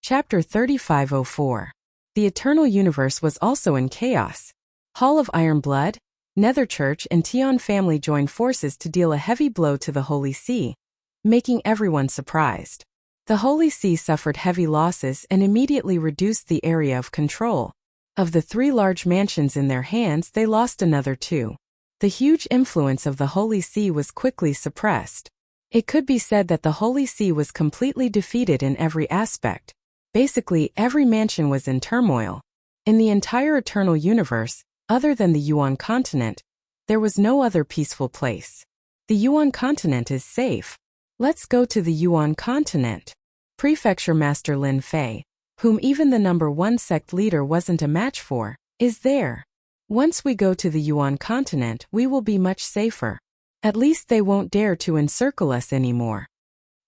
Chapter 3504. The Eternal Universe was also in chaos. Hall of Iron Blood, Netherchurch and Tian family joined forces to deal a heavy blow to the Holy See, making everyone surprised. The Holy See suffered heavy losses and immediately reduced the area of control. Of the 3 large mansions in their hands, they lost another 2. The huge influence of the Holy See was quickly suppressed. It could be said that the Holy See was completely defeated in every aspect. Basically, every mansion was in turmoil. In the entire Eternal Universe, other than the Yuan continent, there was no other peaceful place. The Yuan continent is safe. Let's go to the Yuan continent. Prefecture Master Lin Fei, whom even the number 1 sect leader wasn't a match for, is there. Once we go to the Yuan continent, we will be much safer. At least they won't dare to encircle us anymore.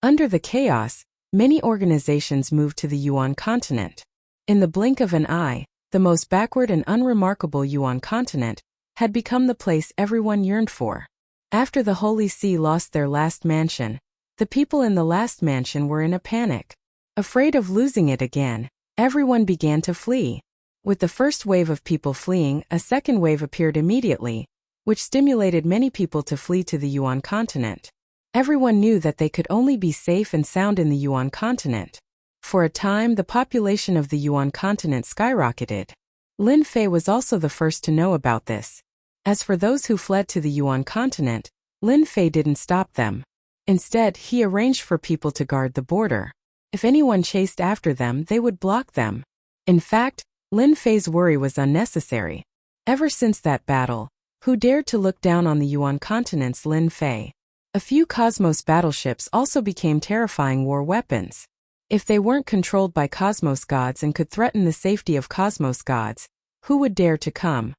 Under the chaos, many organizations moved to the Yuan continent. In the blink of an eye, the most backward and unremarkable Yuan continent had become the place everyone yearned for. After the Holy See lost their last mansion, the people in the last mansion were in a panic. Afraid of losing it again, everyone began to flee. With the first wave of people fleeing, a second wave appeared immediately, which stimulated many people to flee to the Yuan continent. Everyone knew that they could only be safe and sound in the Yuan continent. For a time, the population of the Yuan continent skyrocketed. Lin Fei was also the first to know about this. As for those who fled to the Yuan continent, Lin Fei didn't stop them. Instead, he arranged for people to guard the border. If anyone chased after them, they would block them. In fact, Lin Fei's worry was unnecessary. Ever since that battle, who dared to look down on the Yuan continent's Lin Fei? A few Cosmos battleships also became terrifying war weapons. If they weren't controlled by Cosmos gods and could threaten the safety of Cosmos gods, who would dare to come?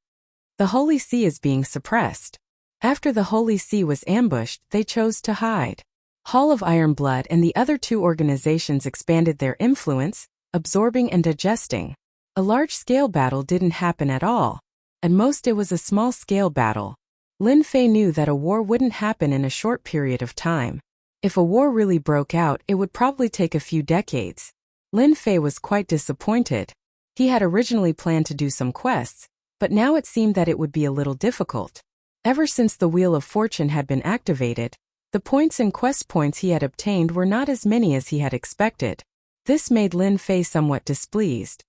The Holy See is being suppressed. After the Holy See was ambushed, they chose to hide. Hall of Iron Blood and the other 2 organizations expanded their influence, absorbing and digesting. A large-scale battle didn't happen at all. At most it was a small-scale battle. Lin Fei knew that a war wouldn't happen in a short period of time. If a war really broke out, it would probably take a few decades. Lin Fei was quite disappointed. He had originally planned to do some quests, but now it seemed that it would be a little difficult. Ever since the Wheel of Fortune had been activated, the points and quest points he had obtained were not as many as he had expected. This made Lin Fei somewhat displeased.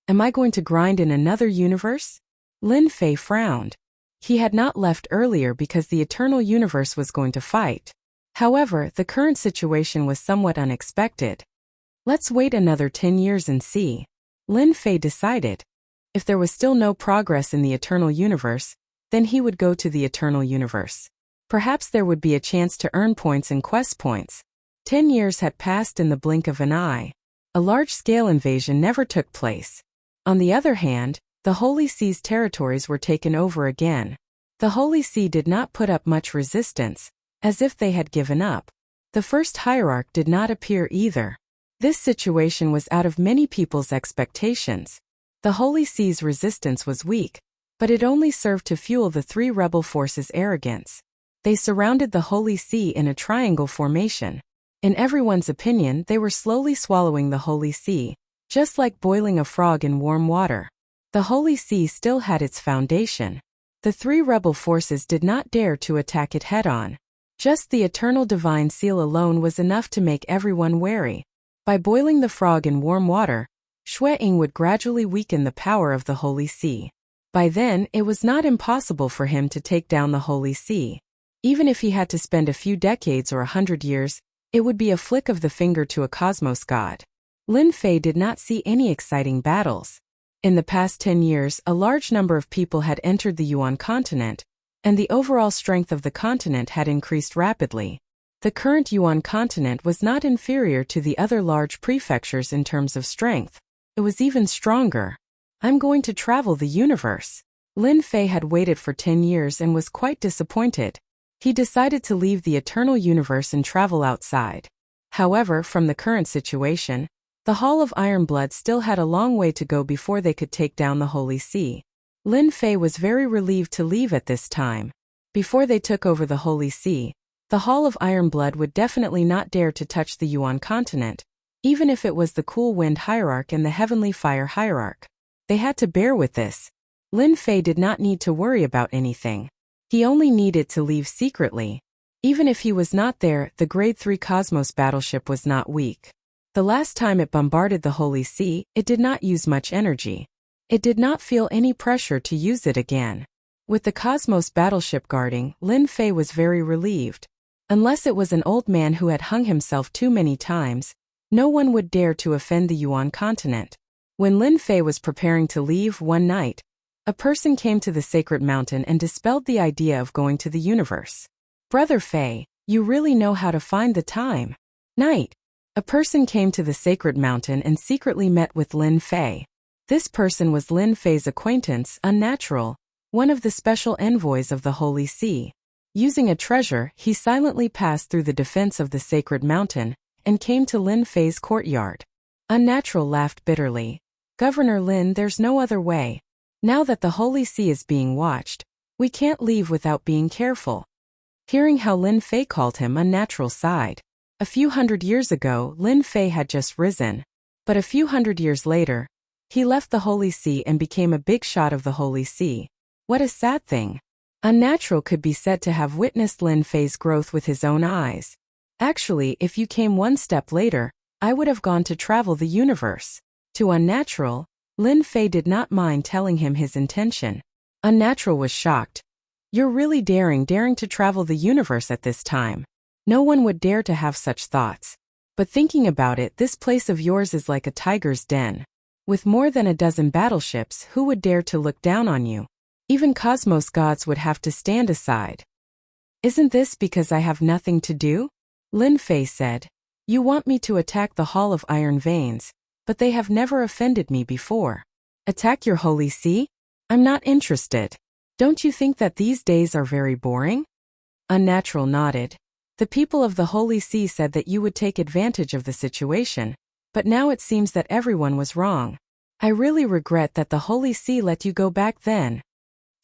Am I going to grind in another universe? Lin Fei frowned. He had not left earlier because the Eternal Universe was going to fight. However, the current situation was somewhat unexpected. Let's wait another 10 years and see. Lin Fei decided. If there was still no progress in the Eternal Universe, then he would go to the Eternal Universe. Perhaps there would be a chance to earn points and quest points. 10 years had passed in the blink of an eye. A large-scale invasion never took place. On the other hand, the Holy See's territories were taken over again. The Holy See did not put up much resistance, as if they had given up. The first hierarch did not appear either. This situation was out of many people's expectations. The Holy See's resistance was weak, but it only served to fuel the 3 rebel forces' arrogance. They surrounded the Holy See in a triangle formation. In everyone's opinion, they were slowly swallowing the Holy See, just like boiling a frog in warm water. The Holy See still had its foundation. The 3 rebel forces did not dare to attack it head-on. Just the eternal divine seal alone was enough to make everyone wary. By boiling the frog in warm water, Shui-Ing would gradually weaken the power of the Holy See. By then, it was not impossible for him to take down the Holy See. Even if he had to spend a few decades or 100 years, it would be a flick of the finger to a Cosmos god. Lin Fei did not see any exciting battles. In the past 10 years, a large number of people had entered the Yuan continent, and the overall strength of the continent had increased rapidly. The current Yuan continent was not inferior to the other large prefectures in terms of strength. It was even stronger. I'm going to travel the universe. Lin Fei had waited for 10 years and was quite disappointed. He decided to leave the Eternal Universe and travel outside. However, from the current situation, the Hall of Iron Blood still had a long way to go before they could take down the Holy See. Lin Fei was very relieved to leave at this time. Before they took over the Holy See, the Hall of Iron Blood would definitely not dare to touch the Yuan continent, even if it was the cool wind hierarch and the heavenly fire hierarch. They had to bear with this. Lin Fei did not need to worry about anything. He only needed to leave secretly. Even if he was not there, the Grade 3 Cosmos battleship was not weak. The last time it bombarded the Holy See, it did not use much energy. It did not feel any pressure to use it again. With the Cosmos battleship guarding, Lin Fei was very relieved. Unless it was an old man who had hung himself too many times, no one would dare to offend the Yuan continent. When Lin Fei was preparing to leave one night, a person came to the sacred mountain and dispelled the idea of going to the universe. "Brother Fei, you really know how to find the time." Night. A person came to the sacred mountain and secretly met with Lin Fei. This person was Lin Fei's acquaintance, Unnatural, one of the special envoys of the Holy See. Using a treasure, he silently passed through the defense of the sacred mountain and came to Lin Fei's courtyard. Unnatural laughed bitterly. "Governor Lin, there's no other way. Now that the Holy See is being watched, we can't leave without being careful." Hearing how Lin Fei called him, Unnatural sighed. A few hundred years ago, Lin Fei had just risen. But a few hundred years later, he left the Holy See and became a big shot of the Holy See. What a sad thing. Unnatural could be said to have witnessed Lin Fei's growth with his own eyes. "Actually, if you came one step later, I would have gone to travel the universe." To Unnatural, Lin Fei did not mind telling him his intention. Unnatural was shocked. "You're really daring to travel the universe at this time. No one would dare to have such thoughts. But thinking about it, this place of yours is like a tiger's den. With more than a dozen battleships, who would dare to look down on you? Even cosmos gods would have to stand aside." "Isn't this because I have nothing to do?" Lin Fei said. "You want me to attack the Hall of Iron Veins, but they have never offended me before. Attack your Holy See? I'm not interested. Don't you think that these days are very boring?" Unnatural nodded. "The people of the Holy See said that you would take advantage of the situation, but now it seems that everyone was wrong. I really regret that the Holy See let you go back then."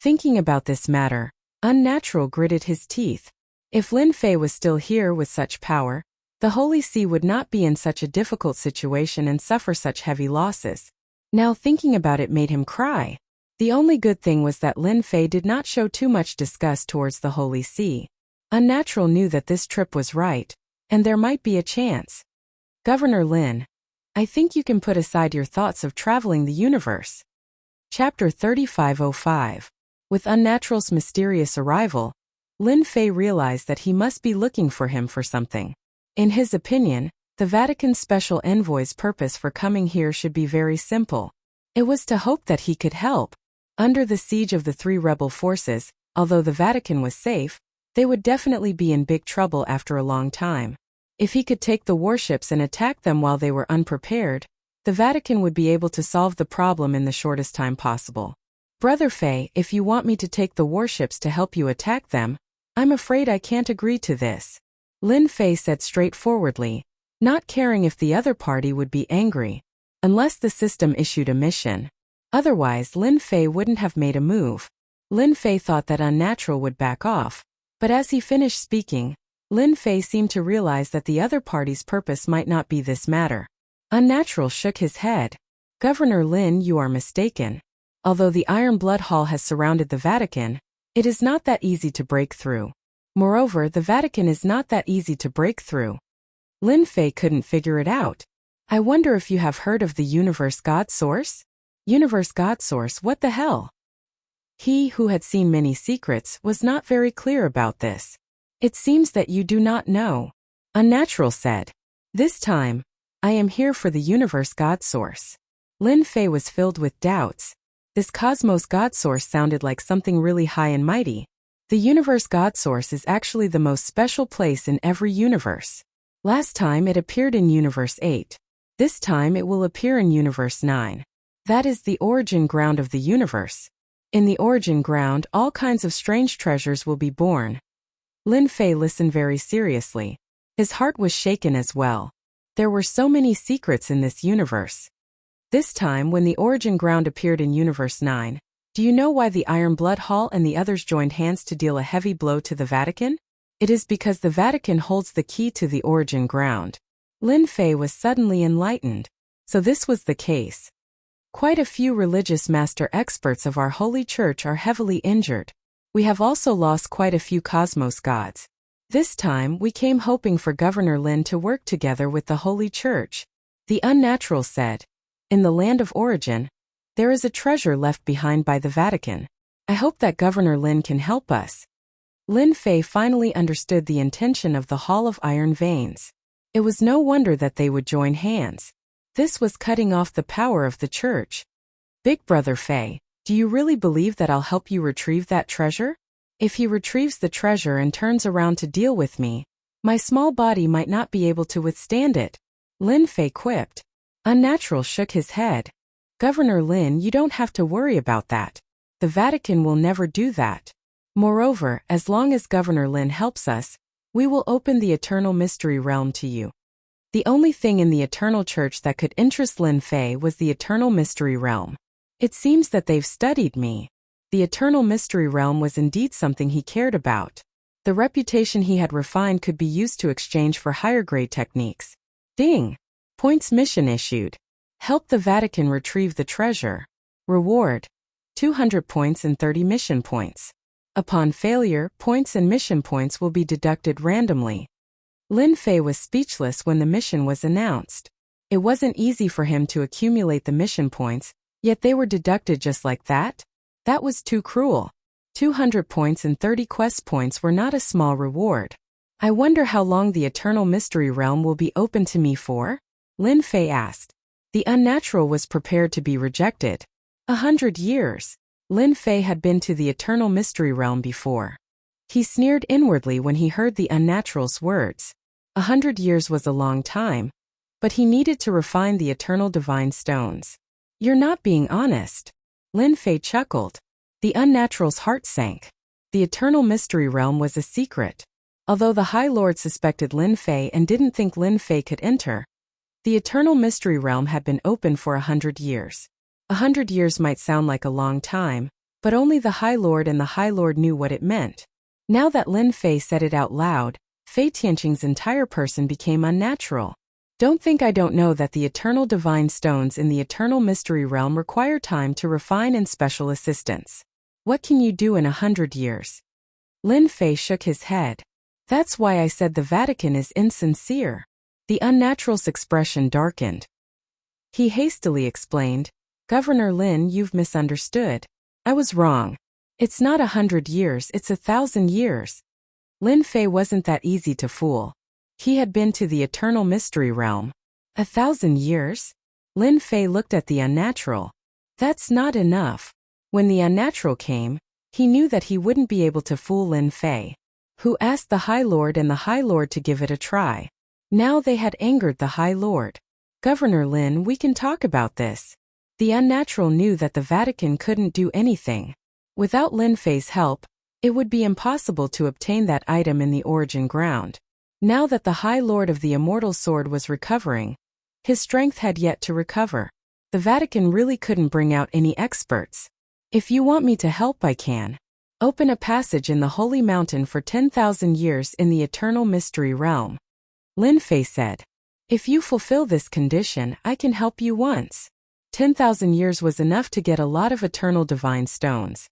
Thinking about this matter, Unnatural gritted his teeth. If Lin Fei was still here with such power, the Holy See would not be in such a difficult situation and suffer such heavy losses. Now thinking about it made him cry. The only good thing was that Lin Fei did not show too much disgust towards the Holy See. Unnatural knew that this trip was right, and there might be a chance. "Governor Lin, I think you can put aside your thoughts of traveling the universe." Chapter 3505. With Unnatural's mysterious arrival, Lin Fei realized that he must be looking for him for something. In his opinion, the Vatican's special envoy's purpose for coming here should be very simple. It was to hope that he could help. Under the siege of the three rebel forces, although the Vatican was safe, they would definitely be in big trouble after a long time. If he could take the warships and attack them while they were unprepared, the Vatican would be able to solve the problem in the shortest time possible. "Brother Fei, if you want me to take the warships to help you attack them, I'm afraid I can't agree to this," Lin Fei said straightforwardly, not caring if the other party would be angry. Unless the system issued a mission. Otherwise, Lin Fei wouldn't have made a move. Lin Fei thought that Unnatural would back off. But as he finished speaking, Lin Fei seemed to realize that the other party's purpose might not be this matter. Unnatural shook his head. "Governor Lin, you are mistaken. Although the Iron Blood Hall has surrounded the Vatican, it is not that easy to break through. Moreover, the Vatican is not that easy to break through." Lin Fei couldn't figure it out. "I wonder if you have heard of the Universe God Source?" Universe God Source, what the hell? He, who had seen many secrets, was not very clear about this. "It seems that you do not know," Unnatural said. "This time, I am here for the Universe God Source." Lin Fei was filled with doubts. This Cosmos God Source sounded like something really high and mighty. The Universe God Source is actually the most special place in every universe. Last time it appeared in Universe 8. This time it will appear in Universe 9. That is the origin ground of the universe. In the origin ground, all kinds of strange treasures will be born. Lin Fei listened very seriously. His heart was shaken as well. There were so many secrets in this universe. This time, when the origin ground appeared in Universe 9, do you know why the Iron Blood Hall and the others joined hands to deal a heavy blow to the Vatican? It is because the Vatican holds the key to the origin ground. Lin Fei was suddenly enlightened. So this was the case. Quite a few religious master experts of our holy church are heavily injured. We have also lost quite a few cosmos gods. This time we came hoping for Governor Lin to work together with the holy church. The unnatural said. In the land of origin, there is a treasure left behind by the Vatican. I hope that Governor Lin can help us. Lin Fei finally understood the intention of the Hall of Iron Veins. It was no wonder that they would join hands. This was cutting off the power of the church. Big Brother Fei, do you really believe that I'll help you retrieve that treasure? If he retrieves the treasure and turns around to deal with me, my small body might not be able to withstand it. Lin Fei quipped. Unnatural shook his head. Governor Lin, you don't have to worry about that. The Vatican will never do that. Moreover, as long as Governor Lin helps us, we will open the eternal mystery realm to you. The only thing in the eternal church that could interest Lin Fei was the eternal mystery realm. It seems that they've studied me. The eternal mystery realm was indeed something he cared about. The reputation he had refined could be used to exchange for higher grade techniques. Ding! Points mission issued. Help the Vatican retrieve the treasure. Reward: 200 points and 30 mission points. Upon failure, points and mission points will be deducted randomly. Lin Fei was speechless when the mission was announced. It wasn't easy for him to accumulate the mission points, yet they were deducted just like that? That was too cruel. 200 points and 30 quest points were not a small reward. I wonder how long the eternal mystery realm will be open to me for? Lin Fei asked. The unnatural was prepared to be rejected. 100 years. Lin Fei had been to the eternal mystery realm before. He sneered inwardly when he heard the unnatural's words. 100 years was a long time, but he needed to refine the eternal divine stones. You're not being honest. Lin Fei chuckled. The unnatural's heart sank. The eternal mystery realm was a secret. Although the High Lord suspected Lin Fei and didn't think Lin Fei could enter, the eternal mystery realm had been open for 100 years. 100 years might sound like a long time, but only the High Lord and the High Lord knew what it meant. Now that Lin Fei said it out loud, Fei Tianqing's entire person became unnatural. Don't think I don't know that the eternal divine stones in the eternal mystery realm require time to refine and special assistance. What can you do in 100 years? Lin Fei shook his head. That's why I said the Vatican is insincere. The unnatural's expression darkened. He hastily explained, Governor Lin, you've misunderstood. I was wrong. It's not 100 years, it's 1,000 years. Lin Fei wasn't that easy to fool. He had been to the eternal mystery realm. 1,000 years? Lin Fei looked at the unnatural. That's not enough. When the unnatural came, he knew that he wouldn't be able to fool Lin Fei, who asked the High Lord and the High Lord to give it a try. Now they had angered the High Lord. Governor Lin, we can talk about this. The unnatural knew that the Vatican couldn't do anything. Without Lin Fei's help, it would be impossible to obtain that item in the origin ground. Now that the High Lord of the Immortal Sword was recovering, his strength had yet to recover. The Vatican really couldn't bring out any experts. If you want me to help, I can. Open a passage in the Holy Mountain for 10,000 years in the Eternal Mystery Realm. Lin Fei said. If you fulfill this condition, I can help you once. 10,000 years was enough to get a lot of eternal divine stones.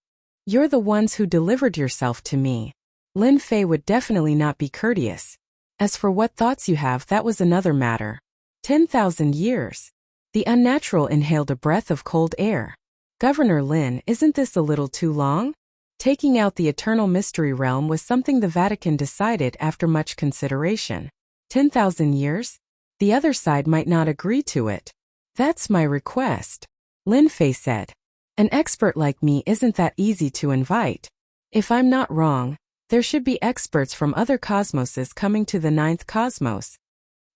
You're the ones who delivered yourself to me. Lin Fei would definitely not be courteous. As for what thoughts you have, that was another matter. 10,000 years. The unnatural inhaled a breath of cold air. Governor Lin, isn't this a little too long? Taking out the eternal mystery realm was something the Vatican decided after much consideration. 10,000 years? The other side might not agree to it. That's my request. Lin Fei said. An expert like me isn't that easy to invite. If I'm not wrong, there should be experts from other cosmoses coming to the 9th cosmos.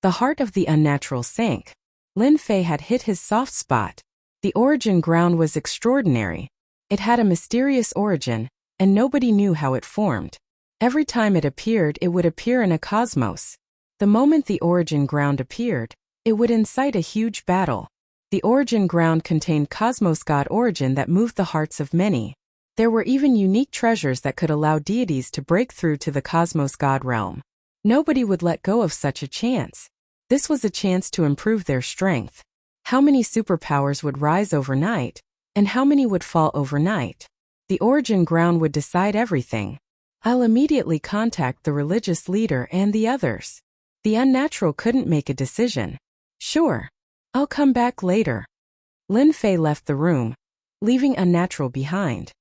The heart of the unnatural sank. Lin Fei had hit his soft spot. The origin ground was extraordinary. It had a mysterious origin, and nobody knew how it formed. Every time it appeared, it would appear in a cosmos. The moment the origin ground appeared, it would incite a huge battle. The origin ground contained cosmos god origin that moved the hearts of many. There were even unique treasures that could allow deities to break through to the cosmos god realm. Nobody would let go of such a chance. This was a chance to improve their strength. How many superpowers would rise overnight, and how many would fall overnight? The origin ground would decide everything. I'll immediately contact the religious leader and the others. The unnatural couldn't make a decision. Sure. I'll come back later. Lin Fei left the room, leaving unnatural behind.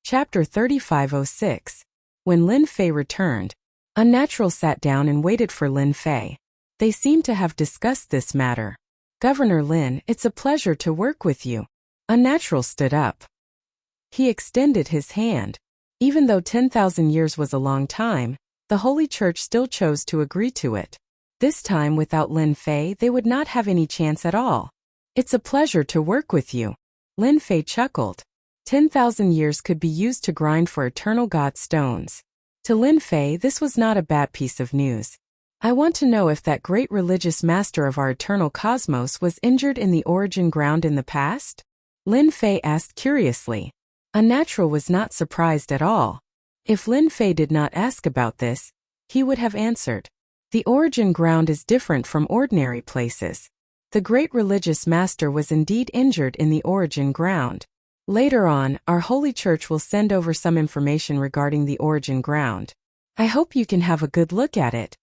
Chapter 3506. When Lin Fei returned, unnatural sat down and waited for Lin Fei. They seemed to have discussed this matter. Governor Lin, it's a pleasure to work with you. Unnatural stood up. He extended his hand. Even though 10,000 years was a long time, the Holy Church still chose to agree to it. This time without Lin Fei they would not have any chance at all. It's a pleasure to work with you. Lin Fei chuckled. 10,000 years could be used to grind for eternal God stones. To Lin Fei this was not a bad piece of news. I want to know if that great religious master of our eternal cosmos was injured in the origin ground in the past? Lin Fei asked curiously. Unnatural was not surprised at all. If Lin Fei did not ask about this, he would have answered. The origin ground is different from ordinary places. The great religious master was indeed injured in the origin ground. Later on, our Holy Church will send over some information regarding the origin ground. I hope you can have a good look at it.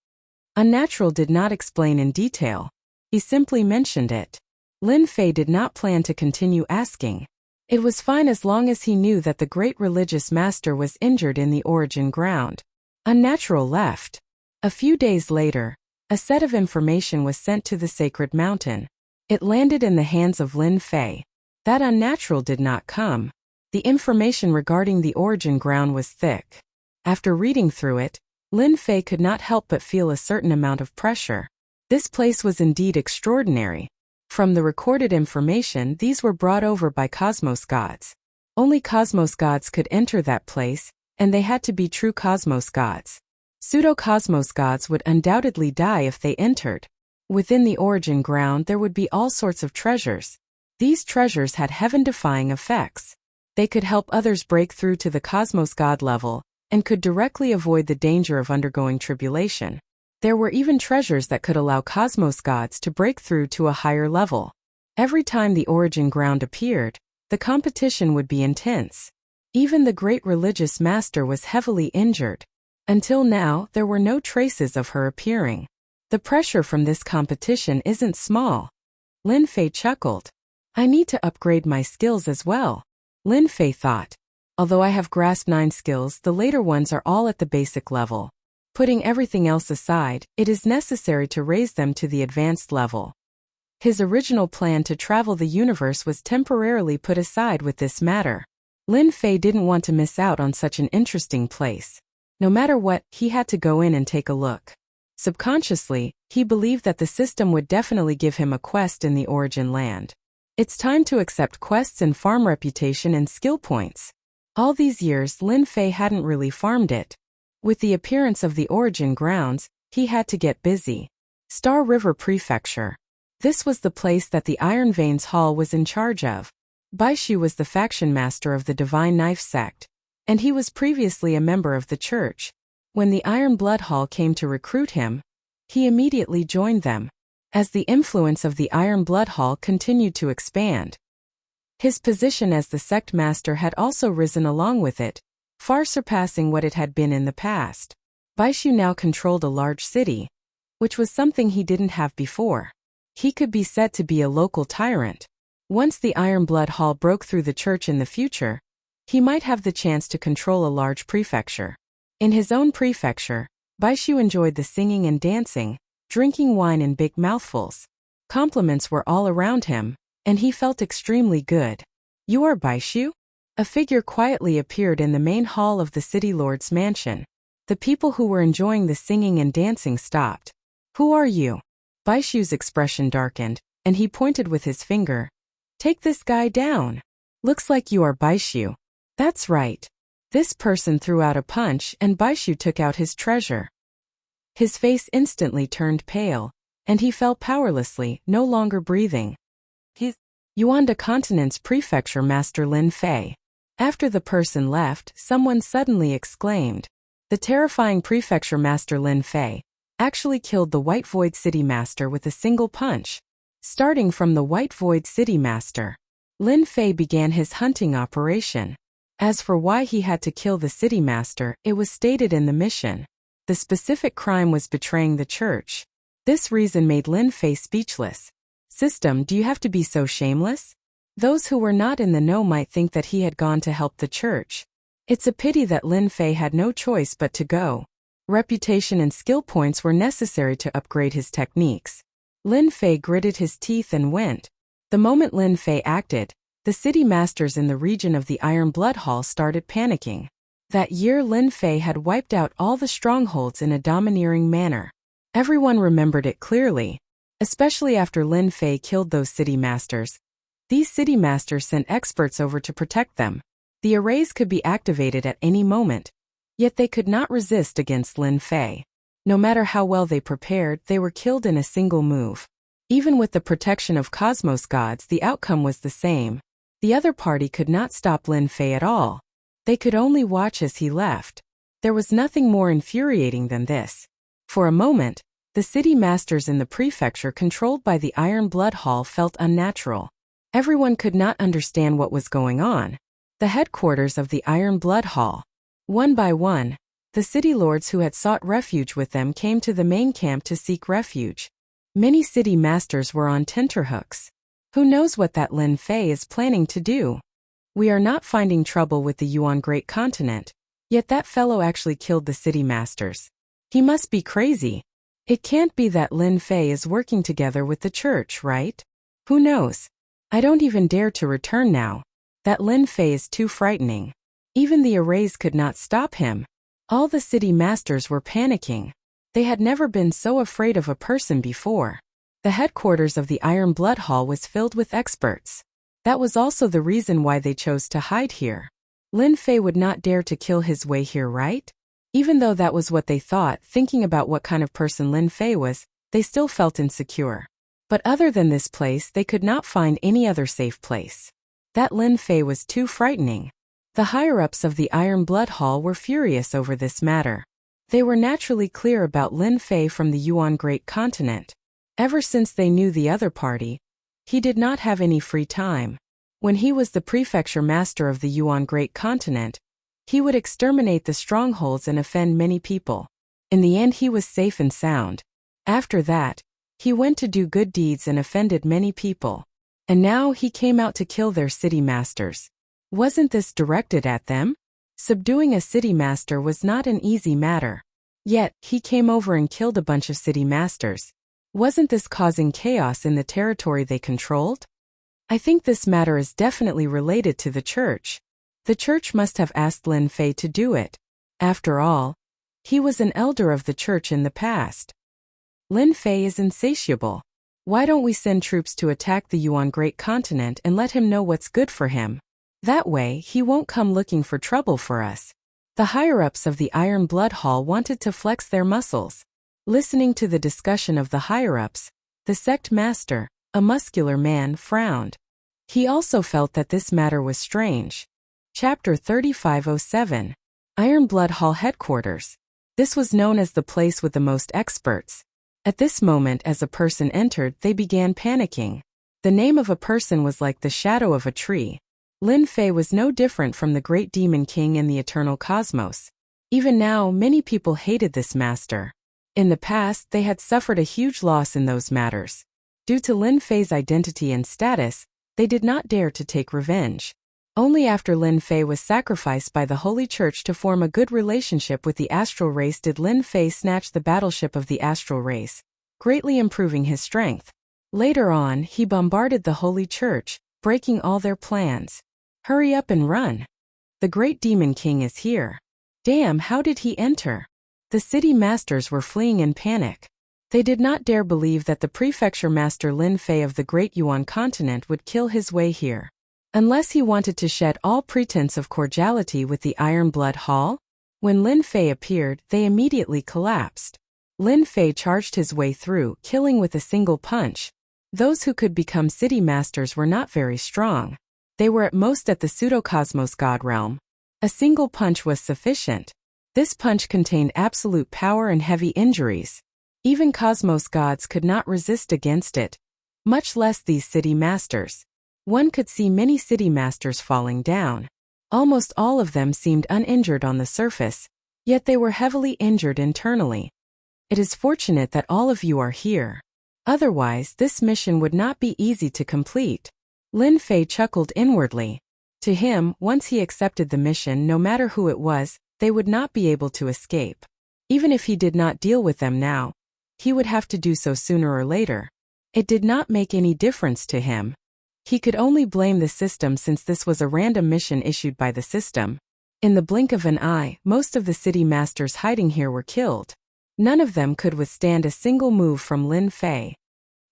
Unnatural did not explain in detail. He simply mentioned it. Lin Fei did not plan to continue asking. It was fine as long as he knew that the great religious master was injured in the origin ground. Unnatural left. A few days later, a set of information was sent to the sacred mountain. It landed in the hands of Lin Fei. That unnatural did not come. The information regarding the origin ground was thick. After reading through it, Lin Fei could not help but feel a certain amount of pressure. This place was indeed extraordinary. From the recorded information, these were brought over by cosmos gods. Only cosmos gods could enter that place, and they had to be true cosmos gods. Pseudo-cosmos gods would undoubtedly die if they entered. Within the origin ground there would be all sorts of treasures. These treasures had heaven-defying effects. They could help others break through to the cosmos god level, and could directly avoid the danger of undergoing tribulation. There were even treasures that could allow cosmos gods to break through to a higher level. Every time the origin ground appeared, the competition would be intense. Even the great religious master was heavily injured. Until now, there were no traces of her appearing. The pressure from this competition isn't small. Lin Fei chuckled. I need to upgrade my skills as well. Lin Fei thought. Although I have grasped 9 skills, the later ones are all at the basic level. Putting everything else aside, it is necessary to raise them to the advanced level. His original plan to travel the universe was temporarily put aside with this matter. Lin Fei didn't want to miss out on such an interesting place. No matter what, he had to go in and take a look. Subconsciously, he believed that the system would definitely give him a quest in the origin land. It's time to accept quests and farm reputation and skill points. All these years, Lin Fei hadn't really farmed it. With the appearance of the origin grounds, he had to get busy. Star River Prefecture. This was the place that the Iron Veins Hall was in charge of. Baishu was the faction master of the Divine Knife sect, and he was previously a member of the church. When the Iron Blood Hall came to recruit him, he immediately joined them. As the influence of the Iron Blood Hall continued to expand, his position as the sect master had also risen along with it, far surpassing what it had been in the past. Baishu now controlled a large city, which was something he didn't have before. He could be said to be a local tyrant. Once the Iron Blood Hall broke through the church in the future, he might have the chance to control a large prefecture. In his own prefecture, Baishu enjoyed the singing and dancing, drinking wine in big mouthfuls. Compliments were all around him, and he felt extremely good. You are Baishu? A figure quietly appeared in the main hall of the city lord's mansion. The people who were enjoying the singing and dancing stopped. Who are you? Baishu's expression darkened, and he pointed with his finger. Take this guy down. Looks like you are Baishu. That's right. This person threw out a punch and Baishu took out his treasure. His face instantly turned pale, and he fell powerlessly, no longer breathing. Yuanda Continent's Prefecture Master Lin Fei. After the person left, someone suddenly exclaimed. The terrifying Prefecture Master Lin Fei. actually killed the White Void City Master with a single punch. Starting from the White Void City Master, Lin Fei began his hunting operation. As for why he had to kill the City Master, it was stated in the mission. The specific crime was betraying the church. This reason made Lin Fei speechless. System, do you have to be so shameless? Those who were not in the know might think that he had gone to help the church. It's a pity that Lin Fei had no choice but to go. Reputation and skill points were necessary to upgrade his techniques. Lin Fei gritted his teeth and went. The moment Lin Fei acted, the city masters in the region of the Iron Blood Hall started panicking. That year Lin Fei had wiped out all the strongholds in a domineering manner. Everyone remembered it clearly, especially after Lin Fei killed those city masters. These city masters sent experts over to protect them. The arrays could be activated at any moment, yet they could not resist against Lin Fei. No matter how well they prepared, they were killed in a single move. Even with the protection of Cosmos gods, the outcome was the same. The other party could not stop Lin Fei at all. They could only watch as he left. There was nothing more infuriating than this. For a moment, the city masters in the prefecture controlled by the Iron Blood Hall felt unnatural. Everyone could not understand what was going on. The headquarters of the Iron Blood Hall. One by one, the city lords who had sought refuge with them came to the main camp to seek refuge. Many city masters were on tenterhooks. Who knows what that Lin Fei is planning to do? We are not finding trouble with the Yuan Great Continent, yet that fellow actually killed the city masters. He must be crazy. It can't be that Lin Fei is working together with the church, right? Who knows? I don't even dare to return now. That Lin Fei is too frightening. Even the arrays could not stop him. All the city masters were panicking. They had never been so afraid of a person before. The headquarters of the Iron Blood Hall was filled with experts. That was also the reason why they chose to hide here. Lin Fei would not dare to kill his way here, right? Even though that was what they thought, thinking about what kind of person Lin Fei was, they still felt insecure. But other than this place, they could not find any other safe place. That Lin Fei was too frightening. The higher-ups of the Iron Blood Hall were furious over this matter. They were naturally clear about Lin Fei from the Yuan Great Continent. Ever since they knew the other party, he did not have any free time. When he was the prefecture master of the Yuan Great Continent, he would exterminate the strongholds and offend many people. In the end, he was safe and sound. After that, he went to do good deeds and offended many people. And now he came out to kill their city masters. Wasn't this directed at them? Subduing a city master was not an easy matter. Yet, he came over and killed a bunch of city masters. Wasn't this causing chaos in the territory they controlled? I think this matter is definitely related to the church. The church must have asked Lin Fei to do it. After all, he was an elder of the church in the past. Lin Fei is insatiable. Why don't we send troops to attack the Yuan Great Continent and let him know what's good for him? That way, he won't come looking for trouble for us. The higher-ups of the Iron Blood Hall wanted to flex their muscles. Listening to the discussion of the higher-ups, the sect master, a muscular man, frowned. He also felt that this matter was strange. Chapter 3507. Iron Blood Hall Headquarters. This was known as the place with the most experts. At this moment, as a person entered, they began panicking. The name of a person was like the shadow of a tree. Lin Fei was no different from the great demon king in the eternal cosmos. Even now, many people hated this master. In the past, they had suffered a huge loss in those matters. Due to Lin Fei's identity and status, they did not dare to take revenge. Only after Lin Fei was sacrificed by the Holy Church to form a good relationship with the astral race did Lin Fei snatch the battleship of the astral race, greatly improving his strength. Later on, he bombarded the Holy Church, breaking all their plans. Hurry up and run. The great demon king is here. Damn, how did he enter? The city masters were fleeing in panic. They did not dare believe that the prefecture master Lin Fei of the Great Yuan Continent would kill his way here. Unless he wanted to shed all pretense of cordiality with the Iron Blood Hall? When Lin Fei appeared, they immediately collapsed. Lin Fei charged his way through, killing with a single punch. Those who could become city masters were not very strong. They were at most at the pseudo-cosmos god realm. A single punch was sufficient. This punch contained absolute power and heavy injuries. Even cosmos gods could not resist against it, much less these city masters. One could see many city masters falling down. Almost all of them seemed uninjured on the surface, yet they were heavily injured internally. It is fortunate that all of you are here. Otherwise, this mission would not be easy to complete. Lin Fei chuckled inwardly. To him, once he accepted the mission, no matter who it was, they would not be able to escape. Even if he did not deal with them now, he would have to do so sooner or later. It did not make any difference to him. He could only blame the system since this was a random mission issued by the system. In the blink of an eye, most of the city masters hiding here were killed. None of them could withstand a single move from Lin Fei.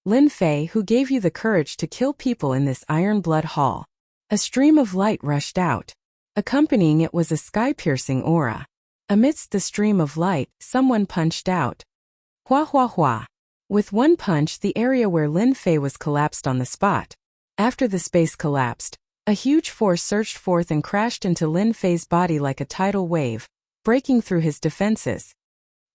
Lin Fei, who gave you the courage to kill people in this Iron Blood Hall? A stream of light rushed out. Accompanying it was a sky-piercing aura. Amidst the stream of light, someone punched out. Hua hua hua. With one punch, the area where Lin Fei was collapsed on the spot. After the space collapsed, a huge force surged forth and crashed into Lin Fei's body like a tidal wave, breaking through his defenses.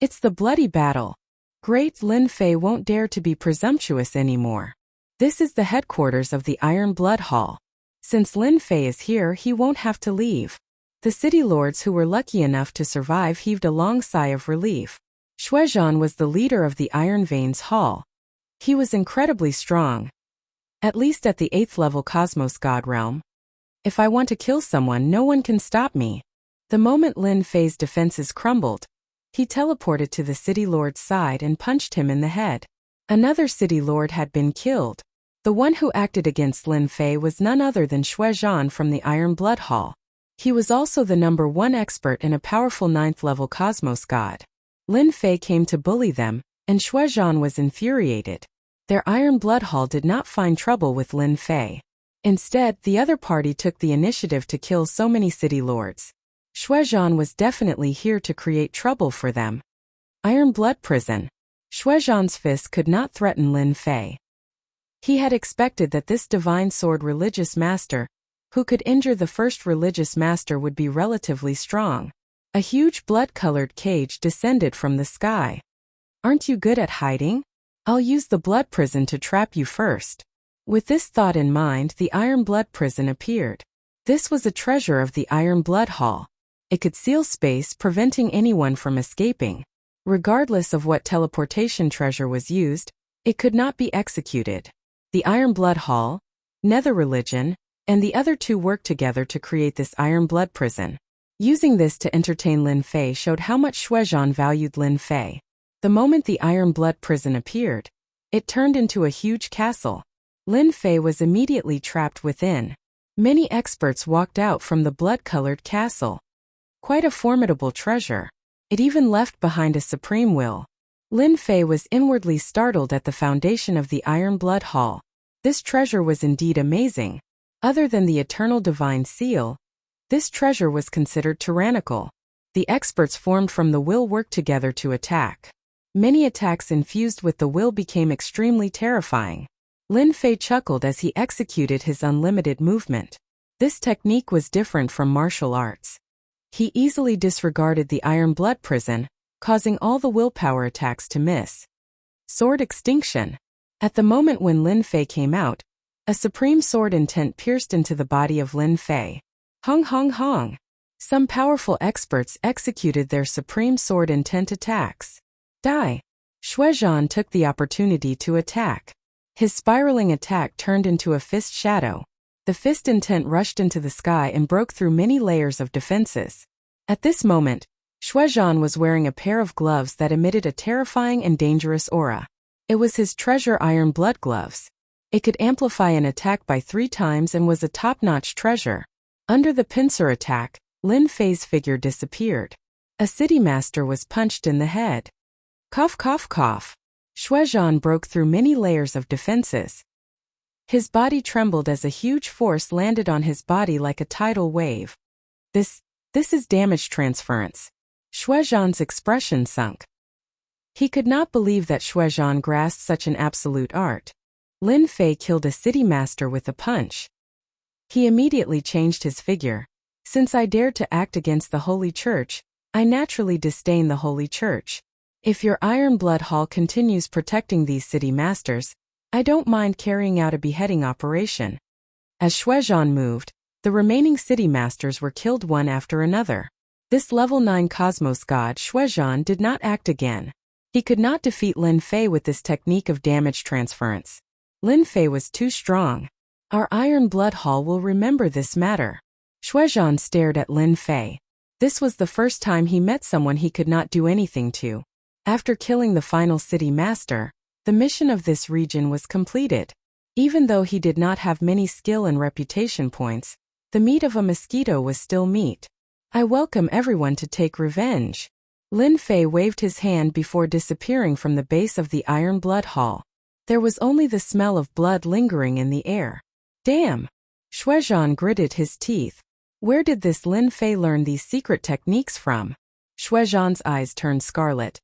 It's the bloody battle. Great Lin Fei won't dare to be presumptuous anymore. This is the headquarters of the Iron Blood Hall. Since Lin Fei is here, he won't have to leave. The city lords who were lucky enough to survive heaved a long sigh of relief. Shuezhan was the leader of the Iron Veins Hall. He was incredibly strong. At least at the 8th level Cosmos God realm. If I want to kill someone, no one can stop me. The moment Lin Fei's defenses crumbled, he teleported to the city lord's side and punched him in the head. Another city lord had been killed. The one who acted against Lin Fei was none other than Shuezhan from the Iron Blood Hall. He was also the #1 expert and a powerful 9th level Cosmos God. Lin Fei came to bully them, and Shuezhan was infuriated. Their Iron Blood Hall did not find trouble with Lin Fei. Instead, the other party took the initiative to kill so many city lords. Shuezhan was definitely here to create trouble for them. Iron Blood Prison. Shuezhan's fist could not threaten Lin Fei. He had expected that this divine sword religious master, who could injure the first religious master, would be relatively strong. A huge blood-colored cage descended from the sky. Aren't you good at hiding? I'll use the blood prison to trap you first. With this thought in mind, the Iron Blood Prison appeared. This was a treasure of the Iron Blood Hall. It could seal space, preventing anyone from escaping. Regardless of what teleportation treasure was used, it could not be executed. The Iron Blood Hall, Nether Religion, and the other two worked together to create this Iron Blood Prison. Using this to entertain Lin Fei showed how much Shuezhan valued Lin Fei. The moment the Iron Blood Prison appeared, it turned into a huge castle. Lin Fei was immediately trapped within. Many experts walked out from the blood-colored castle. Quite a formidable treasure. It even left behind a supreme will. Lin Fei was inwardly startled at the foundation of the Iron Blood Hall. This treasure was indeed amazing. Other than the eternal divine seal, this treasure was considered tyrannical. The experts formed from the will worked together to attack. Many attacks infused with the will became extremely terrifying. Lin Fei chuckled as he executed his unlimited movement. This technique was different from martial arts. He easily disregarded the Iron Blood Prison, causing all the willpower attacks to miss. Sword Extinction. At the moment when Lin Fei came out, a supreme sword intent pierced into the body of Lin Fei. Hong hong hong. Some powerful experts executed their supreme sword intent attacks. Die. Shuezhan took the opportunity to attack. His spiraling attack turned into a fist shadow. The fist intent rushed into the sky and broke through many layers of defenses. At this moment, Shuezhan was wearing a pair of gloves that emitted a terrifying and dangerous aura. It was his treasure Iron Blood Gloves. It could amplify an attack by 3 times and was a top-notch treasure. Under the pincer attack, Lin Fei's figure disappeared. A city master was punched in the head. Cough cough cough. Shuezhan broke through many layers of defenses. His body trembled as a huge force landed on his body like a tidal wave. This is damage transference. Shuezhan's expression sunk. He could not believe that Shuezhan grasped such an absolute art. Lin Fei killed a city master with a punch. He immediately changed his figure. Since I dared to act against the Holy Church, I naturally disdain the Holy Church. If your Iron Blood Hall continues protecting these city masters, I don't mind carrying out a beheading operation. As Shuezhan moved, the remaining city masters were killed one after another. This level 9 Cosmos God Shuezhan did not act again. He could not defeat Lin Fei with this technique of damage transference. Lin Fei was too strong. Our Iron Blood Hall will remember this matter. Shuezhan stared at Lin Fei. This was the first time he met someone he could not do anything to. After killing the final city master, the mission of this region was completed. Even though he did not have many skill and reputation points, the meat of a mosquito was still meat. I welcome everyone to take revenge. Lin Fei waved his hand before disappearing from the base of the Iron Blood Hall. There was only the smell of blood lingering in the air. Damn! Shuezhan gritted his teeth. Where did this Lin Fei learn these secret techniques from? Shuezhan's eyes turned scarlet.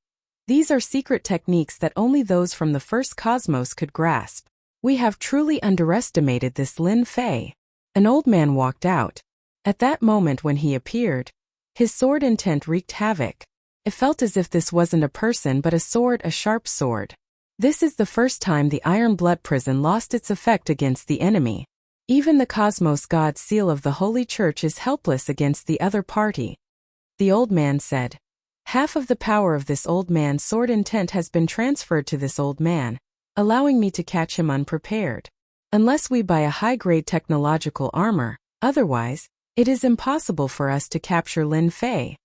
These are secret techniques that only those from the first cosmos could grasp. We have truly underestimated this Lin Fei. An old man walked out. At that moment when he appeared, his sword intent wreaked havoc. It felt as if this wasn't a person but a sword, a sharp sword. This is the first time the Iron Blood Prison lost its effect against the enemy. Even the Cosmos God seal of the Holy Church is helpless against the other party. The old man said. Half of the power of this old man's sword intent has been transferred to this old man, allowing me to catch him unprepared. Unless we buy a high-grade technological armor, otherwise, it is impossible for us to capture Lin Fei.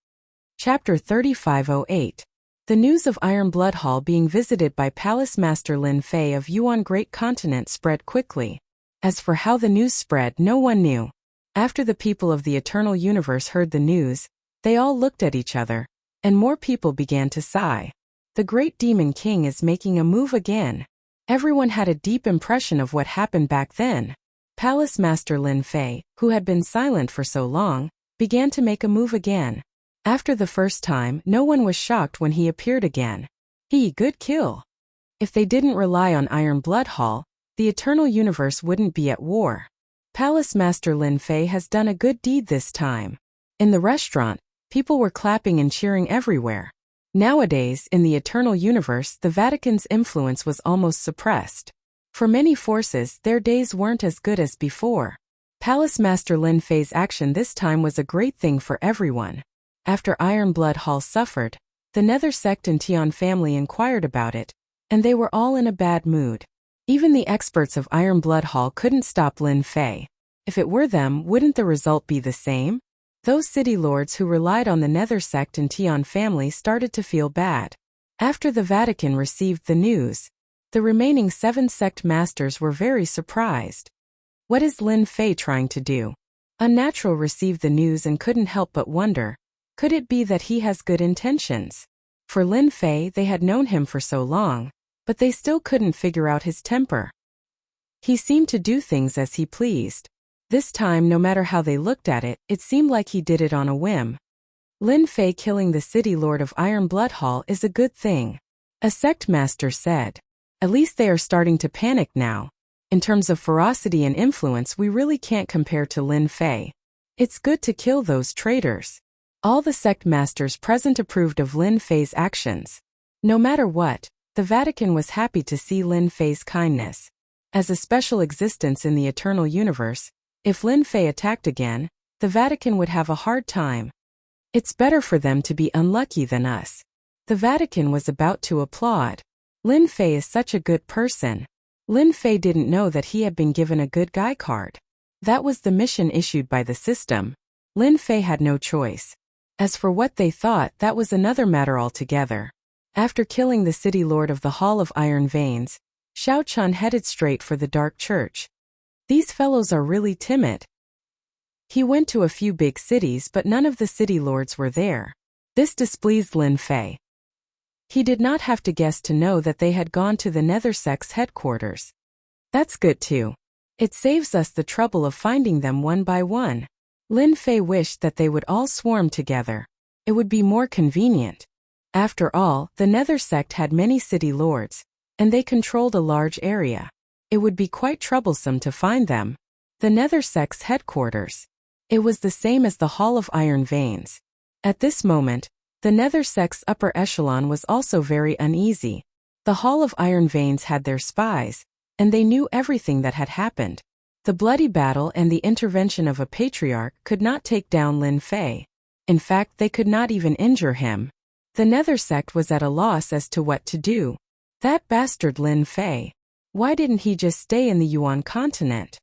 Chapter 3508. The news of Iron Blood Hall being visited by Palace Master Lin Fei of Yuan Great Continent spread quickly. As for how the news spread, no one knew. After the people of the Eternal Universe heard the news, they all looked at each other, and more people began to sigh. The Great Demon King is making a move again. Everyone had a deep impression of what happened back then. Palace Master Lin Fei, who had been silent for so long, began to make a move again. After the first time, no one was shocked when he appeared again. Good kill. If they didn't rely on Iron Blood Hall, the Eternal Universe wouldn't be at war. Palace Master Lin Fei has done a good deed this time. In the restaurant, people were clapping and cheering everywhere. Nowadays, in the Eternal Universe, the Vatican's influence was almost suppressed. For many forces, their days weren't as good as before. Palace Master Lin Fei's action this time was a great thing for everyone. After Iron Blood Hall suffered, the Nether sect and Tian family inquired about it, and they were all in a bad mood. Even the experts of Iron Blood Hall couldn't stop Lin Fei. If it were them, wouldn't the result be the same? Those city lords who relied on the Nether sect and Tian family started to feel bad. After the Vatican received the news, the remaining 7 sect masters were very surprised. What is Lin Fei trying to do? Unnatural received the news and couldn't help but wonder, could it be that he has good intentions? For Lin Fei, they had known him for so long, but they still couldn't figure out his temper. He seemed to do things as he pleased. This time, no matter how they looked at it, it seemed like he did it on a whim. Lin Fei killing the city lord of Iron Blood Hall is a good thing. A sect master said. At least they are starting to panic now. In terms of ferocity and influence, we really can't compare to Lin Fei. It's good to kill those traitors. All the sect masters present approved of Lin Fei's actions. No matter what, the Vatican was happy to see Lin Fei's kindness. As a special existence in the Eternal Universe, if Lin Fei attacked again, the Vatican would have a hard time. It's better for them to be unlucky than us. The Vatican was about to applaud. Lin Fei is such a good person. Lin Fei didn't know that he had been given a good guy card. That was the mission issued by the system. Lin Fei had no choice. As for what they thought, that was another matter altogether. After killing the city lord of the Hall of Iron Veins, Xiao Chun headed straight for the Dark Church. These fellows are really timid. He went to a few big cities but none of the city lords were there. This displeased Lin Fei. He did not have to guess to know that they had gone to the Nether sect's headquarters. That's good too. It saves us the trouble of finding them one by one. Lin Fei wished that they would all swarm together. It would be more convenient. After all, the Nether sect had many city lords, and they controlled a large area. It would be quite troublesome to find them. The Nether sect's headquarters. It was the same as the Hall of Iron Veins. At this moment, The Nether sect's upper echelon was also very uneasy. The Hall of Iron Veins had their spies, and they knew everything that had happened. The bloody battle and the intervention of a patriarch could not take down Lin Fei. In fact, they could not even injure him. The Nether sect was at a loss as to what to do. That bastard Lin Fei. Why didn't he just stay in the Yuan continent?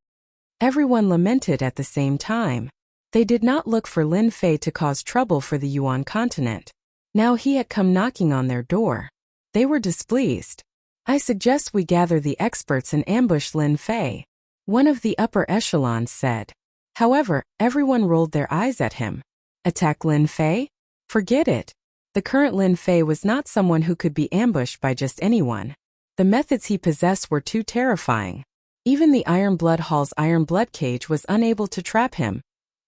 Everyone lamented at the same time. They did not look for Lin Fei to cause trouble for the Yuan continent. Now he had come knocking on their door. They were displeased. I suggest we gather the experts and ambush Lin Fei, one of the upper echelons said. However, everyone rolled their eyes at him. Attack Lin Fei? Forget it. The current Lin Fei was not someone who could be ambushed by just anyone. The methods he possessed were too terrifying. Even the Iron Blood Hall's Iron Blood Cage was unable to trap him,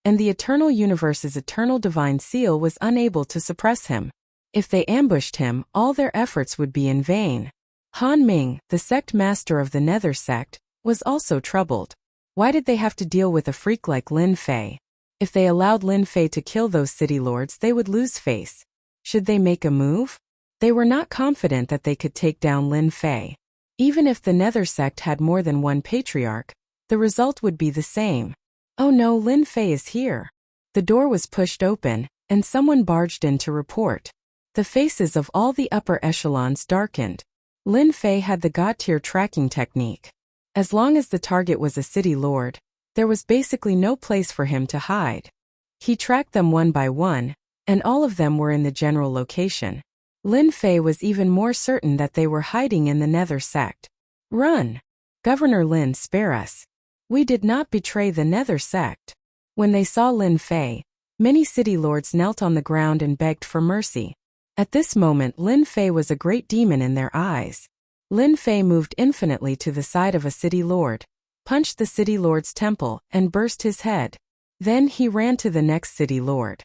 and the Eternal Universe's Eternal Divine Seal was unable to suppress him. If they ambushed him, all their efforts would be in vain. Han Ming, the sect master of the Nether sect, was also troubled. Why did they have to deal with a freak like Lin Fei? If they allowed Lin Fei to kill those city lords, they would lose face. Should they make a move? They were not confident that they could take down Lin Fei. Even if the Nether sect had more than one patriarch, the result would be the same. Oh no, Lin Fei is here. The door was pushed open, and someone barged in to report. The faces of all the upper echelons darkened. Lin Fei had the God-tier tracking technique. As long as the target was a city lord, there was basically no place for him to hide. He tracked them one by one, and all of them were in the general location. Lin Fei was even more certain that they were hiding in the Nether sect. Run! Governor Lin, spare us. We did not betray the Nether sect. When they saw Lin Fei, many city lords knelt on the ground and begged for mercy. At this moment, Lin Fei was a great demon in their eyes. Lin Fei moved infinitely to the side of a city lord, punched the city lord's temple, and burst his head. Then he ran to the next city lord.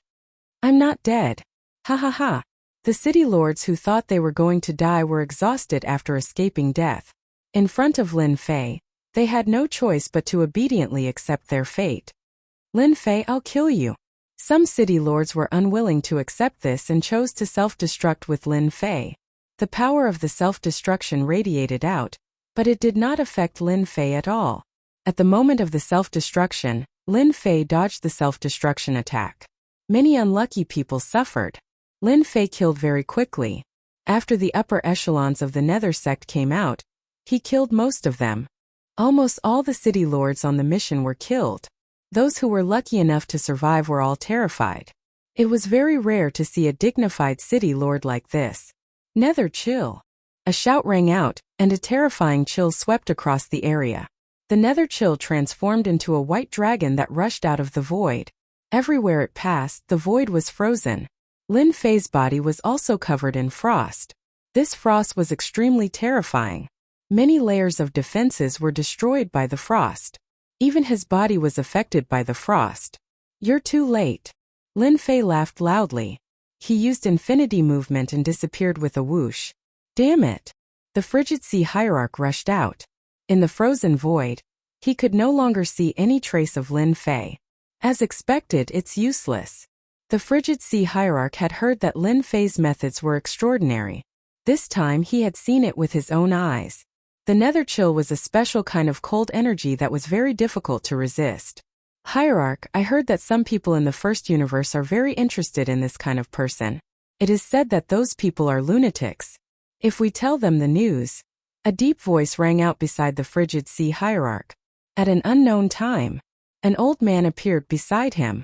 I'm not dead. Ha ha ha. The city lords who thought they were going to die were exhausted after escaping death. In front of Lin Fei, they had no choice but to obediently accept their fate. Lin Fei, I'll kill you. Some city lords were unwilling to accept this and chose to self-destruct with Lin Fei. The power of the self-destruction radiated out, but it did not affect Lin Fei at all. At the moment of the self-destruction, Lin Fei dodged the self-destruction attack. Many unlucky people suffered. Lin Fei killed very quickly. After the upper echelons of the Nether sect came out, he killed most of them. Almost all the city lords on the mission were killed. Those who were lucky enough to survive were all terrified. It was very rare to see a dignified city lord like this. Nether chill. A shout rang out, and a terrifying chill swept across the area. The Nether chill transformed into a white dragon that rushed out of the void. Everywhere it passed, the void was frozen. Lin Fei's body was also covered in frost. This frost was extremely terrifying. Many layers of defenses were destroyed by the frost. Even his body was affected by the frost. You're too late. Lin Fei laughed loudly. He used infinity movement and disappeared with a whoosh. Damn it! The frigid sea hierarch rushed out. In the frozen void, he could no longer see any trace of Lin Fei. As expected, it's useless. The frigid sea hierarch had heard that Lin Fei's methods were extraordinary. This time he had seen it with his own eyes. The Nether chill was a special kind of cold energy that was very difficult to resist. Hierarch, I heard that some people in the first universe are very interested in this kind of person. It is said that those people are lunatics. If we tell them the news. A deep voice rang out beside the frigid sea hierarch. At an unknown time, an old man appeared beside him.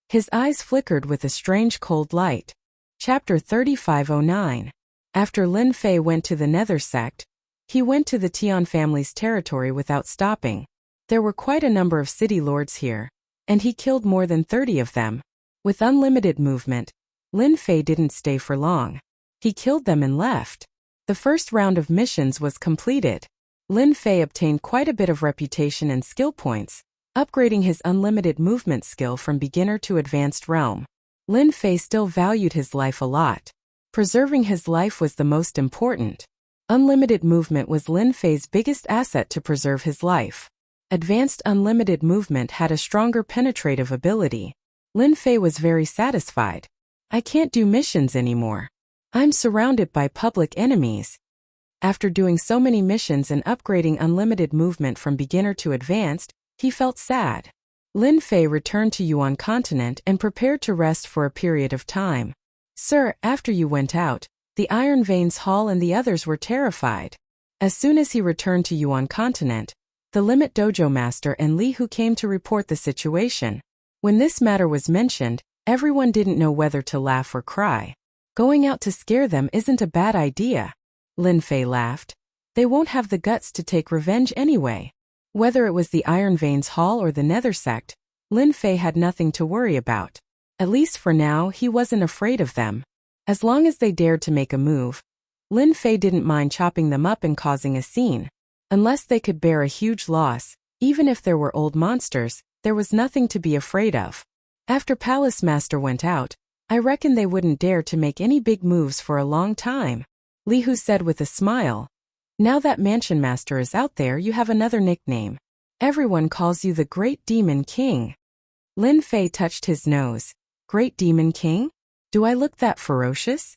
His eyes flickered with a strange cold light. Chapter 3509. After Lin Fei went to the Nether sect, he went to the Tian family's territory without stopping. There were quite a number of city lords here, and he killed more than 30 of them. With unlimited movement, Lin Fei didn't stay for long. He killed them and left. The first round of missions was completed. Lin Fei obtained quite a bit of reputation and skill points, upgrading his unlimited movement skill from beginner to advanced realm. Lin Fei still valued his life a lot. Preserving his life was the most important. Unlimited movement was Lin Fei's biggest asset to preserve his life. Advanced unlimited movement had a stronger penetrative ability. Lin Fei was very satisfied. I can't do missions anymore. I'm surrounded by public enemies. After doing so many missions and upgrading unlimited movement from beginner to advanced, he felt sad. Lin Fei returned to Yuan continent and prepared to rest for a period of time. Sir, after you went out, the Iron Veins Hall and the others were terrified. As soon as he returned to Yuan continent, the Limit Dojo Master and Li Hu came to report the situation. When this matter was mentioned, everyone didn't know whether to laugh or cry. Going out to scare them isn't a bad idea. Lin Fei laughed. They won't have the guts to take revenge anyway. Whether it was the Iron Veins Hall or the Nether Sect, Lin Fei had nothing to worry about. At least for now, he wasn't afraid of them. As long as they dared to make a move, Lin Fei didn't mind chopping them up and causing a scene. Unless they could bear a huge loss, even if there were old monsters, there was nothing to be afraid of. After Palace Master went out, I reckon they wouldn't dare to make any big moves for a long time. Li Hu said with a smile. Now that Mansion Master is out there, you have another nickname. Everyone calls you the Great Demon King. Lin Fei touched his nose. Great Demon King? Do I look that ferocious?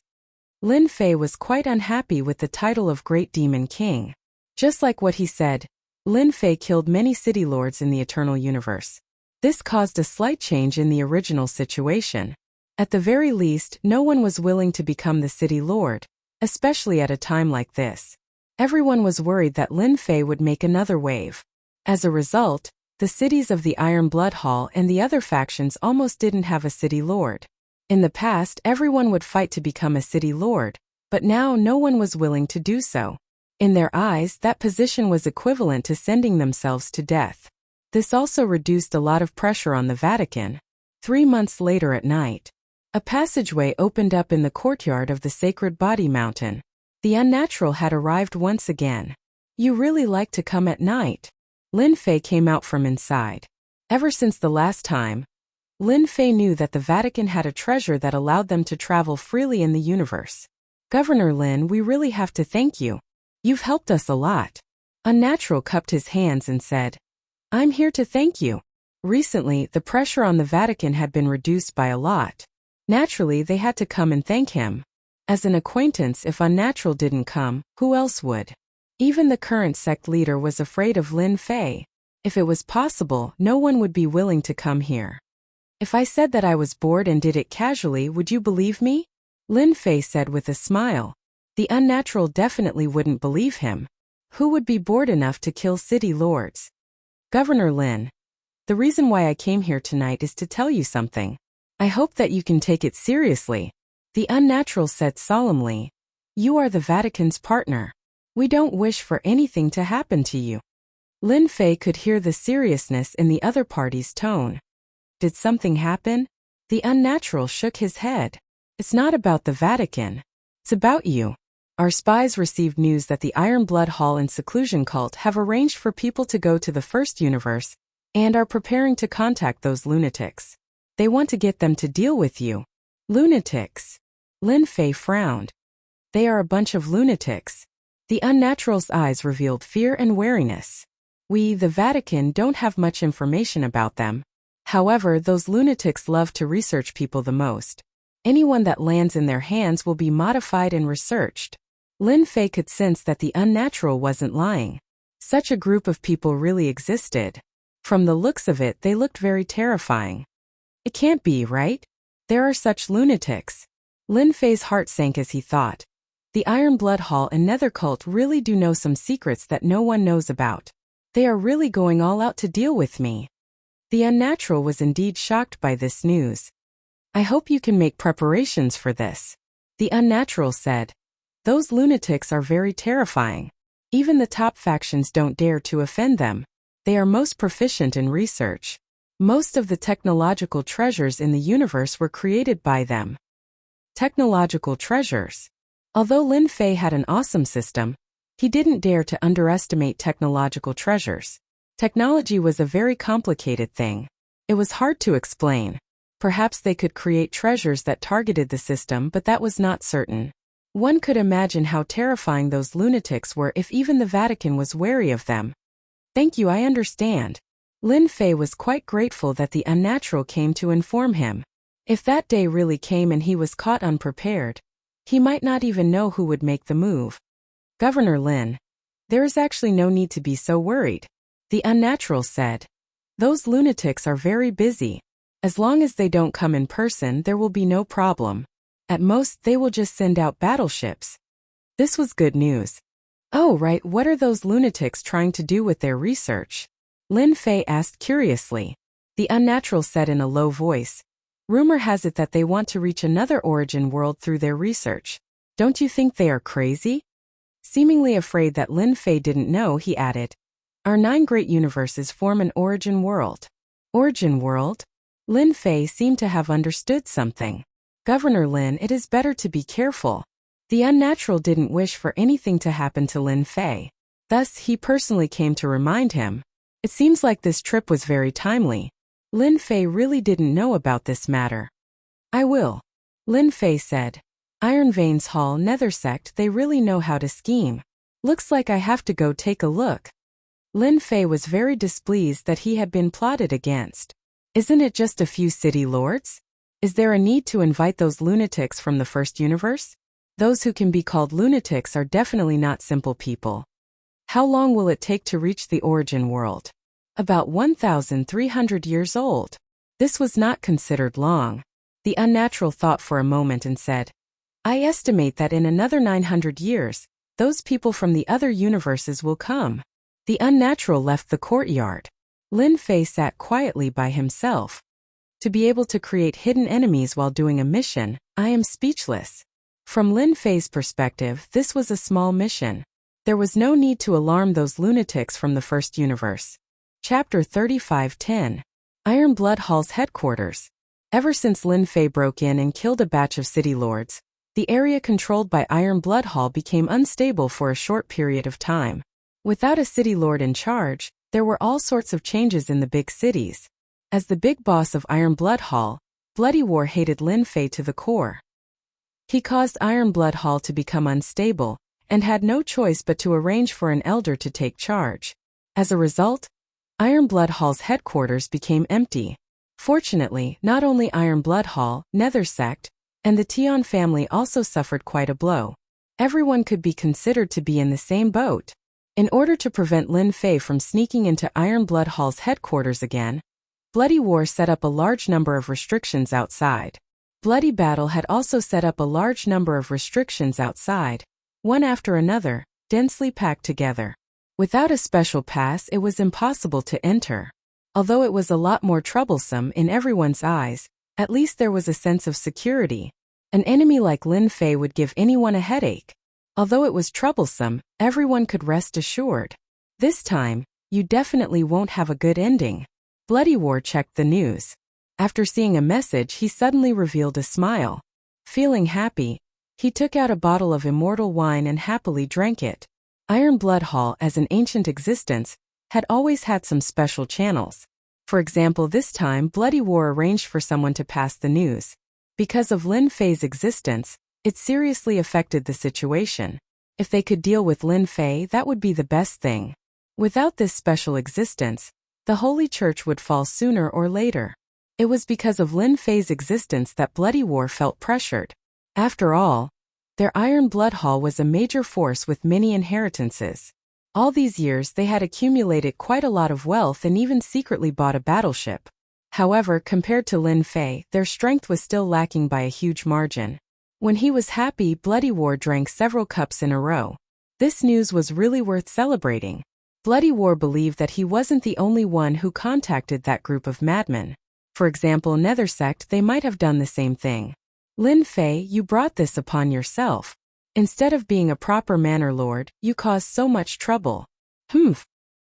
Lin Fei was quite unhappy with the title of Great Demon King. Just like what he said, Lin Fei killed many city lords in the Eternal Universe. This caused a slight change in the original situation. At the very least, no one was willing to become the city lord, especially at a time like this. Everyone was worried that Lin Fei would make another wave. As a result, the cities of the Iron Blood Hall and the other factions almost didn't have a city lord. In the past, everyone would fight to become a city lord, but now no one was willing to do so. In their eyes, that position was equivalent to sending themselves to death. This also reduced a lot of pressure on the Vatican. 3 months later at night, a passageway opened up in the courtyard of the Sacred Body Mountain. The Unnatural had arrived once again. You really like to come at night. Lin Fei came out from inside. Ever since the last time, Lin Fei knew that the Vatican had a treasure that allowed them to travel freely in the universe. Governor Lin, we really have to thank you. You've helped us a lot. Unnatural cupped his hands and said, I'm here to thank you. Recently, the pressure on the Vatican had been reduced by a lot. Naturally, they had to come and thank him. As an acquaintance, if Unnatural didn't come, who else would? Even the current sect leader was afraid of Lin Fei. If it was possible, no one would be willing to come here. If I said that I was bored and did it casually, would you believe me? Lin Fei said with a smile. The Unnatural definitely wouldn't believe him. Who would be bored enough to kill city lords? Governor Lin, the reason why I came here tonight is to tell you something. I hope that you can take it seriously. The Unnatural said solemnly. You are the Vatican's partner. We don't wish for anything to happen to you. Lin Fei could hear the seriousness in the other party's tone. Did something happen? The Unnatural shook his head. It's not about the Vatican. It's about you. Our spies received news that the Iron Blood Hall and Seclusion Cult have arranged for people to go to the First Universe, and are preparing to contact those lunatics. They want to get them to deal with you. Lunatics. Lin Fei frowned. They are a bunch of lunatics. The Unnatural's eyes revealed fear and wariness. We, the Vatican, don't have much information about them. However, those lunatics love to research people the most. Anyone that lands in their hands will be modified and researched. Lin Fei could sense that the Unnatural wasn't lying. Such a group of people really existed. From the looks of it, they looked very terrifying. It can't be, right? There are such lunatics. Lin Fei's heart sank as he thought. The Iron Blood Hall and Nether Cult really do know some secrets that no one knows about. They are really going all out to deal with me. The Unnatural was indeed shocked by this news. I hope you can make preparations for this. The Unnatural said. Those lunatics are very terrifying. Even the top factions don't dare to offend them. They are most proficient in research. Most of the technological treasures in the universe were created by them. Technological treasures. Although Lin Fei had an awesome system, he didn't dare to underestimate technological treasures. Technology was a very complicated thing. It was hard to explain. Perhaps they could create treasures that targeted the system, but that was not certain. One could imagine how terrifying those lunatics were if even the Vatican was wary of them. Thank you, I understand. Lin Fei was quite grateful that the Unnatural came to inform him. If that day really came and he was caught unprepared, he might not even know who would make the move. Governor Lin, there is actually no need to be so worried, the unnatural said. Those lunatics are very busy. As long as they don't come in person, there will be no problem. At most, they will just send out battleships. This was good news. Oh, right, what are those lunatics trying to do with their research? Lin Fei asked curiously. The unnatural said in a low voice. Rumor has it that they want to reach another origin world through their research. Don't you think they are crazy? Seemingly afraid that Lin Fei didn't know, he added. Our 9 great universes form an origin world. Origin world? Lin Fei seemed to have understood something. Governor Lin, it is better to be careful. The unnatural didn't wish for anything to happen to Lin Fei. Thus, he personally came to remind him. It seems like this trip was very timely. Lin Fei really didn't know about this matter. I will. Lin Fei said. Iron Veins Hall Nether Sect, they really know how to scheme. Looks like I have to go take a look. Lin Fei was very displeased that he had been plotted against. Isn't it just a few city lords? Is there a need to invite those lunatics from the first universe? Those who can be called lunatics are definitely not simple people. How long will it take to reach the origin world? About 1,300 years old. This was not considered long. The unnatural thought for a moment and said, I estimate that in another 900 years, those people from the other universes will come. The unnatural left the courtyard. Lin Fei sat quietly by himself. To be able to create hidden enemies while doing a mission, I am speechless. From Lin Fei's perspective, this was a small mission. There was no need to alarm those lunatics from the first universe. Chapter 35:10. Iron Blood Hall's headquarters. Ever since Lin Fei broke in and killed a batch of city lords, the area controlled by Iron Blood Hall became unstable for a short period of time. Without a city lord in charge, there were all sorts of changes in the big cities. As the big boss of Iron Blood Hall, Bloody War hated Lin Fei to the core. He caused Iron Blood Hall to become unstable, and had no choice but to arrange for an elder to take charge. As a result, Iron Blood Hall's headquarters became empty. Fortunately, not only Iron Blood Hall, Nether Sect, and the Tian family also suffered quite a blow. Everyone could be considered to be in the same boat. In order to prevent Lin Fei from sneaking into Iron Blood Hall's headquarters again, Bloody War set up a large number of restrictions outside. Bloody Battle had also set up a large number of restrictions outside, one after another, densely packed together. Without a special pass, it was impossible to enter. Although it was a lot more troublesome in everyone's eyes, at least there was a sense of security. An enemy like Lin Fei would give anyone a headache. Although it was troublesome, everyone could rest assured. This time, you definitely won't have a good ending. Bloody War checked the news. After seeing a message, he suddenly revealed a smile. Feeling happy, he took out a bottle of immortal wine and happily drank it. Iron Blood Hall, as an ancient existence, had always had some special channels. For example, this time Bloody War arranged for someone to pass the news. Because of Lin Fei's existence, it seriously affected the situation. If they could deal with Lin Fei, that would be the best thing. Without this special existence, the Holy Church would fall sooner or later. It was because of Lin Fei's existence that Bloody War felt pressured. After all, their Iron Blood Hall was a major force with many inheritances. All these years they had accumulated quite a lot of wealth and even secretly bought a battleship. However, compared to Lin Fei, their strength was still lacking by a huge margin. When he was happy, Bloody War drank several cups in a row. This news was really worth celebrating. Bloody War believed that he wasn't the only one who contacted that group of madmen. For example, Nether Sect, they might have done the same thing. Lin Fei, you brought this upon yourself. Instead of being a proper manor lord, you caused so much trouble. Humph.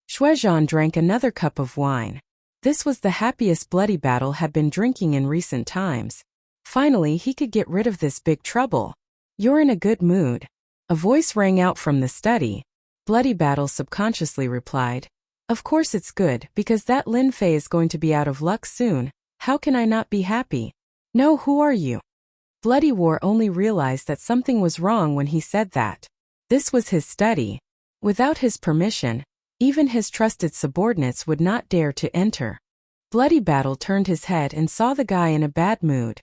Shuizhan drank another cup of wine. This was the happiest Bloody Battle had been drinking in recent times. Finally, he could get rid of this big trouble. You're in a good mood. A voice rang out from the study. Bloody Battle subconsciously replied. Of course it's good, because that Lin Fei is going to be out of luck soon. How can I not be happy? No, who are you? Bloody War only realized that something was wrong when he said that. This was his study. Without his permission, even his trusted subordinates would not dare to enter. Bloody Battle turned his head and saw the guy in a bad mood.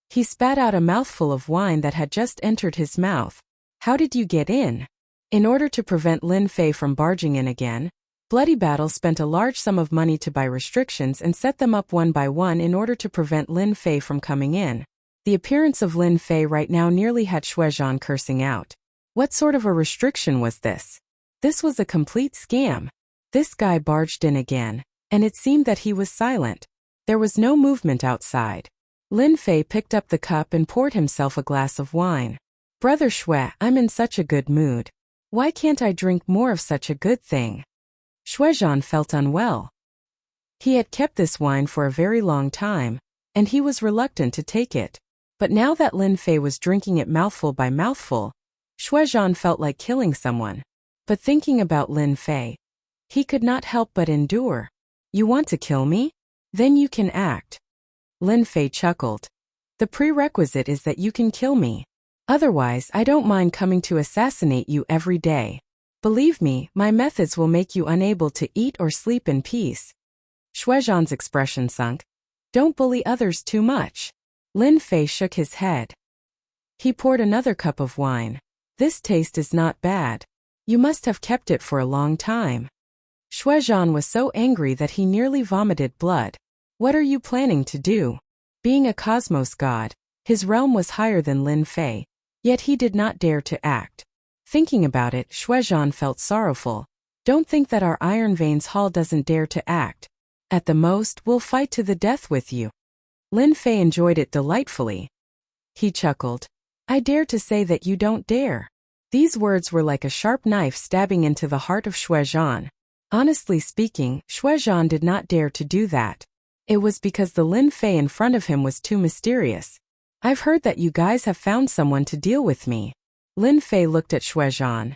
He spat out a mouthful of wine that had just entered his mouth. How did you get in? In order to prevent Lin Fei from barging in again, Bloody Battle spent a large sum of money to buy restrictions and set them up one by one in order to prevent Lin Fei from coming in. The appearance of Lin Fei right now nearly had Shuizhan cursing out. What sort of a restriction was this? This was a complete scam. This guy barged in again, and it seemed that he was silent. There was no movement outside. Lin Fei picked up the cup and poured himself a glass of wine. Brother Shui, I'm in such a good mood. Why can't I drink more of such a good thing? Shuizhan felt unwell. He had kept this wine for a very long time, and he was reluctant to take it. But now that Lin Fei was drinking it mouthful by mouthful, Shuizhan felt like killing someone. But thinking about Lin Fei, he could not help but endure. You want to kill me? Then you can act. Lin Fei chuckled. The prerequisite is that you can kill me. Otherwise, I don't mind coming to assassinate you every day. Believe me, my methods will make you unable to eat or sleep in peace. Shuizhan's expression sunk. Don't bully others too much. Lin Fei shook his head. He poured another cup of wine. This taste is not bad. You must have kept it for a long time. Shuizhan was so angry that he nearly vomited blood. What are you planning to do? Being a cosmos god, his realm was higher than Lin Fei, yet he did not dare to act. Thinking about it, Shuizhan felt sorrowful. Don't think that our Iron Veins Hall doesn't dare to act. At the most, we'll fight to the death with you. Lin Fei enjoyed it delightfully. He chuckled. I dare to say that you don't dare. These words were like a sharp knife stabbing into the heart of Shuizhan. Honestly speaking, Shuizhan did not dare to do that. It was because the Lin Fei in front of him was too mysterious. I've heard that you guys have found someone to deal with me. Lin Fei looked at Shuizhan.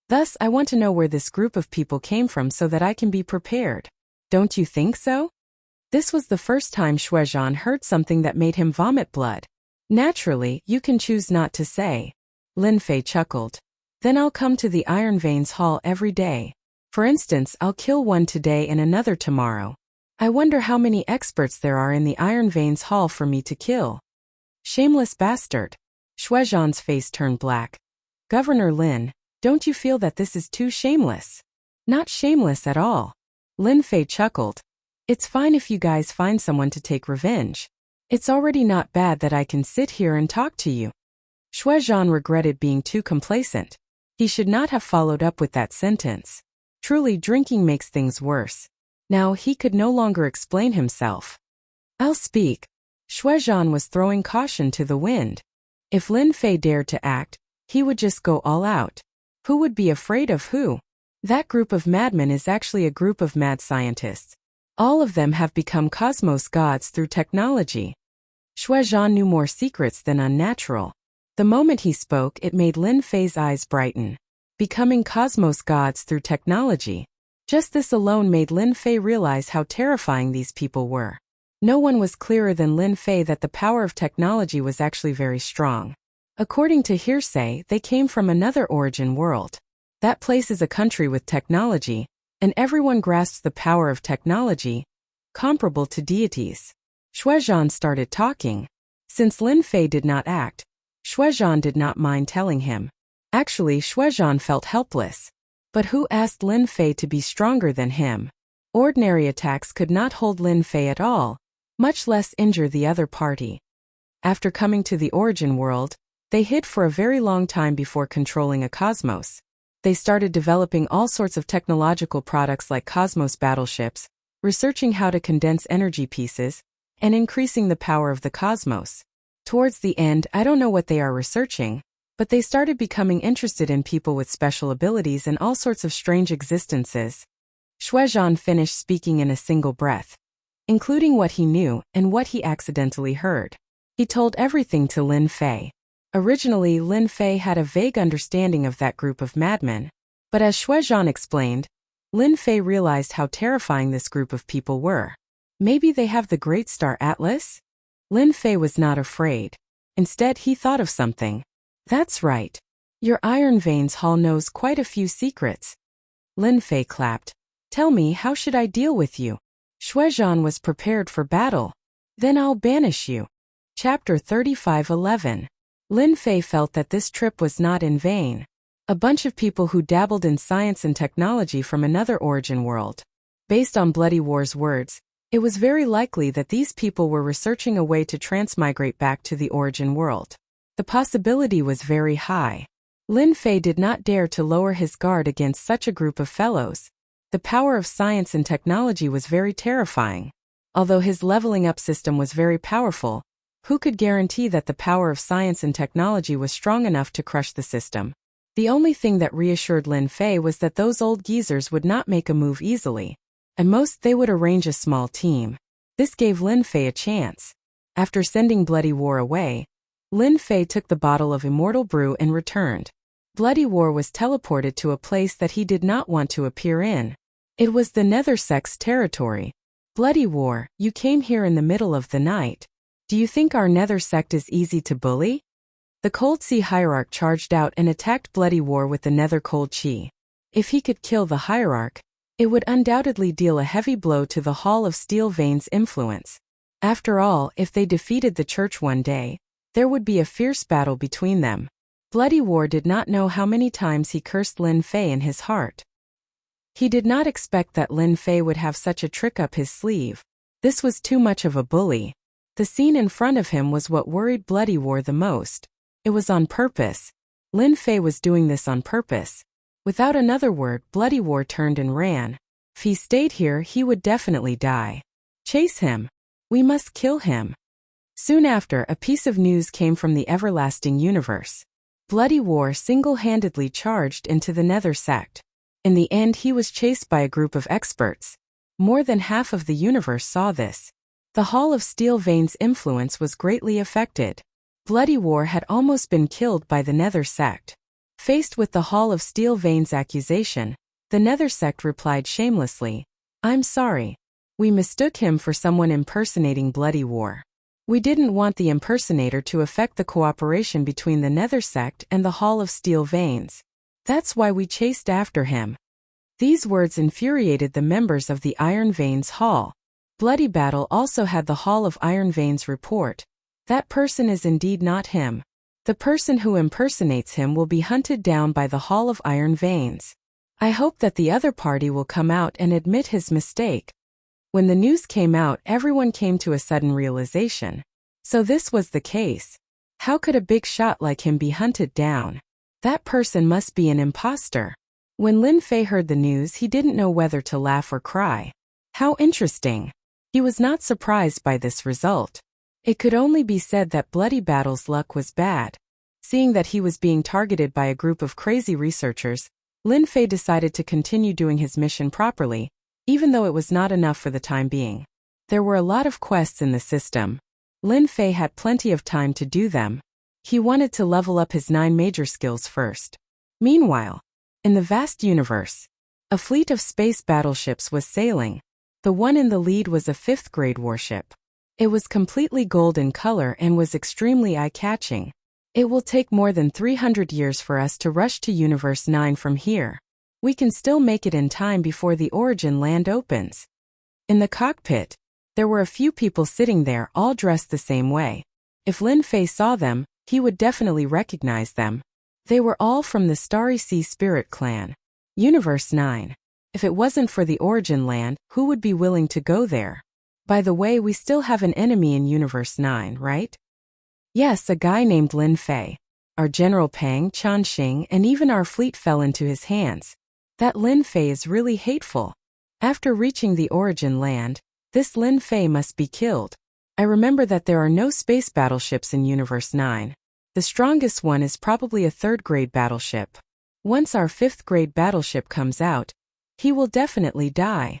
Thus, I want to know where this group of people came from so that I can be prepared. Don't you think so? This was the first time Shuizhan heard something that made him vomit blood. Naturally, you can choose not to say. Lin Fei chuckled. Then I'll come to the Iron Veins Hall every day. For instance, I'll kill one today and another tomorrow. I wonder how many experts there are in the Iron Veins Hall for me to kill. Shameless bastard. Shuizhan's face turned black. Governor Lin, don't you feel that this is too shameless? Not shameless at all. Lin Fei chuckled. It's fine if you guys find someone to take revenge. It's already not bad that I can sit here and talk to you. Shuizhan regretted being too complacent. He should not have followed up with that sentence. Truly, drinking makes things worse. Now he could no longer explain himself. I'll speak. Shuizhan was throwing caution to the wind. If Lin Fei dared to act, he would just go all out. Who would be afraid of who? That group of madmen is actually a group of mad scientists. All of them have become cosmos gods through technology. Shuizhan knew more secrets than unnatural. The moment he spoke, it made Lin Fei's eyes brighten. Becoming cosmos gods through technology. Just this alone made Lin Fei realize how terrifying these people were. No one was clearer than Lin Fei that the power of technology was actually very strong. According to hearsay, they came from another origin world. That place is a country with technology, and everyone grasps the power of technology, comparable to deities. Shuizhan started talking. Since Lin Fei did not act, Shuizhan did not mind telling him. Actually, Shuizhan felt helpless. But who asked Lin Fei to be stronger than him? Ordinary attacks could not hold Lin Fei at all, much less injure the other party. After coming to the origin world, they hid for a very long time before controlling a cosmos. They started developing all sorts of technological products like cosmos battleships, researching how to condense energy pieces, and increasing the power of the cosmos. Towards the end, I don't know what they are researching, but they started becoming interested in people with special abilities and all sorts of strange existences. Shuizhan finished speaking in a single breath, including what he knew and what he accidentally heard. He told everything to Lin Fei. Originally, Lin Fei had a vague understanding of that group of madmen, but as Shuizhan explained, Lin Fei realized how terrifying this group of people were. Maybe they have the Great Star Atlas? Lin Fei was not afraid. Instead, he thought of something. That's right. Your Iron Veins Hall knows quite a few secrets. Lin Fei clapped. Tell me, how should I deal with you? Shuizhan was prepared for battle. Then I'll banish you. Chapter 35:11. Lin Fei felt that this trip was not in vain. A bunch of people who dabbled in science and technology from another origin world. Based on Bloody War's words, it was very likely that these people were researching a way to transmigrate back to the origin world. The possibility was very high. Lin Fei did not dare to lower his guard against such a group of fellows. The power of science and technology was very terrifying. Although his leveling up system was very powerful, who could guarantee that the power of science and technology was strong enough to crush the system? The only thing that reassured Lin Fei was that those old geezers would not make a move easily. At most they would arrange a small team. This gave Lin Fei a chance. After sending Bloody War away, Lin Fei took the bottle of immortal brew and returned. Bloody War was teleported to a place that he did not want to appear in. It was the Nether Sect's territory. Bloody War, you came here in the middle of the night. Do you think our Nether Sect is easy to bully? The Cold Sea Hierarch charged out and attacked Bloody War with the Nether Cold Chi. If he could kill the Hierarch, it would undoubtedly deal a heavy blow to the Hall of Steel Veins' influence. After all, if they defeated the Church one day, there would be a fierce battle between them. Bloody War did not know how many times he cursed Lin Fei in his heart. He did not expect that Lin Fei would have such a trick up his sleeve. This was too much of a bully. The scene in front of him was what worried Bloody War the most. It was on purpose. Lin Fei was doing this on purpose. Without another word, Bloody War turned and ran. If he stayed here, he would definitely die. Chase him. We must kill him. Soon after, a piece of news came from the everlasting universe. Bloody War single-handedly charged into the Nether Sect. In the end, he was chased by a group of experts. More than half of the universe saw this. The Hall of Steel Veins' influence was greatly affected. Bloody War had almost been killed by the Nether Sect. Faced with the Hall of Steel Veins' accusation, the Nether Sect replied shamelessly, "I'm sorry. We mistook him for someone impersonating Bloody War. We didn't want the impersonator to affect the cooperation between the Nether Sect and the Hall of Steel Veins. That's why we chased after him." These words infuriated the members of the Iron Veins Hall. Bloody Battle also had the Hall of Iron Veins report. That person is indeed not him. The person who impersonates him will be hunted down by the Hall of Iron Veins. I hope that the other party will come out and admit his mistake. When the news came out, everyone came to a sudden realization. So this was the case. How could a big shot like him be hunted down? That person must be an imposter. When Lin Fei heard the news, he didn't know whether to laugh or cry. How interesting. He was not surprised by this result. It could only be said that Bloody Battle's luck was bad. Seeing that he was being targeted by a group of crazy researchers, Lin Fei decided to continue doing his mission properly, even though it was not enough for the time being. There were a lot of quests in the system. Lin Fei had plenty of time to do them. He wanted to level up his 9 major skills first. Meanwhile, in the vast universe, a fleet of space battleships was sailing. The one in the lead was a 5th-grade warship. It was completely gold in color and was extremely eye-catching. It will take more than 300 years for us to rush to Universe 9 from here. We can still make it in time before the origin land opens. In the cockpit, there were a few people sitting there all dressed the same way. If Lin Fei saw them, he would definitely recognize them. They were all from the Starry Sea Spirit clan. Universe 9. If it wasn't for the origin land, who would be willing to go there? By the way, we still have an enemy in Universe 9, right? Yes, a guy named Lin Fei. Our General Pang, Chanxing, and even our fleet fell into his hands. That Lin Fei is really hateful. After reaching the origin land, this Lin Fei must be killed. I remember that there are no space battleships in Universe 9. The strongest one is probably a 3rd-grade battleship. Once our 5th-grade battleship comes out, he will definitely die.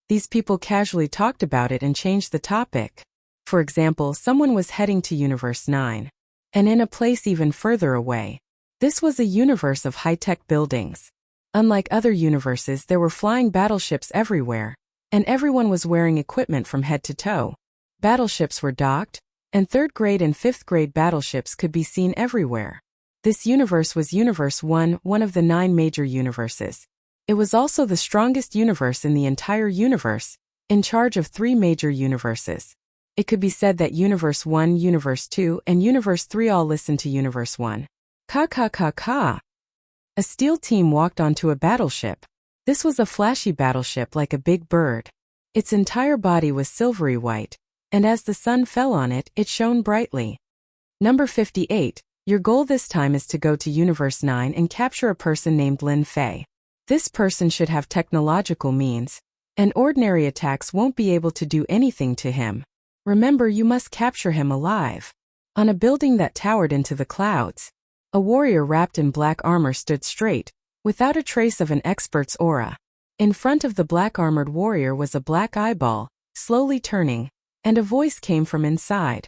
These people casually talked about it and changed the topic. For example, someone was heading to Universe 9. And in a place even further away. This was a universe of high-tech buildings. Unlike other universes, there were flying battleships everywhere, and everyone was wearing equipment from head to toe. Battleships were docked, and 3rd-grade and 5th-grade battleships could be seen everywhere. This universe was Universe 1, one of the 9 major universes. It was also the strongest universe in the entire universe, in charge of 3 major universes. It could be said that Universe 1, Universe 2, and Universe 3 all listened to Universe 1. Ka. A steel team walked onto a battleship. This was a flashy battleship like a big bird. Its entire body was silvery white, and as the sun fell on it, it shone brightly. Number 58. Your goal this time is to go to Universe 9 and capture a person named Lin Fei. This person should have technological means, and ordinary attacks won't be able to do anything to him. Remember, you must capture him alive. On a building that towered into the clouds, a warrior wrapped in black armor stood straight, without a trace of an expert's aura. In front of the black-armored warrior was a black eyeball, slowly turning, and a voice came from inside.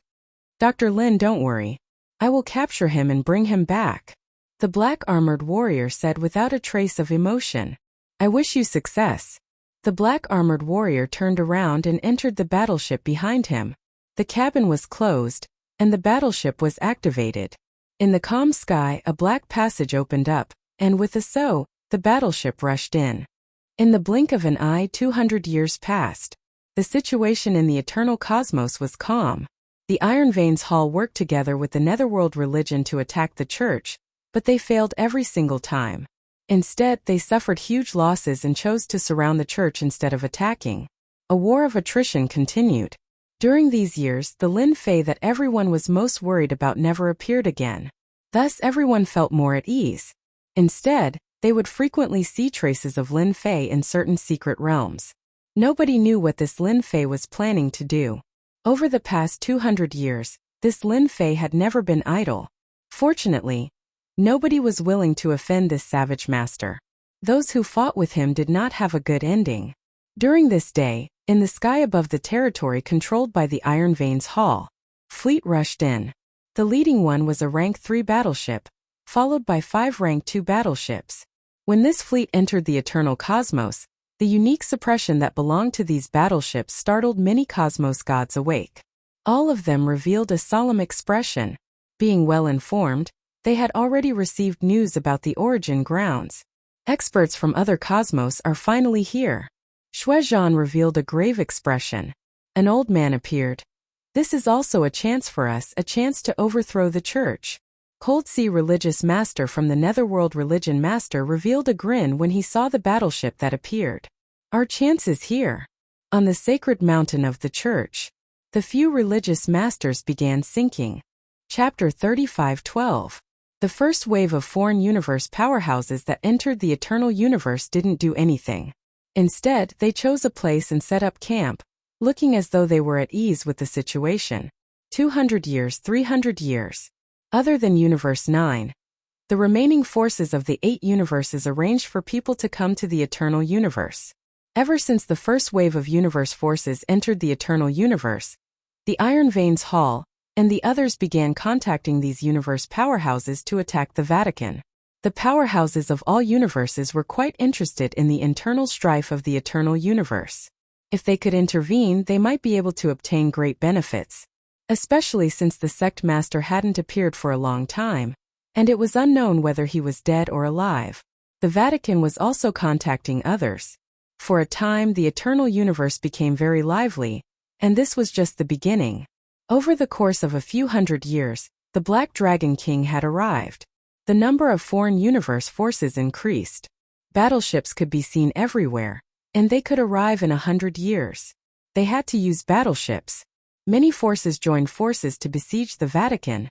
Dr. Lin, don't worry. I will capture him and bring him back. The black-armored warrior said without a trace of emotion. I wish you success. The black-armored warrior turned around and entered the battleship behind him. The cabin was closed, and the battleship was activated. In the calm sky, a black passage opened up, and with a so, the battleship rushed in. In the blink of an eye, 200 years passed. The situation in the eternal cosmos was calm. The Iron Veins Hall worked together with the Netherworld religion to attack the church, but they failed every single time. Instead, they suffered huge losses and chose to surround the church instead of attacking. A war of attrition continued. During these years, the Lin Fei that everyone was most worried about never appeared again. Thus, everyone felt more at ease. Instead, they would frequently see traces of Lin Fei in certain secret realms. Nobody knew what this Lin Fei was planning to do. Over the past 200 years, this Lin Fei had never been idle. Fortunately, nobody was willing to offend this savage master. Those who fought with him did not have a good ending. During this day, in the sky above the territory controlled by the Iron Veins Hall, fleet rushed in. The leading one was a rank 3 battleship, followed by 5 rank 2 battleships. When this fleet entered the eternal cosmos, the unique suppression that belonged to these battleships startled many cosmos gods awake. All of them revealed a solemn expression. Being well informed, they had already received news about the origin grounds. Experts from other cosmos are finally here. Shuizhan revealed a grave expression. An old man appeared. This is also a chance for us, a chance to overthrow the church. Cold Sea religious master from the Netherworld religion master revealed a grin when he saw the battleship that appeared. Our chance is here. On the sacred mountain of the church, the few religious masters began sinking. Chapter 35:12. The first wave of foreign universe powerhouses that entered the eternal universe didn't do anything. Instead, they chose a place and set up camp, looking as though they were at ease with the situation. 200 years, 300 years. Other than Universe 9, the remaining forces of the 8 universes arranged for people to come to the eternal universe. Ever since the first wave of universe forces entered the eternal universe, the Iron Veins Hall and the others began contacting these universe powerhouses to attack the Vatican. The powerhouses of all universes were quite interested in the internal strife of the eternal universe. If they could intervene, they might be able to obtain great benefits, especially since the sect master hadn't appeared for a long time, and it was unknown whether he was dead or alive. The Vatican was also contacting others. For a time, the eternal universe became very lively, and this was just the beginning. Over the course of a few hundred years, the Black Dragon King had arrived. The number of foreign universe forces increased. Battleships could be seen everywhere, and they could arrive in 100 years. They had to use battleships. Many forces joined forces to besiege the Vatican,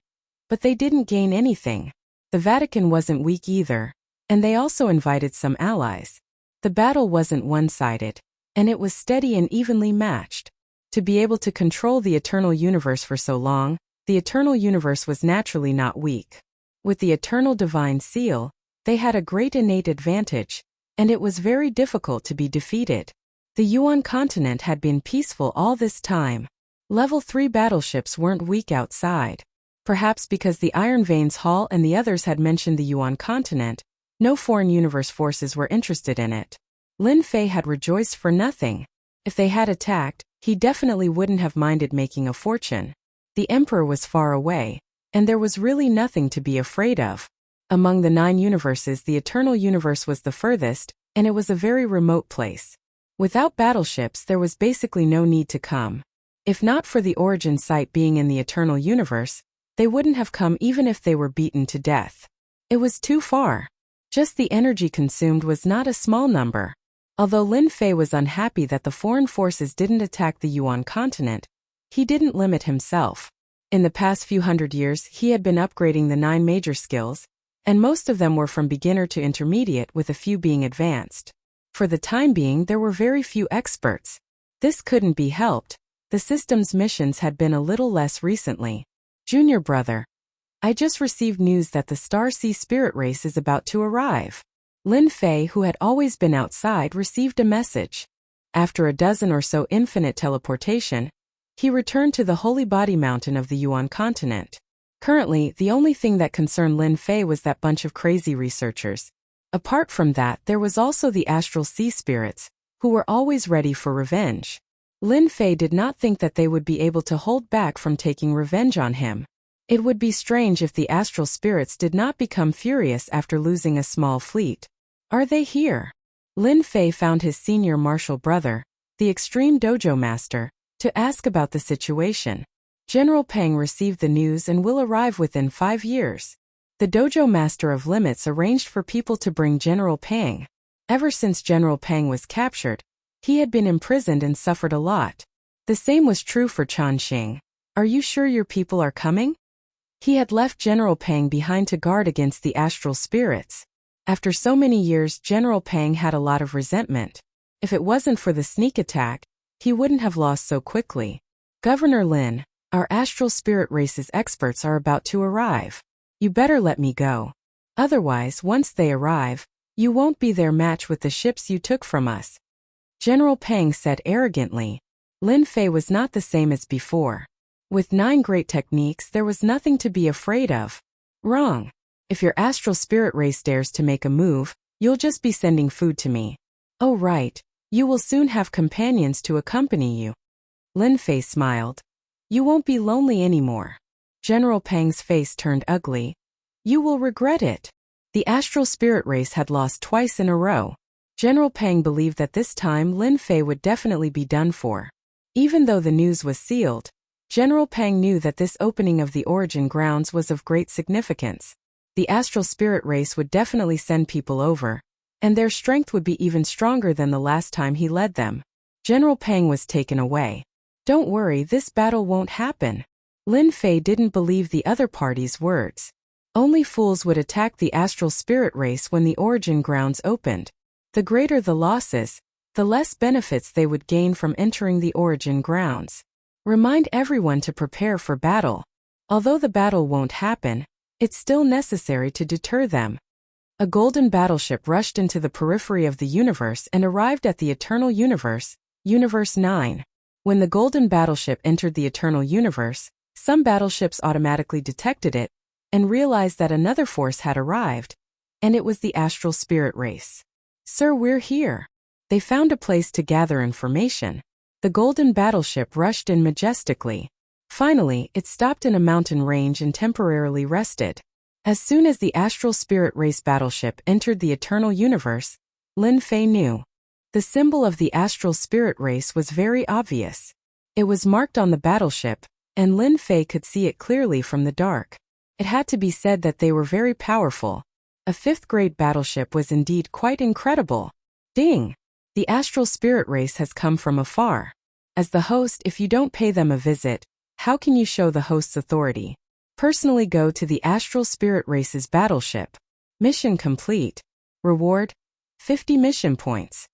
but they didn't gain anything. The Vatican wasn't weak either, and they also invited some allies. The battle wasn't one-sided, and it was steady and evenly matched. To be able to control the eternal universe for so long, the eternal universe was naturally not weak. With the eternal divine seal, they had a great innate advantage, and it was very difficult to be defeated. The Yuan continent had been peaceful all this time. Level 3 battleships weren't weak outside. Perhaps because the Iron Veins Hall and the others had mentioned the Yuan continent, no foreign universe forces were interested in it. Lin Fei had rejoiced for nothing. If they had attacked, he definitely wouldn't have minded making a fortune. The Emperor was far away, and there was really nothing to be afraid of. Among the 9 universes, the eternal universe was the furthest, and it was a very remote place. Without battleships, there was basically no need to come. If not for the origin site being in the eternal universe, they wouldn't have come even if they were beaten to death. It was too far. Just the energy consumed was not a small number. Although Lin Fei was unhappy that the foreign forces didn't attack the Yuan continent, he didn't limit himself. In the past few hundred years, he had been upgrading the 9 major skills, and most of them were from beginner to intermediate, with a few being advanced. For the time being, there were very few experts. This couldn't be helped. The system's missions had been a little less recently. Junior brother, I just received news that the Star Sea Spirit race is about to arrive. Lin Fei, who had always been outside, received a message. After a dozen or so infinite teleportation, he returned to the Holy Body Mountain of the Yuan continent. Currently, the only thing that concerned Lin Fei was that bunch of crazy researchers. Apart from that, there was also the astral sea spirits, who were always ready for revenge. Lin Fei did not think that they would be able to hold back from taking revenge on him. It would be strange if the astral spirits did not become furious after losing a small fleet. Are they here? Lin Fei found his senior martial brother, the extreme dojo master, to ask about the situation. General Peng received the news and will arrive within 5 years. The dojo master of limits arranged for people to bring General Peng. Ever since General Peng was captured, he had been imprisoned and suffered a lot. The same was true for Chan Xing. Are you sure your people are coming? He had left General Peng behind to guard against the astral spirits. After so many years, General Peng had a lot of resentment. If it wasn't for the sneak attack, he wouldn't have lost so quickly. Governor Lin, our astral spirit race's experts are about to arrive. You better let me go. Otherwise, once they arrive, you won't be their match with the ships you took from us. General Peng said arrogantly. Lin Fei was not the same as before. With 9 great techniques, there was nothing to be afraid of. Wrong. If your astral spirit race dares to make a move, you'll just be sending food to me. Oh right, you will soon have companions to accompany you. Lin Fei smiled. You won't be lonely anymore. General Peng's face turned ugly. You will regret it. The astral spirit race had lost twice in a row. General Peng believed that this time Lin Fei would definitely be done for. Even though the news was sealed, General Peng knew that this opening of the origin grounds was of great significance. The astral spirit race would definitely send people over, and their strength would be even stronger than the last time he led them. General Peng was taken away. Don't worry, this battle won't happen. Lin Fei didn't believe the other party's words. Only fools would attack the astral spirit race when the origin grounds opened. The greater the losses, the less benefits they would gain from entering the origin grounds. Remind everyone to prepare for battle. Although the battle won't happen, it's still necessary to deter them. A golden battleship rushed into the periphery of the universe and arrived at the eternal universe, Universe 9. When the golden battleship entered the eternal universe, some battleships automatically detected it and realized that another force had arrived, and it was the astral spirit race. Sir, we're here. They found a place to gather information. The golden battleship rushed in majestically. Finally, it stopped in a mountain range and temporarily rested. As soon as the astral spirit race battleship entered the eternal universe, Lin Fei knew. The symbol of the astral spirit race was very obvious. It was marked on the battleship, and Lin Fei could see it clearly from the dark. It had to be said that they were very powerful. A 5th-grade battleship was indeed quite incredible. Ding! The astral spirit race has come from afar. As the host, if you don't pay them a visit, how can you show the host's authority? Personally go to the astral spirit race's battleship. Mission complete. Reward: 50 mission points.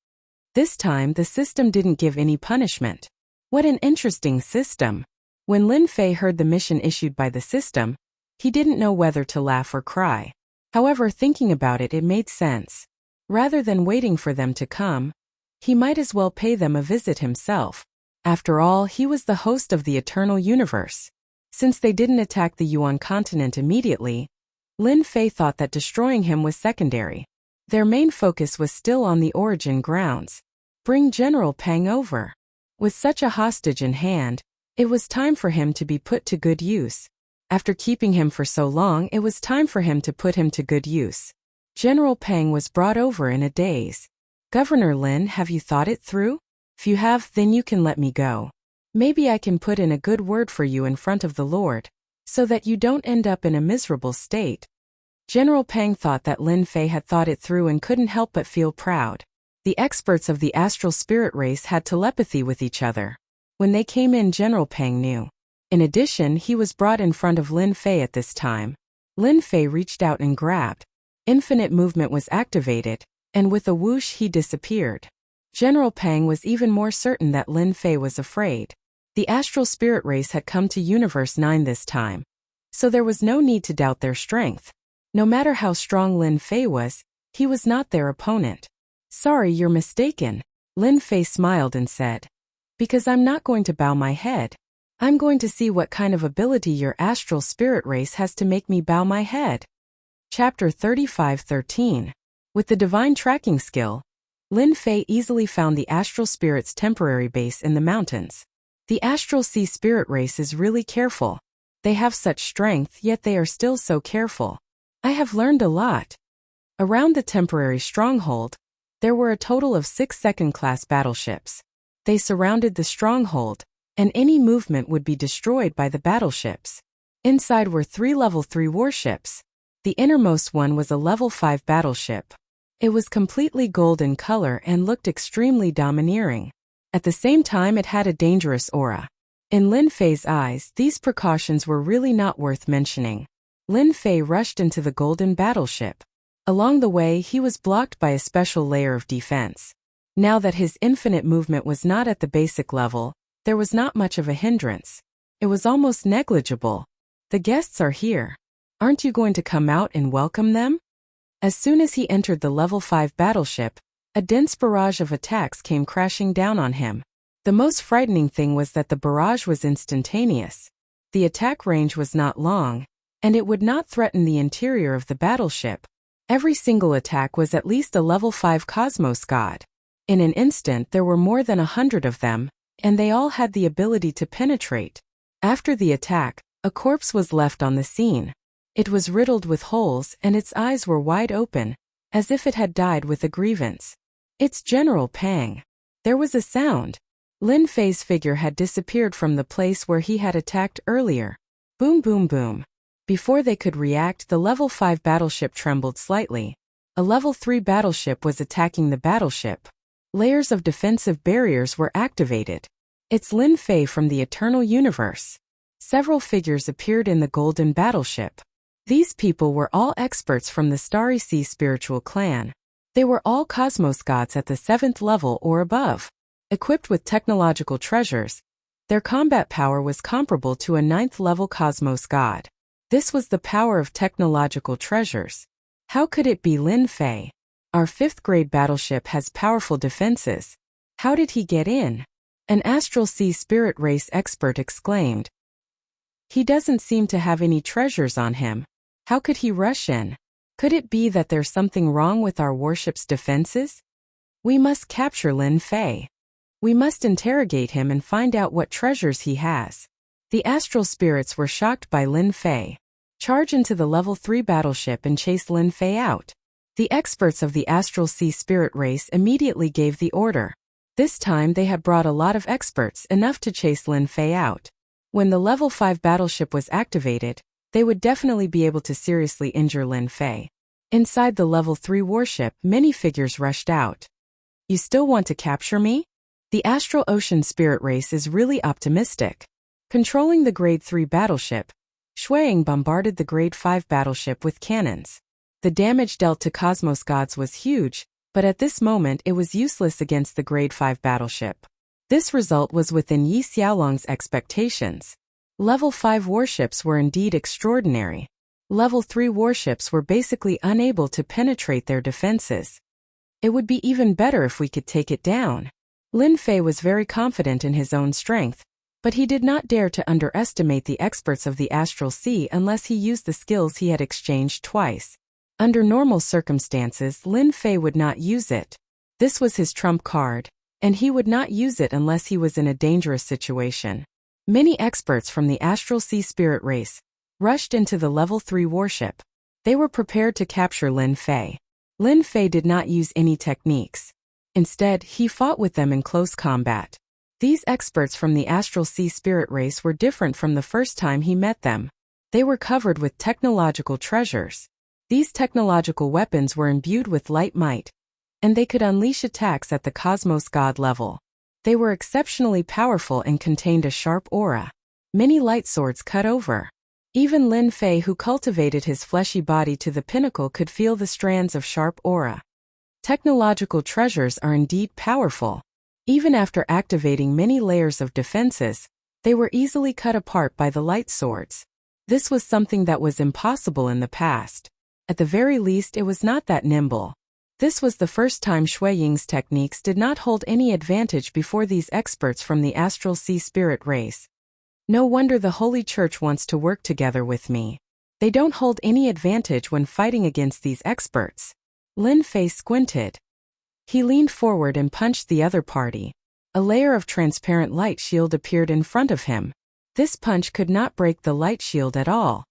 This time, the system didn't give any punishment. What an interesting system. When Lin Fei heard the mission issued by the system, he didn't know whether to laugh or cry. However, thinking about it, it made sense. Rather than waiting for them to come, he might as well pay them a visit himself. After all, he was the host of the eternal universe. Since they didn't attack the Yuan continent immediately, Lin Fei thought that destroying him was secondary. Their main focus was still on the origin grounds. Bring General Peng over. With such a hostage in hand, it was time for him to be put to good use. After keeping him for so long, it was time for him to put him to good use. General Peng was brought over in a daze. "Governor Lin, have you thought it through? If you have, then you can let me go. Maybe I can put in a good word for you in front of the Lord, so that you don't end up in a miserable state." General Pang thought that Lin Fei had thought it through and couldn't help but feel proud. The experts of the astral spirit race had telepathy with each other. When they came in, General Pang knew. In addition, he was brought in front of Lin Fei at this time. Lin Fei reached out and grabbed. Infinite movement was activated, and with a whoosh he disappeared. General Pang was even more certain that Lin Fei was afraid. The astral spirit race had come to Universe 9 this time, so there was no need to doubt their strength. No matter how strong Lin Fei was, he was not their opponent. "Sorry, you're mistaken," Lin Fei smiled and said. "Because I'm not going to bow my head. I'm going to see what kind of ability your astral spirit race has to make me bow my head." Chapter 35:13. With the divine tracking skill, Lin Fei easily found the astral spirit's temporary base in the mountains. The astral sea spirit race is really careful. They have such strength, yet they are still so careful. I have learned a lot. Around the temporary stronghold, there were a total of 6 second-class battleships. They surrounded the stronghold, and any movement would be destroyed by the battleships. Inside were 3 level 3 warships. The innermost one was a level 5 battleship. It was completely gold in color and looked extremely domineering. At the same time, it had a dangerous aura. In Lin Fei's eyes, these precautions were really not worth mentioning. Lin Fei rushed into the golden battleship. Along the way, he was blocked by a special layer of defense. Now that his infinite movement was not at the basic level, there was not much of a hindrance. It was almost negligible. "The guests are here. Aren't you going to come out and welcome them?" As soon as he entered the level 5 battleship, a dense barrage of attacks came crashing down on him. The most frightening thing was that the barrage was instantaneous. The attack range was not long, and it would not threaten the interior of the battleship. Every single attack was at least a level 5 cosmos god. In an instant there were more than 100 of them, and they all had the ability to penetrate. After the attack, a corpse was left on the scene. It was riddled with holes and its eyes were wide open, as if it had died with a grievance. "It's General Pang." There was a sound. Lin Fei's figure had disappeared from the place where he had attacked earlier. Boom, boom, boom. Before they could react, the level 5 battleship trembled slightly. A level 3 battleship was attacking the battleship. Layers of defensive barriers were activated. "It's Lin Fei from the Eternal Universe." Several figures appeared in the golden battleship. These people were all experts from the Starry Sea spiritual clan. They were all cosmos gods at the 7th level or above. Equipped with technological treasures, their combat power was comparable to a 9th level cosmos god. This was the power of technological treasures. How could it be Lin Fei? "Our 5th grade battleship has powerful defenses. How did he get in?" An astral sea spirit race expert exclaimed. "He doesn't seem to have any treasures on him. How could he rush in? Could it be that there's something wrong with our warship's defenses? We must capture Lin Fei. We must interrogate him and find out what treasures he has." The astral spirits were shocked by Lin Fei. "Charge into the level 3 battleship and chase Lin Fei out." The experts of the astral sea spirit race immediately gave the order. This time they had brought a lot of experts, enough to chase Lin Fei out. When the level 5 battleship was activated, they would definitely be able to seriously injure Lin Fei. Inside the level 3 warship, many figures rushed out. "You still want to capture me?" The astral ocean spirit race is really optimistic. Controlling the grade 3 battleship, Shuang bombarded the grade 5 battleship with cannons. The damage dealt to cosmos gods was huge, but at this moment it was useless against the grade 5 battleship. This result was within Yi Xiaolong's expectations. Level 5 warships were indeed extraordinary. Level 3 warships were basically unable to penetrate their defenses. It would be even better if we could take it down. Lin Fei was very confident in his own strength, but he did not dare to underestimate the experts of the astral sea unless he used the skills he had exchanged twice. Under normal circumstances, Lin Fei would not use it. This was his trump card, and he would not use it unless he was in a dangerous situation. Many experts from the astral sea spirit race rushed into the level 3 warship. They were prepared to capture Lin Fei. Lin Fei did not use any techniques. Instead, he fought with them in close combat. These experts from the Astral Sea Spirit race were different from the first time he met them. They were covered with technological treasures. These technological weapons were imbued with light might, and they could unleash attacks at the cosmos god level. They were exceptionally powerful and contained a sharp aura. Many light swords cut over. Even Lin Fei, who cultivated his fleshy body to the pinnacle, could feel the strands of sharp aura. Technological treasures are indeed powerful. Even after activating many layers of defenses, they were easily cut apart by the light swords. This was something that was impossible in the past. At the very least, it was not that nimble. This was the first time Shui Ying's techniques did not hold any advantage before these experts from the Astral Sea Spirit race. No wonder the Holy Church wants to work together with me. They don't hold any advantage when fighting against these experts. Lin Fei squinted. He leaned forward and punched the other party. A layer of transparent light shield appeared in front of him. This punch could not break the light shield at all.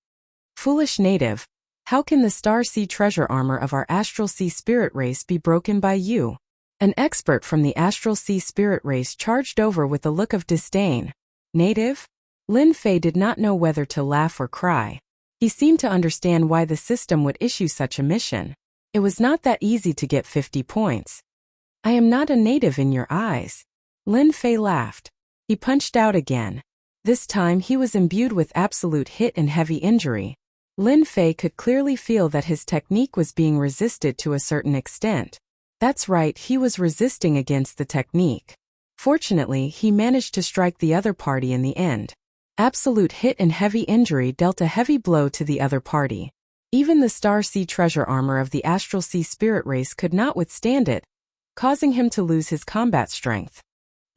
Foolish native, how can the Star Sea treasure armor of our Astral Sea Spirit race be broken by you? An expert from the Astral Sea Spirit race charged over with a look of disdain. Native? Lin Fei did not know whether to laugh or cry. He seemed to understand why the system would issue such a mission. It was not that easy to get 50 points. I am not a native in your eyes. Lin Fei laughed. He punched out again. This time he was imbued with absolute hit and heavy injury. Lin Fei could clearly feel that his technique was being resisted to a certain extent. That's right, he was resisting against the technique. Fortunately, he managed to strike the other party in the end. Absolute hit and heavy injury dealt a heavy blow to the other party. Even the Star Sea treasure armor of the Astral Sea Spirit race could not withstand it, causing him to lose his combat strength.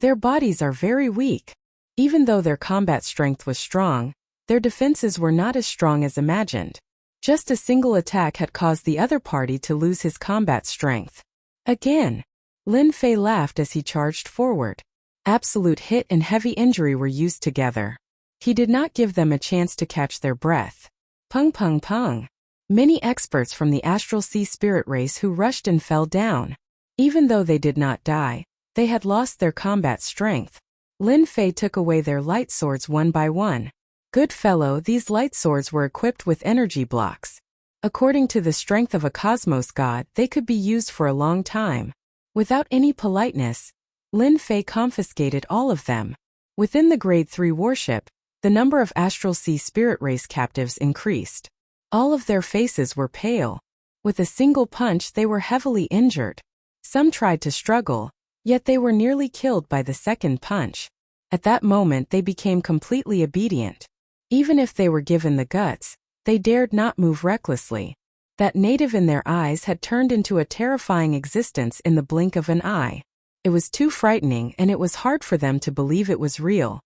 Their bodies are very weak. Even though their combat strength was strong, their defenses were not as strong as imagined. Just a single attack had caused the other party to lose his combat strength. Again, Lin Fei laughed as he charged forward. Absolute hit and heavy injury were used together. He did not give them a chance to catch their breath. Pung pung pung. Many experts from the Astral Sea Spirit race who rushed and fell down. Even though they did not die, they had lost their combat strength. Lin Fei took away their light swords one by one. Good fellow, these light swords were equipped with energy blocks. According to the strength of a cosmos god, they could be used for a long time. Without any politeness, Lin Fei confiscated all of them. Within the Grade 3 warship, the number of Astral Sea Spirit race captives increased. All of their faces were pale. With a single punch they were heavily injured. Some tried to struggle, yet they were nearly killed by the second punch. At that moment they became completely obedient. Even if they were given the guts, they dared not move recklessly. That native in their eyes had turned into a terrifying existence in the blink of an eye. It was too frightening and it was hard for them to believe it was real.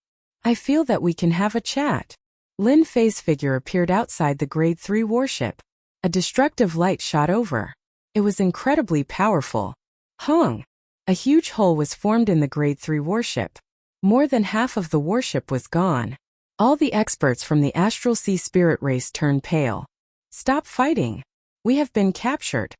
I feel that we can have a chat. Lin Fei's figure appeared outside the Grade 3 warship. A destructive light shot over. It was incredibly powerful. Hong! A huge hole was formed in the Grade 3 warship. More than half of the warship was gone. All the experts from the Astral Sea Spirit race turned pale. Stop fighting. We have been captured.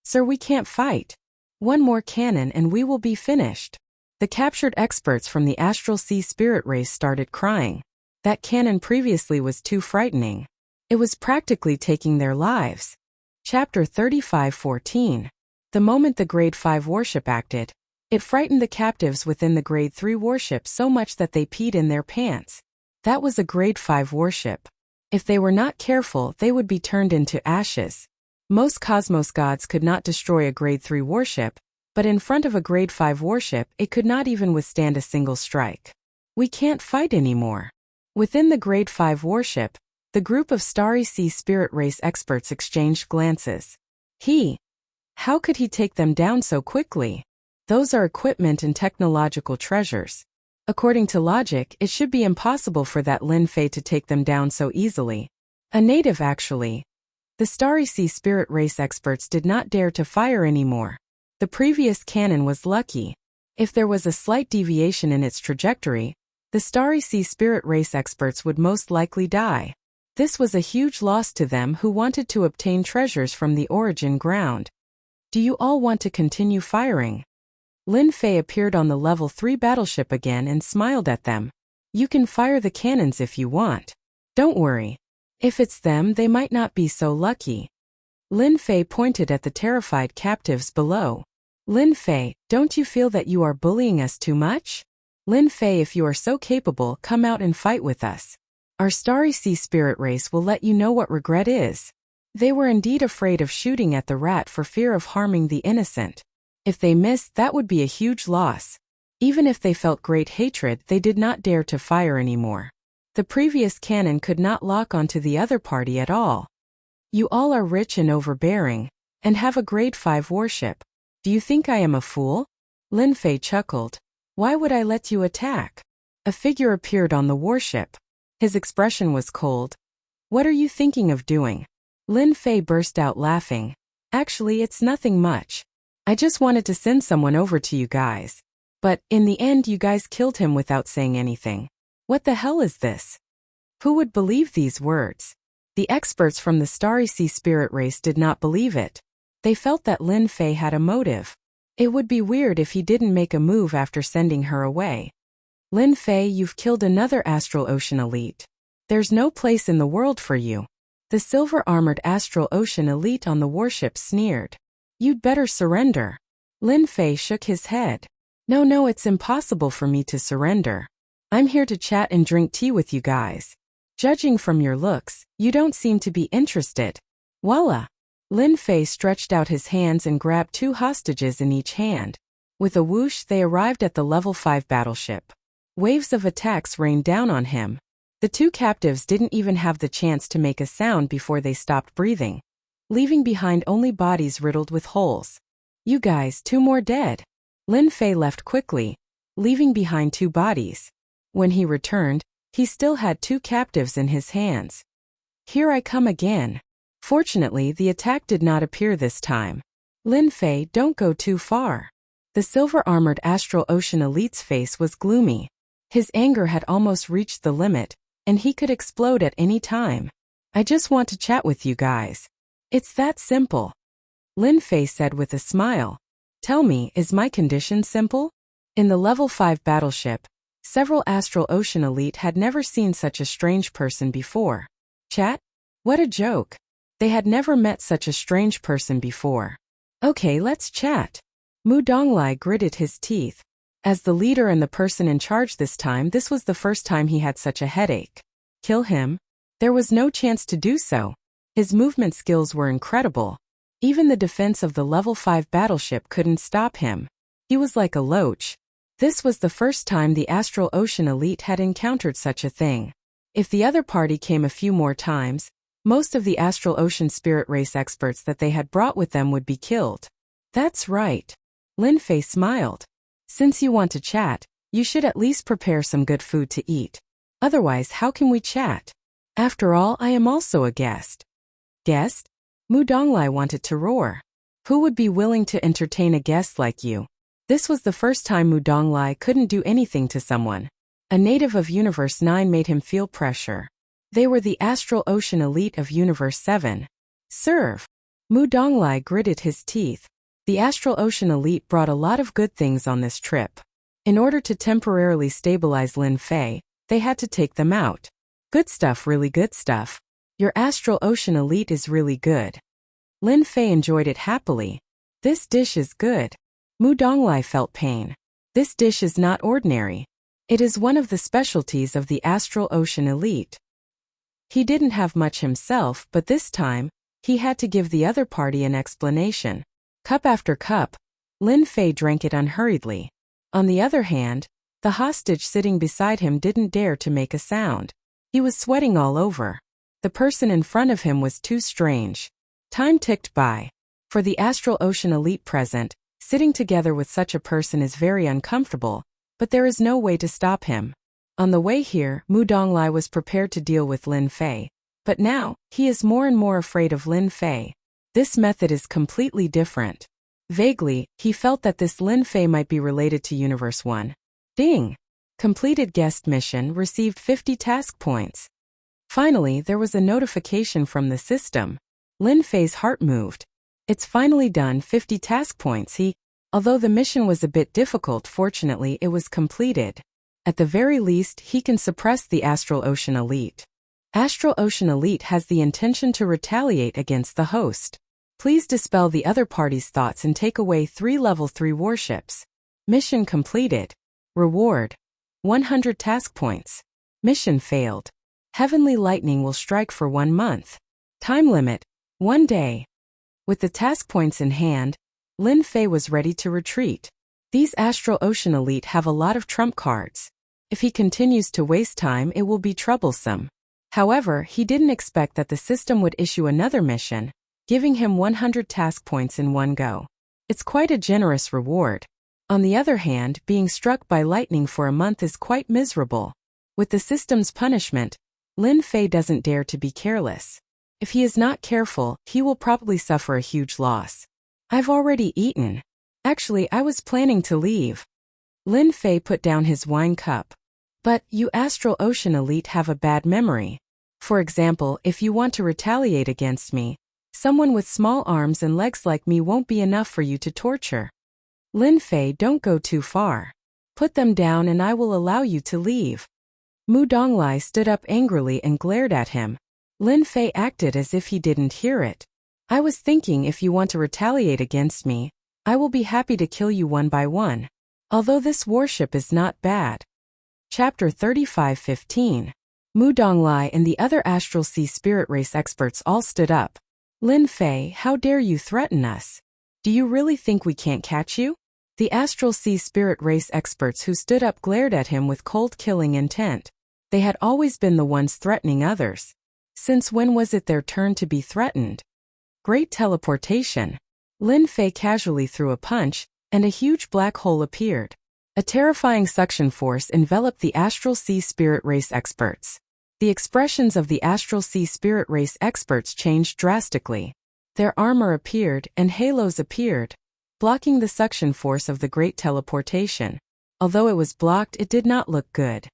Sir, we can't fight. One more cannon and we will be finished. The captured experts from the Astral Sea Spirit race started crying. That cannon previously was too frightening. It was practically taking their lives. Chapter 35:14. The moment the Grade 5 warship acted, it frightened the captives within the Grade 3 warship so much that they peed in their pants. That was a Grade 5 warship. If they were not careful, they would be turned into ashes. Most cosmos gods could not destroy a Grade 3 warship, but in front of a Grade 5 warship it could not even withstand a single strike. We can't fight anymore. Within the Grade 5 warship, the group of Starry Sea Spirit race experts exchanged glances. How could he take them down so quickly? Those are equipment and technological treasures. According to logic, it should be impossible for that Lin Fei to take them down so easily. A native actually. The Starry Sea Spirit race experts did not dare to fire anymore. The previous cannon was lucky. If there was a slight deviation in its trajectory, the Starry Sea Spirit race experts would most likely die. This was a huge loss to them who wanted to obtain treasures from the origin ground. Do you all want to continue firing? Lin Fei appeared on the level 3 battleship again and smiled at them. You can fire the cannons if you want. Don't worry. If it's them, they might not be so lucky. Lin Fei pointed at the terrified captives below. Lin Fei, don't you feel that you are bullying us too much? Lin Fei, if you are so capable, come out and fight with us. Our Starry Sea Spirit race will let you know what regret is. They were indeed afraid of shooting at the rat for fear of harming the innocent. If they missed, that would be a huge loss. Even if they felt great hatred, they did not dare to fire anymore. The previous cannon could not lock onto the other party at all. You all are rich and overbearing, and have a grade 5 warship. Do you think I am a fool? Lin Fei chuckled. Why would I let you attack? A figure appeared on the warship. His expression was cold. What are you thinking of doing? Lin Fei burst out laughing. Actually, it's nothing much. I just wanted to send someone over to you guys. But, in the end, you guys killed him without saying anything. What the hell is this? Who would believe these words? The experts from the Starry Sea Spirit race did not believe it. They felt that Lin Fei had a motive. It would be weird if he didn't make a move after sending her away. Lin Fei, you've killed another Astral Ocean Elite. There's no place in the world for you. The silver-armored Astral Ocean Elite on the warship sneered. You'd better surrender. Lin Fei shook his head. No, it's impossible for me to surrender. I'm here to chat and drink tea with you guys. Judging from your looks, you don't seem to be interested. Voila! Lin Fei stretched out his hands and grabbed 2 hostages in each hand. With a whoosh, they arrived at the level 5 battleship. Waves of attacks rained down on him. The 2 captives didn't even have the chance to make a sound before they stopped breathing, leaving behind only bodies riddled with holes. You guys, 2 more dead. Lin Fei left quickly, leaving behind 2 bodies. When he returned, he still had 2 captives in his hands. Here I come again. Fortunately, the attack did not appear this time. Lin Fei, don't go too far. The silver-armored Astral Ocean Elite's face was gloomy. His anger had almost reached the limit, and he could explode at any time. I just want to chat with you guys. It's that simple. Lin Fei said with a smile. Tell me, is my condition simple? In the level 5 battleship, several Astral Ocean Elite had never seen such a strange person before. Chat? What a joke. They had never met such a strange person before. Okay, let's chat. Mu Donglai gritted his teeth. As the leader and the person in charge this time, this was the first time he had such a headache. Kill him? There was no chance to do so. His movement skills were incredible. Even the defense of the level 5 battleship couldn't stop him. He was like a loach. This was the first time the Astral Ocean Elite had encountered such a thing. If the other party came a few more times, most of the Astral Ocean Spirit race experts that they had brought with them would be killed. That's right. Lin Fei smiled. Since you want to chat, you should at least prepare some good food to eat. Otherwise, how can we chat? After all, I am also a guest. Guest? Mu Donglai wanted to roar. Who would be willing to entertain a guest like you? This was the first time Mu Donglai couldn't do anything to someone. A native of Universe 9 made him feel pressure. They were the Astral Ocean Elite of Universe 7. Serve. Mu Donglai gritted his teeth. The Astral Ocean Elite brought a lot of good things on this trip. In order to temporarily stabilize Lin Fei, they had to take them out. Good stuff, really good stuff. Your Astral Ocean Elite is really good. Lin Fei enjoyed it happily. This dish is good. Mu Donglai felt pain. This dish is not ordinary. It is one of the specialties of the Astral Ocean Elite. He didn't have much himself, but this time, he had to give the other party an explanation. Cup after cup, Lin Fei drank it unhurriedly. On the other hand, the hostage sitting beside him didn't dare to make a sound. He was sweating all over. The person in front of him was too strange. Time ticked by. For the Astral Ocean Elite present, sitting together with such a person is very uncomfortable, but there is no way to stop him. On the way here, Mu Donglai was prepared to deal with Lin Fei, but now, he is more and more afraid of Lin Fei. This method is completely different. Vaguely, he felt that this Lin Fei might be related to Universe 1. Ding! Completed guest mission, received 50 task points. Finally, there was a notification from the system. Lin Fei's heart moved. It's finally done, 50 task points. He Although the mission was a bit difficult, fortunately it was completed. At the very least, he can suppress the Astral Ocean Elite. Astral Ocean Elite has the intention to retaliate against the host. Please dispel the other party's thoughts and take away 3 level 3 warships. Mission completed. Reward: 100 task points. Mission failed. Heavenly lightning will strike for 1 month. Time limit: 1 day. With the task points in hand, Lin Fei was ready to retreat. These Astral Ocean Elite have a lot of trump cards. If he continues to waste time, it will be troublesome. However, he didn't expect that the system would issue another mission, giving him 100 task points in one go. It's quite a generous reward. On the other hand, being struck by lightning for a month is quite miserable. With the system's punishment, Lin Fei doesn't dare to be careless. If he is not careful, he will probably suffer a huge loss. I've already eaten. Actually, I was planning to leave. Lin Fei put down his wine cup. But you Astral Ocean Elite have a bad memory. For example, if you want to retaliate against me, someone with small arms and legs like me won't be enough for you to torture. Lin Fei, don't go too far. Put them down and I will allow you to leave. Mu Donglai stood up angrily and glared at him. Lin Fei acted as if he didn't hear it. I was thinking, if you want to retaliate against me, I will be happy to kill you one by one. Although this warship is not bad. Chapter 35:15. Mu Donglai and the other Astral Sea Spirit Race experts all stood up. Lin Fei, how dare you threaten us? Do you really think we can't catch you? The Astral Sea Spirit Race experts who stood up glared at him with cold killing intent. They had always been the ones threatening others. Since when was it their turn to be threatened? Great teleportation. Lin Fei casually threw a punch, and a huge black hole appeared. A terrifying suction force enveloped the Astral Sea Spirit Race experts. The expressions of the Astral Sea Spirit Race experts changed drastically. Their armor appeared and halos appeared, blocking the suction force of the great teleportation. Although it was blocked, it did not look good.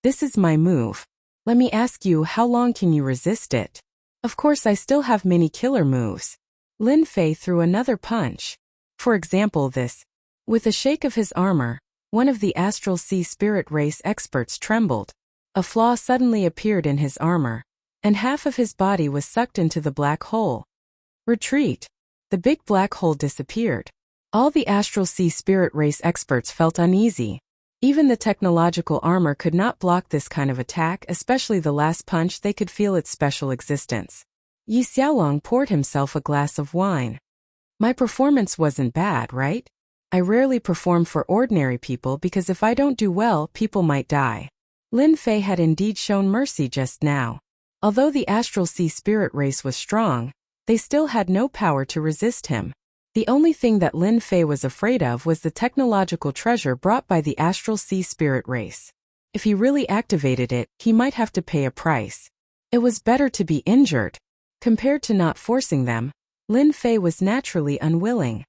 This is my move. Let me ask you, how long can you resist it? Of course, I still have many killer moves. Lin Fei threw another punch. For example, this. With a shake of his armor, one of the Astral Sea Spirit Race experts trembled. A flaw suddenly appeared in his armor, and half of his body was sucked into the black hole. Retreat. The big black hole disappeared. All the Astral Sea Spirit Race experts felt uneasy. Even the technological armor could not block this kind of attack, especially the last punch. They could feel its special existence. Yi Xiaolong poured himself a glass of wine. My performance wasn't bad, right? I rarely perform for ordinary people because if I don't do well, people might die. Lin Fei had indeed shown mercy just now. Although the Astral Sea Spirit Race was strong, they still had no power to resist him. The only thing that Lin Fei was afraid of was the technological treasure brought by the Astral Sea Spirit Race. If he really activated it, he might have to pay a price. It was better to be injured. Compared to not forcing them, Lin Fei was naturally unwilling.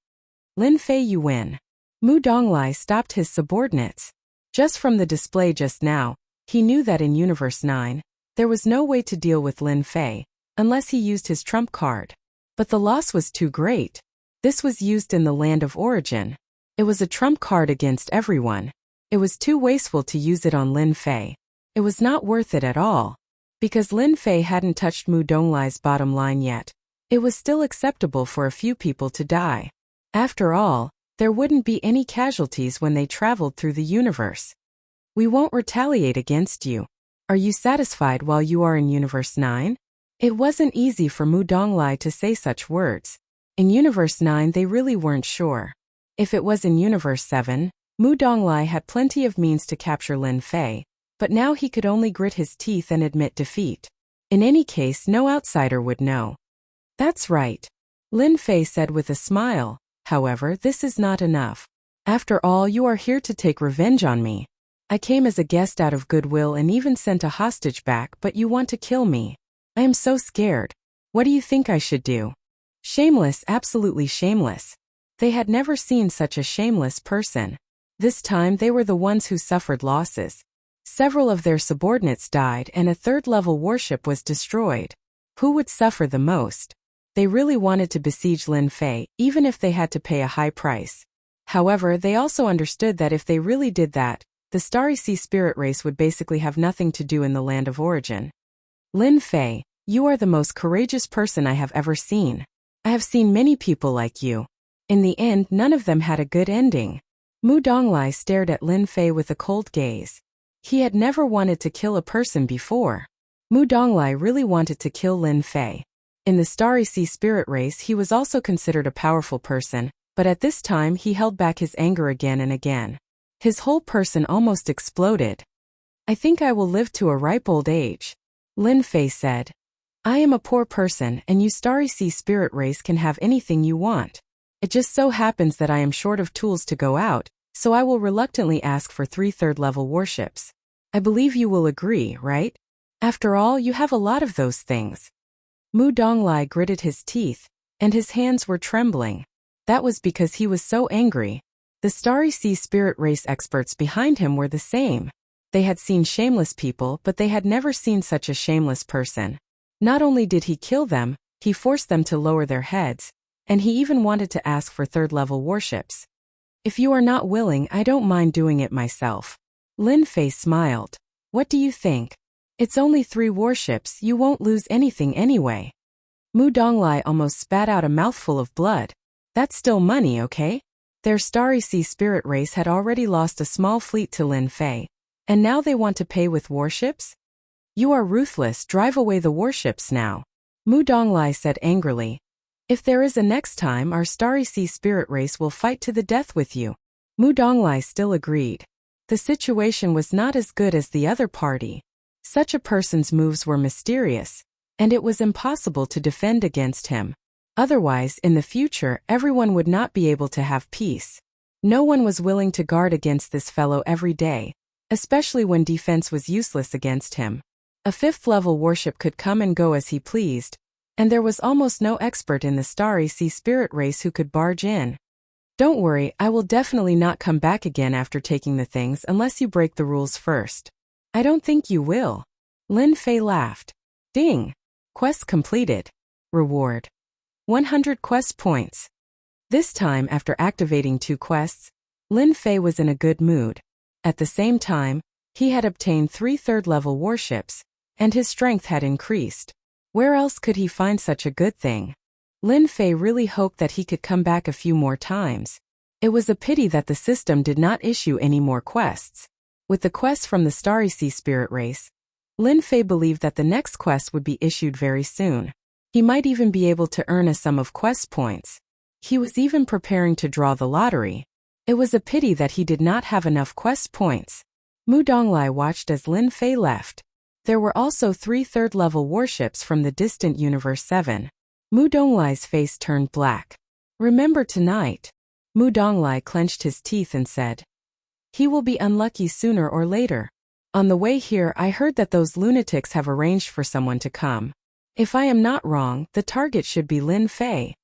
Lin Fei, you win. Mu Donglai stopped his subordinates. Just from the display just now, he knew that in Universe 9, there was no way to deal with Lin Fei, unless he used his trump card. But the loss was too great. This was used in the land of origin. It was a trump card against everyone. It was too wasteful to use it on Lin Fei. It was not worth it at all. Because Lin Fei hadn't touched Mu Donglai's bottom line yet, it was still acceptable for a few people to die. After all, there wouldn't be any casualties when they traveled through the universe. We won't retaliate against you. Are you satisfied while you are in Universe 9? It wasn't easy for Mu Donglai to say such words. In Universe 9 they really weren't sure. If it was in Universe 7, Mu Donglai had plenty of means to capture Lin Fei, but now he could only grit his teeth and admit defeat. In any case, no outsider would know. That's right. Lin Fei said with a smile. However, this is not enough. After all, you are here to take revenge on me. I came as a guest out of goodwill and even sent a hostage back, but you want to kill me. I am so scared. What do you think I should do? Shameless, absolutely shameless. They had never seen such a shameless person. This time they were the ones who suffered losses. Several of their subordinates died and a third-level warship was destroyed. Who would suffer the most? They really wanted to besiege Lin Fei, even if they had to pay a high price. However, they also understood that if they really did that, the Starry Sea spirit race would basically have nothing to do in the land of origin. Lin Fei, you are the most courageous person I have ever seen. I have seen many people like you. In the end, none of them had a good ending. Mu Donglai stared at Lin Fei with a cold gaze. He had never wanted to kill a person before. Mu Donglai really wanted to kill Lin Fei. In the Starry Sea spirit race, he was also considered a powerful person, but at this time he held back his anger again and again. His whole person almost exploded. I think I will live to a ripe old age. Lin Fei said. I am a poor person and you Starry Sea spirit race can have anything you want. It just so happens that I am short of tools to go out, so I will reluctantly ask for 3 third-level warships. I believe you will agree, right? After all, you have a lot of those things. Mu Donglai gritted his teeth, and his hands were trembling. That was because he was so angry. The Starry Sea spirit race experts behind him were the same. They had seen shameless people, but they had never seen such a shameless person. Not only did he kill them, he forced them to lower their heads, and he even wanted to ask for third-level warships. If you are not willing, I don't mind doing it myself. Lin Fei smiled. What do you think? It's only 3 warships, you won't lose anything anyway. Mu Donglai almost spat out a mouthful of blood. That's still money, okay? Their Starry Sea spirit race had already lost a small fleet to Lin Fei, and now they want to pay with warships? You are ruthless, drive away the warships now. Mu Donglai said angrily. If there is a next time, our Starry Sea spirit race will fight to the death with you. Mu Donglai still agreed. The situation was not as good as the other party. Such a person's moves were mysterious, and it was impossible to defend against him. Otherwise, in the future, everyone would not be able to have peace. No one was willing to guard against this fellow every day, especially when defense was useless against him. A 5th-level warship could come and go as he pleased, and there was almost no expert in the Starry Sea spirit race who could barge in. Don't worry, I will definitely not come back again after taking the things unless you break the rules first. I don't think you will. Lin Fei laughed. Ding! Quest completed. Reward. 100 quest points. This time, after activating 2 quests, Lin Fei was in a good mood. At the same time, he had obtained 3 third-level warships, and his strength had increased. Where else could he find such a good thing? Lin Fei really hoped that he could come back a few more times. It was a pity that the system did not issue any more quests. With the quest from the Starry Sea spirit race, Lin Fei believed that the next quest would be issued very soon. He might even be able to earn a sum of quest points. He was even preparing to draw the lottery. It was a pity that he did not have enough quest points. Mu Donglai watched as Lin Fei left. There were also 3 third-level warships from the distant Universe 7. Mu Donglai's face turned black. Remember tonight. Mu Donglai clenched his teeth and said. He will be unlucky sooner or later. On the way here, I heard that those lunatics have arranged for someone to come. If I am not wrong, the target should be Lin Fei.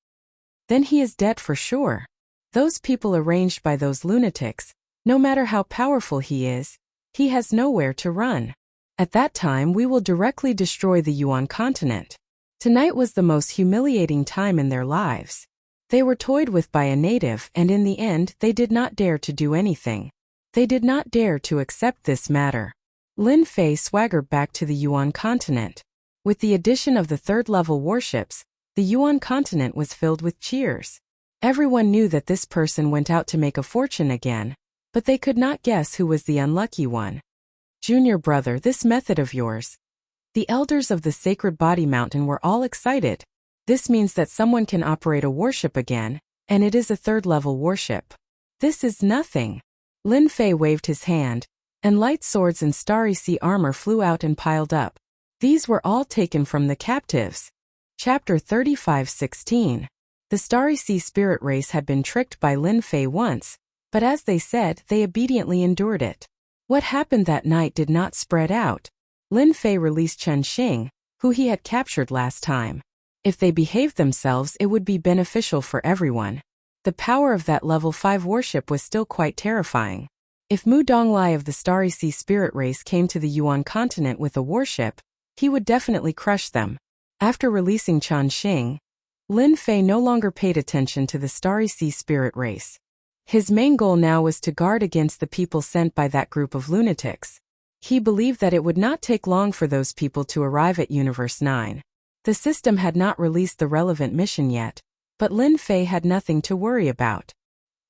Then he is dead for sure. Those people arranged by those lunatics, no matter how powerful he has nowhere to run. At that time we will directly destroy the Yuan continent. Tonight was the most humiliating time in their lives. They were toyed with by a native and in the end they did not dare to do anything. They did not dare to accept this matter. Lin Fei swaggered back to the Yuan continent. With the addition of the third-level warships, the Yuan continent was filled with cheers. Everyone knew that this person went out to make a fortune again, but they could not guess who was the unlucky one. Junior brother, this method of yours. The elders of the Sacred Body Mountain were all excited. This means that someone can operate a warship again, and it is a third-level warship. This is nothing. Lin Fei waved his hand, and light swords and Starry Sea armor flew out and piled up. These were all taken from the captives. Chapter 35:16. The Starry Sea spirit race had been tricked by Lin Fei once, but as they said, they obediently endured it. What happened that night did not spread out. Lin Fei released Chen Xing, who he had captured last time. If they behaved themselves, it would be beneficial for everyone. The power of that level 5 warship was still quite terrifying. If Mu Donglai of the Starry Sea spirit race came to the Yuan continent with a warship, he would definitely crush them. After releasing Chen Xing, Lin Fei no longer paid attention to the Starry Sea spirit race. His main goal now was to guard against the people sent by that group of lunatics. He believed that it would not take long for those people to arrive at Universe 9. The system had not released the relevant mission yet, but Lin Fei had nothing to worry about.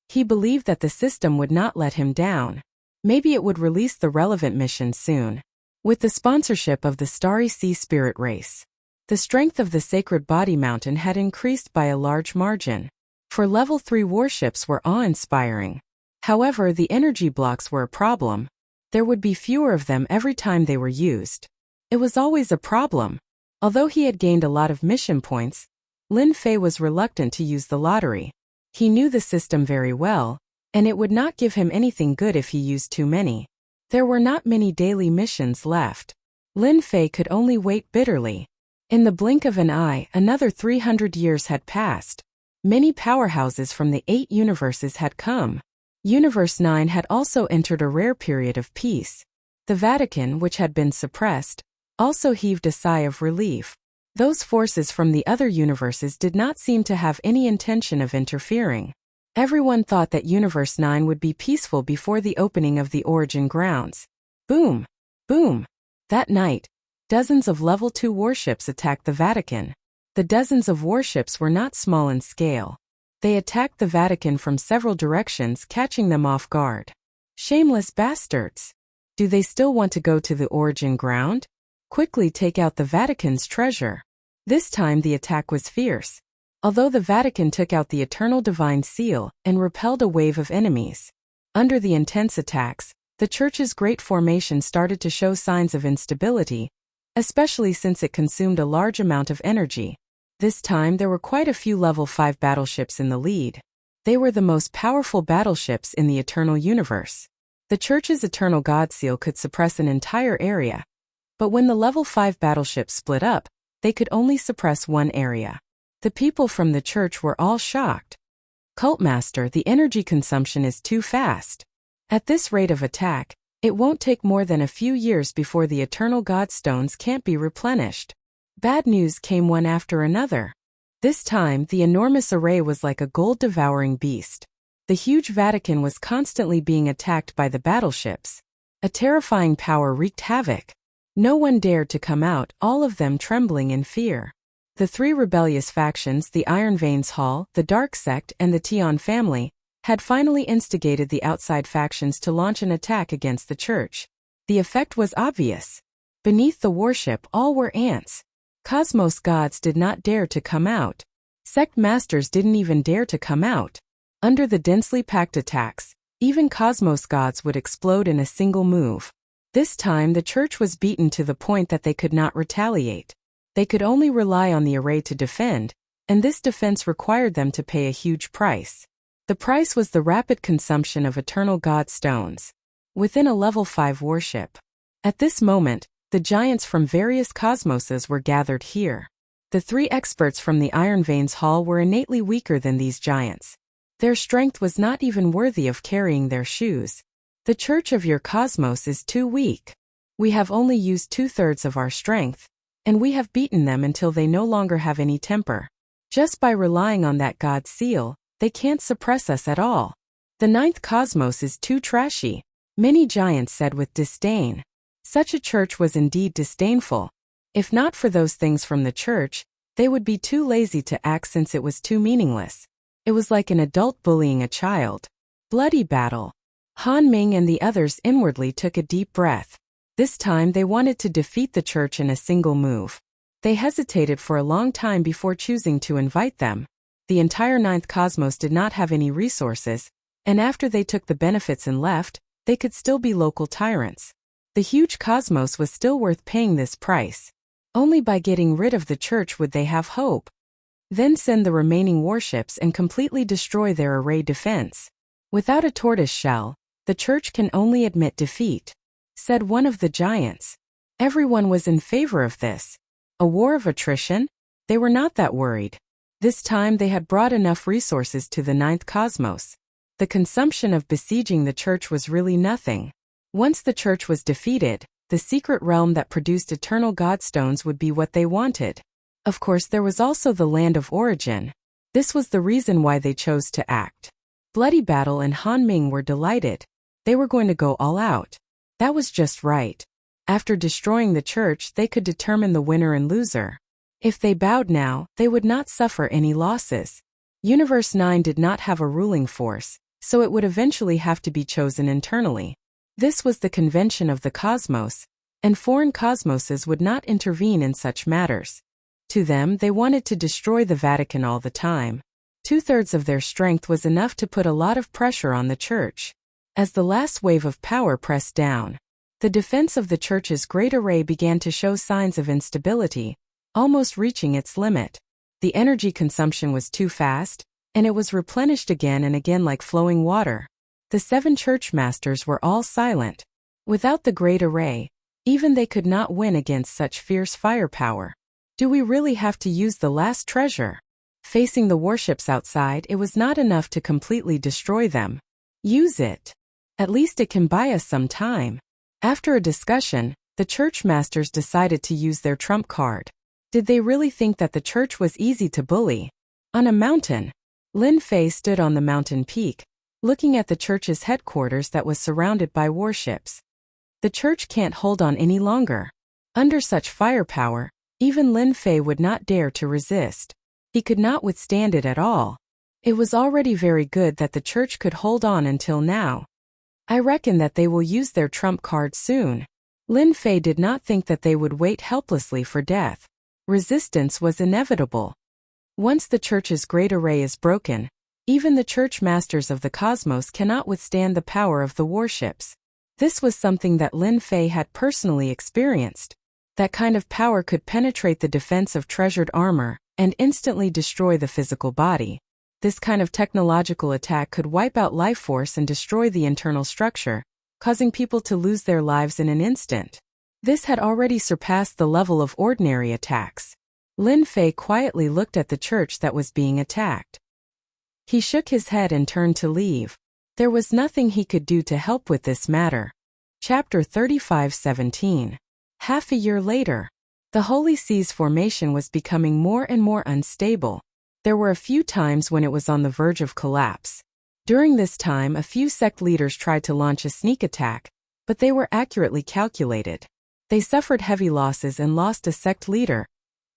He believed that the system would not let him down. Maybe it would release the relevant mission soon. With the sponsorship of the Starry Sea Spirit race, the strength of the Sacred Body Mountain had increased by a large margin. For level 3 warships were awe-inspiring. However, the energy blocks were a problem. There would be fewer of them every time they were used. It was always a problem. Although he had gained a lot of mission points, Lin Fei was reluctant to use the lottery. He knew the system very well, and it would not give him anything good if he used too many. There were not many daily missions left. Lin Fei could only wait bitterly. In the blink of an eye, another 300 years had passed. Many powerhouses from the 8 universes had come. Universe 9 had also entered a rare period of peace. The Vatican, which had been suppressed, also heaved a sigh of relief. Those forces from the other universes did not seem to have any intention of interfering. Everyone thought that Universe 9 would be peaceful before the opening of the origin grounds. Boom! Boom! That night, dozens of level 2 warships attacked the Vatican. The dozens of warships were not small in scale. They attacked the Vatican from several directions, catching them off guard. Shameless bastards! Do they still want to go to the origin ground? Quickly take out the Vatican's treasure. This time the attack was fierce. Although the Vatican took out the Eternal Divine Seal and repelled a wave of enemies. Under the intense attacks, the Church's great formation started to show signs of instability, especially since it consumed a large amount of energy. This time there were quite a few level 5 battleships in the lead. They were the most powerful battleships in the Eternal Universe. The Church's Eternal God Seal could suppress an entire area. But when the level 5 battleships split up, they could only suppress one area. The people from the Church were all shocked. Cultmaster, the energy consumption is too fast. At this rate of attack, it won't take more than a few years before the Eternal God Stones can't be replenished. Bad news came one after another. This time, the enormous array was like a gold-devouring beast. The huge Vatican was constantly being attacked by the battleships. A terrifying power wreaked havoc. No one dared to come out, all of them trembling in fear. The 3 rebellious factions, the Iron Veins Hall, the Dark Sect, and the Tian family, had finally instigated the outside factions to launch an attack against the Church. The effect was obvious. Beneath the warship, all were ants. Cosmos gods did not dare to come out. Sect masters didn't even dare to come out. Under the densely packed attacks, even Cosmos gods would explode in a single move. This time the Church was beaten to the point that they could not retaliate. They could only rely on the array to defend, and this defense required them to pay a huge price. The price was the rapid consumption of Eternal God Stones within a level 5 warship. At this moment, the giants from various cosmoses were gathered here. The 3 experts from the Iron Veins Hall were innately weaker than these giants. Their strength was not even worthy of carrying their shoes. The Church of your cosmos is too weak. We have only used 2/3 of our strength, and we have beaten them until they no longer have any temper. Just by relying on that God seal, they can't suppress us at all. The 9th cosmos is too trashy, many giants said with disdain. Such a church was indeed disdainful. If not for those things from the Church, they would be too lazy to act since it was too meaningless. It was like an adult bullying a child. Bloody battle. Han Ming and the others inwardly took a deep breath. This time they wanted to defeat the Church in a single move. They hesitated for a long time before choosing to invite them. The entire 9th cosmos did not have any resources, and after they took the benefits and left, they could still be local tyrants. The huge cosmos was still worth paying this price. Only by getting rid of the Church would they have hope. Then send the remaining warships and completely destroy their array defense. Without a tortoise shell, the Church can only admit defeat, said one of the giants. Everyone was in favor of this. A war of attrition? They were not that worried. This time they had brought enough resources to the 9th cosmos. The consumption of besieging the Church was really nothing. Once the Church was defeated, the secret realm that produced eternal godstones would be what they wanted. Of course, there was also the land of origin. This was the reason why they chose to act. Bloody Battle and Han Ming were delighted. They were going to go all out. That was just right. After destroying the church, they could determine the winner and loser. If they bowed now, they would not suffer any losses. Universe 9 did not have a ruling force, so it would eventually have to be chosen internally. This was the convention of the cosmos, and foreign cosmoses would not intervene in such matters. To them, they wanted to destroy the Vatican all the time. 2/3 of their strength was enough to put a lot of pressure on the church. As the last wave of power pressed down, the defense of the church's great array began to show signs of instability, almost reaching its limit. The energy consumption was too fast, and it was replenished again and again like flowing water. The 7 church masters were all silent. Without the great array, even they could not win against such fierce firepower. Do we really have to use the last treasure? Facing the warships outside, it was not enough to completely destroy them. Use it. At least it can buy us some time. After a discussion, the church masters decided to use their trump card. Did they really think that the church was easy to bully? On a mountain, Lin Fei stood on the mountain peak, looking at the church's headquarters that was surrounded by warships. The church can't hold on any longer. Under such firepower, even Lin Fei would not dare to resist. He could not withstand it at all. It was already very good that the church could hold on until now. I reckon that they will use their trump card soon. Lin Fei did not think that they would wait helplessly for death. Resistance was inevitable. Once the church's great array is broken, even the church masters of the cosmos cannot withstand the power of the warships. This was something that Lin Fei had personally experienced. That kind of power could penetrate the defense of treasured armor and instantly destroy the physical body. This kind of technological attack could wipe out life force and destroy the internal structure, causing people to lose their lives in an instant. This had already surpassed the level of ordinary attacks. Lin Fei quietly looked at the church that was being attacked. He shook his head and turned to leave. There was nothing he could do to help with this matter. Chapter 35:17. Half a year later, the Holy See's formation was becoming more and more unstable. There were a few times when it was on the verge of collapse. During this time, a few sect leaders tried to launch a sneak attack, but they were accurately calculated. They suffered heavy losses and lost a sect leader,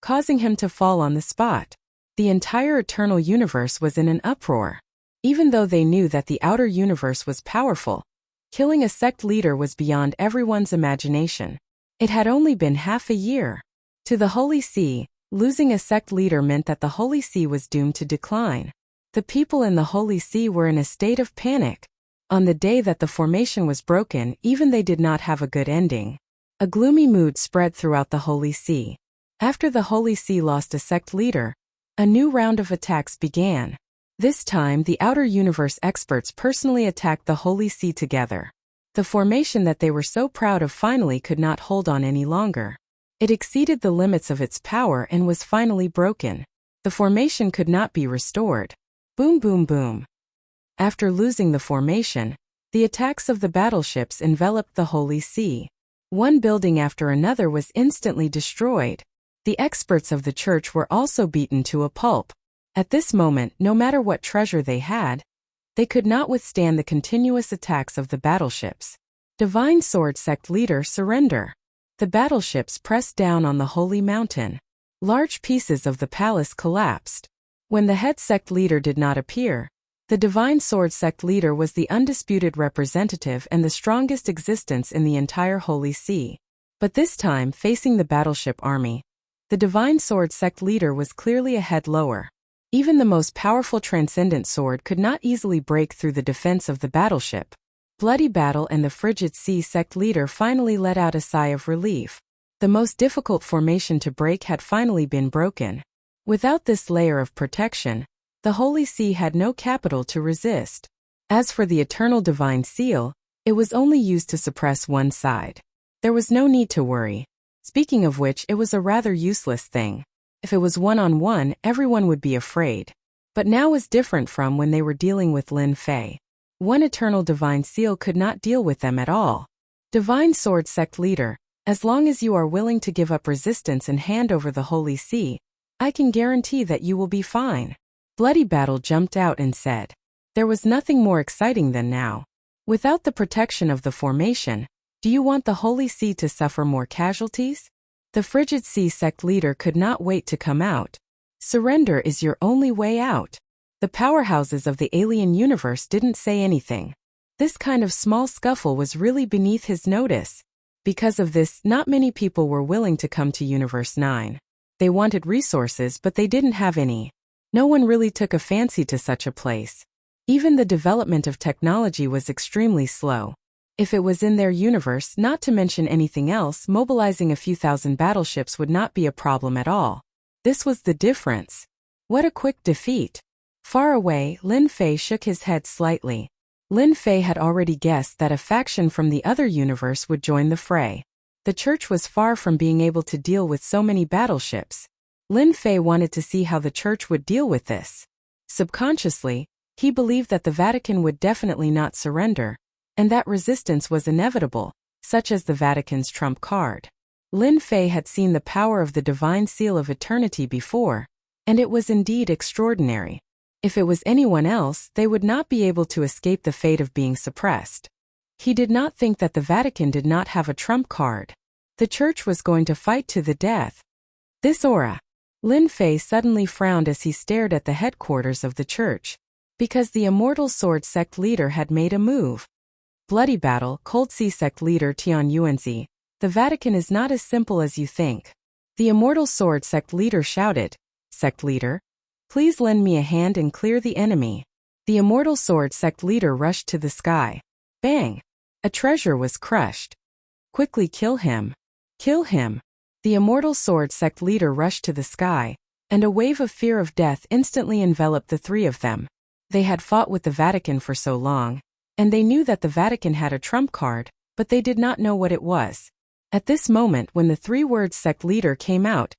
causing him to fall on the spot. The entire eternal universe was in an uproar. Even though they knew that the outer universe was powerful, killing a sect leader was beyond everyone's imagination. It had only been half a year. To the Holy See, losing a sect leader meant that the Holy See was doomed to decline. The people in the Holy See were in a state of panic. On the day that the formation was broken, even they did not have a good ending. A gloomy mood spread throughout the Holy See. After the Holy See lost a sect leader, a new round of attacks began. This time, the outer universe experts personally attacked the Holy See together. The formation that they were so proud of finally could not hold on any longer. It exceeded the limits of its power and was finally broken. The formation could not be restored. Boom, boom, boom. After losing the formation, the attacks of the battleships enveloped the Holy See. One building after another was instantly destroyed. The experts of the church were also beaten to a pulp. At this moment, no matter what treasure they had, they could not withstand the continuous attacks of the battleships. Divine Sword Sect Leader surrender. The battleships pressed down on the Holy Mountain. Large pieces of the palace collapsed. When the head sect leader did not appear, the Divine Sword Sect Leader was the undisputed representative and the strongest existence in the entire Holy See. But this time, facing the battleship army, the Divine Sword Sect Leader was clearly a head lower. Even the most powerful transcendent sword could not easily break through the defense of the battleship. Bloody Battle and the Frigid Sea Sect Leader finally let out a sigh of relief. The most difficult formation to break had finally been broken. Without this layer of protection, the Holy See had no capital to resist. As for the Eternal Divine Seal, it was only used to suppress one side. There was no need to worry. Speaking of which, it was a rather useless thing. If it was one-on-one, everyone would be afraid. But now was different from when they were dealing with Lin Fei. One Eternal Divine Seal could not deal with them at all. Divine Sword Sect Leader, as long as you are willing to give up resistance and hand over the Holy See, I can guarantee that you will be fine. Bloody Battle jumped out and said. There was nothing more exciting than now. Without the protection of the formation, do you want the Holy See to suffer more casualties? The Frigid Sea sect leader could not wait to come out. Surrender is your only way out. The powerhouses of the alien universe didn't say anything. This kind of small scuffle was really beneath his notice. Because of this, not many people were willing to come to Universe 9. They wanted resources, but they didn't have any. No one really took a fancy to such a place. Even the development of technology was extremely slow. If it was in their universe, not to mention anything else, mobilizing a few thousand battleships would not be a problem at all. This was the difference. What a quick defeat. Far away, Lin Fei shook his head slightly. Lin Fei had already guessed that a faction from the other universe would join the fray. The church was far from being able to deal with so many battleships. Lin Fei wanted to see how the church would deal with this. Subconsciously, he believed that the Vatican would definitely not surrender, and that resistance was inevitable, such as the Vatican's trump card. Lin Fei had seen the power of the divine seal of eternity before, and it was indeed extraordinary. If it was anyone else, they would not be able to escape the fate of being suppressed. He did not think that the Vatican did not have a trump card. The church was going to fight to the death. This aura. Lin Fei suddenly frowned as he stared at the headquarters of the church, because the Immortal Sword sect leader had made a move. Bloody battle, Cold Sea sect leader Tian Yuanzi. The Vatican is not as simple as you think. The Immortal Sword sect leader shouted. Sect leader? Please lend me a hand and clear the enemy. The Immortal Sword sect leader rushed to the sky. Bang! A treasure was crushed. Quickly kill him. Kill him. The Immortal Sword sect leader rushed to the sky, and a wave of fear of death instantly enveloped the three of them. They had fought with the Vatican for so long, and they knew that the Vatican had a trump card, but they did not know what it was. At this moment, when the three-word sect leader came out,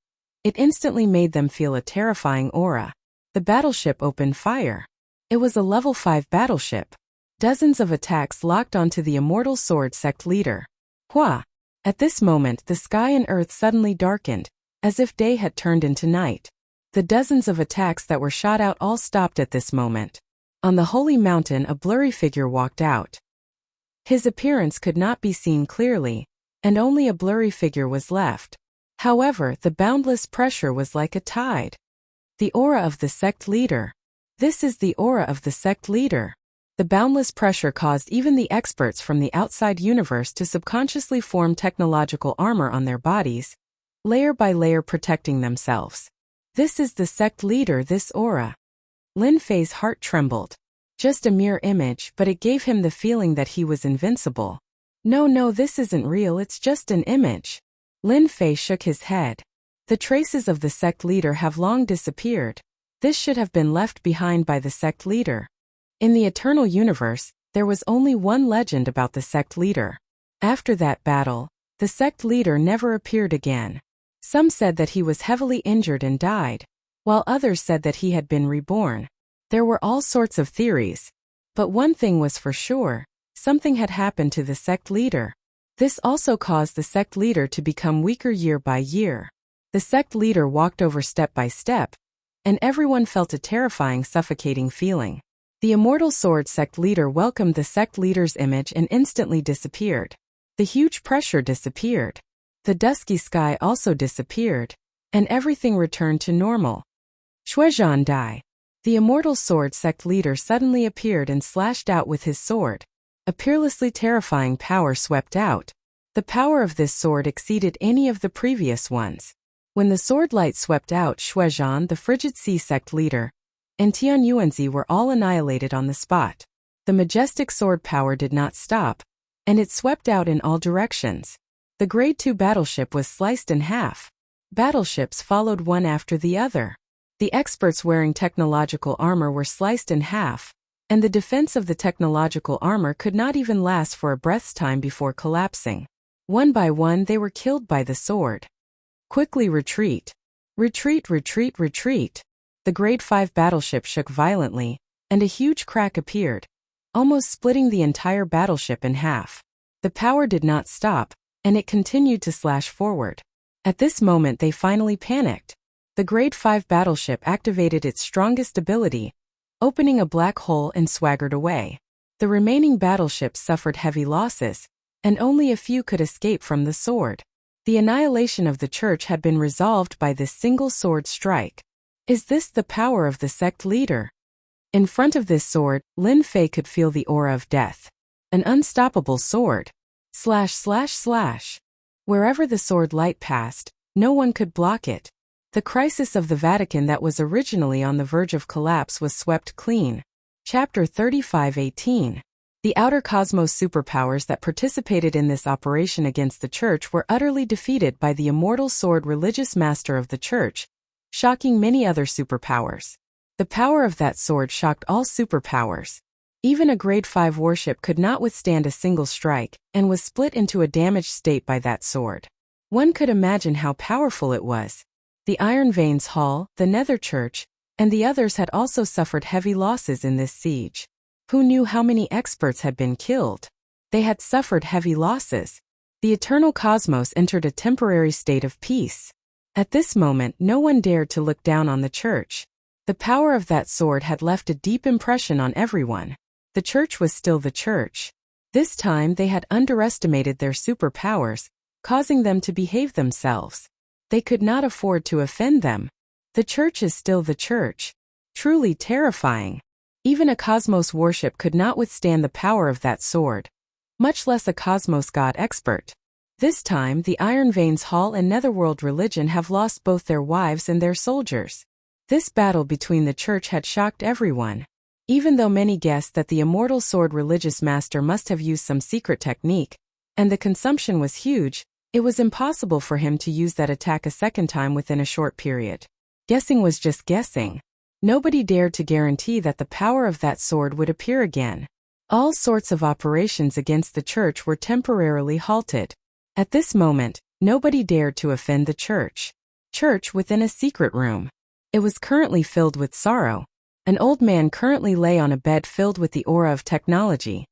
it instantly made them feel a terrifying aura. The battleship opened fire. It was a level 5 battleship. Dozens of attacks locked onto the Immortal Sword sect leader. Hua! At this moment, the sky and earth suddenly darkened, as if day had turned into night. The dozens of attacks that were shot out all stopped at this moment. On the holy mountain, a blurry figure walked out. His appearance could not be seen clearly, and only a blurry figure was left. However, the boundless pressure was like a tide. The aura of the sect leader. This is the aura of the sect leader. The boundless pressure caused even the experts from the outside universe to subconsciously form technological armor on their bodies, layer by layer protecting themselves. This is the sect leader, this aura. Lin Fei's heart trembled. Just a mere image, but it gave him the feeling that he was invincible. No, this isn't real, it's just an image. Lin Fei shook his head. The traces of the sect leader have long disappeared. This should have been left behind by the sect leader. In the eternal universe, there was only one legend about the sect leader. After that battle, the sect leader never appeared again. Some said that he was heavily injured and died, while others said that he had been reborn. There were all sorts of theories. But one thing was for sure, something had happened to the sect leader. This also caused the sect leader to become weaker year by year. The sect leader walked over step by step, and everyone felt a terrifying, suffocating feeling. The Immortal Sword sect leader welcomed the sect leader's image and instantly disappeared. The huge pressure disappeared. The dusky sky also disappeared, and everything returned to normal. Shuizhan Dai. The Immortal Sword sect leader suddenly appeared and slashed out with his sword. A peerlessly terrifying power swept out. The power of this sword exceeded any of the previous ones. When the sword light swept out, Shuizhan, the Frigid Sea sect leader, and Tian Yuanzi were all annihilated on the spot. The majestic sword power did not stop, and it swept out in all directions. The Grade 2 battleship was sliced in half. Battleships followed one after the other. The experts wearing technological armor were sliced in half, and the defense of the technological armor could not even last for a breath's time before collapsing. One by one they were killed by the sword. Quickly retreat. Retreat, retreat, retreat. The Grade 5 battleship shook violently, and a huge crack appeared, almost splitting the entire battleship in half. The power did not stop, and it continued to slash forward. At this moment they finally panicked. The Grade 5 battleship activated its strongest ability, opening a black hole and swaggered away. The remaining battleships suffered heavy losses, and only a few could escape from the sword. The annihilation of the church had been resolved by this single sword strike. Is this the power of the sect leader? In front of this sword, Lin Fei could feel the aura of death. An unstoppable sword. ///. Wherever the sword light passed, no one could block it. The crisis of the Vatican that was originally on the verge of collapse was swept clean. Chapter 35:18. The outer cosmos superpowers that participated in this operation against the church were utterly defeated by the immortal sword religious master of the church, shocking many other superpowers. The power of that sword shocked all superpowers. Even a grade 5 warship could not withstand a single strike, and was split into a damaged state by that sword. One could imagine how powerful it was. The Iron Veins Hall, the Nether Church, and the others had also suffered heavy losses in this siege. Who knew how many experts had been killed? They had suffered heavy losses. The eternal cosmos entered a temporary state of peace. At this moment, no one dared to look down on the church. The power of that sword had left a deep impression on everyone. The church was still the church. This time they had underestimated their superpowers, causing them to behave themselves. They could not afford to offend them. The church is still the church. Truly terrifying. Even a cosmos warship could not withstand the power of that sword, much less a cosmos god expert. This time the Iron Veins Hall and Netherworld religion have lost both their wives and their soldiers. This battle between the church had shocked everyone. Even though many guessed that the immortal sword religious master must have used some secret technique, and the consumption was huge, it was impossible for him to use that attack a second time within a short period. Guessing was just guessing. Nobody dared to guarantee that the power of that sword would appear again. All sorts of operations against the church were temporarily halted. At this moment, nobody dared to offend the church. Church within a secret room. It was currently filled with sorrow. An old man currently lay on a bed filled with the aura of technology.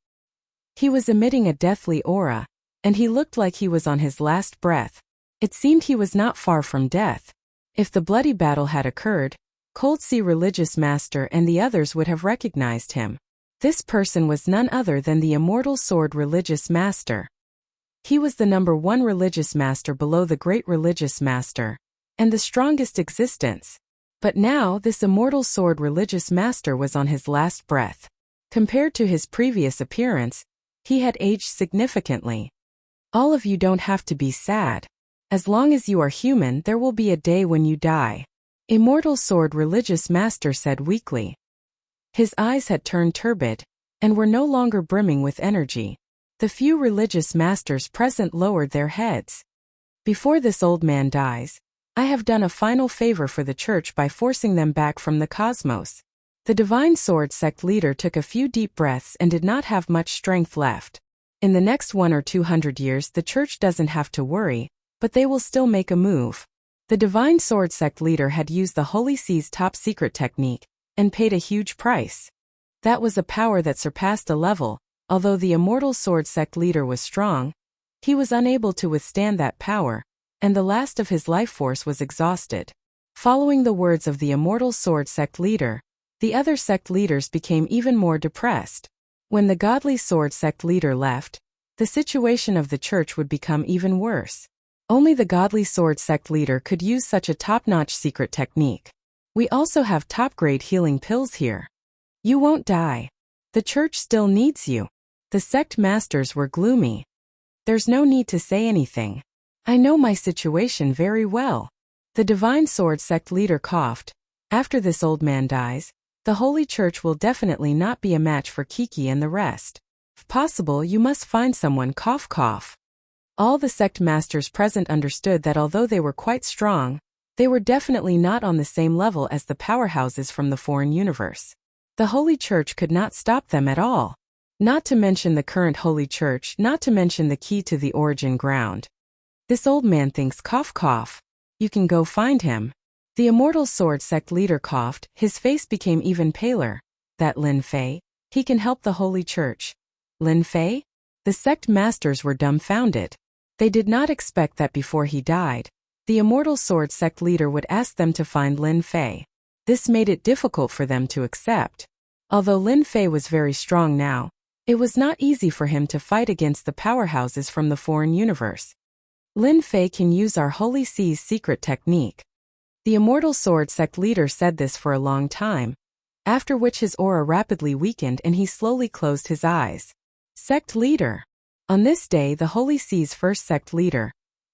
He was emitting a deathly aura, and he looked like he was on his last breath. It seemed he was not far from death. If the bloody battle had occurred, Cold Sea religious master and the others would have recognized him. This person was none other than the immortal sword religious master. He was the #1 religious master below the great religious master, and the strongest existence. But now this immortal sword religious master was on his last breath. Compared to his previous appearance, he had aged significantly. All of you don't have to be sad. As long as you are human, there will be a day when you die. Immortal sword religious master said weakly. His eyes had turned turbid, and were no longer brimming with energy. The few religious masters present lowered their heads. Before this old man dies, I have done a final favor for the church by forcing them back from the cosmos. The Divine Sword sect leader took a few deep breaths and did not have much strength left. In the next 1 or 200 years the church doesn't have to worry, but they will still make a move. The Divine Sword sect leader had used the Holy See's top secret technique, and paid a huge price. That was a power that surpassed a level. Although the Immortal Sword sect leader was strong, he was unable to withstand that power, and the last of his life force was exhausted. Following the words of the Immortal Sword sect leader, the other sect leaders became even more depressed. When the Godly Sword sect leader left, the situation of the church would become even worse. Only the Godly Sword sect leader could use such a top-notch secret technique. We also have top-grade healing pills here. You won't die. The church still needs you. The sect masters were gloomy. There's no need to say anything. I know my situation very well. The Divine Sword sect leader coughed. After this old man dies, the Holy Church will definitely not be a match for Kiki and the rest. If possible, you must find someone. Cough cough. All the sect masters present understood that although they were quite strong, they were definitely not on the same level as the powerhouses from the foreign universe. The Holy Church could not stop them at all. Not to mention the current Holy Church, not to mention the key to the origin ground. This old man thinks. Cough cough. You can go find him. The Immortal Sword sect leader coughed. His face became even paler. That Lin Fei? He can help the Holy Church. Lin Fei? The sect masters were dumbfounded. They did not expect that before he died, the Immortal Sword sect leader would ask them to find Lin Fei. This made it difficult for them to accept. Although Lin Fei was very strong now, it was not easy for him to fight against the powerhouses from the foreign universe. Lin Fei can use our Holy Sea's secret technique. The Immortal Sword Sect leader said this for a long time, after which his aura rapidly weakened and he slowly closed his eyes. Sect leader. On this day, the Holy Sea's first sect leader,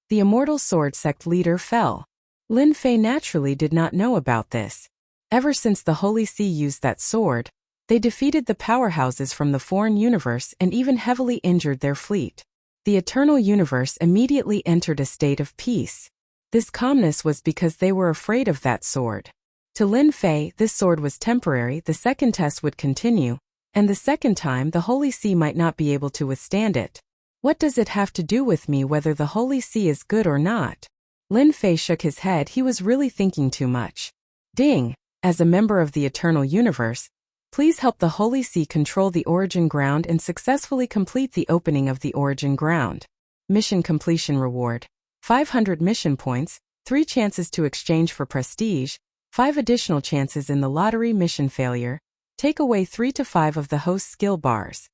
the Immortal Sword Sect leader, fell. Lin Fei naturally did not know about this. Ever since the Holy See used that sword, they defeated the powerhouses from the foreign universe and even heavily injured their fleet. The Eternal Universe immediately entered a state of peace. This calmness was because they were afraid of that sword. To Lin Fei, this sword was temporary. The second test would continue, and the second time the Holy See might not be able to withstand it. What does it have to do with me whether the Holy See is good or not? Lin Fei shook his head. He was really thinking too much. Ding! As a member of the Eternal Universe, please help the Holy See control the origin ground and successfully complete the opening of the origin ground. Mission completion reward: 500 mission points, 3 chances to exchange for prestige, 5 additional chances in the lottery. Mission failure: take away 3 to 5 of the host skill bars.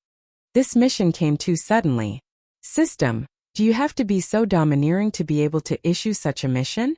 This mission came too suddenly. System, do you have to be so domineering to be able to issue such a mission?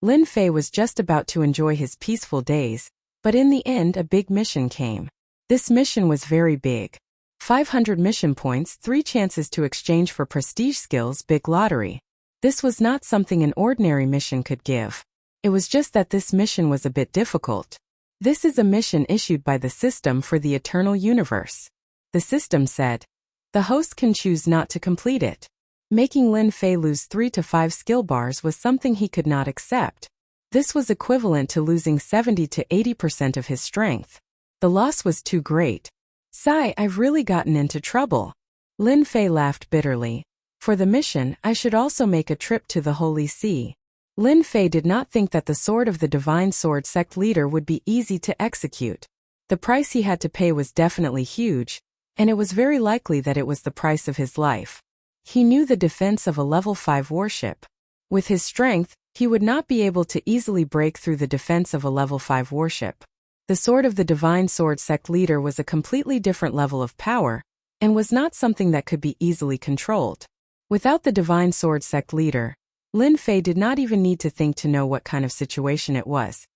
Lin Fei was just about to enjoy his peaceful days, but in the end a big mission came. This mission was very big. 500 mission points, 3 chances to exchange for prestige skills. Big lottery. This was not something an ordinary mission could give. It was just that this mission was a bit difficult. This is a mission issued by the system for the Eternal Universe. The system said, the host can choose not to complete it. Making Lin Fei lose 3 to 5 skill bars was something he could not accept. This was equivalent to losing 70 to 80% of his strength. The loss was too great. Sigh, I've really gotten into trouble. Lin Fei laughed bitterly. For the mission, I should also make a trip to the Holy See. Lin Fei did not think that the sword of the Divine Sword Sect leader would be easy to execute. The price he had to pay was definitely huge, and it was very likely that it was the price of his life. He knew the defense of a level 5 warship. With his strength, he would not be able to easily break through the defense of a level 5 warship. The sword of the Divine Sword Sect leader was a completely different level of power, and was not something that could be easily controlled. Without the Divine Sword Sect leader, Lin Fei did not even need to think to know what kind of situation it was.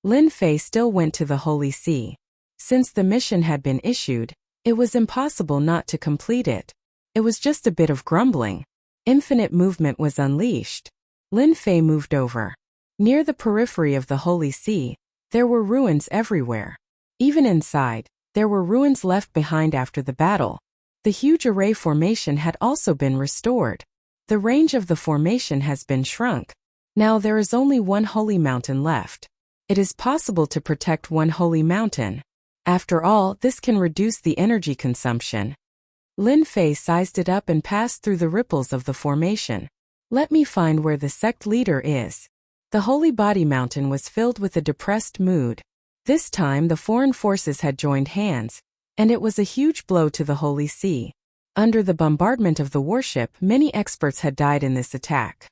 Lin Fei still went to the Holy See. Since the mission had been issued, it was impossible not to complete it. It was just a bit of grumbling. Infinite movement was unleashed. Lin Fei moved over. Near the periphery of the Holy See, there were ruins everywhere. Even inside, there were ruins left behind after the battle. The huge array formation had also been restored. The range of the formation has been shrunk. Now there is only one holy mountain left. It is possible to protect one holy mountain. After all, this can reduce the energy consumption. Lin Fei sized it up and passed through the ripples of the formation. Let me find where the sect leader is. The Holy Body Mountain was filled with a depressed mood. This time the foreign forces had joined hands, and it was a huge blow to the Holy See. Under the bombardment of the warship, many experts had died in this attack.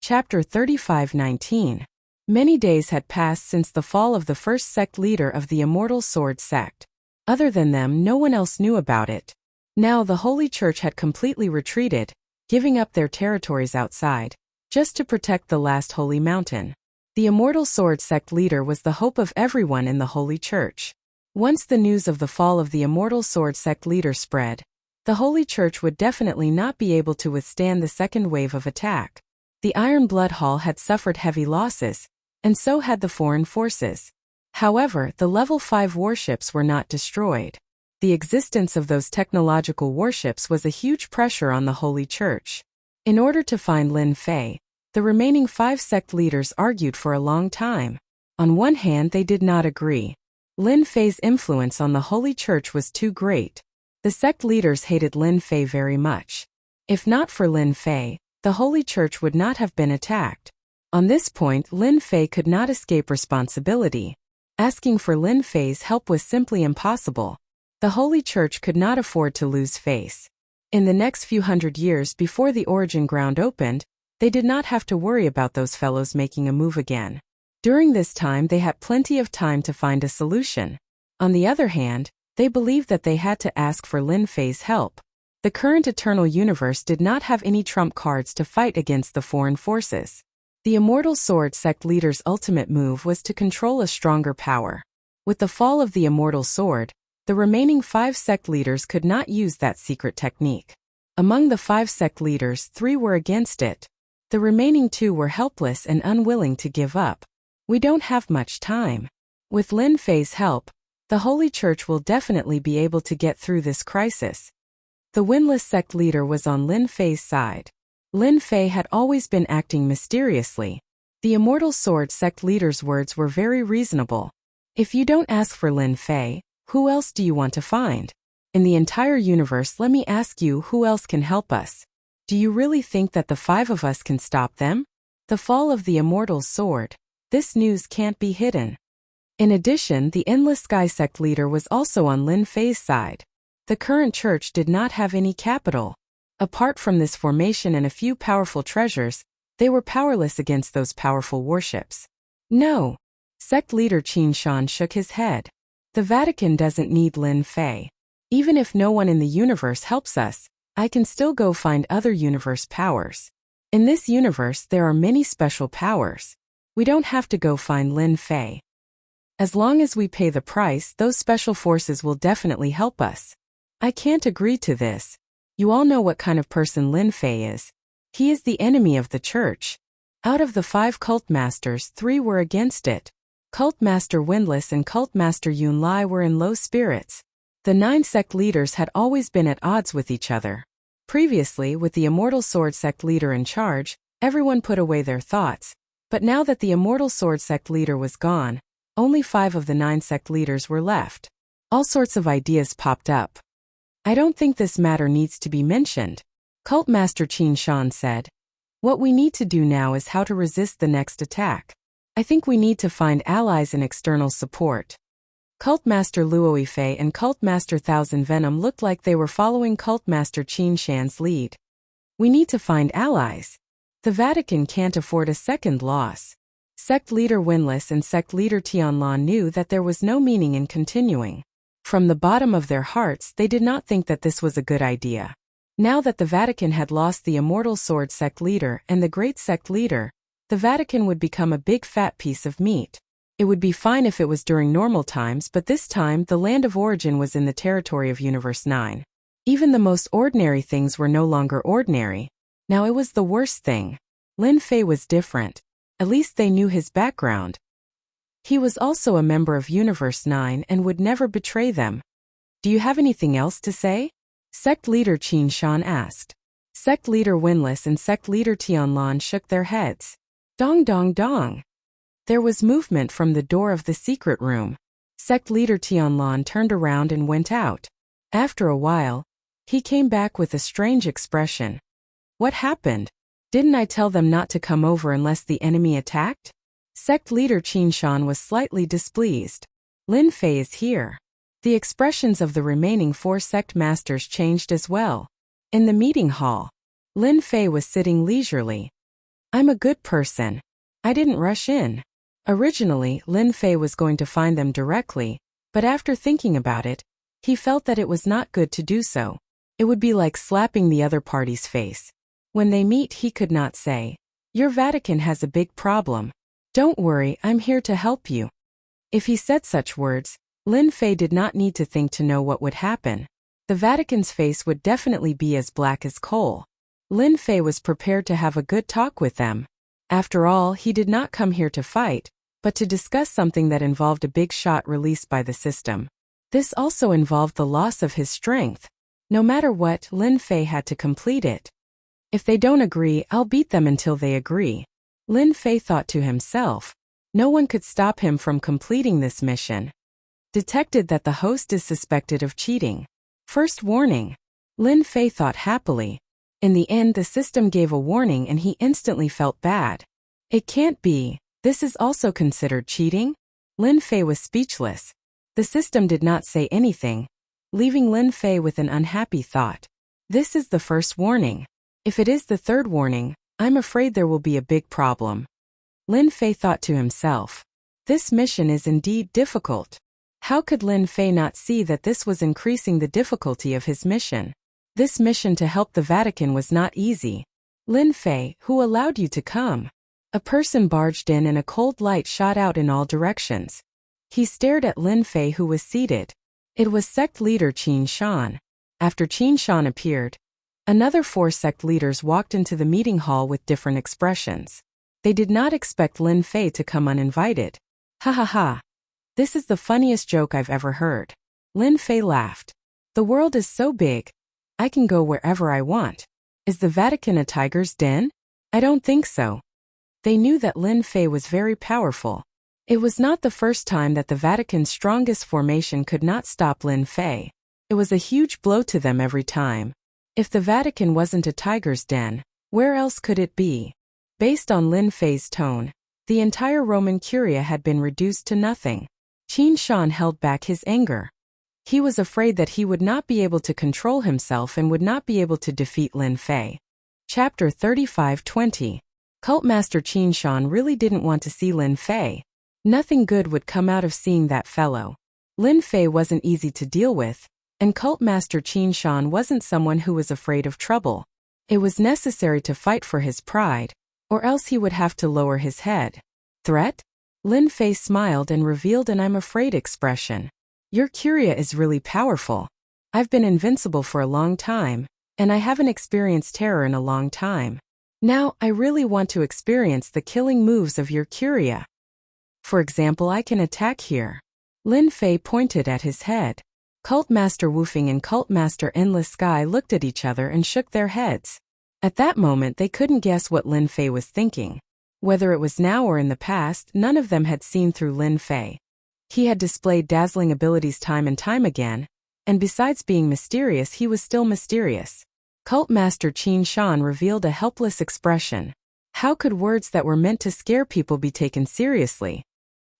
Chapter 35:19. Many days had passed since the fall of the first sect leader of the Immortal Sword Sect. Other than them, no one else knew about it. Now the Holy Church had completely retreated, giving up their territories outside, just to protect the last holy mountain. The Immortal Sword Sect leader was the hope of everyone in the Holy Church. Once the news of the fall of the Immortal Sword Sect leader spread, the Holy Church would definitely not be able to withstand the second wave of attack. The Iron Blood Hall had suffered heavy losses, and so had the foreign forces. However, the level 5 warships were not destroyed. The existence of those technological warships was a huge pressure on the Holy Church. In order to find Lin Fei, the remaining 5 sect leaders argued for a long time. On one hand, they did not agree. Lin Fei's influence on the Holy Church was too great. The sect leaders hated Lin Fei very much. If not for Lin Fei, the Holy Church would not have been attacked. On this point, Lin Fei could not escape responsibility. Asking for Lin Fei's help was simply impossible. The Holy Church could not afford to lose face. In the next few hundred years before the origin ground opened, they did not have to worry about those fellows making a move again. During this time they had plenty of time to find a solution. On the other hand, they believed that they had to ask for Lin Fei's help. The current eternal universe did not have any trump cards to fight against the foreign forces. The Immortal Sword sect leader's ultimate move was to control a stronger power. With the fall of the Immortal Sword, the remaining 5 sect leaders could not use that secret technique. Among the 5 sect leaders, 3 were against it. The remaining 2 were helpless and unwilling to give up. We don't have much time. With Lin Fei's help, the Holy Church will definitely be able to get through this crisis. The Windless sect leader was on Lin Fei's side. Lin Fei had always been acting mysteriously. The Immortal Sword sect leader's words were very reasonable. If you don't ask for Lin Fei, who else do you want to find? In the entire universe, let me ask you, who else can help us? Do you really think that the 5 of us can stop them? The fall of the Immortal Sword. This news can't be hidden. In addition, the Endless Sky sect leader was also on Lin Fei's side. The current church did not have any capital. Apart from this formation and a few powerful treasures, they were powerless against those powerful warships. No. Sect leader Qin Shan shook his head. The Vatican doesn't need Lin Fei. Even if no one in the universe helps us, I can still go find other universe powers. In this universe, there are many special powers. We don't have to go find Lin Fei. As long as we pay the price, those special forces will definitely help us. I can't agree to this. You all know what kind of person Lin Fei is. He is the enemy of the church. Out of the 5 cult masters, 3 were against it. Cult Master Windless and Cult Master Yun Lai were in low spirits. The 9 sect leaders had always been at odds with each other. Previously, with the Immortal Sword sect leader in charge, everyone put away their thoughts. But now that the Immortal Sword sect leader was gone, only 5 of the 9 sect leaders were left. All sorts of ideas popped up. I don't think this matter needs to be mentioned. Cult Master Qin Shan said. What we need to do now is how to resist the next attack. I think we need to find allies and external support. Cult Master Luo Fei and Cult Master Thousand Venom looked like they were following Cult Master Qin Shan's lead. We need to find allies. The Vatican can't afford a second loss. Sect leader Windless and sect leader Tianlan knew that there was no meaning in continuing. From the bottom of their hearts, they did not think that this was a good idea. Now that the Vatican had lost the Immortal Sword sect leader and the Great Sect leader, the Vatican would become a big fat piece of meat. It would be fine if it was during normal times, but this time the land of origin was in the territory of Universe 9. Even the most ordinary things were no longer ordinary. Now it was the worst thing. Lin Fei was different. At least they knew his background. He was also a member of Universe 9 and would never betray them. Do you have anything else to say? Sect leader Qin Shan asked. Sect leader Windless and sect leader Tianlan shook their heads. Dong dong dong. There was movement from the door of the secret room. Sect leader Tianlan turned around and went out. After a while, he came back with a strange expression. What happened? Didn't I tell them not to come over unless the enemy attacked? Sect leader Qin Shan was slightly displeased. Lin Fei is here. The expressions of the remaining 4 sect masters changed as well. In the meeting hall, Lin Fei was sitting leisurely. I'm a good person. I didn't rush in. Originally, Lin Fei was going to find them directly, but after thinking about it, he felt that it was not good to do so. It would be like slapping the other party's face. When they meet, he could not say, "Your Vatican has a big problem. Don't worry, I'm here to help you." If he said such words, Lin Fei did not need to think to know what would happen. The Vatican's face would definitely be as black as coal. Lin Fei was prepared to have a good talk with them. After all, he did not come here to fight, but to discuss something that involved a big shot released by the system. This also involved the loss of his strength. No matter what, Lin Fei had to complete it. If they don't agree, I'll beat them until they agree. Lin Fei thought to himself. No one could stop him from completing this mission. Detected that the host is suspected of cheating. First warning. Lin Fei thought happily. In the end, the system gave a warning and he instantly felt bad. It can't be. This is also considered cheating? Lin Fei was speechless. The system did not say anything, leaving Lin Fei with an unhappy thought. This is the first warning. If it is the third warning, I'm afraid there will be a big problem. Lin Fei thought to himself. This mission is indeed difficult. How could Lin Fei not see that this was increasing the difficulty of his mission? This mission to help the Vatican was not easy. Lin Fei, who allowed you to come? A person barged in and a cold light shot out in all directions. He stared at Lin Fei, who was seated. It was sect leader Qin Shan. After Qin Shan appeared, another 4 sect leaders walked into the meeting hall with different expressions. They did not expect Lin Fei to come uninvited. Ha ha ha. This is the funniest joke I've ever heard. Lin Fei laughed. The world is so big. I can go wherever I want. Is the Vatican a tiger's den? I don't think so. They knew that Lin Fei was very powerful. It was not the first time that the Vatican's strongest formation could not stop Lin Fei. It was a huge blow to them every time. If the Vatican wasn't a tiger's den, where else could it be? Based on Lin Fei's tone, the entire Roman Curia had been reduced to nothing. Qin Shan held back his anger. He was afraid that he would not be able to control himself and would not be able to defeat Lin Fei. Chapter 35:20. Cultmaster Qin Shan really didn't want to see Lin Fei. Nothing good would come out of seeing that fellow. Lin Fei wasn't easy to deal with, and Cultmaster Qin Shan wasn't someone who was afraid of trouble. It was necessary to fight for his pride, or else he would have to lower his head. Threat? Lin Fei smiled and revealed an "I'm afraid" expression. Your Curia is really powerful. I've been invincible for a long time, and I haven't experienced terror in a long time. Now, I really want to experience the killing moves of your Curia. For example, I can attack here. Lin Fei pointed at his head. Cultmaster Wufing and Cultmaster Endless Sky looked at each other and shook their heads. At that moment they couldn't guess what Lin Fei was thinking. Whether it was now or in the past, none of them had seen through Lin Fei. He had displayed dazzling abilities time and time again, and besides being mysterious, he was still mysterious. Cultmaster Qin Shan revealed a helpless expression. How could words that were meant to scare people be taken seriously?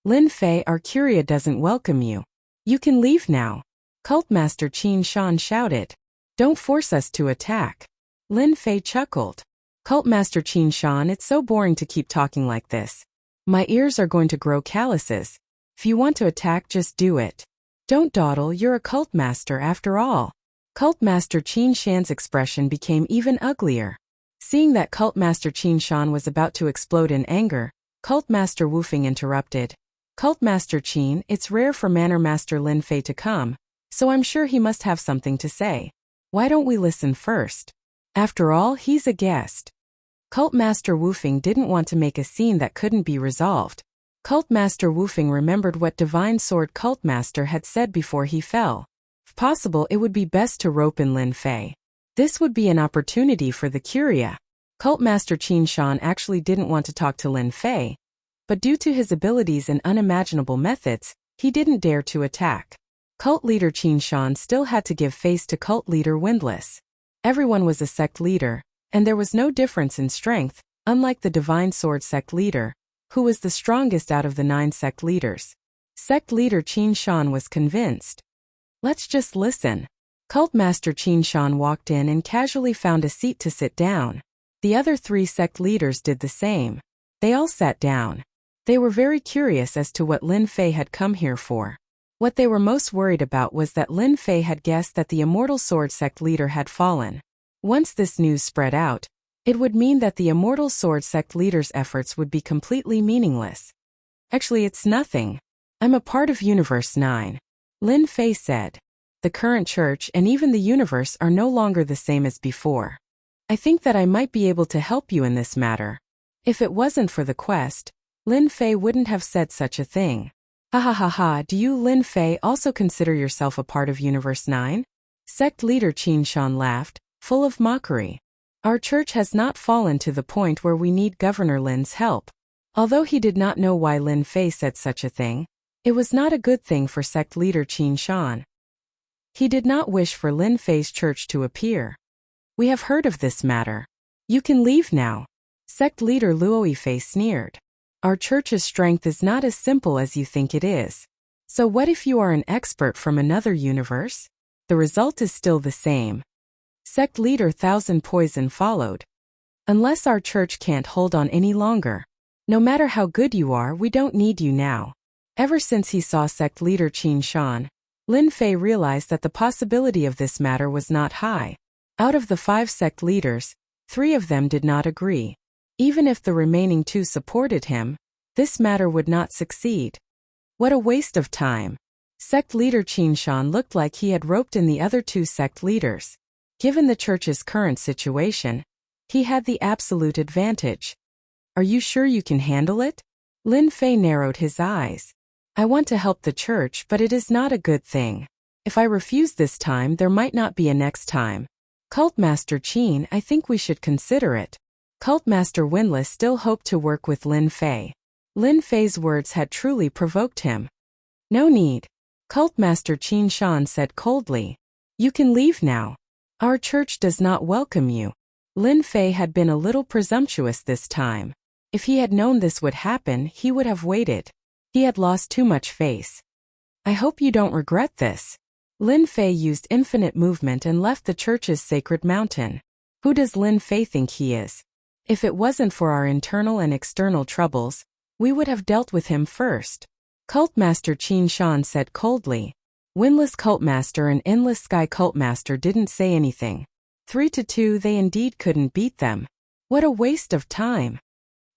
Lin Fei, our Curia doesn't welcome you. You can leave now. Cultmaster Qin Shan shouted. Don't force us to attack. Lin Fei chuckled. Cultmaster Qin Shan, it's so boring to keep talking like this. My ears are going to grow calluses. If you want to attack, just do it. Don't dawdle, you're a cultmaster after all. Cultmaster Qin Shan's expression became even uglier. Seeing that Cultmaster Qin Shan was about to explode in anger, Cultmaster Wufing interrupted. Cultmaster Qin, it's rare for Manor Master Lin Fei to come, so I'm sure he must have something to say. Why don't we listen first? After all, he's a guest. Cultmaster Wufing didn't want to make a scene that couldn't be resolved. Cultmaster Wufing remembered what Divine Sword Cultmaster had said before he fell. If possible, it would be best to rope in Lin Fei. This would be an opportunity for the Curia. Cultmaster Qin Shan actually didn't want to talk to Lin Fei, but due to his abilities and unimaginable methods, he didn't dare to attack. Cult leader Qin Shan still had to give face to cult leader Windless. Everyone was a sect leader, and there was no difference in strength, unlike the Divine Sword sect leader, who was the strongest out of the 9 sect leaders. Sect leader Qin Shan was convinced. Let's just listen. Cultmaster Qin Shan walked in and casually found a seat to sit down. The other 3 sect leaders did the same. They all sat down. They were very curious as to what Lin Fei had come here for. What they were most worried about was that Lin Fei had guessed that the Immortal Sword sect leader had fallen. Once this news spread out, it would mean that the Immortal Sword sect leader's efforts would be completely meaningless. Actually, it's nothing. I'm a part of Universe 9. Lin Fei said. The current church and even the universe are no longer the same as before. I think that I might be able to help you in this matter. If it wasn't for the quest, Lin Fei wouldn't have said such a thing. Ha ha ha ha, do you, Lin Fei, also consider yourself a part of Universe 9? Sect leader Qin Shan laughed, full of mockery. Our church has not fallen to the point where we need Governor Lin's help. Although he did not know why Lin Fei said such a thing, it was not a good thing for sect leader Qin Shan. He did not wish for Lin Fei's church to appear. We have heard of this matter. You can leave now. Sect leader Luo Fei sneered. Our church's strength is not as simple as you think it is. So what if you are an expert from another universe? The result is still the same. Sect leader Thousand Poison followed. Unless our church can't hold on any longer. No matter how good you are, we don't need you now. Ever since he saw sect leader Qin Shan, Lin Fei realized that the possibility of this matter was not high. Out of the 5 sect leaders, 3 of them did not agree. Even if the remaining 2 supported him, this matter would not succeed. What a waste of time. Sect leader Qin Shan looked like he had roped in the other 2 sect leaders. Given the church's current situation, he had the absolute advantage. Are you sure you can handle it? Lin Fei narrowed his eyes. I want to help the church, but it is not a good thing. If I refuse this time, there might not be a next time. Cult Master Qin, I think we should consider it. Cult Master Winless still hoped to work with Lin Fei. Lin Fei's words had truly provoked him. No need. Cult Master Qin Shan said coldly. You can leave now. Our church does not welcome you. Lin Fei had been a little presumptuous this time. If he had known this would happen, he would have waited. He had lost too much face. I hope you don't regret this. Lin Fei used infinite movement and left the church's sacred mountain. Who does Lin Fei think he is? If it wasn't for our internal and external troubles, we would have dealt with him first. Cult Master Qin Shan said coldly. Windless Cult Master and Endless Sky Cult Master didn't say anything. 3-2, they indeed couldn't beat them. What a waste of time.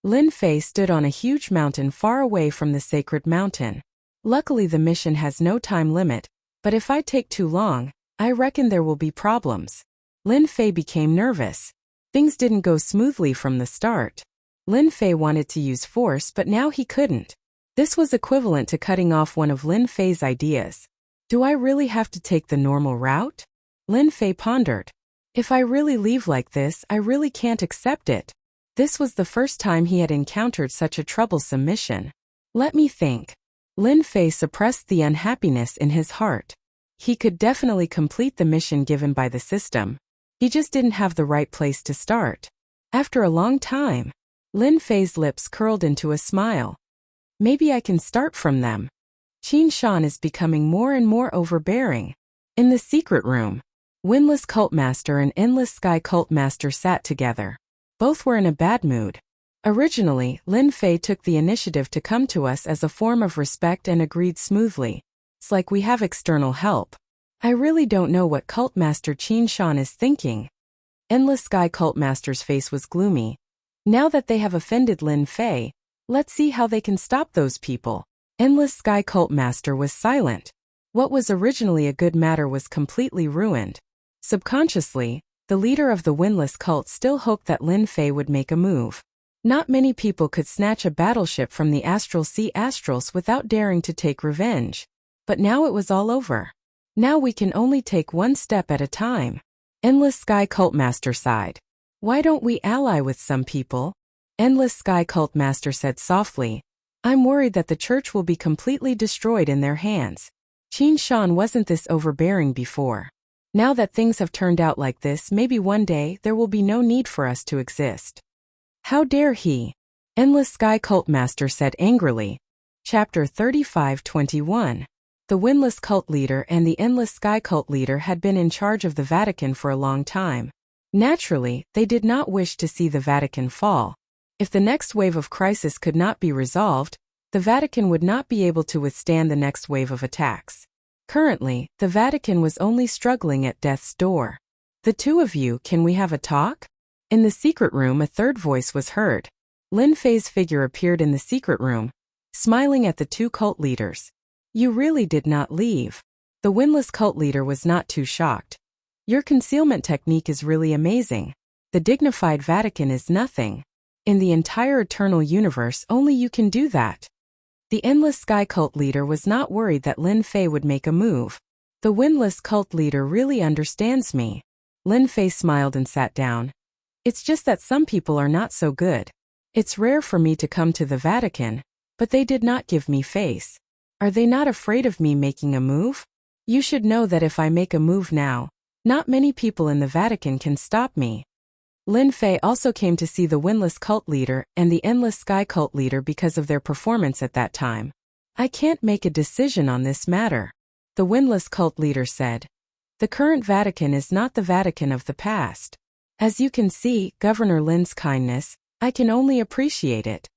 Lin Fei stood on a huge mountain far away from the sacred mountain. Luckily the mission has no time limit, but if I take too long, I reckon there will be problems. Lin Fei became nervous. Things didn't go smoothly from the start. Lin Fei wanted to use force, but now he couldn't. This was equivalent to cutting off one of Lin Fei's ideas. Do I really have to take the normal route? Lin Fei pondered. If I really leave like this, I really can't accept it. This was the first time he had encountered such a troublesome mission. Let me think. Lin Fei suppressed the unhappiness in his heart. He could definitely complete the mission given by the system. He just didn't have the right place to start. After a long time, Lin Fei's lips curled into a smile. Maybe I can start from them. Qin Shan is becoming more and more overbearing. In the secret room, Windless Cult Master and Endless Sky Cult Master sat together. Both were in a bad mood. Originally, Lin Fei took the initiative to come to us as a form of respect and agreed smoothly. It's like we have external help. I really don't know what Cult Master Qin Shan is thinking. Endless Sky Cult Master's face was gloomy. Now that they have offended Lin Fei, let's see how they can stop those people. Endless Sky Cult Master was silent. What was originally a good matter was completely ruined. Subconsciously, the leader of the Windless cult still hoped that Lin Fei would make a move. Not many people could snatch a battleship from the Astral Sea Astrals without daring to take revenge. But now it was all over. Now we can only take one step at a time. Endless Sky Cult Master sighed. Why don't we ally with some people? Endless Sky Cult Master said softly. I'm worried that the church will be completely destroyed in their hands. Qin Shan wasn't this overbearing before. Now that things have turned out like this, maybe one day there will be no need for us to exist. How dare he? Endless Sky Cult Master said angrily. Chapter 35:21. The Windless Cult Leader and the Endless Sky Cult Leader had been in charge of the Vatican for a long time. Naturally, they did not wish to see the Vatican fall. If the next wave of crisis could not be resolved, the Vatican would not be able to withstand the next wave of attacks. Currently, the Vatican was only struggling at death's door. The two of you, can we have a talk? In the secret room, a third voice was heard. Lin Fei's figure appeared in the secret room, smiling at the two cult leaders. You really did not leave. The Windless cult leader was not too shocked. Your concealment technique is really amazing. The dignified Vatican is nothing. In the entire eternal universe, only you can do that. The Endless Sky Cult Leader was not worried that Lin Fei would make a move. The Windless Cult Leader really understands me. Lin Fei smiled and sat down. It's just that some people are not so good. It's rare for me to come to the Vatican, but they did not give me face. Are they not afraid of me making a move? You should know that if I make a move now, not many people in the Vatican can stop me. Lin Fei also came to see the Windless Cult Leader and the Endless Sky Cult Leader because of their performance at that time. I can't make a decision on this matter. The Windless Cult Leader said. The current Vatican is not the Vatican of the past. As you can see, Governor Lin's kindness, I can only appreciate it.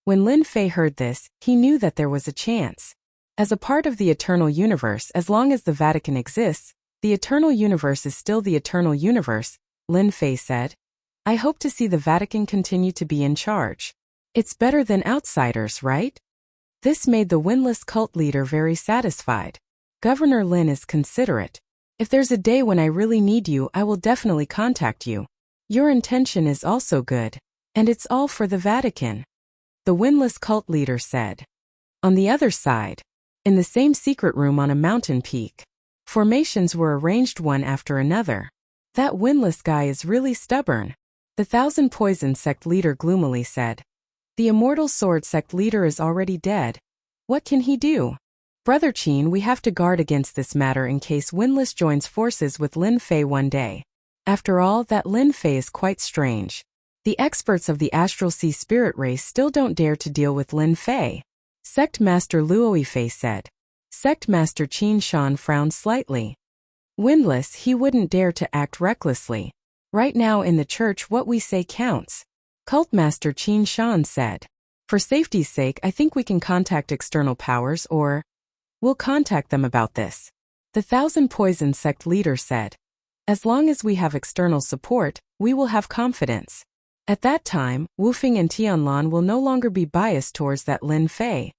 When Lin Fei heard this, he knew that there was a chance. As a part of the eternal universe, as long as the Vatican exists, the eternal universe is still the eternal universe, Lin Fei said. I hope to see the Vatican continue to be in charge. It's better than outsiders, right? This made the windless cult leader very satisfied. Governor Lin is considerate. If there's a day when I really need you, I will definitely contact you. Your intention is also good. And it's all for the Vatican. The windless cult leader said. On the other side, in the same secret room on a mountain peak, formations were arranged one after another. That windless guy is really stubborn. The Thousand Poison sect leader gloomily said. The immortal sword sect leader is already dead. What can he do? Brother Qin, we have to guard against this matter in case Windless joins forces with Lin Fei one day. After all, that Lin Fei is quite strange. The experts of the Astral Sea spirit race still don't dare to deal with Lin Fei. Sect Master Luo Fei said. Sect Master Qin Shan frowned slightly. Windless, he wouldn't dare to act recklessly. Right now in the church what we say counts. Cult Master Qin Shan said. For safety's sake, I think we can contact external powers or... We'll contact them about this. The Thousand Poison sect leader said. As long as we have external support, we will have confidence. At that time, Wufeng and Tianlan will no longer be biased towards that Lin Fei.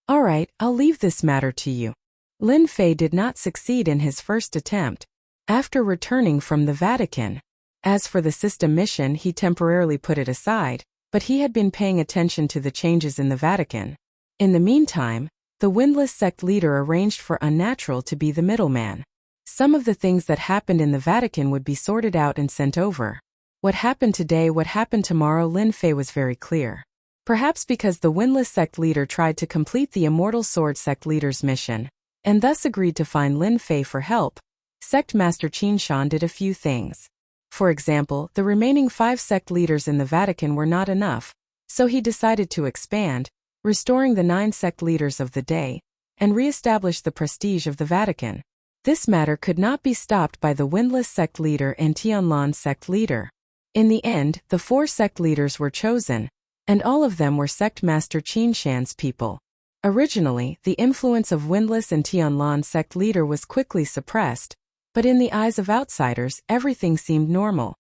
Alright, I'll leave this matter to you. Lin Fei did not succeed in his first attempt. After returning from the Vatican. As for the system mission, he temporarily put it aside, but he had been paying attention to the changes in the Vatican. In the meantime, the windless sect leader arranged for Unnatural to be the middleman. Some of the things that happened in the Vatican would be sorted out and sent over. What happened today, what happened tomorrow, Lin Fei was very clear. Perhaps because the windless sect leader tried to complete the immortal sword sect leader's mission, and thus agreed to find Lin Fei for help, Sect Master Qin Shan did a few things. For example, the remaining 5 sect leaders in the Vatican were not enough, so he decided to expand, restoring the 9 sect leaders of the day, and re-establish the prestige of the Vatican. This matter could not be stopped by the windless sect leader and Tianlan sect leader. In the end, the 4 sect leaders were chosen, and all of them were Sect Master Qin Shan's people. Originally, the influence of windless and Tianlan sect leader was quickly suppressed, but in the eyes of outsiders, everything seemed normal.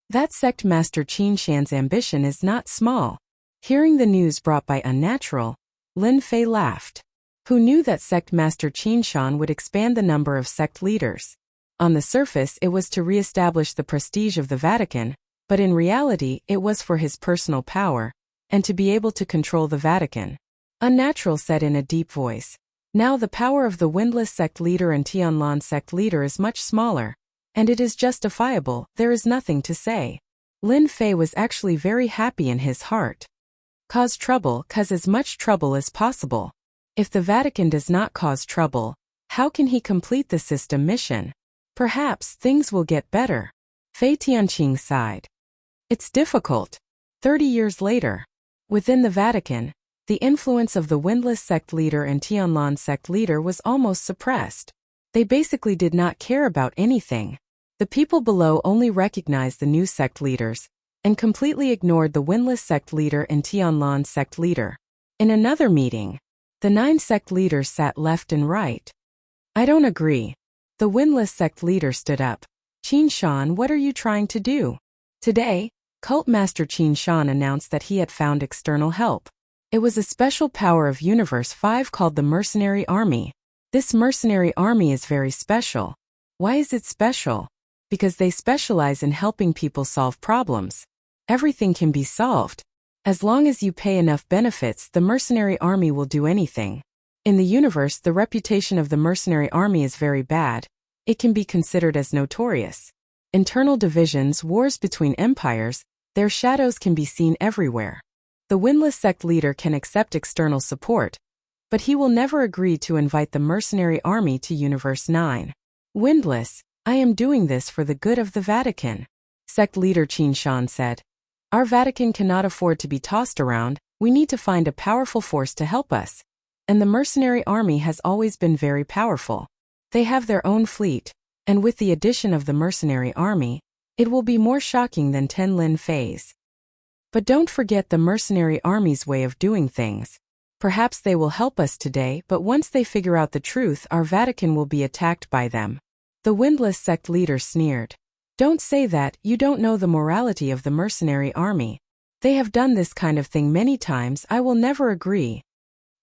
That Sect Master Qin Shan's ambition is not small. Hearing the news brought by Unnatural, Lin Fei laughed. Who knew that Sect Master Qin Shan would expand the number of sect leaders? On the surface, it was to re-establish the prestige of the Vatican, but in reality, it was for his personal power, and to be able to control the Vatican. Unnatural said in a deep voice. Now the power of the windless sect leader and Tianlan sect leader is much smaller, and it is justifiable, there is nothing to say. Lin Fei was actually very happy in his heart. Cause trouble, cause as much trouble as possible. If the Vatican does not cause trouble, how can he complete the system mission? Perhaps things will get better. Fei Tianqing sighed. It's difficult. 30 years later. Within the Vatican, the influence of the windless sect leader and Tianlan sect leader was almost suppressed. They basically did not care about anything. The people below only recognized the new sect leaders, and completely ignored the windless sect leader and Tianlan sect leader. In another meeting, the 9 sect leaders sat left and right. I don't agree. The windless sect leader stood up. Qin Shan, what are you trying to do? Today, Cult Master Qin Shan announced that he had found external help. It was a special power of Universe 5 called the Mercenary Army. This mercenary army is very special. Why is it special? Because they specialize in helping people solve problems. Everything can be solved. As long as you pay enough benefits, the mercenary army will do anything. In the universe, the reputation of the mercenary army is very bad. It can be considered as notorious. Internal divisions, wars between empires, their shadows can be seen everywhere. The windless sect leader can accept external support, but he will never agree to invite the mercenary army to Universe 9. Windless, I am doing this for the good of the Vatican. Sect leader Qin Shan said. Our Vatican cannot afford to be tossed around, we need to find a powerful force to help us. And the mercenary army has always been very powerful. They have their own fleet, and with the addition of the mercenary army, it will be more shocking than 10 Lin Feis. But don't forget the mercenary army's way of doing things. Perhaps they will help us today, but once they figure out the truth, our Vatican will be attacked by them. The windless sect leader sneered. Don't say that, you don't know the morality of the mercenary army. They have done this kind of thing many times, I will never agree.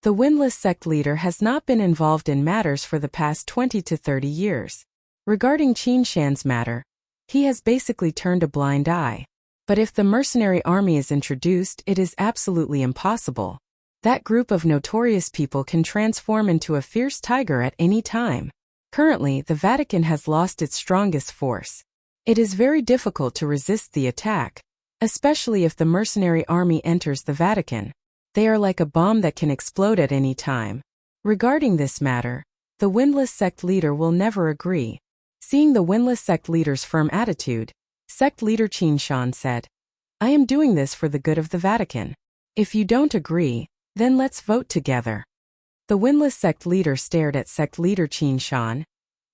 The windless sect leader has not been involved in matters for the past 20 to 30 years. Regarding Qin Shan's matter, he has basically turned a blind eye. But if the mercenary army is introduced, it is absolutely impossible. That group of notorious people can transform into a fierce tiger at any time. Currently, the Vatican has lost its strongest force. It is very difficult to resist the attack, especially if the mercenary army enters the Vatican. They are like a bomb that can explode at any time. Regarding this matter, the windless sect leader will never agree. Seeing the windless sect leader's firm attitude, sect leader Qin Shan said, I am doing this for the good of the Vatican. If you don't agree, then let's vote together. The windless sect leader stared at sect leader Qin Shan.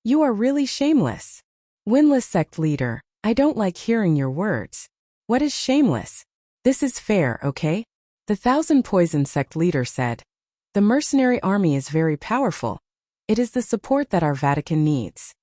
You are really shameless. Windless sect leader, I don't like hearing your words. What is shameless? This is fair, okay? The thousand poison sect leader said. The mercenary army is very powerful. It is the support that our Vatican needs.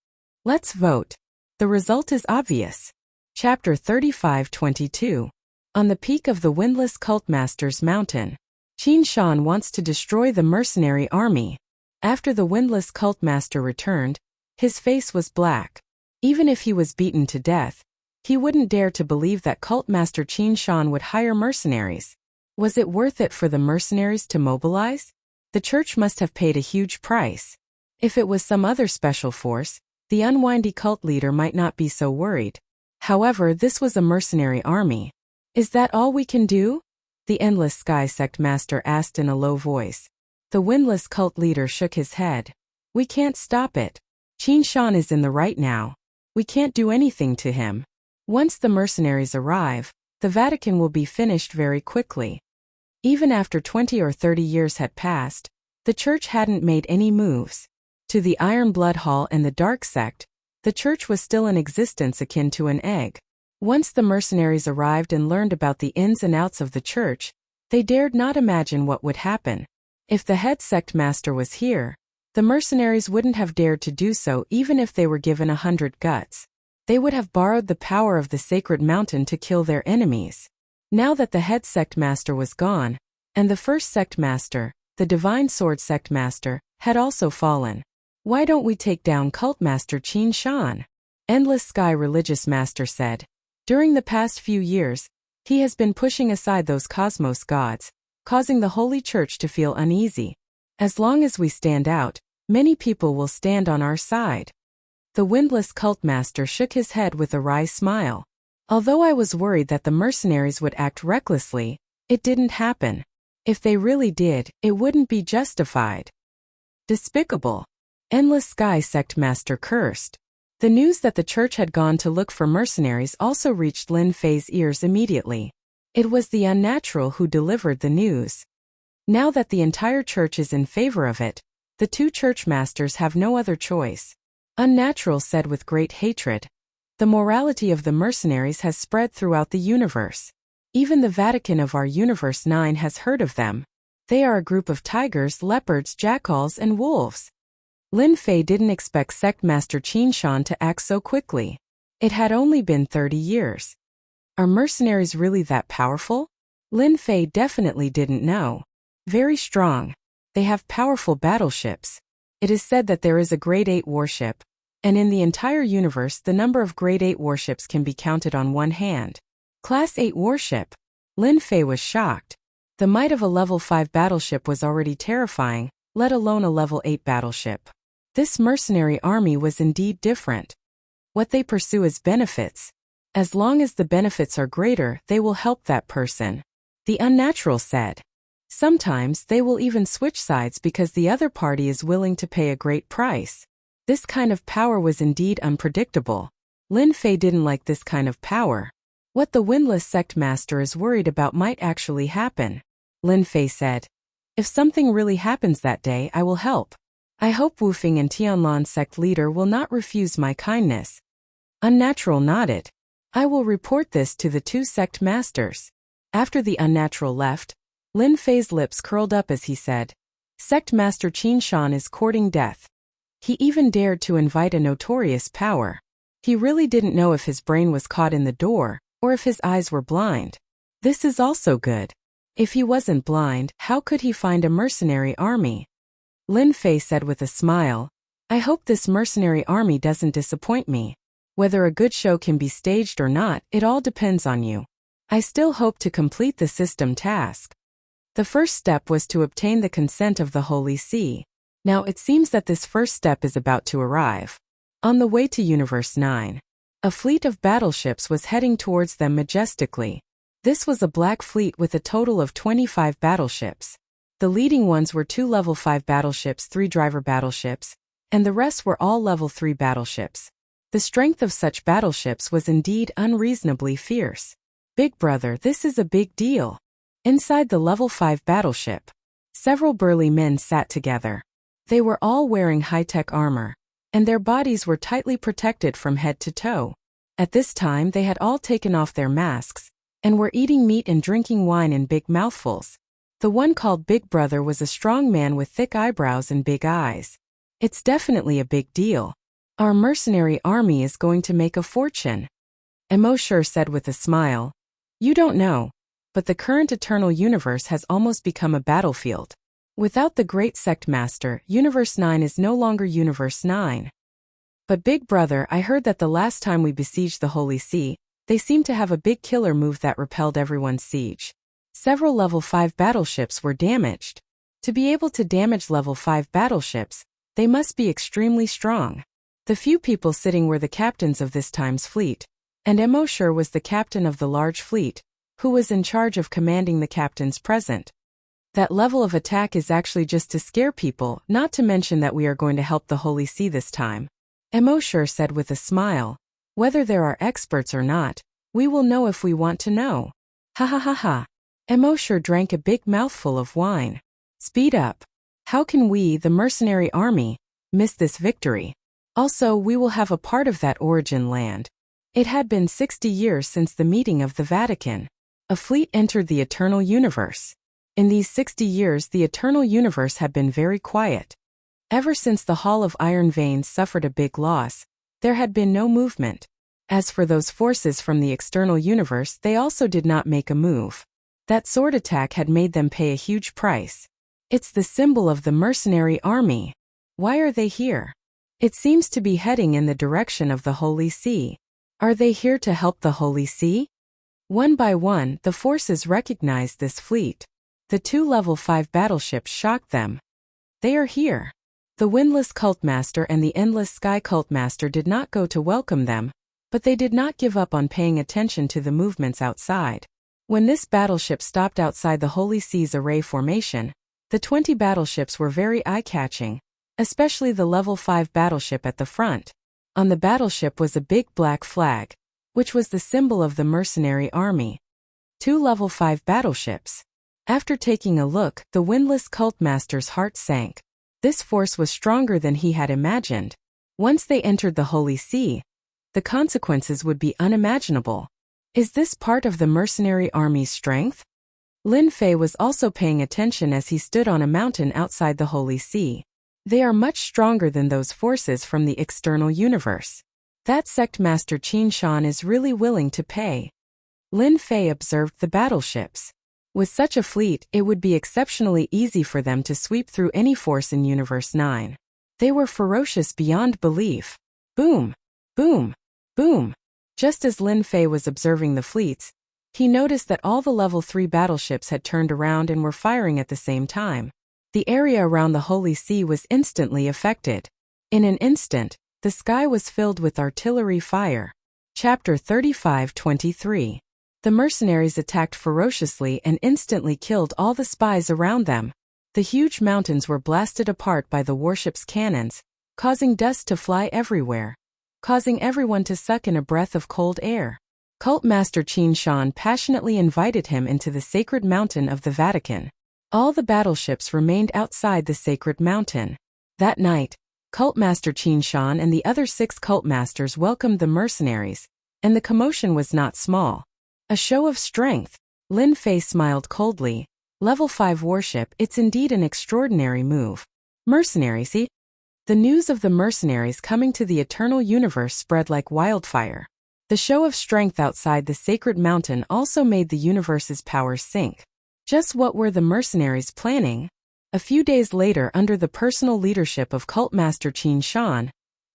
Let's vote. The result is obvious. Chapter 35:22. On the peak of the windless cultmaster's mountain, Qin Shan wants to destroy the mercenary army. After the windless cultmaster returned, his face was black. Even if he was beaten to death, he wouldn't dare to believe that cultmaster Qin Shan would hire mercenaries. Was it worth it for the mercenaries to mobilize? The church must have paid a huge price. If it was some other special force, the unwindy cult leader might not be so worried. However, this was a mercenary army. Is that all we can do? The Endless Sky sect master asked in a low voice. The windless cult leader shook his head. We can't stop it. Qin Shan is in the right now. We can't do anything to him. Once the mercenaries arrive, the Vatican will be finished very quickly. Even after 20 or 30 years had passed, the church hadn't made any moves. To the Iron Blood Hall and the Dark Sect, the church was still in existence akin to an egg. Once the mercenaries arrived and learned about the ins and outs of the church, they dared not imagine what would happen. If the head sect master was here, the mercenaries wouldn't have dared to do so even if they were given 100 guts. They would have borrowed the power of the sacred mountain to kill their enemies. Now that the head sect master was gone, and the first sect master, the divine sword sect master, had also fallen. Why don't we take down cult master Qin Shan? Endless Sky religious master said. During the past few years, he has been pushing aside those cosmos gods, causing the Holy Church to feel uneasy. As long as we stand out, many people will stand on our side. The windless cult master shook his head with a wry smile. Although I was worried that the mercenaries would act recklessly, it didn't happen. If they really did, it wouldn't be justified. Despicable. Endless Sky sect master cursed. The news that the church had gone to look for mercenaries also reached Lin Fei's ears immediately. It was the unnatural who delivered the news. Now that the entire church is in favor of it, the two church masters have no other choice. Unnatural said with great hatred. The morality of the mercenaries has spread throughout the universe. Even the Vatican of our Universe 9 has heard of them. They are a group of tigers, leopards, jackals, and wolves. Lin Fei didn't expect sect master Qin Shan to act so quickly. It had only been 30 years. Are mercenaries really that powerful? Lin Fei definitely didn't know. Very strong. They have powerful battleships. It is said that there is a Grade 8 warship, and in the entire universe the number of Grade 8 warships can be counted on one hand. Class 8 warship. Lin Fei was shocked. The might of a level 5 battleship was already terrifying, let alone a level 8 battleship. This mercenary army was indeed different. What they pursue is benefits. As long as the benefits are greater, they will help that person. The unnatural said. Sometimes they will even switch sides because the other party is willing to pay a great price. This kind of power was indeed unpredictable. Lin Fei didn't like this kind of power. What the windless sect master is worried about might actually happen. Lin Fei said. If something really happens that day, I will help. I hope Wufing and Tianlan sect leader will not refuse my kindness. Unnatural nodded. I will report this to the two sect masters. After the unnatural left, Lin Fei's lips curled up as he said, Sect Master Qin Shan is courting death. He even dared to invite a notorious power. He really didn't know if his brain was caught in the door, or if his eyes were blind. This is also good. If he wasn't blind, how could he find a mercenary army? Lin Fei said with a smile, I hope this mercenary army doesn't disappoint me. Whether a good show can be staged or not, it all depends on you. I still hope to complete the system task. The first step was to obtain the consent of the Holy See. Now it seems that this first step is about to arrive. On the way to Universe 9, a fleet of battleships was heading towards them majestically. This was a black fleet with a total of 25 battleships. The leading ones were 2 level 5 battleships, 3 driver battleships, and the rest were all level 3 battleships. The strength of such battleships was indeed unreasonably fierce. Big brother, this is a big deal. Inside the level 5 battleship, several burly men sat together. They were all wearing high-tech armor, and their bodies were tightly protected from head to toe. At this time they had all taken off their masks, and were eating meat and drinking wine in big mouthfuls. The one called Big Brother was a strong man with thick eyebrows and big eyes. It's definitely a big deal. Our mercenary army is going to make a fortune. Emosure said with a smile. You don't know, but the current eternal universe has almost become a battlefield. Without the great sect master, Universe 9 is no longer Universe 9. But Big Brother, I heard that the last time we besieged the Holy See, they seemed to have a big killer move that repelled everyone's siege. Several level 5 battleships were damaged. To be able to damage level 5 battleships, they must be extremely strong. The few people sitting were the captains of this time's fleet, and Emosure was the captain of the large fleet, who was in charge of commanding the captains present. That level of attack is actually just to scare people, not to mention that we are going to help the Holy See this time. Emosure said with a smile. Whether there are experts or not, we will know if we want to know. Ha ha ha ha. Emosure drank a big mouthful of wine. Speed up. How can we, the mercenary army, miss this victory? Also, we will have a part of that origin land. It had been 60 years since the meeting of the Vatican. A fleet entered the eternal universe. In these 60 years the eternal universe had been very quiet. Ever since the Hall of Iron Veins suffered a big loss, there had been no movement. As for those forces from the external universe, they also did not make a move. That sword attack had made them pay a huge price. It's the symbol of the mercenary army. Why are they here? It seems to be heading in the direction of the Holy See. Are they here to help the Holy See? One by one, the forces recognized this fleet. The 2 level 5 battleships shocked them. They are here. The Windless Cultmaster and the Endless Sky Cultmaster did not go to welcome them, but they did not give up on paying attention to the movements outside. When this battleship stopped outside the Holy Sea's array formation, the 20 battleships were very eye-catching, especially the level 5 battleship at the front. On the battleship was a big black flag, which was the symbol of the mercenary army. 2 level 5 battleships. After taking a look, the Windless Cultmaster's heart sank. This force was stronger than he had imagined. Once they entered the Holy See, the consequences would be unimaginable. Is this part of the mercenary army's strength? Lin Fei was also paying attention as he stood on a mountain outside the Holy See. They are much stronger than those forces from the external universe. That sect master Qin Shan is really willing to pay. Lin Fei observed the battleships. With such a fleet, it would be exceptionally easy for them to sweep through any force in Universe 9. They were ferocious beyond belief. Boom! Boom! Boom! Just as Lin Fei was observing the fleets, he noticed that all the level 3 battleships had turned around and were firing at the same time. The area around the Holy See was instantly affected. In an instant, the sky was filled with artillery fire. Chapter 35-23. The mercenaries attacked ferociously and instantly killed all the spies around them. The huge mountains were blasted apart by the warship's cannons, causing dust to fly everywhere, causing everyone to suck in a breath of cold air. Cult Master Qin Shan passionately invited him into the sacred mountain of the Vatican. All the battleships remained outside the sacred mountain. That night, Cult Master Qin Shan and the other 6 cult masters welcomed the mercenaries, and the commotion was not small. A show of strength. Lin Fei smiled coldly. Level 5 warship, it's indeed an extraordinary move. Mercenaries, see? The news of the mercenaries coming to the Eternal Universe spread like wildfire. The show of strength outside the sacred mountain also made the universe's powers sink. Just what were the mercenaries planning? A few days later, under the personal leadership of cult master Qin Shan,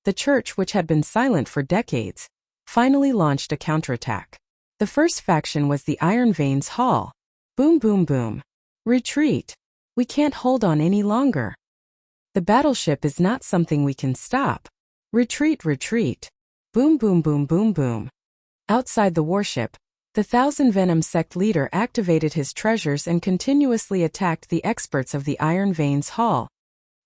the church, which had been silent for decades, finally launched a counterattack. The first faction was the Iron Veins Hall. Boom boom boom. Retreat. We can't hold on any longer. The battleship is not something we can stop. Retreat, retreat. Boom boom boom boom boom. Outside the warship, the Thousand Venom sect leader activated his treasures and continuously attacked the experts of the Iron Veins Hall.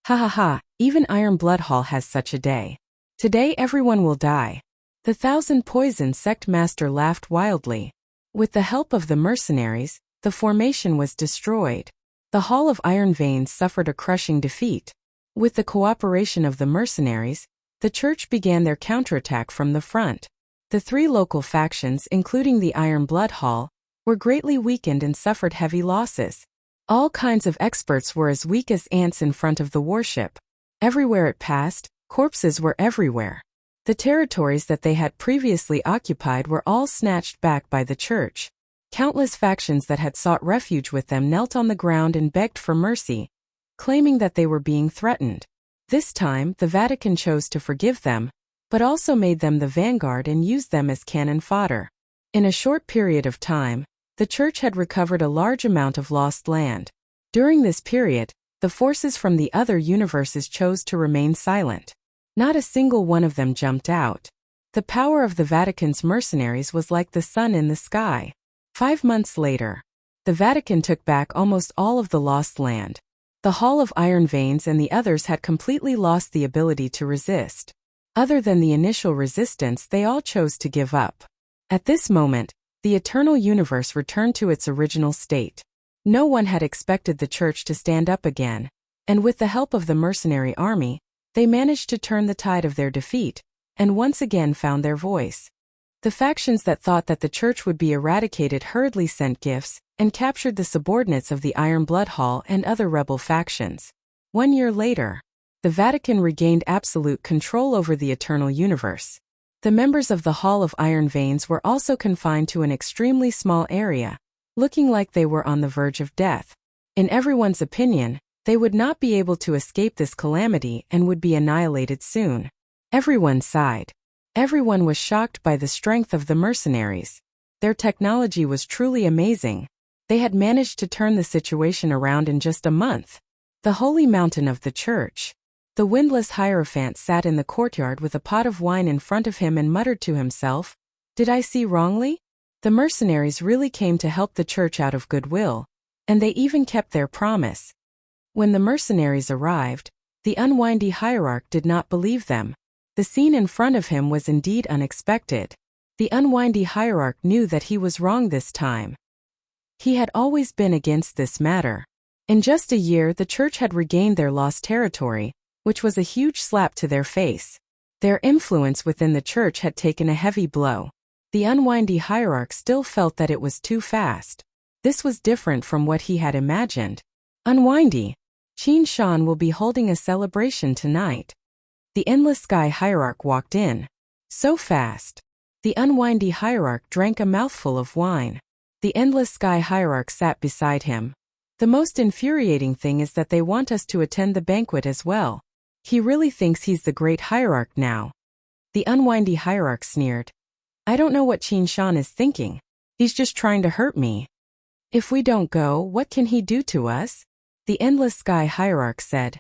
Ha ha ha, even Iron Blood Hall has such a day. Today everyone will die. The Thousand Poison sect master laughed wildly. With the help of the mercenaries, the formation was destroyed. The Hall of Iron Veins suffered a crushing defeat. With the cooperation of the mercenaries, the church began their counterattack from the front. The three local factions, including the Iron Blood Hall, were greatly weakened and suffered heavy losses. All kinds of experts were as weak as ants in front of the warship. Everywhere it passed, corpses were everywhere. The territories that they had previously occupied were all snatched back by the church. Countless factions that had sought refuge with them knelt on the ground and begged for mercy, claiming that they were being threatened. This time, the Vatican chose to forgive them, but also made them the vanguard and used them as cannon fodder. In a short period of time, the church had recovered a large amount of lost land. During this period, the forces from the other universes chose to remain silent. Not a single one of them jumped out. The power of the Vatican's mercenaries was like the sun in the sky. 5 months later, the Vatican took back almost all of the lost land. The Hall of Iron Veins and the others had completely lost the ability to resist. Other than the initial resistance, they all chose to give up. At this moment, the Eternal Universe returned to its original state. No one had expected the church to stand up again, and with the help of the mercenary army, they managed to turn the tide of their defeat, and once again found their voice. The factions that thought that the church would be eradicated hurriedly sent gifts, and captured the subordinates of the Iron Blood Hall and other rebel factions. 1 year later, the Vatican regained absolute control over the Eternal Universe. The members of the Hall of Iron Veins were also confined to an extremely small area, looking like they were on the verge of death. In everyone's opinion, they would not be able to escape this calamity and would be annihilated soon. Everyone sighed. Everyone was shocked by the strength of the mercenaries. Their technology was truly amazing. They had managed to turn the situation around in just a month. The holy mountain of the church. The windless Hierophant sat in the courtyard with a pot of wine in front of him and muttered to himself, "Did I see wrongly? The mercenaries really came to help the church out of goodwill, and they even kept their promise." When the mercenaries arrived, the unwindy hierarch did not believe them. The scene in front of him was indeed unexpected. The unwindy hierarch knew that he was wrong this time. He had always been against this matter. In just a year, the church had regained their lost territory, which was a huge slap to their face. Their influence within the church had taken a heavy blow. The unwindy hierarch still felt that it was too fast. This was different from what he had imagined. Unwindy. Qin Shan will be holding a celebration tonight. The Endless Sky hierarch walked in. So fast. The unwindy hierarch drank a mouthful of wine. The Endless Sky hierarch sat beside him. The most infuriating thing is that they want us to attend the banquet as well. He really thinks he's the great hierarch now. The unwindy hierarch sneered. I don't know what Qin Shan is thinking. He's just trying to hurt me. If we don't go, what can he do to us? The Endless Sky hierarch said.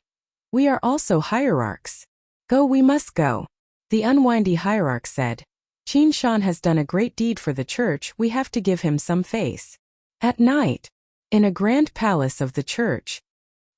We are also hierarchs. Go, we must go. The unwindy hierarch said. Qin Shan has done a great deed for the church, we have to give him some face. At night, in a grand palace of the church.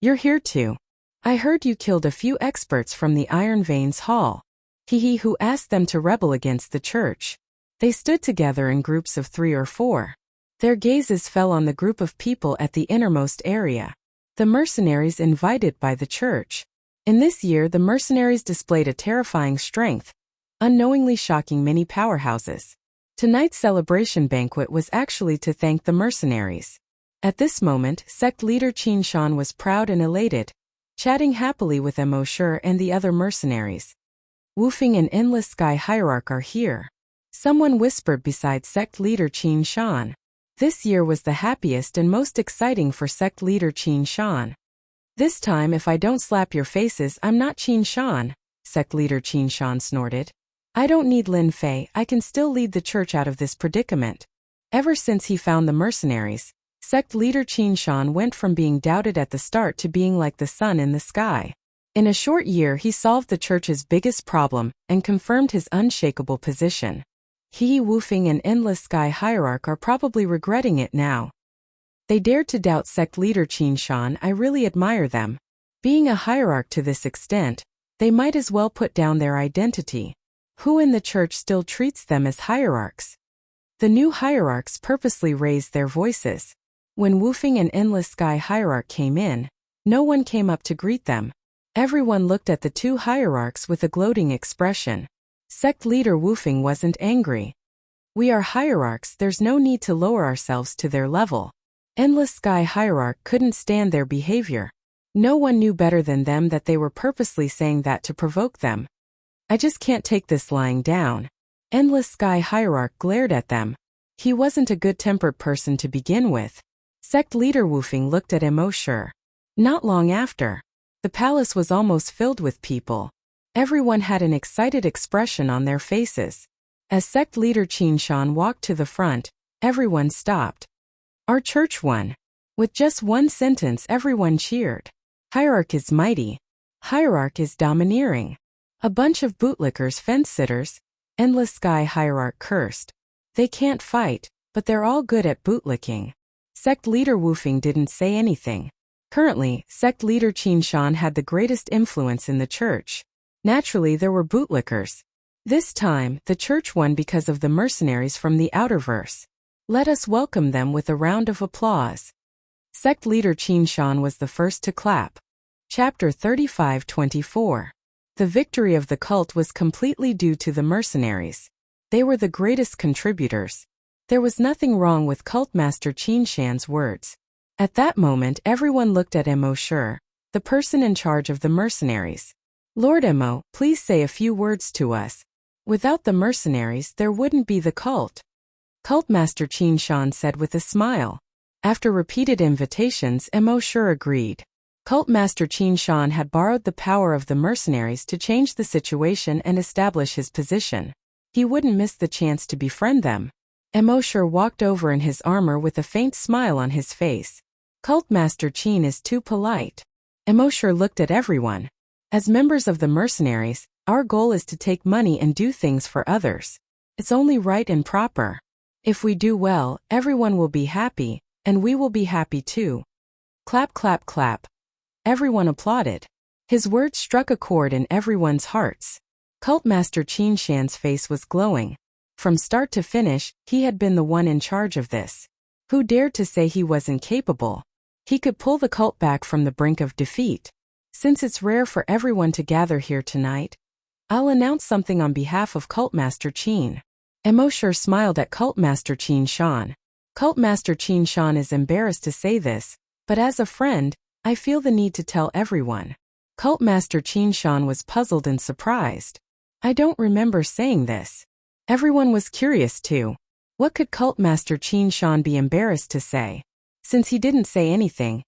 You're here too. I heard you killed a few experts from the Iron Veins Hall. He who asked them to rebel against the church. They stood together in groups of 3 or 4. Their gazes fell on the group of people at the innermost area. The mercenaries invited by the church. In this year, the mercenaries displayed a terrifying strength, unknowingly shocking many powerhouses. Tonight's celebration banquet was actually to thank the mercenaries. At this moment, sect leader Qin Shan was proud and elated, chatting happily with Mo Shi and the other mercenaries. Wufing and Endless Sky Hierarch are here. Someone whispered beside sect leader Qin Shan. This year was the happiest and most exciting for sect leader Qin Shan. This time if I don't slap your faces I'm not Qin Shan, sect leader Qin Shan snorted. I don't need Lin Fei, I can still lead the church out of this predicament. Ever since he found the mercenaries, sect leader Qin Shan went from being doubted at the start to being like the sun in the sky. In a short year he solved the church's biggest problem and confirmed his unshakable position. He, Wufing and Endless Sky Hierarch are probably regretting it now. They dared to doubt sect leader Qin Shan. I really admire them. Being a hierarch to this extent, they might as well put down their identity. Who in the church still treats them as hierarchs? The new hierarchs purposely raised their voices. When Wufing and Endless Sky Hierarch came in, no one came up to greet them. Everyone looked at the two hierarchs with a gloating expression. Sect leader Wufing wasn't angry. We are hierarchs, there's no need to lower ourselves to their level. Endless Sky Hierarch couldn't stand their behavior. No one knew better than them that they were purposely saying that to provoke them. I just can't take this lying down. Endless Sky Hierarch glared at them. He wasn't a good-tempered person to begin with. Sect leader Wufing looked at Mo Shi. Not long after, the palace was almost filled with people. Everyone had an excited expression on their faces. As sect leader Qin Shan walked to the front, everyone stopped. Our church won. With just one sentence everyone cheered. Hierarch is mighty. Hierarch is domineering. A bunch of bootlickers, fence-sitters. Endless Sky Hierarch cursed. They can't fight, but they're all good at bootlicking. Sect leader Wufing didn't say anything. Currently, sect leader Qin Shan had the greatest influence in the church. Naturally there were bootlickers. This time, the church won because of the mercenaries from the Outerverse. Let us welcome them with a round of applause. Sect leader Qin Shan was the first to clap. Chapter 35-24. The victory of the cult was completely due to the mercenaries. They were the greatest contributors. There was nothing wrong with Cult Master Qin Shan's words. At that moment everyone looked at Mo Shi, the person in charge of the mercenaries. Lord Mo, please say a few words to us. Without the mercenaries there wouldn't be the cult. Cult Master Qin Shan said with a smile. After repeated invitations Mo Shi agreed. Cult Master Qin Shan had borrowed the power of the mercenaries to change the situation and establish his position. He wouldn't miss the chance to befriend them. Mo Shi walked over in his armor with a faint smile on his face. Cult Master Qin is too polite. Mo Shi looked at everyone. As members of the mercenaries, our goal is to take money and do things for others. It's only right and proper. If we do well, everyone will be happy, and we will be happy too. Clap, clap, clap. Everyone applauded. His words struck a chord in everyone's hearts. Cult Master Qin Shan's face was glowing. From start to finish, he had been the one in charge of this. Who dared to say he wasn't capable? He could pull the cult back from the brink of defeat. Since it's rare for everyone to gather here tonight, I'll announce something on behalf of Cult Master Qin. Mo Shi smiled at Cult Master Qin Shan. Cult Master Qin Shan is embarrassed to say this, but as a friend, I feel the need to tell everyone. Cult Master Qin Shan was puzzled and surprised. I don't remember saying this. Everyone was curious too. What could Cult Master Qin Shan be embarrassed to say? Since he didn't say anything,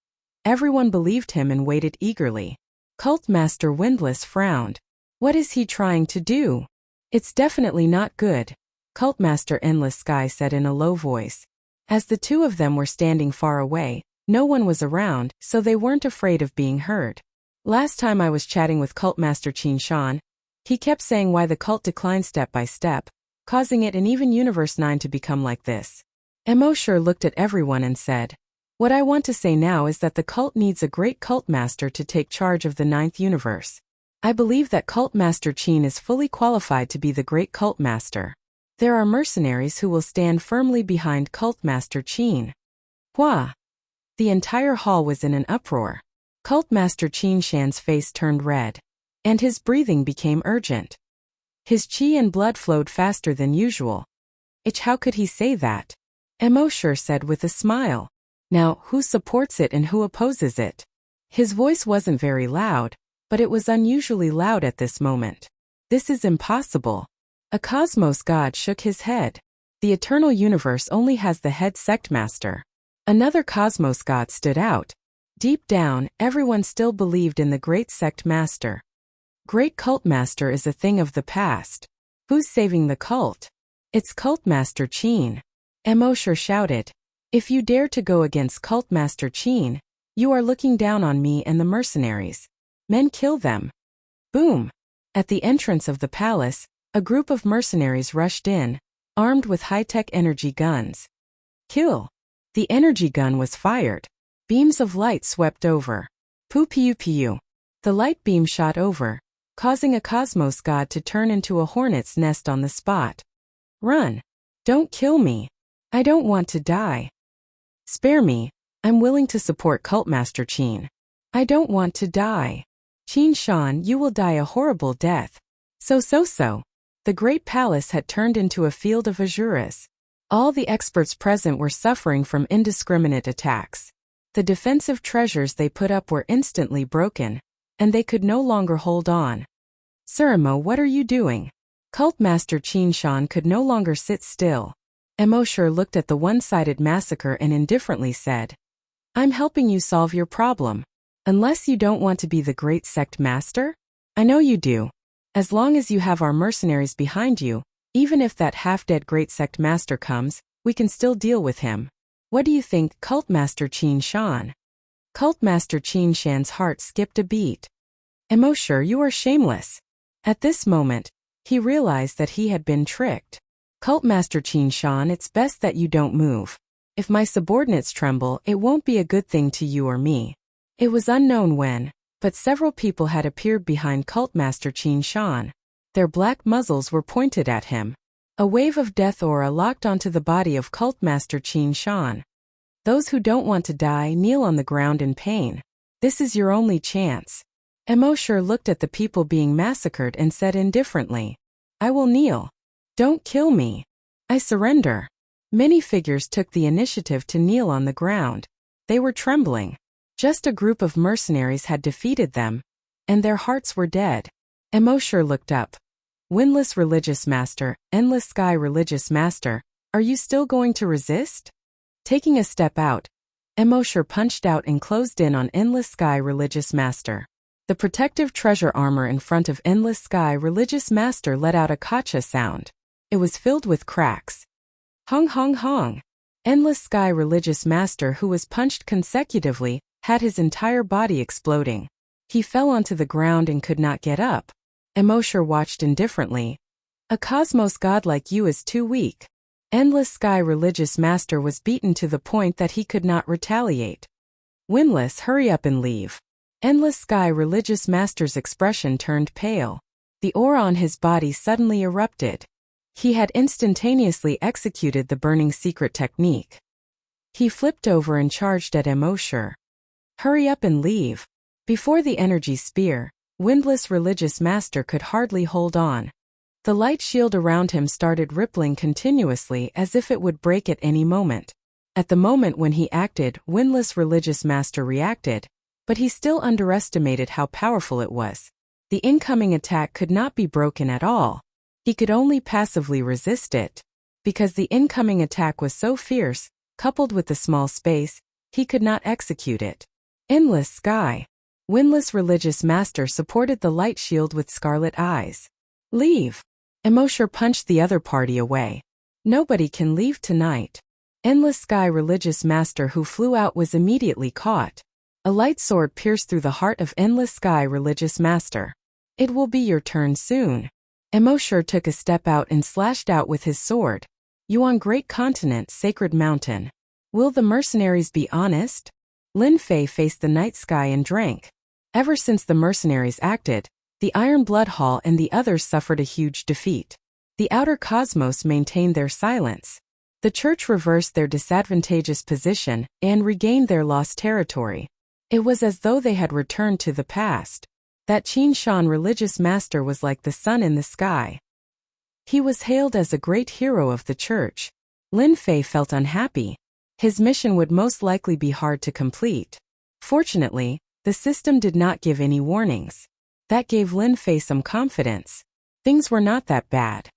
everyone believed him and waited eagerly. Cult Master Windless frowned. What is he trying to do? It's definitely not good, Cult Master Endless Sky said in a low voice. As the two of them were standing far away, no one was around, so they weren't afraid of being heard. Last time I was chatting with Cult Master Qin Shan, he kept saying why the cult declined step by step, causing it and even Universe 9 to become like this. Mo Shi looked at everyone and said, what I want to say now is that the cult needs a great cult master to take charge of the 9th universe. I believe that Cult Master Qin is fully qualified to be the great cult master. There are mercenaries who will stand firmly behind Cult Master Qin. Hua! The entire hall was in an uproar. Cult Master Qin Shan's face turned red, and his breathing became urgent. His qi and blood flowed faster than usual. How could he say that? Emosher said with a smile. Now, who supports it and who opposes it? His voice wasn't very loud, but it was unusually loud at this moment. This is impossible. A cosmos god shook his head. The eternal universe only has the head sect master. Another cosmos god stood out. Deep down, everyone still believed in the great sect master. Great cult master is a thing of the past. Who's saving the cult? It's Cult Master Qin. Emosher shouted. If you dare to go against Cult Master Qin, you are looking down on me and the mercenaries. Men, kill them. Boom. At the entrance of the palace, a group of mercenaries rushed in, armed with high-tech energy guns. Kill. The energy gun was fired. Beams of light swept over. Pew. The light beam shot over, causing a cosmos god to turn into a hornet's nest on the spot. Run. Don't kill me. I don't want to die. Spare me. I'm willing to support Cult Master Qin. I don't want to die. Qin Shan, you will die a horrible death. So. The great palace had turned into a field of azuras. All the experts present were suffering from indiscriminate attacks. The defensive treasures they put up were instantly broken, and they could no longer hold on. Surimo, what are you doing? Cult Master Qin Shan could no longer sit still. Emosher looked at the one-sided massacre and indifferently said, I'm helping you solve your problem. Unless you don't want to be the great sect master? I know you do. As long as you have our mercenaries behind you, even if that half-dead great sect master comes, we can still deal with him. What do you think, Cult Master Qin Shan? Cult Master Qin Shan's heart skipped a beat. Emosher, you are shameless. At this moment, he realized that he had been tricked. Cult Master Qin Shan, it's best that you don't move. If my subordinates tremble, it won't be a good thing to you or me. It was unknown when, but several people had appeared behind Cult Master Qin Shan. Their black muzzles were pointed at him. A wave of death aura locked onto the body of Cult Master Qin Shan. Those who don't want to die kneel on the ground in pain. This is your only chance. Emosher looked at the people being massacred and said indifferently, I will kneel. Don't kill me. I surrender. Many figures took the initiative to kneel on the ground. They were trembling. Just a group of mercenaries had defeated them, and their hearts were dead. Emosher looked up. Windless Religious Master, Endless Sky Religious Master, are you still going to resist? Taking a step out, Emosher punched out and closed in on Endless Sky Religious Master. The protective treasure armor in front of Endless Sky Religious Master let out a kacha sound. It was filled with cracks. Hong hong hong. Endless Sky Religious Master, who was punched consecutively, had his entire body exploding. He fell onto the ground and could not get up. Emosher watched indifferently. A cosmos god like you is too weak. Endless Sky Religious Master was beaten to the point that he could not retaliate. Windless, hurry up and leave. Endless Sky Religious Master's expression turned pale. The aura on his body suddenly erupted. He had instantaneously executed the burning secret technique. He flipped over and charged at Emosher. Hurry up and leave. Before the energy spear, Windless Religious Master could hardly hold on. The light shield around him started rippling continuously as if it would break at any moment. At the moment when he acted, Windless Religious Master reacted, but he still underestimated how powerful it was. The incoming attack could not be broken at all. He could only passively resist it. Because the incoming attack was so fierce, coupled with the small space, he could not execute it. Endless Sky. Windless Religious Master supported the light shield with scarlet eyes. Leave. Emosher punched the other party away. Nobody can leave tonight. Endless Sky Religious Master, who flew out, was immediately caught. A light sword pierced through the heart of Endless Sky Religious Master. It will be your turn soon. Emosher took a step out and slashed out with his sword. Yuan Great Continent, Sacred Mountain. Will the mercenaries be honest? Lin Fei faced the night sky and drank. Ever since the mercenaries acted, the Iron Blood Hall and the others suffered a huge defeat. The outer cosmos maintained their silence. The church reversed their disadvantageous position and regained their lost territory. It was as though they had returned to the past. That Qin Shan Religious Master was like the sun in the sky. He was hailed as a great hero of the church. Lin Fei felt unhappy. His mission would most likely be hard to complete. Fortunately, the system did not give any warnings. That gave Lin Fei some confidence. Things were not that bad.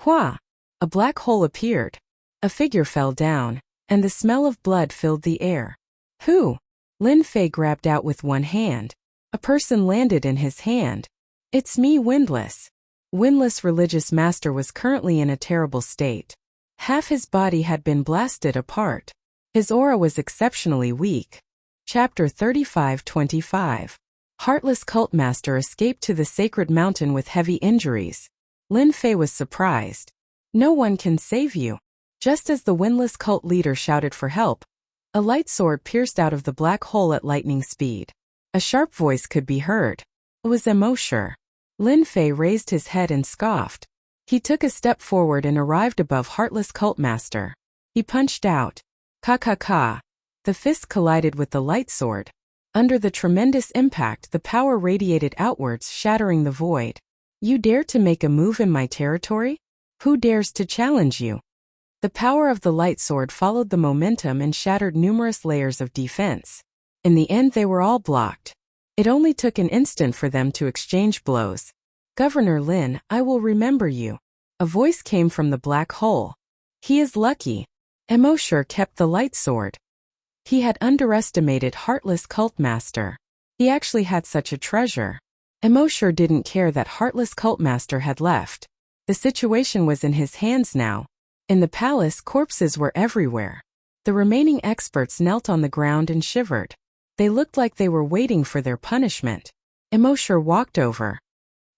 Hua! A black hole appeared. A figure fell down, and the smell of blood filled the air. Who? Lin Fei grabbed out with one hand. A person landed in his hand. It's me, Windless. Windless religious master was currently in a terrible state. Half his body had been blasted apart. His aura was exceptionally weak. Chapter 35-25. Heartless cult master escaped to the sacred mountain with heavy injuries. Lin Fei was surprised. No one can save you. Just as the windless cult leader shouted for help, a light sword pierced out of the black hole at lightning speed. A sharp voice could be heard. It was Emosure. Lin Fei raised his head and scoffed. He took a step forward and arrived above Heartless Cult Master. He punched out. Ka. The fist collided with the light sword. Under the tremendous impact, the power radiated outwards, shattering the void. You dare to make a move in my territory? Who dares to challenge you? The power of the light sword followed the momentum and shattered numerous layers of defense. In the end, they were all blocked. It only took an instant for them to exchange blows. Governor Lin, I will remember you. A voice came from the black hole. He is lucky. Emosure kept the light sword. He had underestimated Heartless Cult Master. He actually had such a treasure. Emosure didn't care that Heartless Cult Master had left. The situation was in his hands now. In the palace, corpses were everywhere. The remaining experts knelt on the ground and shivered. They looked like they were waiting for their punishment. Emosure walked over.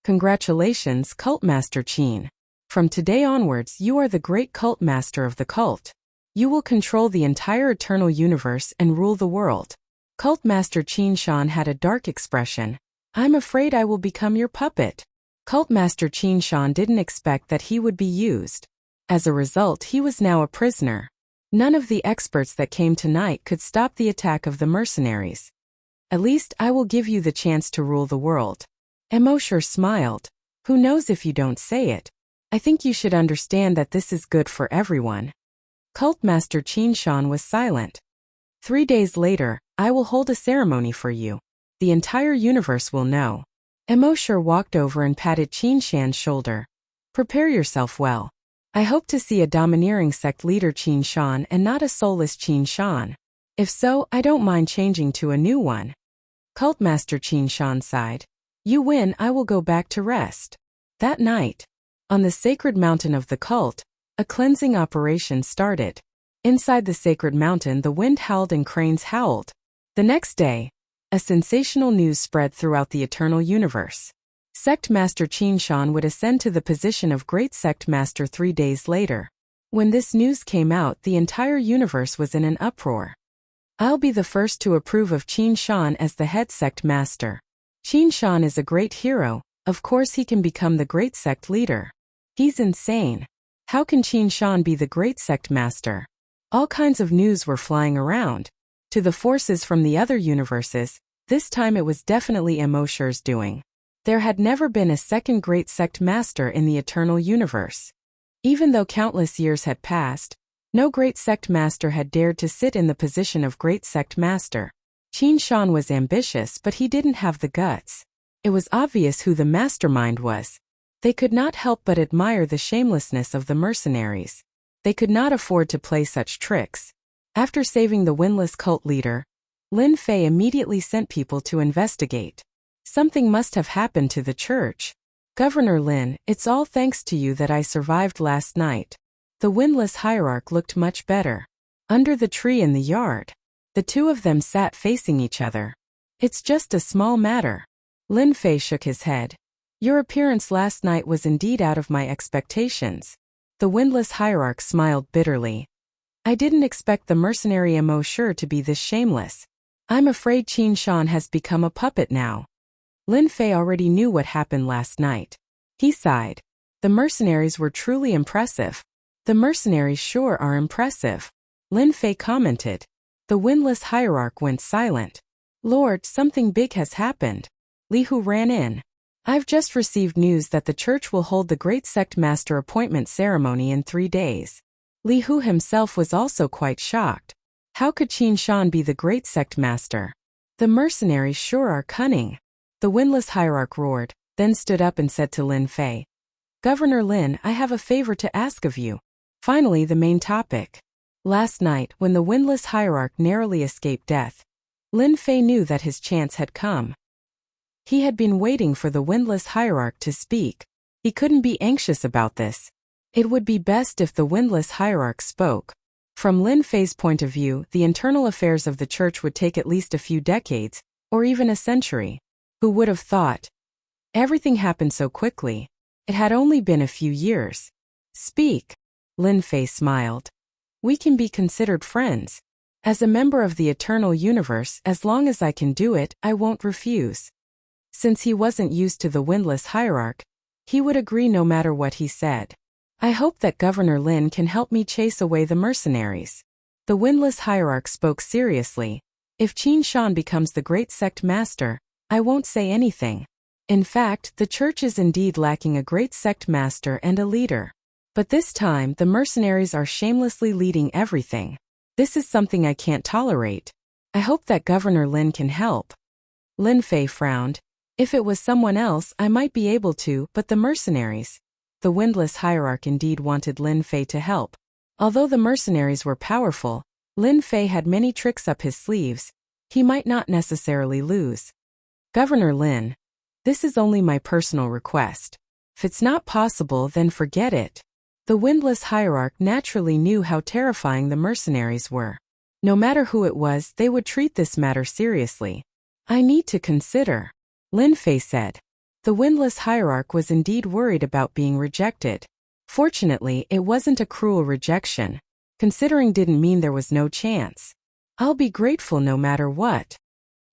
Congratulations, Cult Master Qin. From today onwards, you are the great cult master of the cult. You will control the entire eternal universe and rule the world. Cult Master Qin Shan had a dark expression. I'm afraid I will become your puppet. Cult Master Qin Shan didn't expect that he would be used. As a result, he was now a prisoner. None of the experts that came tonight could stop the attack of the mercenaries. At least I will give you the chance to rule the world. Emosure smiled. Who knows if you don't say it? I think you should understand that this is good for everyone. Cult Master Qin Shan was silent. 3 days later, I will hold a ceremony for you. The entire universe will know. Emosure walked over and patted Qin Shan's shoulder. Prepare yourself well. I hope to see a domineering sect leader Qin Shan and not a soulless Qin Shan. If so, I don't mind changing to a new one. Cult Master Qin Shan sighed. You win, I will go back to rest. That night, on the sacred mountain of the cult, a cleansing operation started. Inside the sacred mountain, the wind howled and cranes howled. The next day, a sensational news spread throughout the eternal universe. Sect Master Qin Shan would ascend to the position of Great Sect Master 3 days later. When this news came out, the entire universe was in an uproar. I'll be the first to approve of Qin Shan as the head sect master. Qin Shan is a great hero. Of course he can become the great sect leader. He's insane. How can Qin Shan be the great sect master? All kinds of news were flying around. To the forces from the other universes, this time it was definitely Emosure's doing. There had never been a second great sect master in the eternal universe. Even though countless years had passed, no great sect master had dared to sit in the position of great sect master. Qin Shan was ambitious, but he didn't have the guts. It was obvious who the mastermind was. They could not help but admire the shamelessness of the mercenaries. They could not afford to play such tricks. After saving the windless cult leader, Lin Fei immediately sent people to investigate. Something must have happened to the church. Governor Lin, it's all thanks to you that I survived last night. The windless hierarch looked much better. Under the tree in the yard, the two of them sat facing each other. It's just a small matter. Lin Fei shook his head. Your appearance last night was indeed out of my expectations. The windless hierarch smiled bitterly. I didn't expect the mercenary Emosure to be this shameless. I'm afraid Qin Shan has become a puppet now. Lin Fei already knew what happened last night. He sighed. The mercenaries were truly impressive. The mercenaries sure are impressive. Lin Fei commented. The windless hierarch went silent. Lord, something big has happened. Li Hu ran in. I've just received news that the church will hold the Great Sect Master appointment ceremony in 3 days. Li Hu himself was also quite shocked. How could Qin Shan be the Great Sect Master? The mercenaries sure are cunning. The windless hierarch roared, then stood up and said to Lin Fei, Governor Lin, I have a favor to ask of you. Finally, the main topic. Last night, when the windless hierarch narrowly escaped death, Lin Fei knew that his chance had come. He had been waiting for the windless hierarch to speak. He couldn't be anxious about this. It would be best if the windless hierarch spoke. From Lin Fei's point of view, the internal affairs of the church would take at least a few decades, or even a century. Who would have thought? Everything happened so quickly. It had only been a few years. Speak. Lin Fei smiled. We can be considered friends. As a member of the eternal universe, as long as I can do it, I won't refuse. Since he wasn't used to the windless hierarch, he would agree no matter what he said. I hope that Governor Lin can help me chase away the mercenaries. The windless hierarch spoke seriously. If Qin Shan becomes the Great Sect Master, I won't say anything. In fact, the church is indeed lacking a Great Sect Master and a leader. But this time, the mercenaries are shamelessly leading everything. This is something I can't tolerate. I hope that Governor Lin can help. Lin Fei frowned. If it was someone else, I might be able to, but the mercenaries. The windless hierarch indeed wanted Lin Fei to help. Although the mercenaries were powerful, Lin Fei had many tricks up his sleeves. He might not necessarily lose. Governor Lin, this is only my personal request. If it's not possible, then forget it. The windless hierarch naturally knew how terrifying the mercenaries were. No matter who it was, they would treat this matter seriously. I need to consider. Lin Fei said. The windless hierarch was indeed worried about being rejected. Fortunately, it wasn't a cruel rejection. Considering didn't mean there was no chance. I'll be grateful no matter what.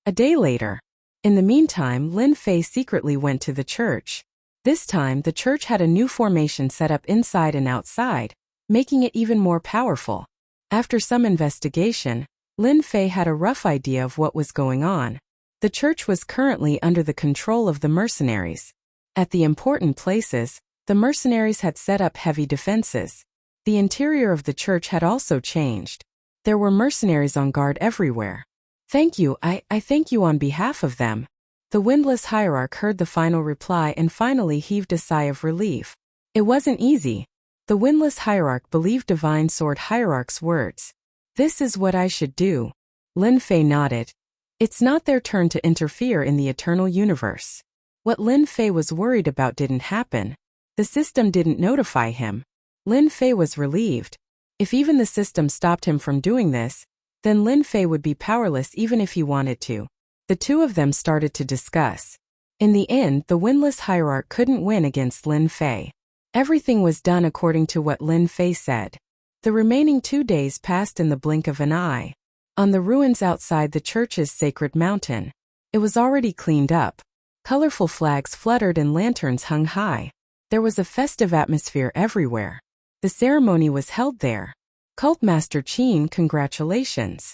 A day later. In the meantime, Lin Fei secretly went to the church. This time, the church had a new formation set up inside and outside, making it even more powerful. After some investigation, Lin Fei had a rough idea of what was going on. The church was currently under the control of the mercenaries. At the important places, the mercenaries had set up heavy defenses. The interior of the church had also changed. There were mercenaries on guard everywhere. Thank you, I thank you on behalf of them. The windless hierarch heard the final reply and finally heaved a sigh of relief. It wasn't easy. The windless hierarch believed Divine Sword Hierarch's words. This is what I should do. Lin Fei nodded. It's not their turn to interfere in the eternal universe. What Lin Fei was worried about didn't happen. The system didn't notify him. Lin Fei was relieved. If even the system stopped him from doing this, then Lin Fei would be powerless even if he wanted to. The two of them started to discuss. In the end, the windless hierarch couldn't win against Lin Fei. Everything was done according to what Lin Fei said. The remaining 2 days passed in the blink of an eye. On the ruins outside the church's sacred mountain. It was already cleaned up. Colorful flags fluttered and lanterns hung high. There was a festive atmosphere everywhere. The ceremony was held there. Cult Master Qin, congratulations.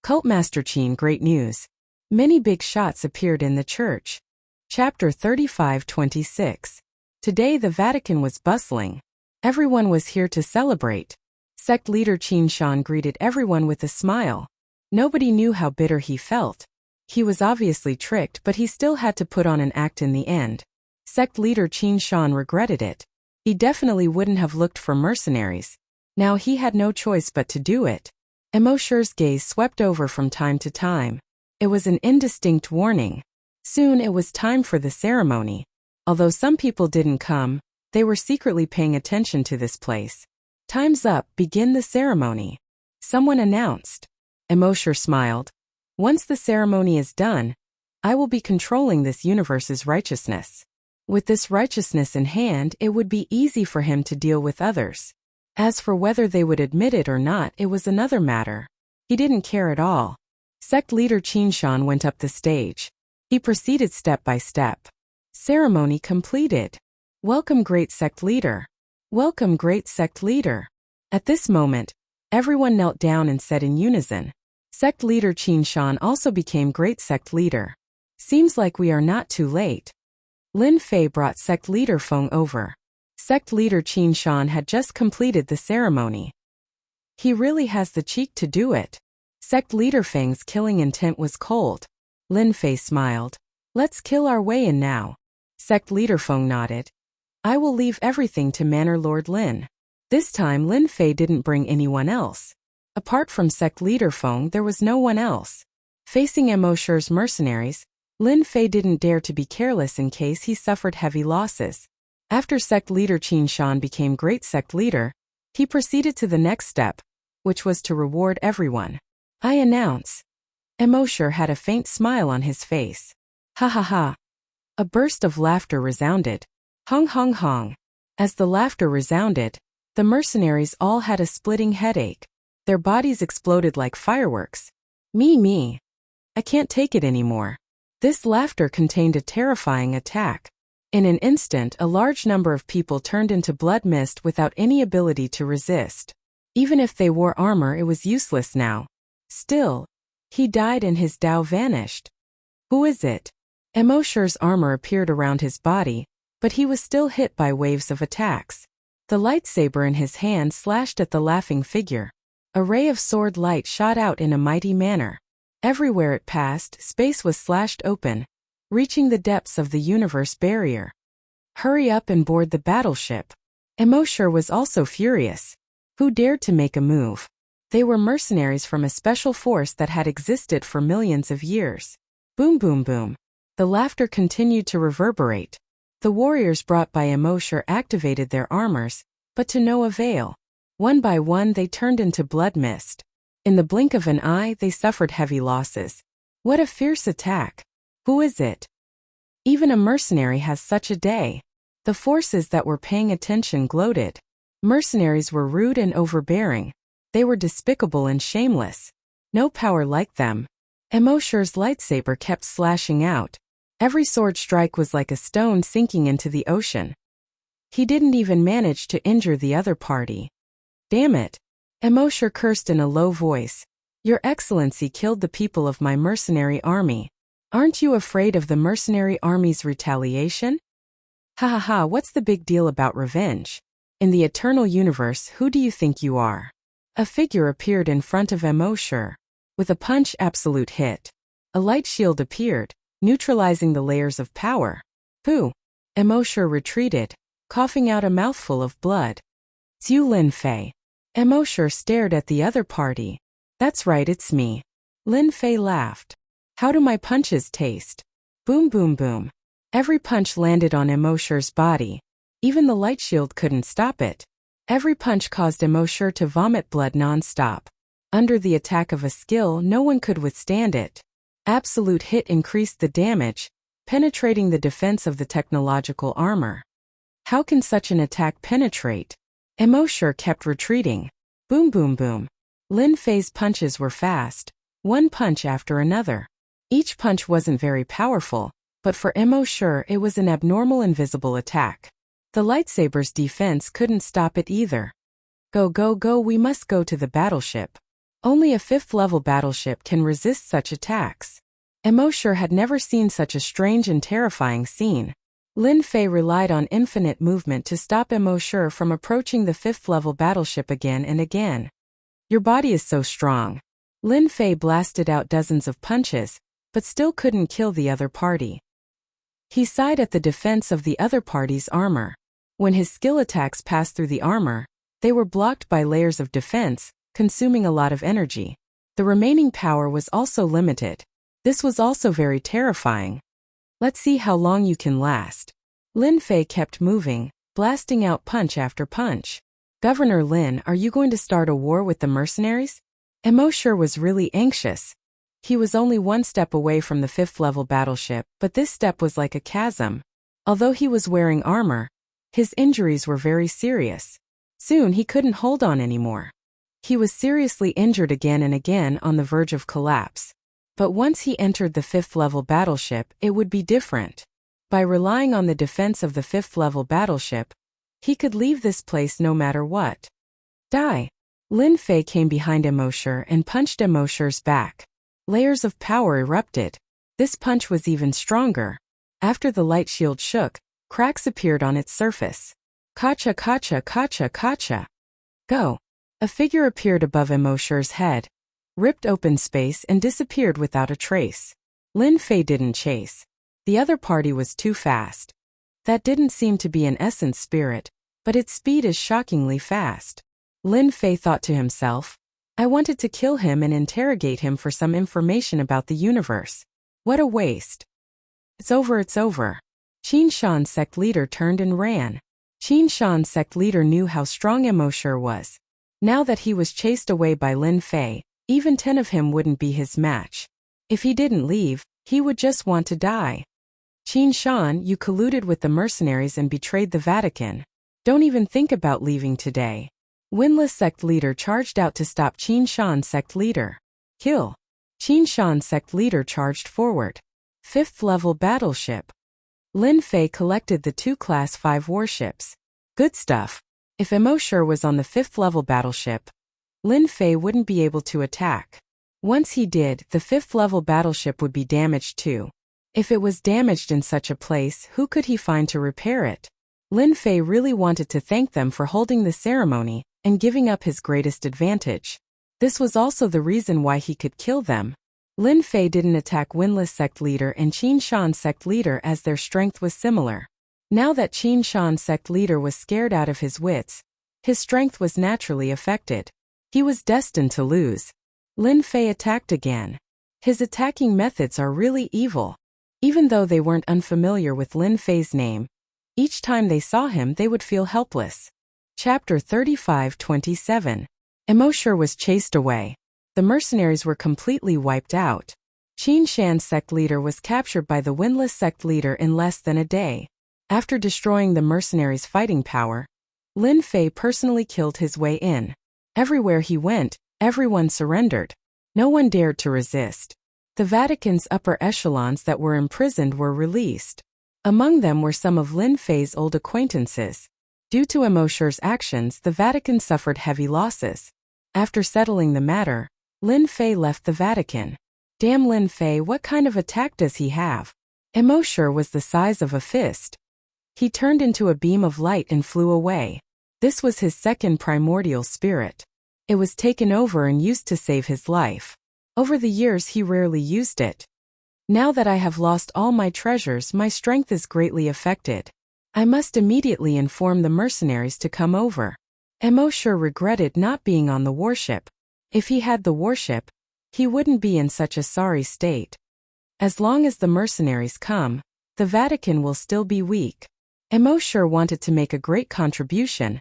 Cult Master Qin, great news. Many big shots appeared in the church. Chapter 35-26. Today the Vatican was bustling. Everyone was here to celebrate. Sect leader Qin Shan greeted everyone with a smile. Nobody knew how bitter he felt. He was obviously tricked, but he still had to put on an act in the end. Sect leader Qin Shan regretted it. He definitely wouldn't have looked for mercenaries. Now he had no choice but to do it. Emosher's gaze swept over from time to time. It was an indistinct warning. Soon it was time for the ceremony. Although some people didn't come, they were secretly paying attention to this place. Time's up, begin the ceremony. Someone announced. Emosher smiled. Once the ceremony is done, I will be controlling this universe's righteousness. With this righteousness in hand, it would be easy for him to deal with others. As for whether they would admit it or not, it was another matter. He didn't care at all. Sect leader Qin Shan went up the stage. He proceeded step by step. Ceremony completed. Welcome, great sect leader. Welcome, great sect leader. At this moment, everyone knelt down and said in unison. Sect leader Qin Shan also became great sect leader. Seems like we are not too late. Lin Fei brought sect leader Feng over. Sect leader Qin Shan had just completed the ceremony. He really has the cheek to do it. Sect leader Feng's killing intent was cold. Lin Fei smiled. Let's kill our way in now. Sect leader Feng nodded. I will leave everything to Manor Lord Lin. This time Lin Fei didn't bring anyone else. Apart from sect leader Feng, there was no one else. Facing Emosher's mercenaries, Lin Fei didn't dare to be careless in case he suffered heavy losses. After sect leader Qin Shan became great sect leader, he proceeded to the next step, which was to reward everyone. I announce. Emosher had a faint smile on his face. Ha ha ha. A burst of laughter resounded. Hong hong hong. As the laughter resounded, the mercenaries all had a splitting headache. Their bodies exploded like fireworks. Me. I can't take it anymore. This laughter contained a terrifying attack. In an instant, a large number of people turned into blood mist without any ability to resist. Even if they wore armor, it was useless now. Still, he died and his Dao vanished. Who is it? Emosher's armor appeared around his body, but he was still hit by waves of attacks. The lightsaber in his hand slashed at the laughing figure. A ray of sword light shot out in a mighty manner. Everywhere it passed, space was slashed open, reaching the depths of the universe barrier. Hurry up and board the battleship. Emosher was also furious. Who dared to make a move? They were mercenaries from a special force that had existed for millions of years. Boom boom boom. The laughter continued to reverberate. The warriors brought by Emosher activated their armors, but to no avail. One by one they turned into blood mist. In the blink of an eye they suffered heavy losses. What a fierce attack. Who is it? Even a mercenary has such a day. The forces that were paying attention gloated. Mercenaries were rude and overbearing. They were despicable and shameless. No power like them. Emosher's lightsaber kept slashing out. Every sword strike was like a stone sinking into the ocean. He didn't even manage to injure the other party. Damn it. Emosher cursed in a low voice. Your Excellency killed the people of my mercenary army. Aren't you afraid of the mercenary army's retaliation? Ha ha ha, what's the big deal about revenge? In the eternal universe, who do you think you are? A figure appeared in front of Emosher. With a punch absolute hit. A light shield appeared, neutralizing the layers of power. Who? Emosher retreated, coughing out a mouthful of blood. Zhu Lin Fei. Emosher stared at the other party. That's right, it's me. Lin Fei laughed. How do my punches taste? Boom boom boom. Every punch landed on Emosher's body. Even the light shield couldn't stop it. Every punch caused Emosher to vomit blood non-stop. Under the attack of a skill, no one could withstand it. Absolute hit increased the damage, penetrating the defense of the technological armor. How can such an attack penetrate? Emosher kept retreating. Boom boom boom. Lin Fei's punches were fast, one punch after another. Each punch wasn't very powerful, but for Emosher it was an abnormal invisible attack. The lightsaber's defense couldn't stop it either. Go go go, we must go to the battleship. Only a 5th level battleship can resist such attacks. Emosher had never seen such a strange and terrifying scene. Lin Fei relied on infinite movement to stop Emosher from approaching the 5th level battleship again and again. Your body is so strong. Lin Fei blasted out dozens of punches, but still couldn't kill the other party. He sighed at the defense of the other party's armor. When his skill attacks passed through the armor, they were blocked by layers of defense, consuming a lot of energy. The remaining power was also limited. This was also very terrifying. Let's see how long you can last. Lin Fei kept moving, blasting out punch after punch. Governor Lin, are you going to start a war with the mercenaries? Emosher was really anxious. He was only one step away from the 5th level battleship, but this step was like a chasm. Although he was wearing armor, his injuries were very serious. Soon he couldn't hold on anymore. He was seriously injured again and again on the verge of collapse. But once he entered the 5th level battleship, it would be different. By relying on the defense of the 5th level battleship, he could leave this place no matter what. Die. Lin Fei came behind Emosher and punched Emosher's back. Layers of power erupted. This punch was even stronger. After the light shield shook, cracks appeared on its surface. Kacha kacha kacha kacha. Go. A figure appeared above Emoshur's head, ripped open space and disappeared without a trace. Lin Fei didn't chase. The other party was too fast. That didn't seem to be an essence spirit, but its speed is shockingly fast. Lin Fei thought to himself, I wanted to kill him and interrogate him for some information about the universe. What a waste. It's over, it's over. Qin Shan's sect leader turned and ran. Qin Shan's sect leader knew how strong Emoshur was. Now that he was chased away by Lin Fei, even 10 of him wouldn't be his match. If he didn't leave, he would just want to die. Qin Shan, you colluded with the mercenaries and betrayed the Vatican. Don't even think about leaving today. Winless sect leader charged out to stop Qin Shan's sect leader. Kill. Qin Shan's sect leader charged forward. 5th level battleship. Lin Fei collected the 2 Class 5 warships. Good stuff. If Emoshur was on the 5th level battleship, Lin Fei wouldn't be able to attack. Once he did, the 5th level battleship would be damaged too. If it was damaged in such a place, who could he find to repair it? Lin Fei really wanted to thank them for holding the ceremony and giving up his greatest advantage. This was also the reason why he could kill them. Lin Fei didn't attack Winless sect leader and Qin Shan sect leader as their strength was similar. Now that Qin Shan sect leader was scared out of his wits, his strength was naturally affected. He was destined to lose. Lin Fei attacked again. His attacking methods are really evil. Even though they weren't unfamiliar with Lin Fei's name, each time they saw him they would feel helpless. Chapter 35-27. Emoshur was chased away. The mercenaries were completely wiped out. Qin Shan's sect leader was captured by the Winless sect leader in less than a day. After destroying the mercenaries' fighting power, Lin Fei personally killed his way in. Everywhere he went, everyone surrendered. No one dared to resist. The Vatican's upper echelons that were imprisoned were released. Among them were some of Lin Fei's old acquaintances. Due to Emoshur's actions, the Vatican suffered heavy losses. After settling the matter, Lin Fei left the Vatican. Damn Lin Fei, what kind of attack does he have? Emoshur was the size of a fist. He turned into a beam of light and flew away. This was his second primordial spirit. It was taken over and used to save his life. Over the years he rarely used it. Now that I have lost all my treasures, my strength is greatly affected. I must immediately inform the mercenaries to come over. Emoshur regretted not being on the warship. If he had the warship, he wouldn't be in such a sorry state. As long as the mercenaries come, the Vatican will still be weak. Emoshur wanted to make a great contribution,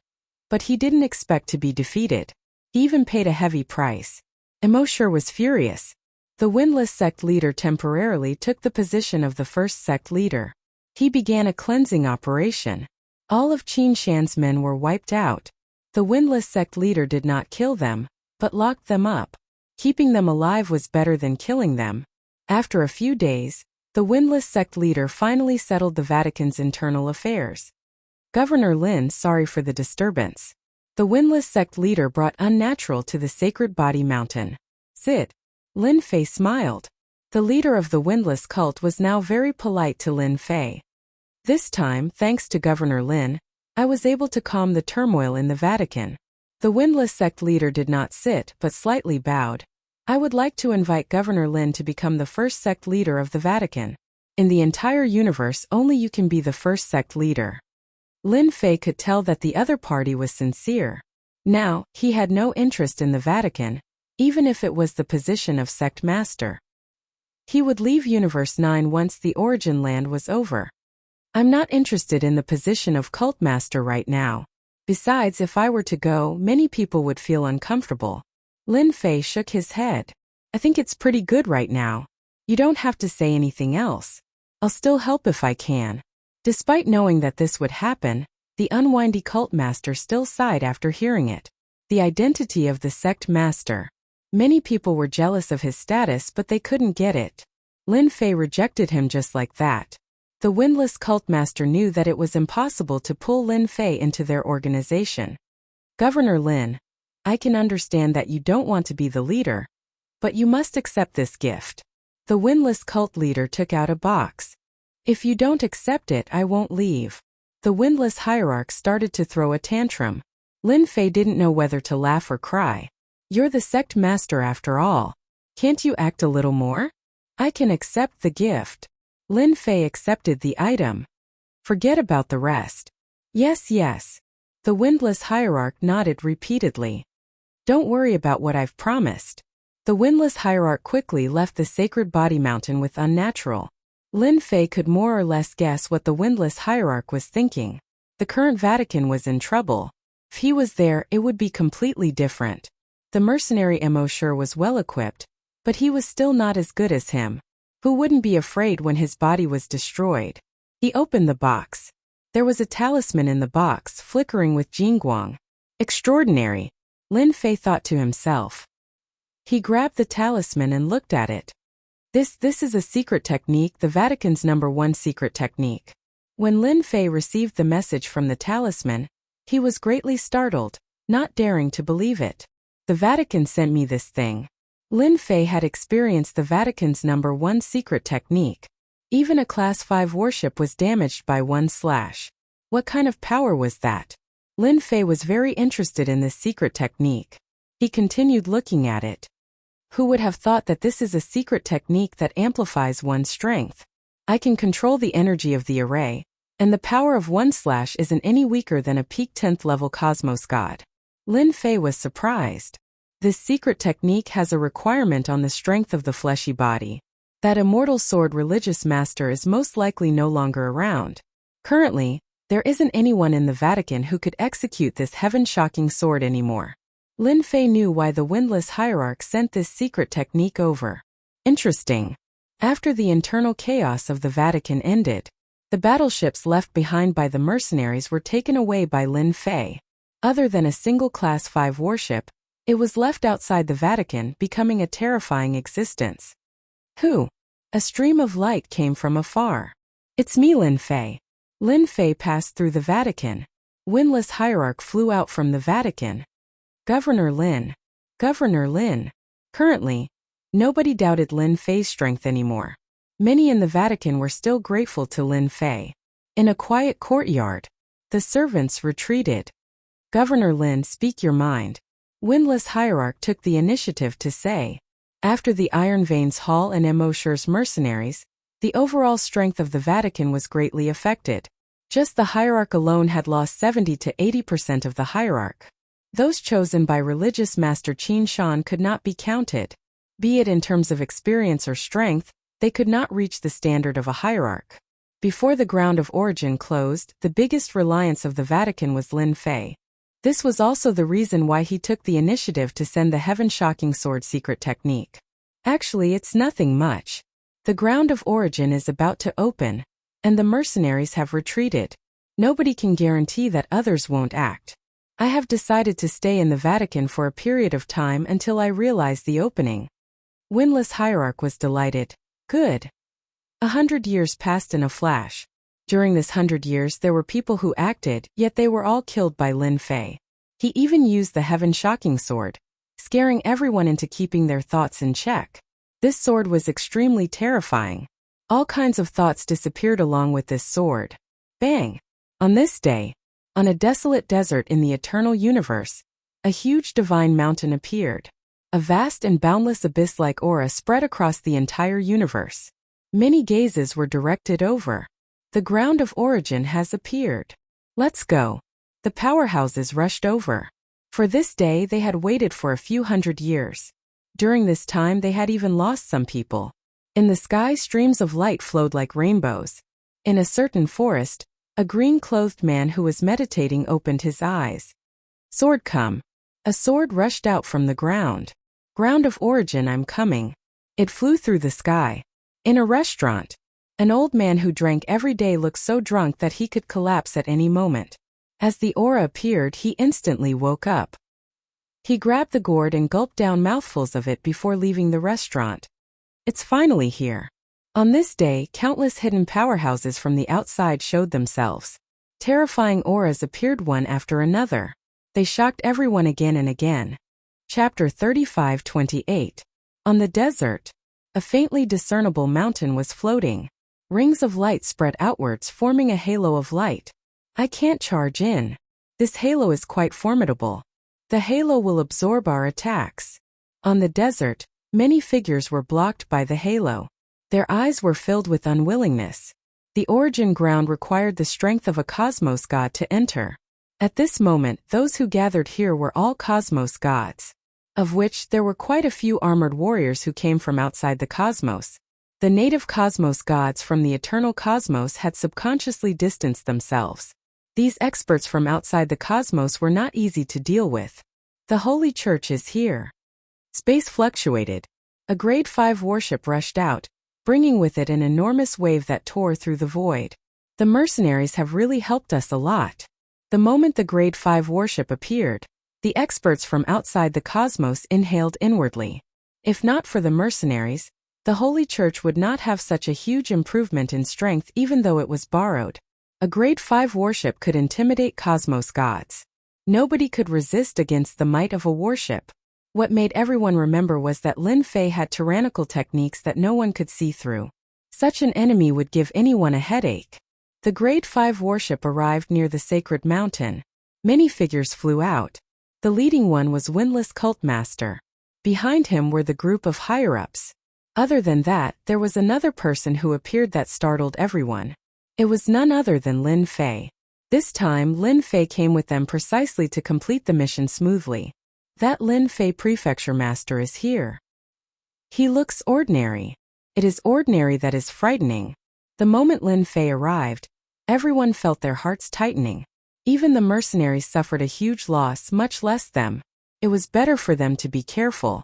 but he didn't expect to be defeated. He even paid a heavy price. Emoshur was furious. The Winless sect leader temporarily took the position of the first sect leader. He began a cleansing operation. All of Qin Shan's men were wiped out. The Winless sect leader did not kill them, but locked them up. Keeping them alive was better than killing them. After a few days, the Winless sect leader finally settled the Vatican's internal affairs. Governor Lin, sorry for the disturbance. The Winless sect leader brought unnatural to the sacred body mountain. Sit. Lin Fei smiled. The leader of the Windless cult was now very polite to Lin Fei. This time, thanks to Governor Lin, I was able to calm the turmoil in the Vatican. The Windless sect leader did not sit, but slightly bowed. I would like to invite Governor Lin to become the first sect leader of the Vatican. In the entire universe, only you can be the first sect leader. Lin Fei could tell that the other party was sincere. Now, he had no interest in the Vatican, even if it was the position of sect master. He would leave Universe 9 once the origin land was over. I'm not interested in the position of cult master right now. Besides, if I were to go, many people would feel uncomfortable. Lin Fei shook his head. I think it's pretty good right now. You don't have to say anything else. I'll still help if I can. Despite knowing that this would happen, the unwindy cult master still sighed after hearing it. The identity of the sect master. Many people were jealous of his status, but they couldn't get it. Lin Fei rejected him just like that. The Windless cult master knew that it was impossible to pull Lin Fei into their organization. Governor Lin, I can understand that you don't want to be the leader, but you must accept this gift. The Windless cult leader took out a box. If you don't accept it, I won't leave. The windless hierarch started to throw a tantrum. Lin Fei didn't know whether to laugh or cry. You're the sect master after all. Can't you act a little more? I can accept the gift. Lin Fei accepted the item. Forget about the rest. Yes, yes. The windless hierarch nodded repeatedly. Don't worry about what I've promised. The windless hierarch quickly left the sacred body mountain with unnatural. Lin Fei could more or less guess what the windless hierarch was thinking. The current Vatican was in trouble. If he was there, it would be completely different. The mercenary Mosher was well equipped, but he was still not as good as him. Who wouldn't be afraid when his body was destroyed? He opened the box. There was a talisman in the box, flickering with Jingguang. Extraordinary, Lin Fei thought to himself. He grabbed the talisman and looked at it. This is a secret technique, the Vatican's #1 secret technique. When Lin Fei received the message from the talisman, he was greatly startled, not daring to believe it. The Vatican sent me this thing. Lin Fei had experienced the Vatican's #1 secret technique. Even a Class 5 warship was damaged by one slash. What kind of power was that? Lin Fei was very interested in this secret technique. He continued looking at it. Who would have thought that this is a secret technique that amplifies one's strength? I can control the energy of the array, and the power of one slash isn't any weaker than a peak 10th level cosmos god. Lin Fei was surprised. This secret technique has a requirement on the strength of the fleshy body. That immortal sword religious master is most likely no longer around. Currently, there isn't anyone in the Vatican who could execute this heaven-shocking sword anymore. Lin Fei knew why the windless hierarch sent this secret technique over. Interesting. After the internal chaos of the Vatican ended, the battleships left behind by the mercenaries were taken away by Lin Fei. Other than a single Class 5 warship, it was left outside the Vatican, becoming a terrifying existence. Who? A stream of light came from afar. It's me, Lin Fei. Lin Fei passed through the Vatican. Windless hierarch flew out from the Vatican. Governor Lin. Governor Lin. Currently, nobody doubted Lin Fei's strength anymore. Many in the Vatican were still grateful to Lin Fei. In a quiet courtyard, the servants retreated. Governor Lin, speak your mind. Windless hierarch took the initiative to say. After the Iron Veins Hall and Mosher's mercenaries, the overall strength of the Vatican was greatly affected. Just the hierarch alone had lost 70 to 80% of the hierarch. Those chosen by religious master Qin Shan could not be counted. Be it in terms of experience or strength, they could not reach the standard of a hierarch. Before the ground of origin closed, the biggest reliance of the Vatican was Lin Fei. This was also the reason why he took the initiative to send the heaven-shocking sword secret technique. Actually, it's nothing much. The ground of origin is about to open, and the mercenaries have retreated. Nobody can guarantee that others won't act. I have decided to stay in the Vatican for a period of time until I realize the opening. Windless hierarch was delighted. Good. 100 years passed in a flash. During this 100 years there were people who acted, yet they were all killed by Lin Fei. He even used the heaven-shocking sword, scaring everyone into keeping their thoughts in check. This sword was extremely terrifying. All kinds of thoughts disappeared along with this sword. Bang! On this day, on a desolate desert in the eternal universe, a huge divine mountain appeared. A vast and boundless abyss-like aura spread across the entire universe. Many gazes were directed over. The ground of origin has appeared. Let's go. The powerhouses rushed over. For this day they had waited for a few hundred years. During this time they had even lost some people. In the sky streams of light flowed like rainbows. In a certain forest, a green-clothed man who was meditating opened his eyes. Sword come. A sword rushed out from the ground. Ground of origin, I'm coming. It flew through the sky. In a restaurant, an old man who drank every day looked so drunk that he could collapse at any moment. As the aura appeared, he instantly woke up. He grabbed the gourd and gulped down mouthfuls of it before leaving the restaurant. It's finally here. On this day, countless hidden powerhouses from the outside showed themselves. Terrifying auras appeared one after another. They shocked everyone again and again. Chapter 35-28. On the desert, a faintly discernible mountain was floating. Rings of light spread outwards, forming a halo of light. I can't charge in. This halo is quite formidable. The halo will absorb our attacks. On the desert, many figures were blocked by the halo. Their eyes were filled with unwillingness. The origin ground required the strength of a cosmos god to enter. At this moment, those who gathered here were all cosmos gods, of which there were quite a few armored warriors who came from outside the cosmos. The native cosmos gods from the eternal cosmos had subconsciously distanced themselves. These experts from outside the cosmos were not easy to deal with. The Holy Church is here. Space fluctuated. A grade 5 warship rushed out, bringing with it an enormous wave that tore through the void. The mercenaries have really helped us a lot. The moment the grade 5 warship appeared, the experts from outside the cosmos inhaled inwardly. If not for the mercenaries, the Holy Church would not have such a huge improvement in strength even though it was borrowed. A grade 5 warship could intimidate cosmos gods. Nobody could resist against the might of a warship. What made everyone remember was that Lin Fei had tyrannical techniques that no one could see through. Such an enemy would give anyone a headache. The grade 5 warship arrived near the sacred mountain. Many figures flew out. The leading one was Windless Cult Master. Behind him were the group of higher-ups. Other than that, there was another person who appeared that startled everyone. It was none other than Lin Fei. This time Lin Fei came with them precisely to complete the mission smoothly. That Lin Fei Prefecture Master is here. He looks ordinary. It is ordinary that is frightening. The moment Lin Fei arrived, everyone felt their hearts tightening. Even the mercenaries suffered a huge loss, much less them. It was better for them to be careful.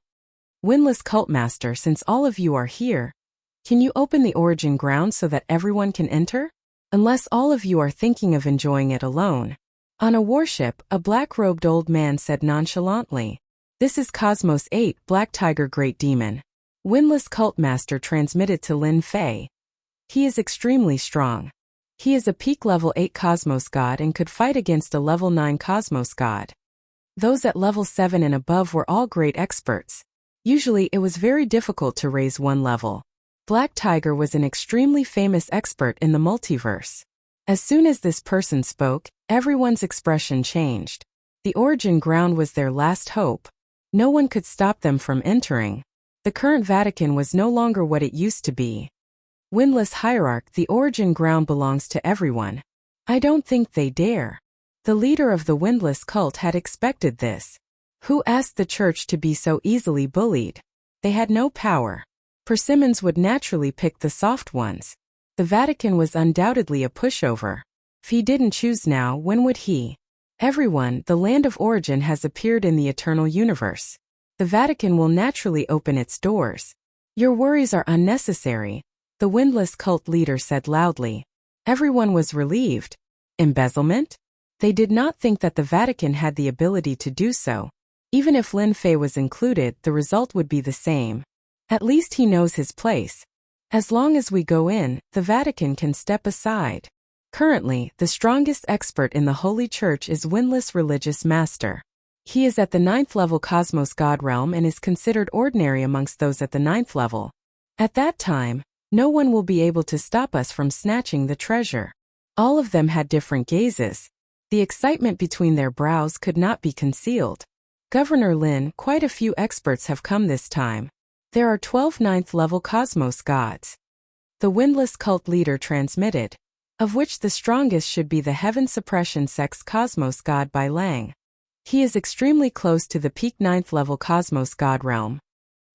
Windless Cult Master, since all of you are here, can you open the origin ground so that everyone can enter? Unless all of you are thinking of enjoying it alone. On a warship, a black-robed old man said nonchalantly, "This is Cosmos 8, Black Tiger Great Demon." Windless Cult Master transmitted to Lin Fei. He is extremely strong. He is a peak level 8 Cosmos God and could fight against a level 9 Cosmos God. Those at level 7 and above were all great experts. Usually it was very difficult to raise one level. Black Tiger was an extremely famous expert in the multiverse. As soon as this person spoke, everyone's expression changed. The origin ground was their last hope. No one could stop them from entering. The current Vatican was no longer what it used to be. Windless Hierarch, the origin ground belongs to everyone. I don't think they dare. The leader of the Windless cult had expected this. Who asked the church to be so easily bullied? They had no power. Persimmons would naturally pick the soft ones. The Vatican was undoubtedly a pushover. If he didn't choose now, when would he? Everyone, the land of origin has appeared in the eternal universe. The Vatican will naturally open its doors. Your worries are unnecessary, the Windless cult leader said loudly. Everyone was relieved. Embezzlement? They did not think that the Vatican had the ability to do so. Even if Lin Fei was included, the result would be the same. At least he knows his place. As long as we go in, the Vatican can step aside. Currently, the strongest expert in the Holy Church is Windless Religious Master. He is at the 9th level Cosmos God Realm and is considered ordinary amongst those at the 9th level. At that time, no one will be able to stop us from snatching the treasure. All of them had different gazes. The excitement between their brows could not be concealed. Governor Lin, quite a few experts have come this time. There are 12 9th level Cosmos gods. The Windless cult leader transmitted, of which the strongest should be the Heaven Suppression Sex Cosmos God Bai Lang. He is extremely close to the peak 9th level Cosmos God Realm.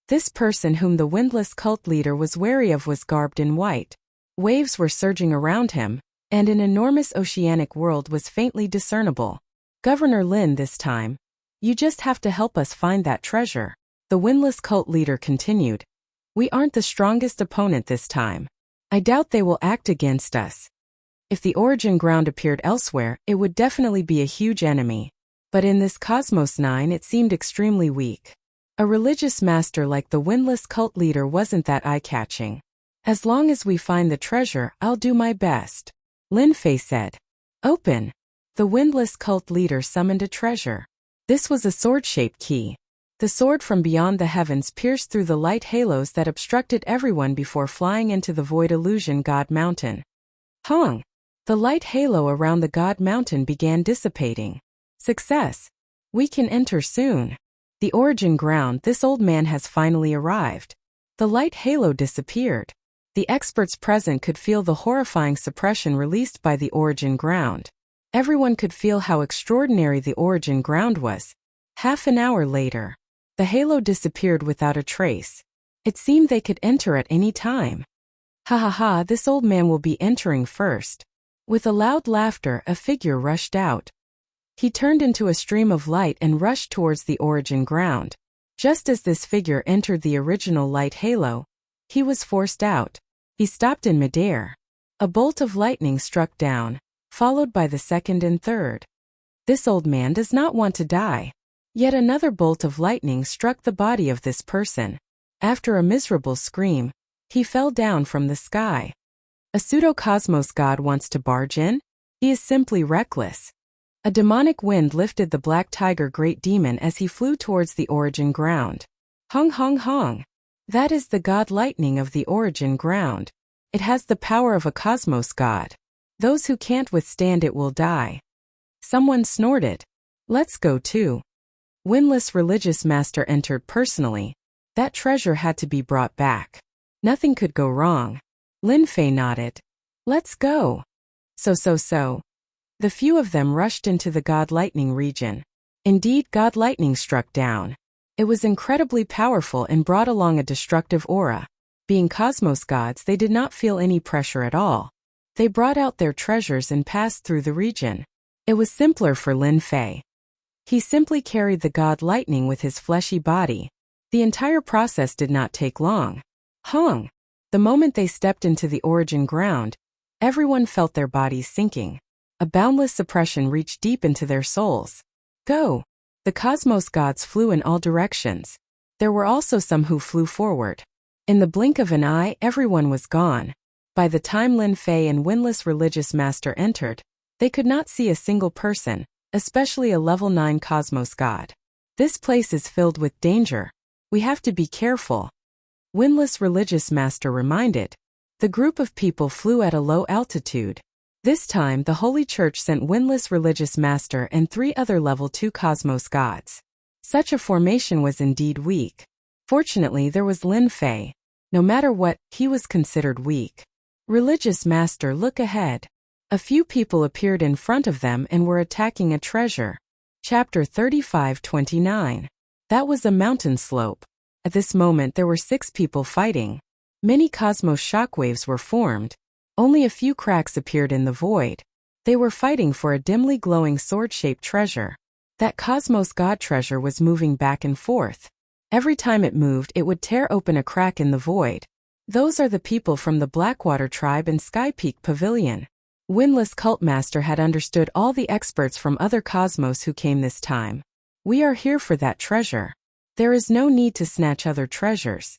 This person whom the Windless cult leader was wary of was garbed in white. Waves were surging around him, and an enormous oceanic world was faintly discernible. Governor Lin this time. You just have to help us find that treasure. The Windless cult leader continued. We aren't the strongest opponent this time. I doubt they will act against us. If the origin ground appeared elsewhere, it would definitely be a huge enemy. But in this Cosmos 9 it seemed extremely weak. A religious master like the Windless cult leader wasn't that eye-catching. As long as we find the treasure, I'll do my best. Lin Fei said. Open. The Windless cult leader summoned a treasure. This was a sword-shaped key. The sword from beyond the heavens pierced through the light halos that obstructed everyone before flying into the void illusion God Mountain. Hong! The light halo around the God Mountain began dissipating. Success! We can enter soon. The origin ground. This old man has finally arrived. The light halo disappeared. The experts present could feel the horrifying suppression released by the origin ground. Everyone could feel how extraordinary the origin ground was. Half an hour later, the halo disappeared without a trace. It seemed they could enter at any time. Ha ha ha, this old man will be entering first. With a loud laughter, a figure rushed out. He turned into a stream of light and rushed towards the origin ground. Just as this figure entered the original light halo, he was forced out. He stopped in midair. A bolt of lightning struck down, followed by the second and third. This old man does not want to die. Yet another bolt of lightning struck the body of this person. After a miserable scream, he fell down from the sky. A pseudo-cosmos god wants to barge in? He is simply reckless. A demonic wind lifted the black tiger great demon as he flew towards the origin ground. Hong hong hong. That is the god lightning of the origin ground. It has the power of a cosmos god. Those who can't withstand it will die. Someone snorted. Let's go too. Winless religious master entered personally. That treasure had to be brought back. Nothing could go wrong. Lin Fei nodded. Let's go. So. The few of them rushed into the God Lightning region. Indeed, God Lightning struck down. It was incredibly powerful and brought along a destructive aura. Being cosmos gods, they did not feel any pressure at all. They brought out their treasures and passed through the region. It was simpler for Lin Fei. He simply carried the God Lightning with his fleshy body. The entire process did not take long. Hong! The moment they stepped into the origin ground, everyone felt their bodies sinking. A boundless suppression reached deep into their souls. Go! The cosmos gods flew in all directions. There were also some who flew forward. In the blink of an eye, everyone was gone. By the time Lin Fei and Winless religious master entered, they could not see a single person, especially a level 9 cosmos god. This place is filled with danger. We have to be careful. Winless religious master reminded. The group of people flew at a low altitude. This time the Holy Church sent Winless religious master and 3 other level 2 cosmos gods. Such a formation was indeed weak. Fortunately there was Lin Fei. No matter what, he was considered weak. Religious master, look ahead. A few people appeared in front of them and were attacking a treasure. Chapter 35-29. That was a mountain slope. At this moment there were 6 people fighting. Many cosmos shockwaves were formed. Only a few cracks appeared in the void. They were fighting for a dimly glowing sword-shaped treasure. That cosmos god treasure was moving back and forth. Every time it moved, it would tear open a crack in the void. Those are the people from the Blackwater tribe and Sky Peak Pavilion. Winless Cultmaster had understood all the experts from other cosmos who came this time. We are here for that treasure. There is no need to snatch other treasures.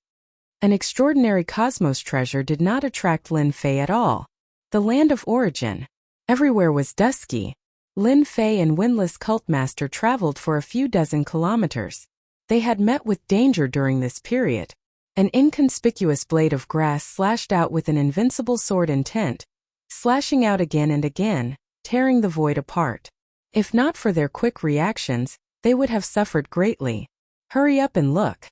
An extraordinary cosmos treasure did not attract Lin Fei at all. The land of origin. Everywhere was dusky. Lin Fei and Winless Cultmaster traveled for a few dozen kilometers. They had met with danger during this period. An inconspicuous blade of grass slashed out with an invincible sword intent, slashing out again and again, tearing the void apart. If not for their quick reactions, they would have suffered greatly. Hurry up and look.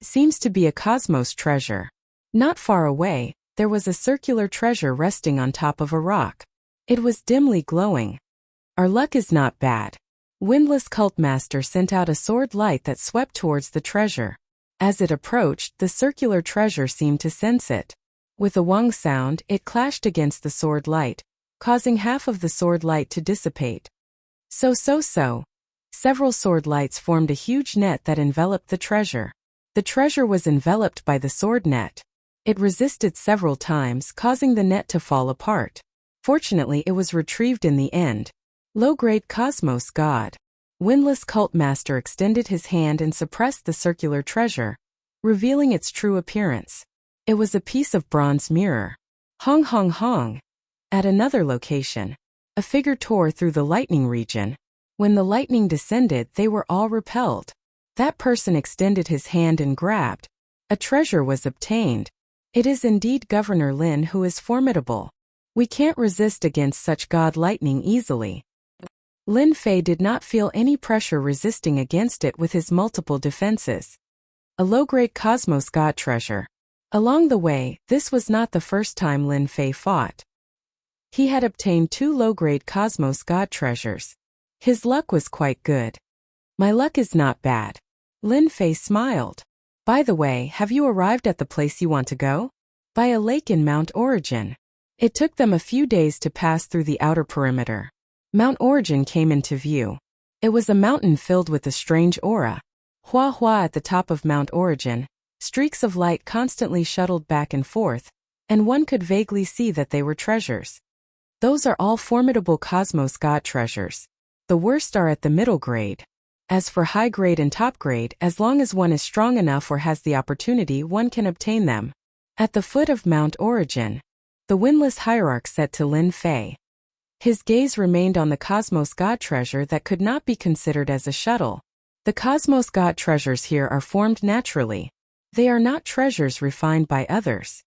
Seems to be a cosmos treasure. Not far away, there was a circular treasure resting on top of a rock. It was dimly glowing. Our luck is not bad. Windless Cultmaster sent out a sword light that swept towards the treasure. As it approached, the circular treasure seemed to sense it. With a wong sound, it clashed against the sword light, causing half of the sword light to dissipate. So. Several sword lights formed a huge net that enveloped the treasure. The treasure was enveloped by the sword net. It resisted several times, causing the net to fall apart. Fortunately, it was retrieved in the end. Low-grade Cosmos God. Windless Cultmaster extended his hand and suppressed the circular treasure, revealing its true appearance. It was a piece of bronze mirror. Hong. At another location, a figure tore through the lightning region. When the lightning descended, they were all repelled. That person extended his hand and grabbed. A treasure was obtained. It is indeed Governor Lin who is formidable. We can't resist against such god lightning easily. Lin Fei did not feel any pressure resisting against it with his multiple defenses. A low-grade Cosmos God treasure. Along the way, this was not the first time Lin Fei fought. He had obtained 2 low-grade Cosmos God treasures. His luck was quite good. My luck is not bad. Lin Fei smiled. By the way, have you arrived at the place you want to go? By a lake in Mount Origin. It took them a few days to pass through the outer perimeter. Mount Origin came into view. It was a mountain filled with a strange aura. Hua Hua at the top of Mount Origin, streaks of light constantly shuttled back and forth, and one could vaguely see that they were treasures. Those are all formidable Cosmos God treasures. The worst are at the middle grade. As for high grade and top grade, as long as one is strong enough or has the opportunity, one can obtain them. At the foot of Mount Origin, the windless hierarch said to Lin Fei. His gaze remained on the Cosmos God treasure that could not be considered as a shuttle. The Cosmos God treasures here are formed naturally. They are not treasures refined by others.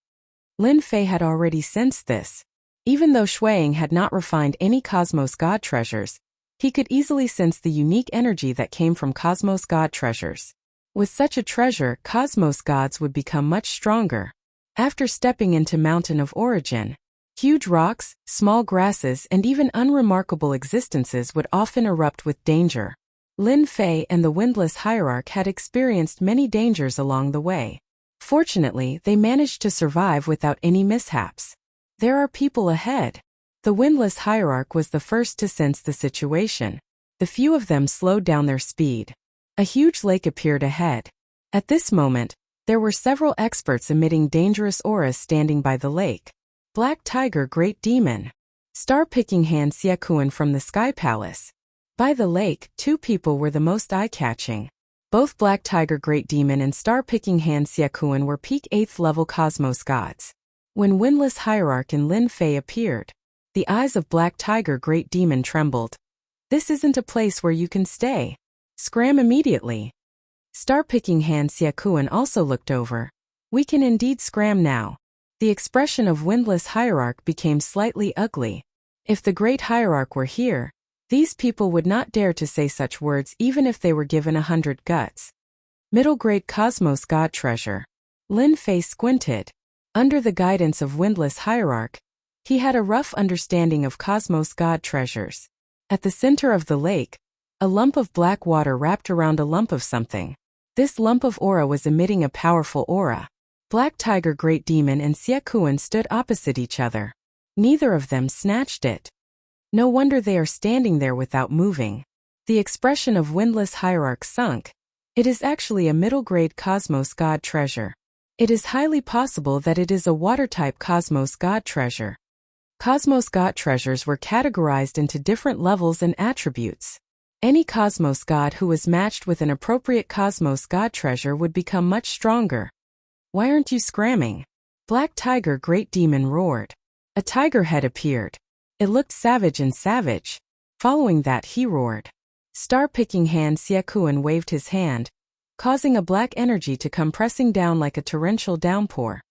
Lin Fei had already sensed this. Even though Shuang had not refined any Cosmos God treasures, he could easily sense the unique energy that came from Cosmos God treasures. With such a treasure, Cosmos gods would become much stronger. After stepping into Mountain of Origin, huge rocks, small grasses, and even unremarkable existences would often erupt with danger. Lin Fei and the windless hierarch had experienced many dangers along the way. Fortunately, they managed to survive without any mishaps. There are people ahead. The windless hierarch was the first to sense the situation. The few of them slowed down their speed. A huge lake appeared ahead. At this moment, there were several experts emitting dangerous auras standing by the lake. Black Tiger Great Demon. Star-picking Han Xiakuan from the Sky Palace. By the lake, 2 people were the most eye-catching. Both Black Tiger Great Demon and Star-picking Han Xiakuan were peak 8th level Cosmos gods. When Windless Hierarch and Lin Fei appeared, the eyes of Black Tiger Great Demon trembled. This isn't a place where you can stay. Scram immediately. Star-picking Han Xiakuan also looked over. We can indeed scram now. The expression of Windless Hierarch became slightly ugly. If the Great Hierarch were here, these people would not dare to say such words even if they were given 100 guts. Middle Grade Cosmos God Treasure. Lin Fei squinted. Under the guidance of Windless Hierarch, he had a rough understanding of Cosmos God treasures. At the center of the lake, a lump of black water wrapped around a lump of something. This lump of aura was emitting a powerful aura. Black Tiger Great Demon and Xiakuan stood opposite each other. Neither of them snatched it. No wonder they are standing there without moving. The expression of Windless Hierarch sunk. It is actually a middle-grade Cosmos God treasure. It is highly possible that it is a water-type Cosmos God treasure. Cosmos God treasures were categorized into different levels and attributes. Any Cosmos God who was matched with an appropriate Cosmos God treasure would become much stronger. Why aren't you scramming? Black Tiger Great Demon roared. A tiger head appeared. It looked savage and savage. Following that, he roared. Star-picking Han Xiakuan waved his hand, causing a black energy to come pressing down like a torrential downpour.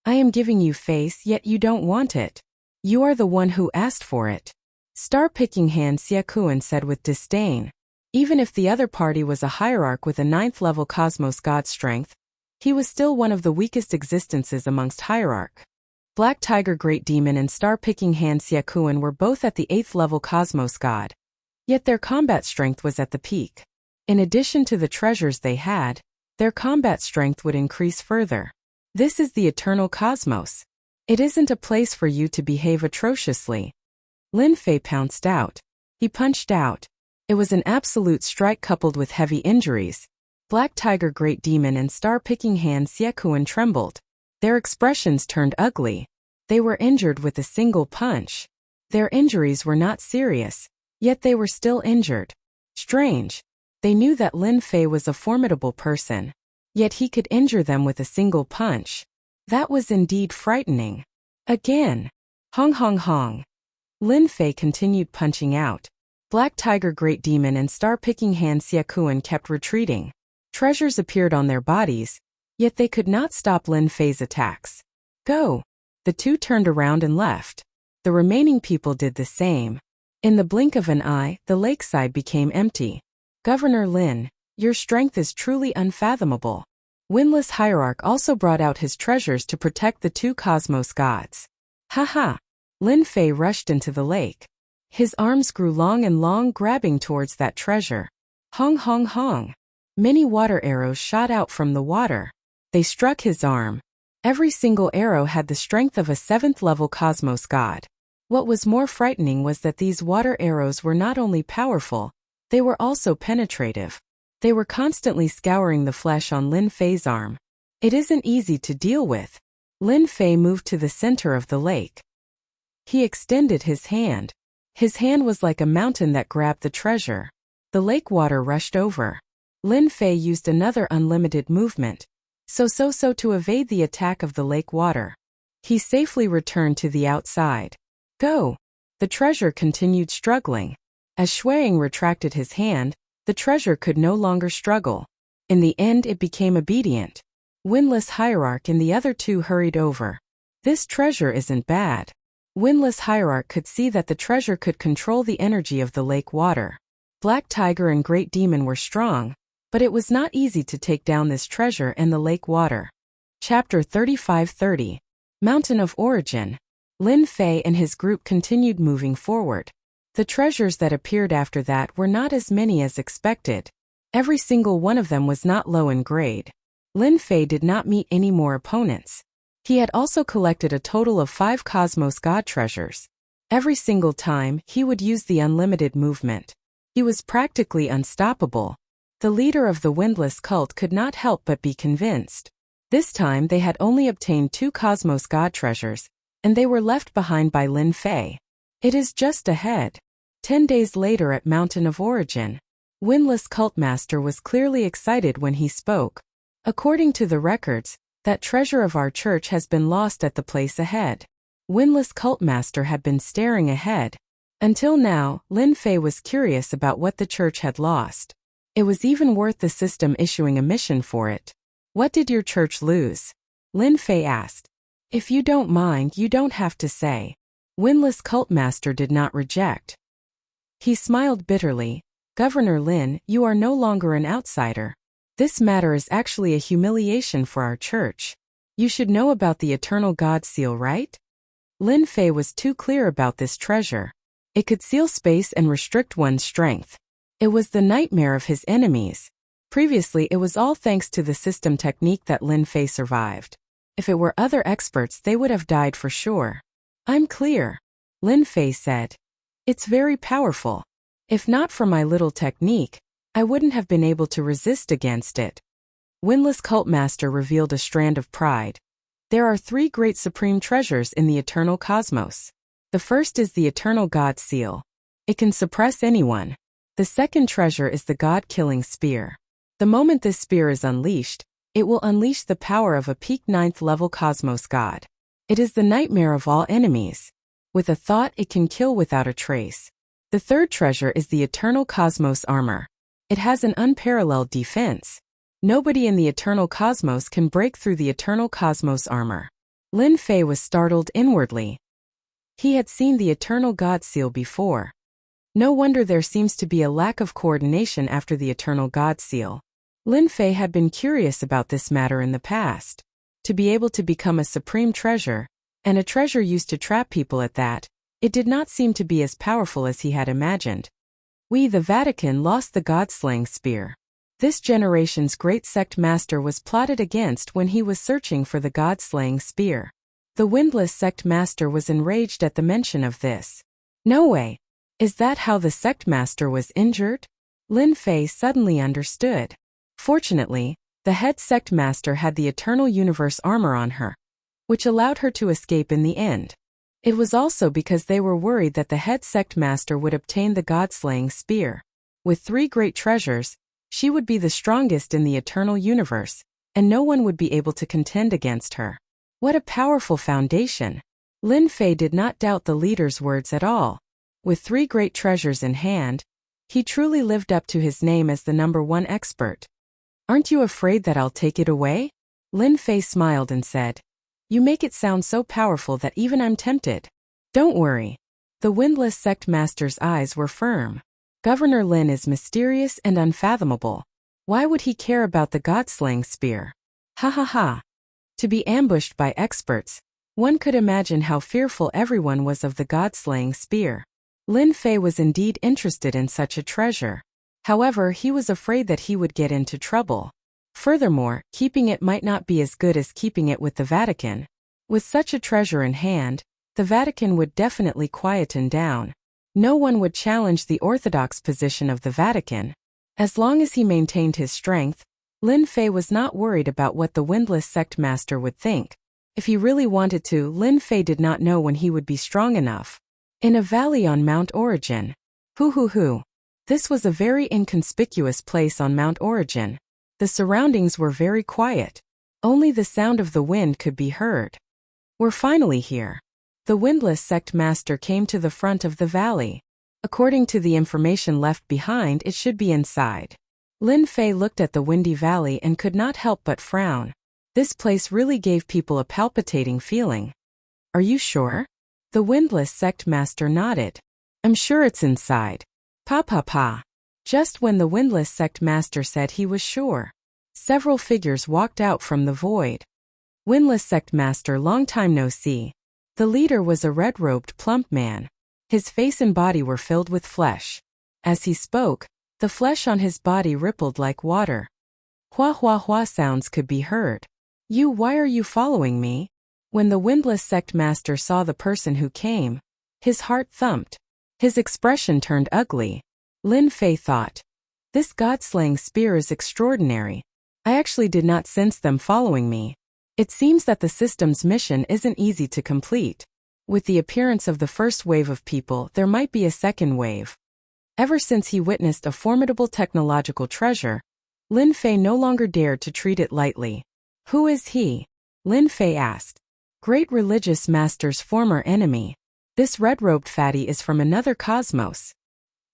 I am giving you face, yet you don't want it. You are the one who asked for it. Star-picking Han Xiakuan said with disdain. Even if the other party was a hierarch with a 9th level Cosmos God strength, he was still one of the weakest existences amongst hierarch. Black Tiger Great Demon and Star-picking Han Xiakuan were both at the 8th level Cosmos God. Yet their combat strength was at the peak. In addition to the treasures they had, their combat strength would increase further. This is the eternal cosmos. It isn't a place for you to behave atrociously. Lin Fei pounced out. He punched out. It was an absolute strike coupled with heavy injuries. Black Tiger Great Demon and Star-picking Han Xiakuan trembled. Their expressions turned ugly. They were injured with a single punch. Their injuries were not serious, yet they were still injured. Strange. They knew that Lin Fei was a formidable person, yet he could injure them with a single punch. That was indeed frightening. Again. Hong hong hong. Lin Fei continued punching out. Black Tiger Great Demon and Star-picking Han Xiakuan kept retreating. Treasures appeared on their bodies, yet they could not stop Lin Fei's attacks. Go! The two turned around and left. The remaining people did the same. In the blink of an eye, the lakeside became empty. Governor Lin, your strength is truly unfathomable. Windless Hierarch also brought out his treasures to protect the two cosmos gods. Ha! Lin Fei rushed into the lake. His arms grew long, grabbing towards that treasure. Hong! Many water arrows shot out from the water. They struck his arm. Every single arrow had the strength of a 7th-level cosmos god. What was more frightening was that these water arrows were not only powerful, they were also penetrative. They were constantly scouring the flesh on Lin Fei's arm. It isn't easy to deal with. Lin Fei moved to the center of the lake. He extended his hand. His hand was like a mountain that grabbed the treasure. The lake water rushed over. Lin Fei used another unlimited movement, so to evade the attack of the lake water. He safely returned to the outside. Go! The treasure continued struggling. As Shuang retracted his hand, the treasure could no longer struggle. In the end it became obedient. Windless Hierarch and the other two hurried over. This treasure isn't bad. Windless Hierarch could see that the treasure could control the energy of the lake water. Black Tiger and Great Demon were strong, but it was not easy to take down this treasure and the lake water. Chapter 35-30. Mountain of Origin. Lin Fei and his group continued moving forward. The treasures that appeared after that were not as many as expected. Every single one of them was not low in grade. Lin Fei did not meet any more opponents. He had also collected a total of 5 Cosmos God treasures. Every single time, he would use the unlimited movement. He was practically unstoppable. The leader of the Windless cult could not help but be convinced. This time they had only obtained 2 Cosmos God treasures, and they were left behind by Lin Fei. It is just ahead. 10 days later at Mountain of Origin, Windless Cult Master was clearly excited when he spoke. According to the records, that treasure of our church has been lost at the place ahead. Windless Cult Master had been staring ahead. Until now, Lin Fei was curious about what the church had lost. It was even worth the system issuing a mission for it. What did your church lose? Lin Fei asked. If you don't mind, you don't have to say. Windless Cult Master did not reject. He smiled bitterly. Governor Lin, you are no longer an outsider. This matter is actually a humiliation for our church. You should know about the Eternal God Seal, right? Lin Fei was too clear about this treasure. It could seal space and restrict one's strength. It was the nightmare of his enemies. Previously it was all thanks to the system technique that Lin Fei survived. If it were other experts they would have died for sure. I'm clear. Lin Fei said. It's very powerful. If not for my little technique, I wouldn't have been able to resist against it. Windless Cult Master revealed a strand of pride. There are 3 great supreme treasures in the eternal cosmos. The first is the Eternal God Seal. It can suppress anyone. The second treasure is the God-killing spear. The moment this spear is unleashed, it will unleash the power of a peak 9th-level cosmos god. It is the nightmare of all enemies. With a thought it can kill without a trace. The third treasure is the Eternal Cosmos Armor. It has an unparalleled defense. Nobody in the Eternal Cosmos can break through the Eternal Cosmos Armor. Lin Fei was startled inwardly. He had seen the Eternal God Seal before. No wonder there seems to be a lack of coordination after the Eternal God Seal. Lin Fei had been curious about this matter in the past. To be able to become a supreme treasure, and a treasure used to trap people at that, it did not seem to be as powerful as he had imagined. We, the Vatican, lost the God-slaying spear. This generation's great sect master was plotted against when he was searching for the God-slaying spear. The Windless sect master was enraged at the mention of this. No way! Is that how the sect master was injured? Lin Fei suddenly understood. Fortunately, the head sect master had the Eternal Universe armor on her, which allowed her to escape in the end. It was also because they were worried that the head sect master would obtain the God-slaying spear. With 3 great treasures, she would be the strongest in the Eternal Universe, and no one would be able to contend against her. What a powerful foundation! Lin Fei did not doubt the leader's words at all. With 3 great treasures in hand, he truly lived up to his name as the #1 expert. Aren't you afraid that I'll take it away? Lin Fei smiled and said, You make it sound so powerful that even I'm tempted. Don't worry. The windless sect master's eyes were firm. Governor Lin is mysterious and unfathomable. Why would he care about the god-slaying spear? Ha ha ha. To be ambushed by experts, one could imagine how fearful everyone was of the god-slaying spear. Lin Fei was indeed interested in such a treasure. However, he was afraid that he would get into trouble. Furthermore, keeping it might not be as good as keeping it with the Vatican. With such a treasure in hand, the Vatican would definitely quieten down. No one would challenge the orthodox position of the Vatican. As long as he maintained his strength, Lin Fei was not worried about what the windless sect master would think. If he really wanted to, Lin Fei did not know when he would be strong enough. In a valley on Mount Origin. Hoo. This was a very inconspicuous place on Mount Origin. The surroundings were very quiet. Only the sound of the wind could be heard. We're finally here. The windless sect master came to the front of the valley. According to the information left behind, it should be inside. Lin Fei looked at the windy valley and could not help but frown. This place really gave people a palpitating feeling. Are you sure? The windless sect master nodded. I'm sure it's inside. Pa. Just when the windless sect master said he was sure, several figures walked out from the void. Windless sect master, long time no see. The leader was a red-robed plump man. His face and body were filled with flesh. As he spoke, the flesh on his body rippled like water. Hua sounds could be heard. Why are you following me? When the windless sect master saw the person who came, his heart thumped. His expression turned ugly. Lin Fei thought, this god-slaying spear is extraordinary. I actually did not sense them following me. It seems that the system's mission isn't easy to complete. With the appearance of the first wave of people, there might be a second wave. Ever since he witnessed a formidable technological treasure, Lin Fei no longer dared to treat it lightly. Who is he? Lin Fei asked. Great religious master's former enemy. This red-robed fatty is from another cosmos.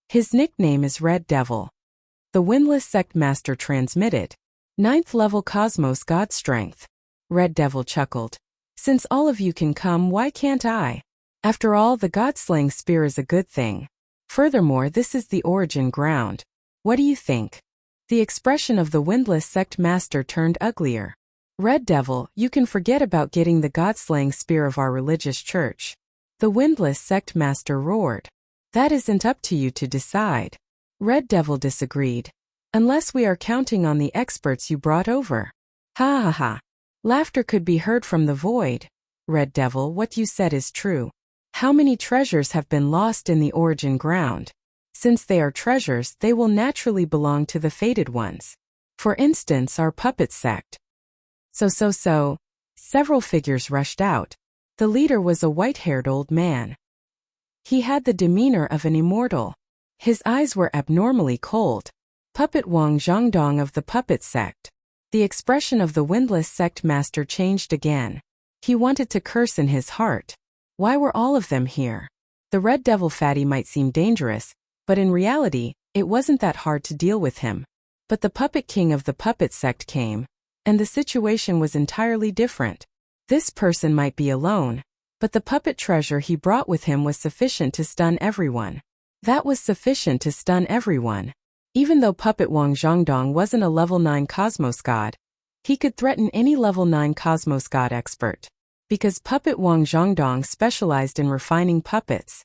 His nickname is Red Devil. The windless sect master transmitted. 9th level cosmos god strength. Red Devil chuckled. Since all of you can come, why can't I? After all, the god-slaying spear is a good thing. Furthermore, this is the origin ground. What do you think? The expression of the windless sect master turned uglier. Red Devil, you can forget about getting the god-slaying spear of our religious church. The windless sect master roared. That isn't up to you to decide. Red Devil disagreed. Unless we are counting on the experts you brought over. Ha. Laughter could be heard from the void. Red Devil, what you said is true. How many treasures have been lost in the origin ground? Since they are treasures, they will naturally belong to the fated ones. For instance, our puppet sect. So. Several figures rushed out. The leader was a white-haired old man. He had the demeanor of an immortal. His eyes were abnormally cold. Puppet Wang Zhongdong of the puppet sect. The expression of the windless sect master changed again. He wanted to curse in his heart. Why were all of them here? The Red Devil fatty might seem dangerous, but in reality, it wasn't that hard to deal with him. But the puppet king of the puppet sect came, and the situation was entirely different. This person might be alone, but the puppet treasure he brought with him was sufficient to stun everyone. That was sufficient to stun everyone. Even though Puppet Wang Zhongdong wasn't a level 9 cosmos god, he could threaten any level 9 cosmos god expert. Because Puppet Wang Zhongdong specialized in refining puppets,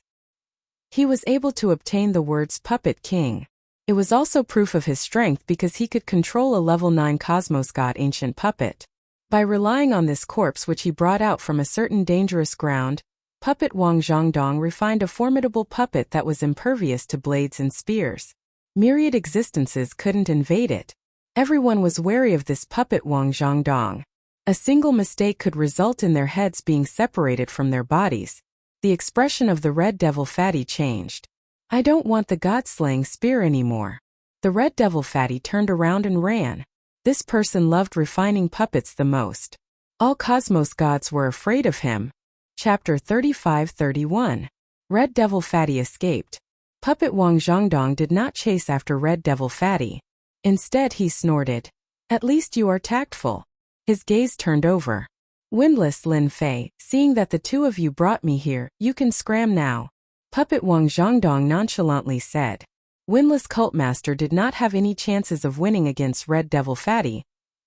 he was able to obtain the words Puppet King. It was also proof of his strength because he could control a level 9 cosmos god ancient puppet. By relying on this corpse which he brought out from a certain dangerous ground, Puppet Wang Zhongdong refined a formidable puppet that was impervious to blades and spears. Myriad existences couldn't invade it. Everyone was wary of this Puppet Wang Zhongdong. A single mistake could result in their heads being separated from their bodies. The expression of the Red Devil fatty changed. I don't want the god-slaying spear anymore. The Red Devil fatty turned around and ran. This person loved refining puppets the most. All cosmos gods were afraid of him. Chapter 35-31. Red Devil fatty escaped. Puppet Wang Zhongdong did not chase after Red Devil fatty. Instead he snorted. At least you are tactful. His gaze turned over. Windless Lin Fei, seeing that the two of you brought me here, you can scram now. Puppet Wang Zhangdong nonchalantly said. Windless Cultmaster did not have any chances of winning against Red Devil Fatty,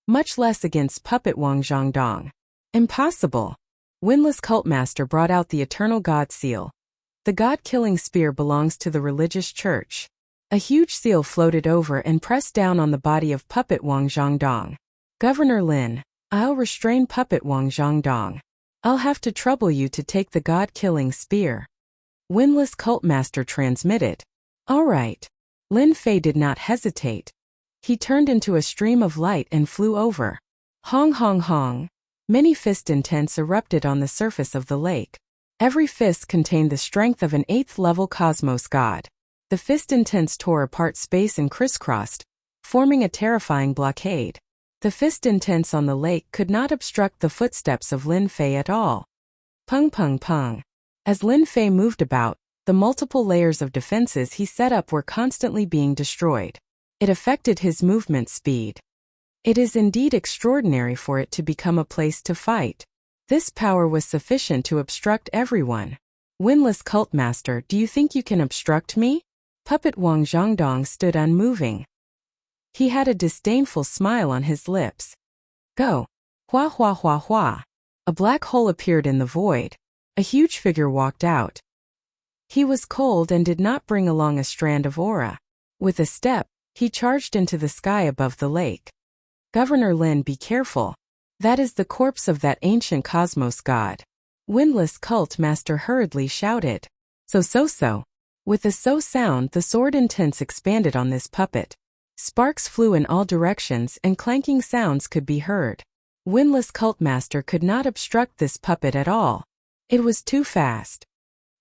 much less against Puppet Wang Zhangdong. Impossible. Windless Cultmaster brought out the Eternal God Seal. The God-killing spear belongs to the religious church. A huge seal floated over and pressed down on the body of Puppet Wang Zhangdong. Governor Lin, I'll restrain Puppet Wang Zhangdong. I'll have to trouble you to take the God-killing spear. Windless Cultmaster transmitted. All right. Lin Fei did not hesitate. He turned into a stream of light and flew over. Hong hong hong. Many fist intents erupted on the surface of the lake. Every fist contained the strength of an 8th-level cosmos god. The fist intents tore apart space and crisscrossed, forming a terrifying blockade. The fist intents on the lake could not obstruct the footsteps of Lin Fei at all. Pung pung pung. As Lin Fei moved about, the multiple layers of defenses he set up were constantly being destroyed. It affected his movement speed. It is indeed extraordinary for it to become a place to fight. This power was sufficient to obstruct everyone. Windless Cultmaster, do you think you can obstruct me? Puppet Wang Zhangdong stood unmoving. He had a disdainful smile on his lips. Go. Hua hua hua hua. A black hole appeared in the void. A huge figure walked out. He was cold and did not bring along a strand of aura. With a step, he charged into the sky above the lake. Governor Lin, be careful. That is the corpse of that ancient cosmos god. Windless Cult Master hurriedly shouted. So. With a so sound, the sword intents expanded on this puppet. Sparks flew in all directions and clanking sounds could be heard. Windless Cult Master could not obstruct this puppet at all. It was too fast.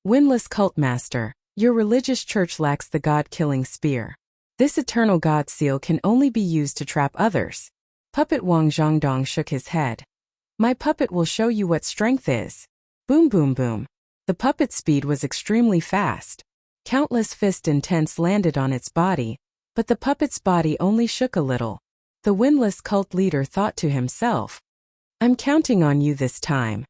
Windless Cult Master, your religious church lacks the god-killing spear. This eternal god seal can only be used to trap others. Puppet Wang Zhangdong shook his head. My puppet will show you what strength is. Boom boom boom. The puppet's speed was extremely fast. Countless fist intents landed on its body, but the puppet's body only shook a little. The windless cult leader thought to himself, I'm counting on you this time.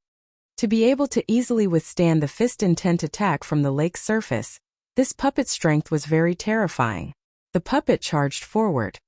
To be able to easily withstand the fist intent attack from the lake's surface, this puppet's strength was very terrifying. The puppet charged forward.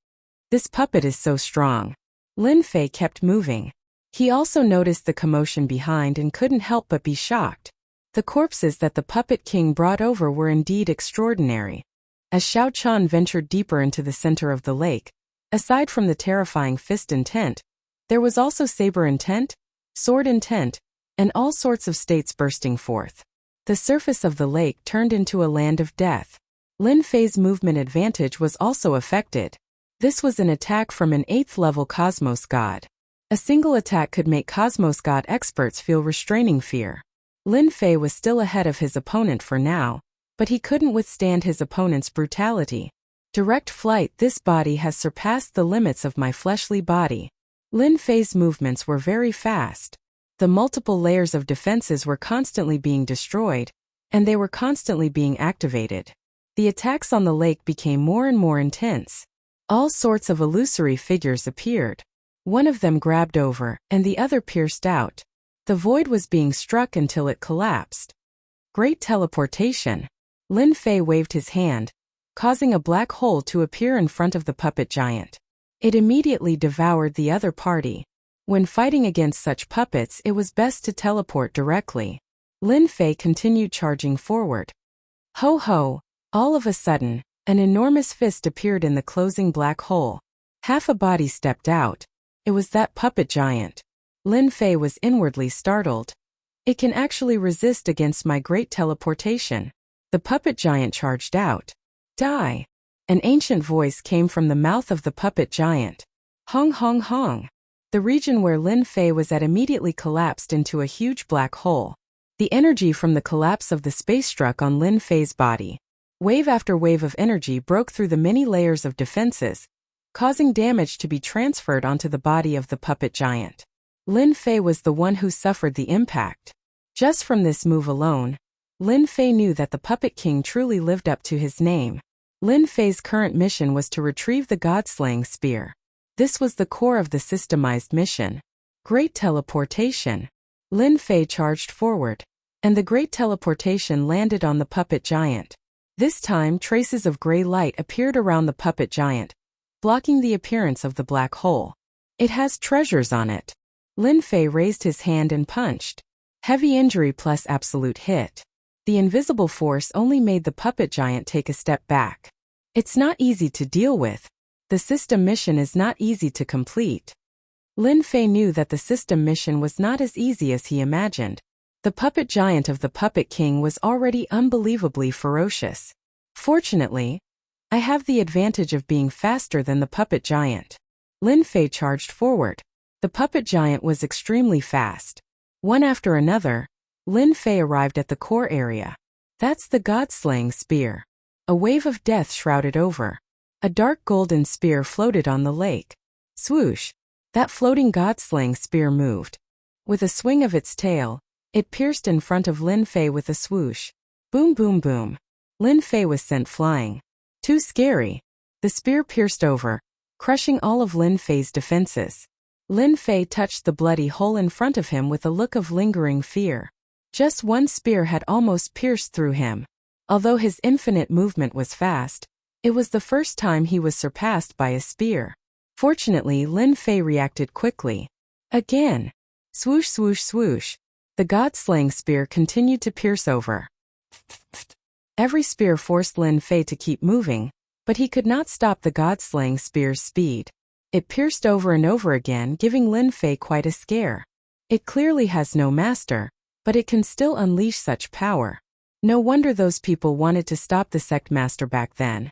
This puppet is so strong. Lin Fei kept moving. He also noticed the commotion behind and couldn't help but be shocked. The corpses that the Puppet King brought over were indeed extraordinary. As Xiao Chan ventured deeper into the center of the lake, aside from the terrifying fist intent, there was also saber intent, sword intent, and all sorts of states bursting forth. The surface of the lake turned into a land of death. Lin Fei's movement advantage was also affected. This was an attack from an 8th-level Cosmos God. A single attack could make Cosmos God experts feel restraining fear. Lin Fei was still ahead of his opponent for now, but he couldn't withstand his opponent's brutality. Direct flight, this body has surpassed the limits of my fleshly body. Lin Fei's movements were very fast. The multiple layers of defenses were constantly being destroyed, and they were constantly being activated. The attacks on the lake became more and more intense. All sorts of illusory figures appeared. One of them grabbed over, and the other pierced out. The void was being struck until it collapsed. Great teleportation. Lin Fei waved his hand, causing a black hole to appear in front of the puppet giant. It immediately devoured the other party. When fighting against such puppets, it was best to teleport directly. Lin Fei continued charging forward. Ho ho! All of a sudden, an enormous fist appeared in the closing black hole. Half a body stepped out. It was that puppet giant. Lin Fei was inwardly startled. It can actually resist against my great teleportation. The puppet giant charged out. Die! An ancient voice came from the mouth of the puppet giant. Hong hong hong! The region where Lin Fei was at immediately collapsed into a huge black hole. The energy from the collapse of the space struck on Lin Fei's body. Wave after wave of energy broke through the many layers of defenses, causing damage to be transferred onto the body of the puppet giant. Lin Fei was the one who suffered the impact. Just from this move alone, Lin Fei knew that the Puppet King truly lived up to his name. Lin Fei's current mission was to retrieve the God-slaying spear. This was the core of the systemized mission. Great teleportation. Lin Fei charged forward, and the great teleportation landed on the puppet giant. This time, traces of gray light appeared around the puppet giant, blocking the appearance of the black hole. It has treasures on it. Lin Fei raised his hand and punched. Heavy injury plus absolute hit. The invisible force only made the puppet giant take a step back. It's not easy to deal with. The system mission is not easy to complete. Lin Fei knew that the system mission was not as easy as he imagined. The puppet giant of the Puppet King was already unbelievably ferocious. Fortunately, I have the advantage of being faster than the puppet giant. Lin Fei charged forward. The puppet giant was extremely fast. One after another, Lin Fei arrived at the core area. That's the God-slaying spear. A wave of death shrouded over. A dark golden spear floated on the lake. Swoosh! That floating God-slaying spear moved. With a swing of its tail, it pierced in front of Lin Fei with a swoosh. Boom boom boom. Lin Fei was sent flying. Too scary. The spear pierced over, crushing all of Lin Fei's defenses. Lin Fei touched the bloody hole in front of him with a look of lingering fear. Just one spear had almost pierced through him. Although his infinite movement was fast, it was the first time he was surpassed by a spear. Fortunately, Lin Fei reacted quickly. Again. Swoosh swoosh swoosh. The God-slaying spear continued to pierce over. Every spear forced Lin Fei to keep moving, but he could not stop the God-slaying spear's speed. It pierced over and over again, giving Lin Fei quite a scare. It clearly has no master, but it can still unleash such power. No wonder those people wanted to stop the sect master back then.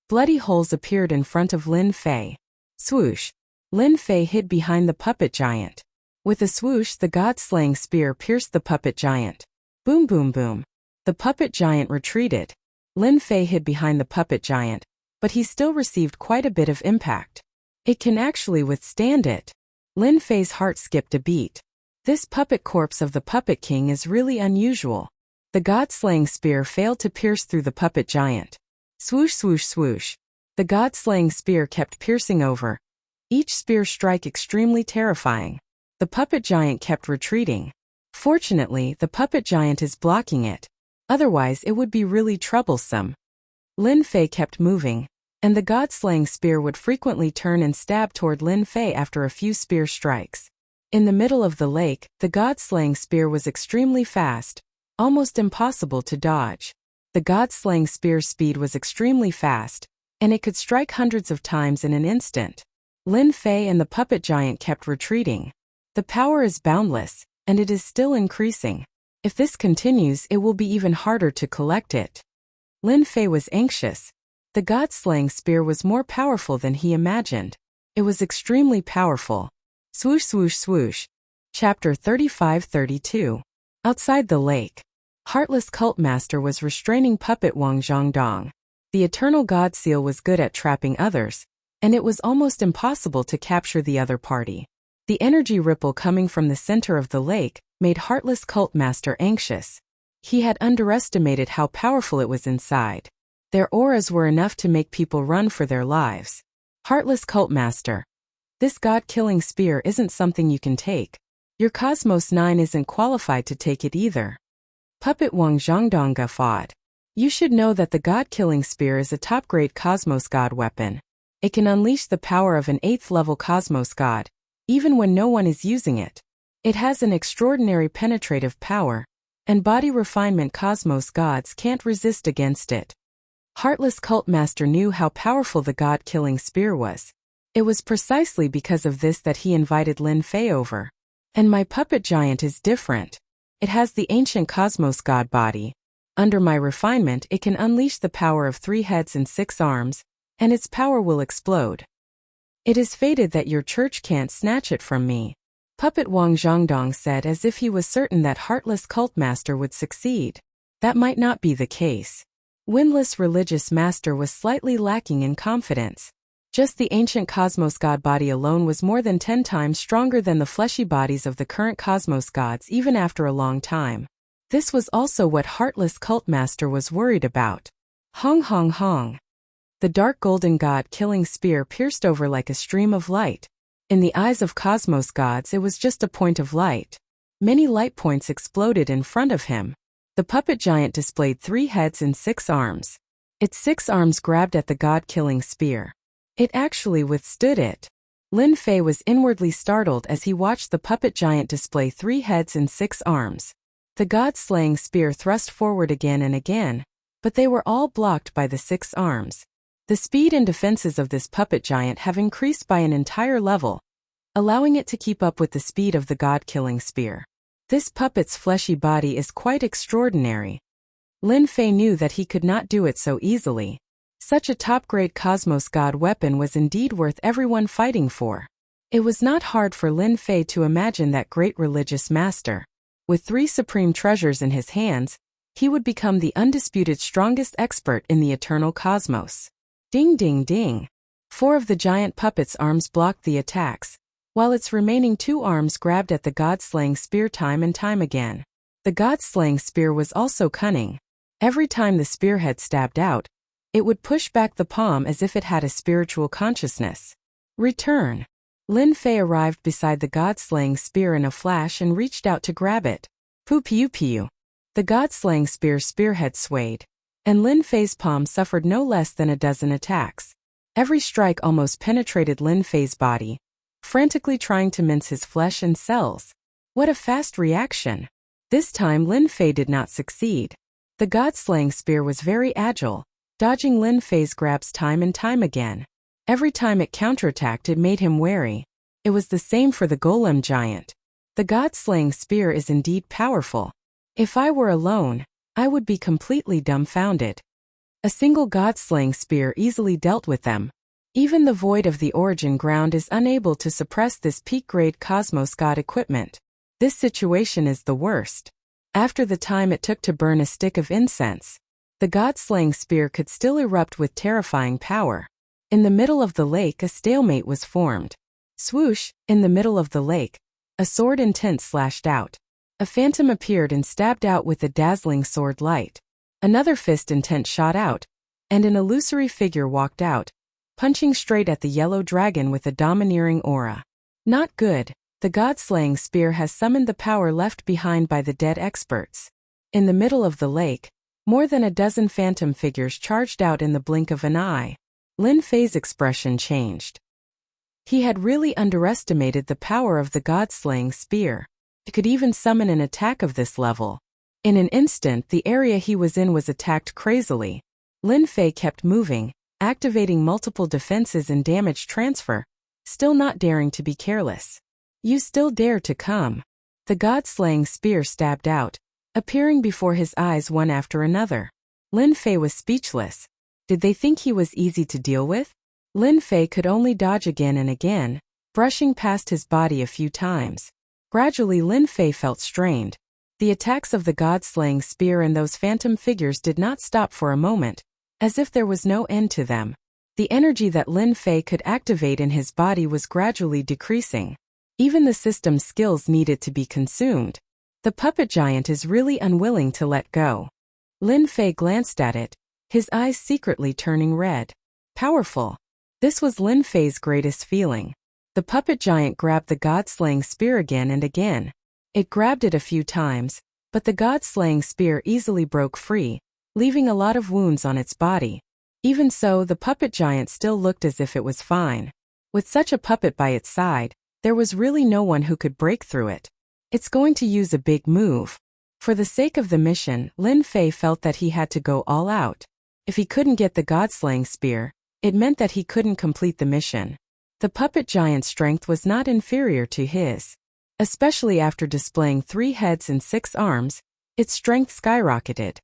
Bloody holes appeared in front of Lin Fei. Swoosh! Lin Fei hid behind the puppet giant. With a swoosh, the God-slaying spear pierced the puppet giant. Boom boom boom. The puppet giant retreated. Lin Fei hid behind the puppet giant, but he still received quite a bit of impact. It can actually withstand it. Lin Fei's heart skipped a beat. This puppet corpse of the Puppet King is really unusual. The God-slaying spear failed to pierce through the puppet giant. Swoosh swoosh swoosh. The God-slaying spear kept piercing over. Each spear strike extremely terrifying. The puppet giant kept retreating. Fortunately, the puppet giant is blocking it. Otherwise, it would be really troublesome. Lin Fei kept moving, and the God-slaying spear would frequently turn and stab toward Lin Fei after a few spear strikes. In the middle of the lake, the God-slaying spear was extremely fast, almost impossible to dodge. The God-slaying spear's speed was extremely fast, and it could strike hundreds of times in an instant. Lin Fei and the puppet giant kept retreating. The power is boundless, and it is still increasing. If this continues, it will be even harder to collect it. Lin Fei was anxious. The God-slaying spear was more powerful than he imagined. It was extremely powerful. Swoosh swoosh swoosh. Chapter 35-32. Outside the lake. Heartless Cult Master was restraining puppet Wang Zhongdong. The Eternal God Seal was good at trapping others, and it was almost impossible to capture the other party. The energy ripple coming from the center of the lake made Heartless Cult Master anxious. He had underestimated how powerful it was inside. Their auras were enough to make people run for their lives. Heartless Cult Master. This god-killing spear isn't something you can take. Your Cosmos 9 isn't qualified to take it either. Puppet Wang Zhongdong guffawed. You should know that the god-killing spear is a top-grade Cosmos God weapon. It can unleash the power of an 8th-level Cosmos God, even when no one is using it. It has an extraordinary penetrative power, and body refinement Cosmos Gods can't resist against it. Heartless Cult Master knew how powerful the god-killing spear was. It was precisely because of this that he invited Lin Fei over. And my puppet giant is different. It has the ancient Cosmos God body. Under my refinement, it can unleash the power of 3 heads and 6 arms, and its power will explode. It is fated that your church can't snatch it from me. Puppet Wang Zhongdong said as if he was certain that Heartless Cult Master would succeed. That might not be the case. Windless Religious Master was slightly lacking in confidence. Just the ancient Cosmos God body alone was more than 10 times stronger than the fleshy bodies of the current Cosmos Gods even after a long time. This was also what Heartless Cult Master was worried about. Hong hong hong. The dark golden god-killing spear pierced over like a stream of light. In the eyes of cosmos gods it was just a point of light. Many light points exploded in front of him. The puppet giant displayed 3 heads and 6 arms. Its 6 arms grabbed at the god-killing spear. It actually withstood it. Lin Fei was inwardly startled as he watched the puppet giant display 3 heads and 6 arms. The god-slaying spear thrust forward again and again, but they were all blocked by the 6 arms. The speed and defenses of this puppet giant have increased by an entire level, allowing it to keep up with the speed of the god-killing spear. This puppet's fleshy body is quite extraordinary. Lin Fei knew that he could not do it so easily. Such a top-grade cosmos god weapon was indeed worth everyone fighting for. It was not hard for Lin Fei to imagine that great religious master. With 3 supreme treasures in his hands, he would become the undisputed strongest expert in the eternal cosmos. Ding ding ding. 4 of the giant puppet's arms blocked the attacks, while its remaining 2 arms grabbed at the god-slaying spear time and time again. The god-slaying spear was also cunning. Every time the spearhead stabbed out, it would push back the palm as if it had a spiritual consciousness. Return. Lin Fei arrived beside the god-slaying spear in a flash and reached out to grab it. Pu piu piu. The god-slaying spear's spearhead swayed, and Lin Fei's palm suffered no less than a dozen attacks. Every strike almost penetrated Lin Fei's body, frantically trying to mince his flesh and cells. What a fast reaction! This time Lin Fei did not succeed. The god-slaying spear was very agile, dodging Lin Fei's grabs time and time again. Every time it counterattacked it made him wary. It was the same for the golem giant. The god-slaying spear is indeed powerful. If I were alone, I would be completely dumbfounded. A single god-slaying spear easily dealt with them. Even the void of the origin ground is unable to suppress this peak-grade cosmos god equipment. This situation is the worst. After the time it took to burn a stick of incense, the god-slaying spear could still erupt with terrifying power. In the middle of the lake a stalemate was formed. Swoosh, in the middle of the lake, a sword intent slashed out. A phantom appeared and stabbed out with a dazzling sword light. Another fist intent shot out, and an illusory figure walked out, punching straight at the yellow dragon with a domineering aura. Not good. The god-slaying spear has summoned the power left behind by the dead experts. In the middle of the lake, more than a dozen phantom figures charged out in the blink of an eye. Lin Fei's expression changed. He had really underestimated the power of the god-slaying spear. It could even summon an attack of this level. In an instant the area he was in was attacked crazily. Lin Fei kept moving, activating multiple defenses and damage transfer, still not daring to be careless. You still dare to come? The god-slaying spear stabbed out, appearing before his eyes one after another. Lin Fei was speechless. Did they think he was easy to deal with? Lin Fei could only dodge again and again, brushing past his body a few times. Gradually Lin Fei felt strained. The attacks of the god-slaying spear and those phantom figures did not stop for a moment, as if there was no end to them. The energy that Lin Fei could activate in his body was gradually decreasing. Even the system's skills needed to be consumed. The puppet giant is really unwilling to let go. Lin Fei glanced at it, his eyes secretly turning red. Powerful. This was Lin Fei's greatest feeling. The puppet giant grabbed the god-slaying spear again and again. It grabbed it a few times, but the god-slaying spear easily broke free, leaving a lot of wounds on its body. Even so, the puppet giant still looked as if it was fine. With such a puppet by its side, there was really no one who could break through it. It's going to use a big move. For the sake of the mission, Lin Fei felt that he had to go all out. If he couldn't get the god-slaying spear, it meant that he couldn't complete the mission. The puppet giant's strength was not inferior to his. Especially after displaying 3 heads and 6 arms, its strength skyrocketed.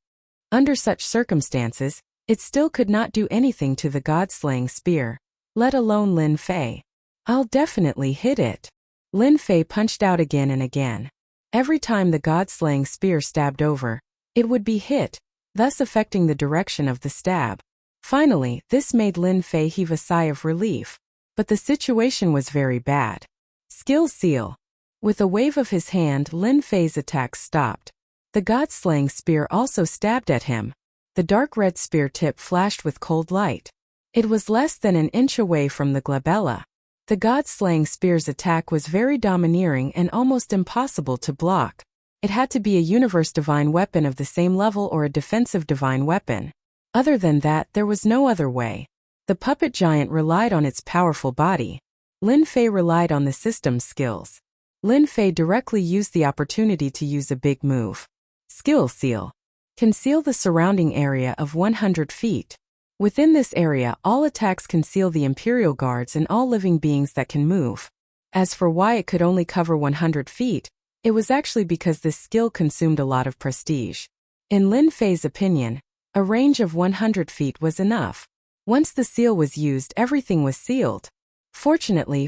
Under such circumstances, it still could not do anything to the god-slaying spear, let alone Lin Fei. I'll definitely hit it. Lin Fei punched out again and again. Every time the god-slaying spear stabbed over, it would be hit, thus affecting the direction of the stab. Finally, this made Lin Fei heave a sigh of relief. But the situation was very bad. Skill seal. With a wave of his hand, Lin Fei's attacks stopped. The god-slaying spear also stabbed at him. The dark red spear tip flashed with cold light. It was less than an inch away from the glabella. The god-slaying spear's attack was very domineering and almost impossible to block. It had to be a universe divine weapon of the same level or a defensive divine weapon. Other than that, there was no other way. The puppet giant relied on its powerful body. Lin Fei relied on the system's skills. Lin Fei directly used the opportunity to use a big move. Skill Seal. Conceal the surrounding area of 100 feet. Within this area, all attacks conceal the Imperial Guards and all living beings that can move. As for why it could only cover 100 feet, it was actually because this skill consumed a lot of prestige. In Lin Fei's opinion, a range of 100 feet was enough. Once the seal was used, everything was sealed. Fortunately,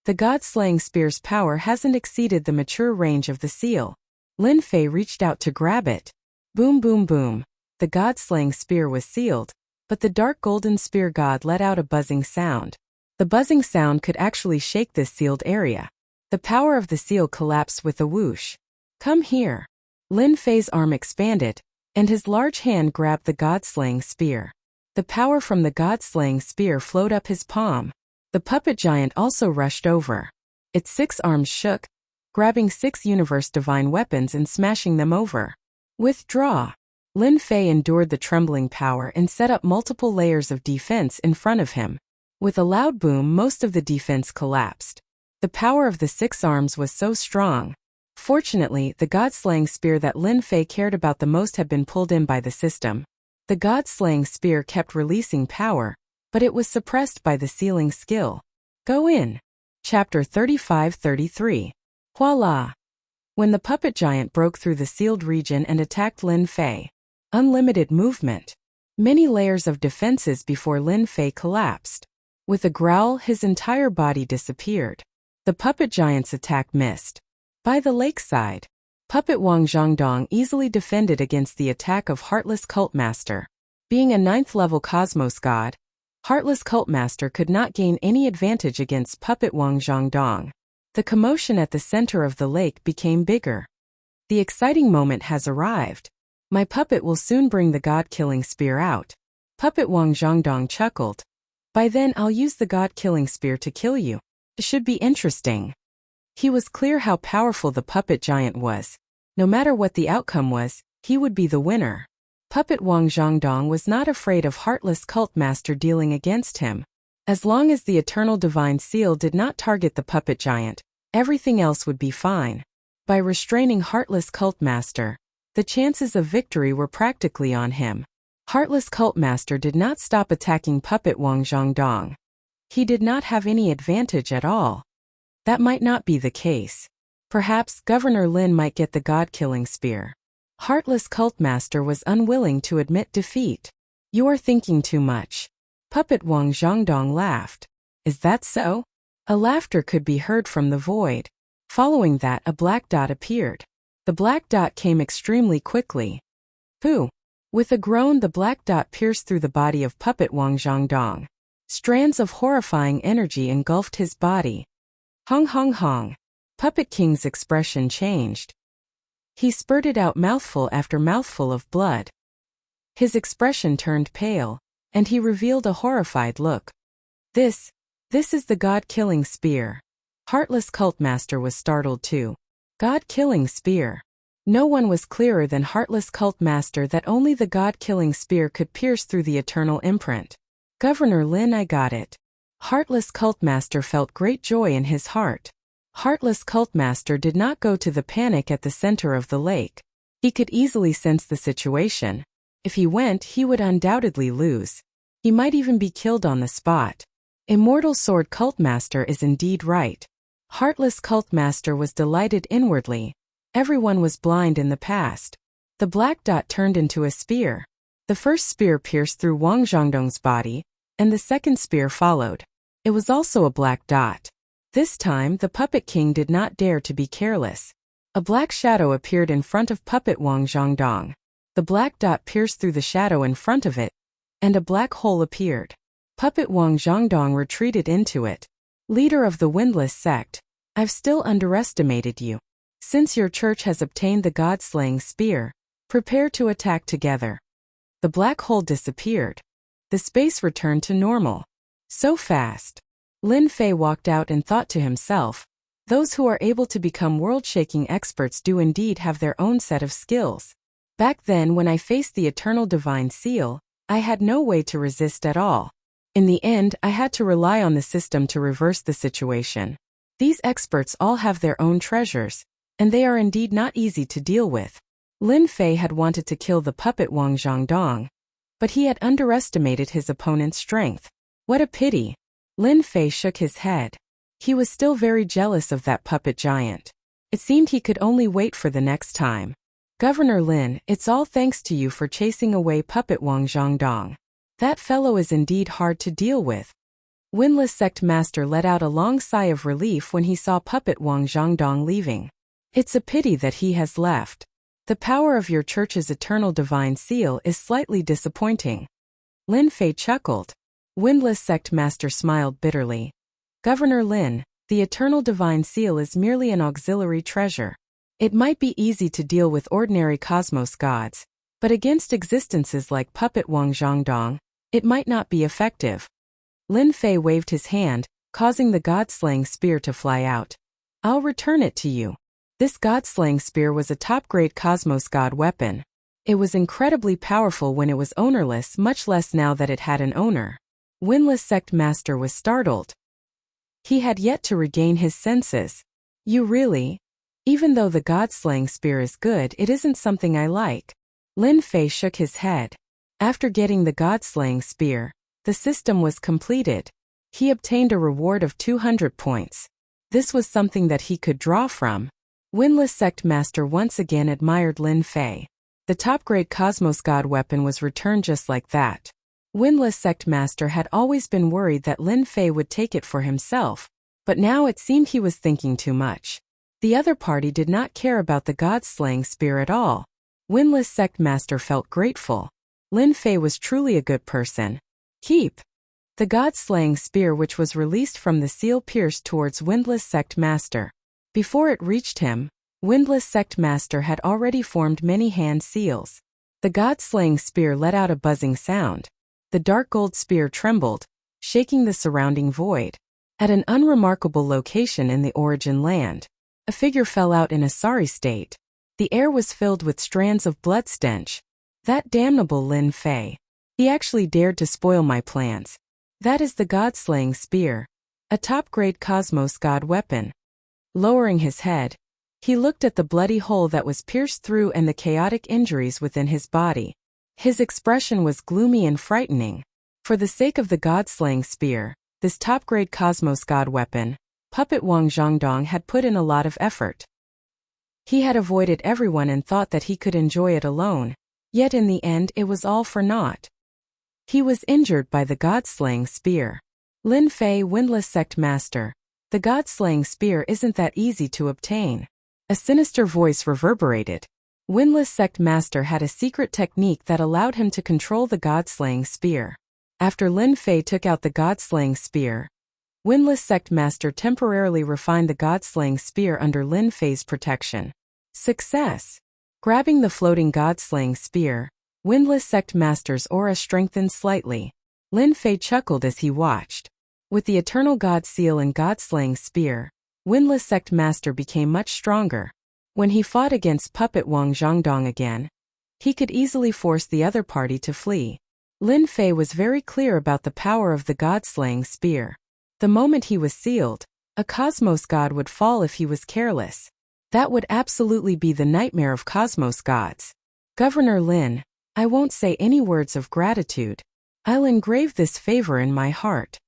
the god-slaying spear's power hasn't exceeded the mature range of the seal. Lin Fei reached out to grab it. Boom boom boom. The god-slaying spear was sealed, but the dark golden spear god let out a buzzing sound. The buzzing sound could actually shake this sealed area. The power of the seal collapsed with a whoosh. Come here. Lin Fei's arm expanded, and his large hand grabbed the god-slaying spear. The power from the god-slaying spear flowed up his palm. The puppet giant also rushed over. Its 6 arms shook, grabbing 6 universe divine weapons and smashing them over. Withdraw. Lin Fei endured the trembling power and set up multiple layers of defense in front of him. With a loud boom, most of the defense collapsed. The power of the 6 arms was so strong. Fortunately, the god-slaying spear that Lin Fei cared about the most had been pulled in by the system. The god-slaying spear kept releasing power, but it was suppressed by the sealing skill. Go in. Chapter 35-33. Voila! When the puppet giant broke through the sealed region and attacked Lin Fei. Unlimited movement. Many layers of defenses before Lin Fei collapsed. With a growl, his entire body disappeared. The puppet giant's attack missed. By the lakeside, Puppet Wang Zhangdong easily defended against the attack of Heartless Cult Master. Being a 9th-level Cosmos god, Heartless Cult Master could not gain any advantage against Puppet Wang Zhangdong. The commotion at the center of the lake became bigger. The exciting moment has arrived. My puppet will soon bring the god-killing spear out. Puppet Wang Zhangdong chuckled. By then I'll use the god-killing spear to kill you. It should be interesting. He was clear how powerful the puppet giant was. No matter what the outcome was, he would be the winner. Puppet Wang Zhangdong was not afraid of Heartless Cult Master dealing against him. As long as the Eternal Divine Seal did not target the puppet giant, everything else would be fine. By restraining Heartless Cult Master, the chances of victory were practically on him. Heartless Cult Master did not stop attacking Puppet Wang Zhangdong. He did not have any advantage at all. That might not be the case. Perhaps Governor Lin might get the god-killing spear. Heartless Cult Master was unwilling to admit defeat. You are thinking too much. Puppet Wang Zhangdong laughed. Is that so? A laughter could be heard from the void. Following that, a black dot appeared. The black dot came extremely quickly. Pooh! With a groan, the black dot pierced through the body of Puppet Wang Zhangdong. Strands of horrifying energy engulfed his body. Hong hong hong. Puppet King's expression changed. He spurted out mouthful after mouthful of blood. His expression turned pale, and he revealed a horrified look. This is the god-killing spear. Heartless Cult Master was startled too. God-killing spear. No one was clearer than Heartless Cult Master that only the god-killing spear could pierce through the eternal imprint. Governor Lin, I got it. Heartless Cult Master felt great joy in his heart. Heartless Cult Master did not go to the panic at the center of the lake. He could easily sense the situation. If he went, he would undoubtedly lose. He might even be killed on the spot. Immortal Sword Cult Master is indeed right. Heartless Cult Master was delighted inwardly. Everyone was blind in the past. The black dot turned into a spear. The first spear pierced through Wang Zhangdong's body, and the second spear followed. It was also a black dot. This time, the Puppet King did not dare to be careless. A black shadow appeared in front of Puppet Wang Zhangdong. The black dot pierced through the shadow in front of it, and a black hole appeared. Puppet Wang Zhangdong retreated into it. Leader of the Windless Sect, I've still underestimated you. Since your church has obtained the god-slaying spear, prepare to attack together. The black hole disappeared. The space returned to normal. So fast. Lin Fei walked out and thought to himself, those who are able to become world-shaking experts do indeed have their own set of skills. Back then when I faced the Eternal Divine Seal, I had no way to resist at all. In the end, I had to rely on the system to reverse the situation. These experts all have their own treasures, and they are indeed not easy to deal with. Lin Fei had wanted to kill the puppet Wang Zhangdong, but he had underestimated his opponent's strength. What a pity. Lin Fei shook his head. He was still very jealous of that puppet giant. It seemed he could only wait for the next time. Governor Lin, it's all thanks to you for chasing away puppet Wang Zhangdong. That fellow is indeed hard to deal with. Windless Sect Master let out a long sigh of relief when he saw puppet Wang Zhangdong leaving. It's a pity that he has left. The power of your church's Eternal Divine Seal is slightly disappointing. Lin Fei chuckled. Windless Sect Master smiled bitterly. Governor Lin, the Eternal Divine Seal is merely an auxiliary treasure. It might be easy to deal with ordinary cosmos gods, but against existences like puppet Wang Zhangdong, it might not be effective. Lin Fei waved his hand, causing the god-slaying spear to fly out. I'll return it to you. This god-slaying spear was a top-grade cosmos god weapon. It was incredibly powerful when it was ownerless, much less now that it had an owner. Windless Sect Master was startled. He had yet to regain his senses. You really? Even though the god-slaying spear is good, it isn't something I like. Lin Fei shook his head. After getting the god-slaying spear, the system was completed. He obtained a reward of 200 points. This was something that he could draw from. Windless Sect Master once again admired Lin Fei. The top-grade Cosmos God weapon was returned just like that. Windless Sect Master had always been worried that Lin Fei would take it for himself, but now it seemed he was thinking too much. The other party did not care about the god-slaying spear at all. Windless Sect Master felt grateful. Lin Fei was truly a good person. Keep. The god-slaying spear which was released from the seal pierced towards Windless Sect Master. Before it reached him, Windless Sect Master had already formed many hand seals. The god-slaying spear let out a buzzing sound. The dark gold spear trembled, shaking the surrounding void. At an unremarkable location in the origin land, a figure fell out in a sorry state. The air was filled with strands of blood stench. That damnable Lin Fei. He actually dared to spoil my plans. That is the god-slaying spear. A top-grade Cosmos God weapon. Lowering his head, he looked at the bloody hole that was pierced through and the chaotic injuries within his body. His expression was gloomy and frightening. For the sake of the god-slaying spear, this top-grade Cosmos God weapon, Puppet Wang Zhangdong had put in a lot of effort. He had avoided everyone and thought that he could enjoy it alone, yet in the end it was all for naught. He was injured by the god-slaying spear. Lin Fei, Windless Sect Master, the god-slaying spear isn't that easy to obtain. A sinister voice reverberated. Windless Sect Master had a secret technique that allowed him to control the god-slaying spear. After Lin Fei took out the god-slaying spear, Windless Sect Master temporarily refined the god-slaying spear under Lin Fei's protection. Success! Grabbing the floating god-slaying spear, Windless Sect Master's aura strengthened slightly. Lin Fei chuckled as he watched. With the Eternal God Seal and god-slaying spear, Windless Sect Master became much stronger. When he fought against Puppet Wang Zhangdong again, he could easily force the other party to flee. Lin Fei was very clear about the power of the god-slaying spear. The moment he was sealed, a cosmos god would fall if he was careless. That would absolutely be the nightmare of cosmos gods. Governor Lin, I won't say any words of gratitude. I'll engrave this favor in my heart.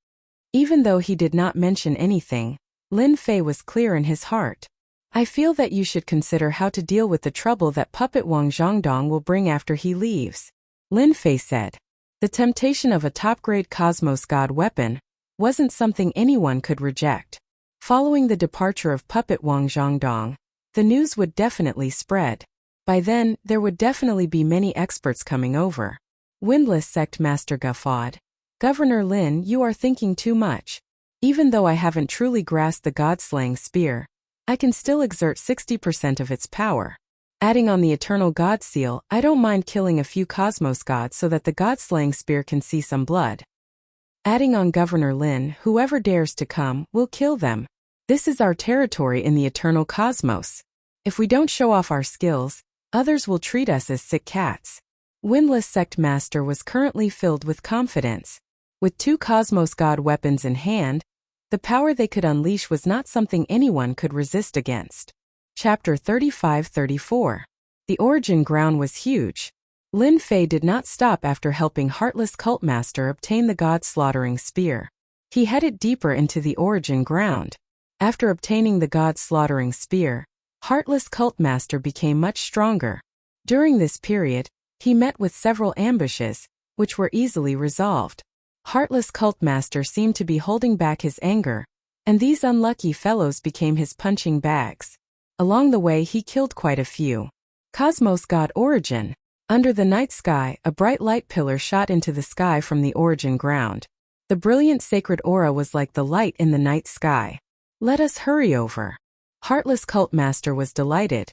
Even though he did not mention anything, Lin Fei was clear in his heart. I feel that you should consider how to deal with the trouble that Puppet Wang Zhangdong will bring after he leaves. Lin Fei said. The temptation of a top-grade cosmos god weapon wasn't something anyone could reject. Following the departure of Puppet Wang Zhangdong, the news would definitely spread. By then, there would definitely be many experts coming over. Windless Sect Master guffawed. Governor Lin, you are thinking too much. Even though I haven't truly grasped the god-slaying spear, I can still exert 60% of its power. Adding on the eternal God seal, I don't mind killing a few cosmos gods so that the god-slaying spear can see some blood. Adding on Governor Lin, whoever dares to come, we'll kill them. This is our territory in the eternal cosmos. If we don't show off our skills, others will treat us as sick cats. Windless Sect Master was currently filled with confidence. With 2 cosmos god weapons in hand, the power they could unleash was not something anyone could resist against. Chapter 35-34. The origin ground was huge. Lin Fei did not stop after helping Heartless Cultmaster obtain the god-slaughtering spear. He headed deeper into the origin ground. After obtaining the god-slaughtering spear, Heartless Cultmaster became much stronger. During this period, he met with several ambushes, which were easily resolved. Heartless Cultmaster seemed to be holding back his anger, and these unlucky fellows became his punching bags. Along the way he killed quite a few. Cosmos God Origin. Under the night sky, a bright light pillar shot into the sky from the origin ground. The brilliant sacred aura was like the light in the night sky. Let us hurry over. Heartless Cultmaster was delighted.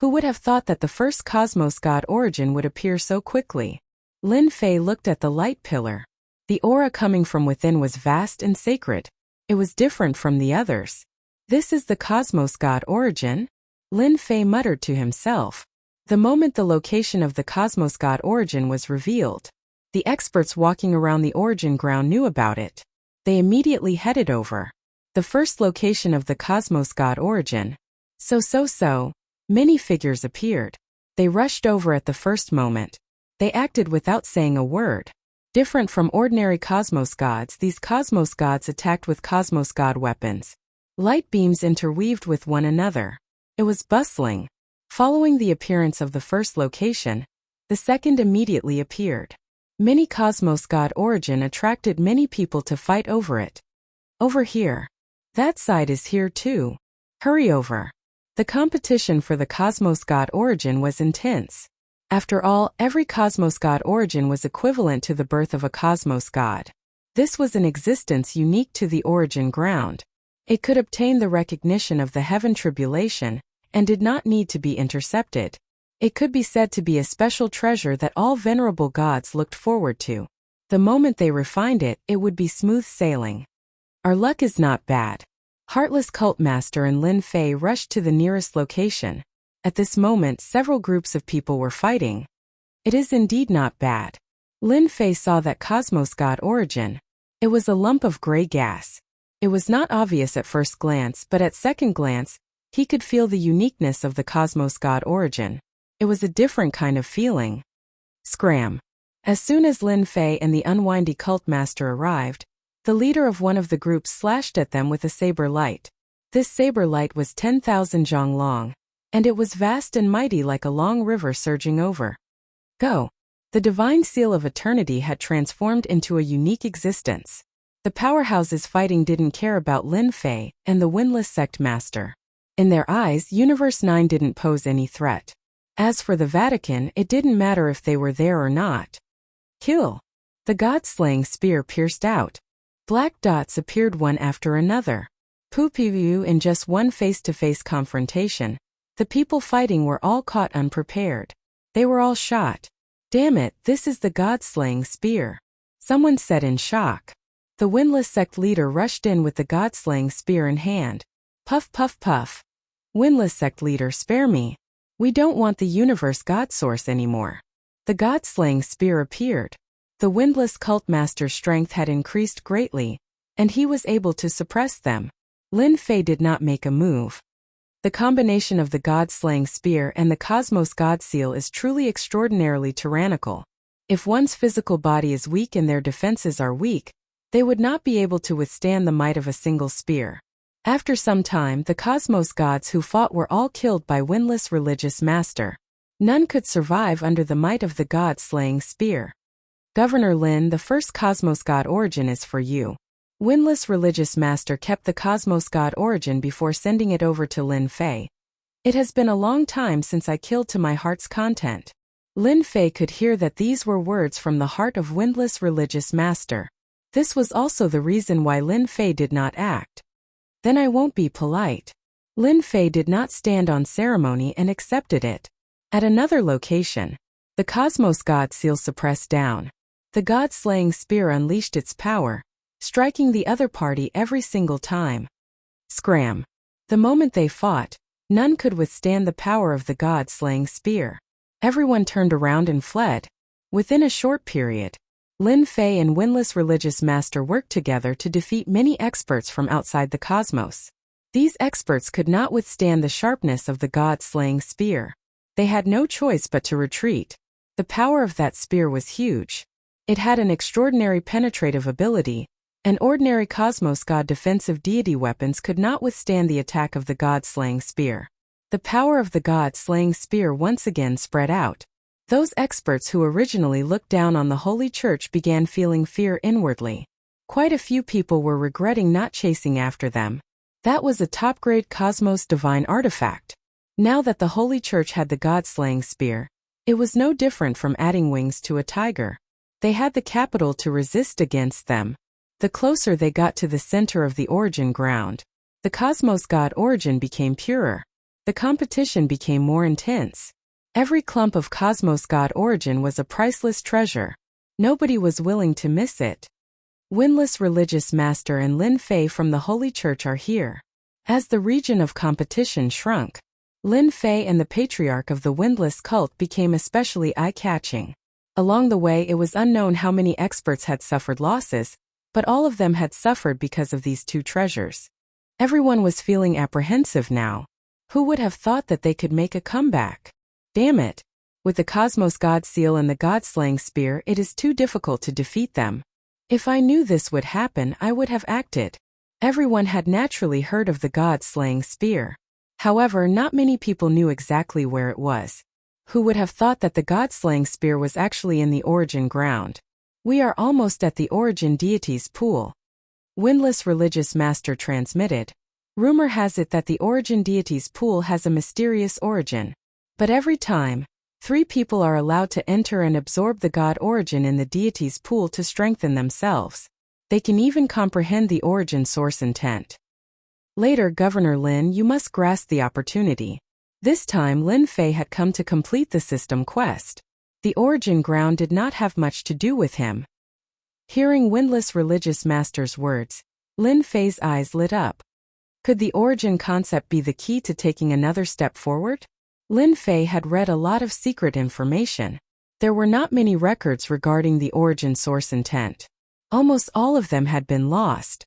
Who would have thought that the first Cosmos God Origin would appear so quickly? Lin Fei looked at the light pillar. The aura coming from within was vast and sacred. It was different from the others. This is the Cosmos God Origin? Lin Fei muttered to himself. The moment the location of the Cosmos God Origin was revealed, the experts walking around the origin ground knew about it. They immediately headed over. The first location of the Cosmos God Origin. So. Many figures appeared. They rushed over at the first moment. They acted without saying a word. Different from ordinary Cosmos gods, these Cosmos gods attacked with Cosmos God weapons. Light beams interweaved with one another. It was bustling. Following the appearance of the first location, the second immediately appeared. Many Cosmos God Origin attracted many people to fight over it. Over here. That side is here too. Hurry over. The competition for the Cosmos God Origin was intense. After all, every Cosmos God Origin was equivalent to the birth of a Cosmos God. This was an existence unique to the origin ground. It could obtain the recognition of the heaven tribulation, and did not need to be intercepted. It could be said to be a special treasure that all venerable gods looked forward to. The moment they refined it, it would be smooth sailing. Our luck is not bad. Heartless Cultmaster and Lin Fei rushed to the nearest location. At this moment, several groups of people were fighting. It is indeed not bad. Lin Fei saw that Cosmos God Origin. It was a lump of gray gas. It was not obvious at first glance, but at second glance, he could feel the uniqueness of the Cosmos God Origin. It was a different kind of feeling. Scram. As soon as Lin Fei and the unwindy Cultmaster arrived, the leader of one of the groups slashed at them with a saber light. This saber light was 10,000 zhang long, and it was vast and mighty like a long river surging over. Go. The divine seal of eternity had transformed into a unique existence. The powerhouses fighting didn't care about Lin Fei and the Windless Sect Master. In their eyes, Universe 9 didn't pose any threat. As for the Vatican, it didn't matter if they were there or not. Kill. The god-slaying spear pierced out. Black dots appeared one after another. Poo-poo in just one face-to-face confrontation. The people fighting were all caught unprepared. They were all shot. Damn it, this is the god-slaying spear. Someone said in shock. The Windless Sect leader rushed in with the god-slaying spear in hand. Puff puff puff. Windless Sect leader, spare me. We don't want the universe god source anymore. The god-slaying spear appeared. The Windless Cultmaster's strength had increased greatly, and he was able to suppress them. Lin Fei did not make a move. The combination of the god-slaying spear and the Cosmos God Seal is truly extraordinarily tyrannical. If one's physical body is weak and their defenses are weak, they would not be able to withstand the might of a single spear. After some time, the Cosmos gods who fought were all killed by Windless Religious Master. None could survive under the might of the god-slaying spear. Governor Lin, the first Cosmos God Origin is for you. Windless Religious Master kept the Cosmos God Origin before sending it over to Lin Fei. It has been a long time since I killed to my heart's content. Lin Fei could hear that these were words from the heart of Windless Religious Master. This was also the reason why Lin Fei did not act. Then I won't be polite. Lin Fei did not stand on ceremony and accepted it. At another location, the Cosmos God Seal suppressed down. The God-slaying spear unleashed its power, striking the other party every single time. Scram. The moment they fought, none could withstand the power of the God-slaying spear. Everyone turned around and fled. Within a short period, Lin Fei and Winless Religious Master worked together to defeat many experts from outside the cosmos. These experts could not withstand the sharpness of the God-slaying spear. They had no choice but to retreat. The power of that spear was huge. It had an extraordinary penetrative ability, and ordinary Cosmos God defensive deity weapons could not withstand the attack of the God-slaying spear. The power of the God-slaying spear once again spread out. Those experts who originally looked down on the Holy Church began feeling fear inwardly. Quite a few people were regretting not chasing after them. That was a top-grade Cosmos divine artifact. Now that the Holy Church had the God-slaying spear, it was no different from adding wings to a tiger. They had the capital to resist against them. The closer they got to the center of the origin ground, the Cosmos God origin became purer. The competition became more intense. Every clump of Cosmos God origin was a priceless treasure. Nobody was willing to miss it. Winless Religious Master and Lin Fei from the Holy Church are here. As the region of competition shrunk, Lin Fei and the Patriarch of the Windless cult became especially eye-catching. Along the way it was unknown how many experts had suffered losses, but all of them had suffered because of these two treasures. Everyone was feeling apprehensive now. Who would have thought that they could make a comeback? Damn it! With the Cosmos God Seal and the God-slaying spear, it is too difficult to defeat them. If I knew this would happen, I would have acted. Everyone had naturally heard of the God-slaying spear. However, not many people knew exactly where it was. Who would have thought that the God-slaying spear was actually in the origin ground? We are almost at the origin deity's pool. Windless Religious Master transmitted. Rumor has it that the origin deity's pool has a mysterious origin. But every time, 3 people are allowed to enter and absorb the God origin in the deity's pool to strengthen themselves. They can even comprehend the origin source intent. Later, Governor Lin, you must grasp the opportunity. This time Lin Fei had come to complete the system quest. The origin ground did not have much to do with him. Hearing Windless Religious Master's words, Lin Fei's eyes lit up. Could the origin concept be the key to taking another step forward? Lin Fei had read a lot of secret information. There were not many records regarding the origin source intent. Almost all of them had been lost.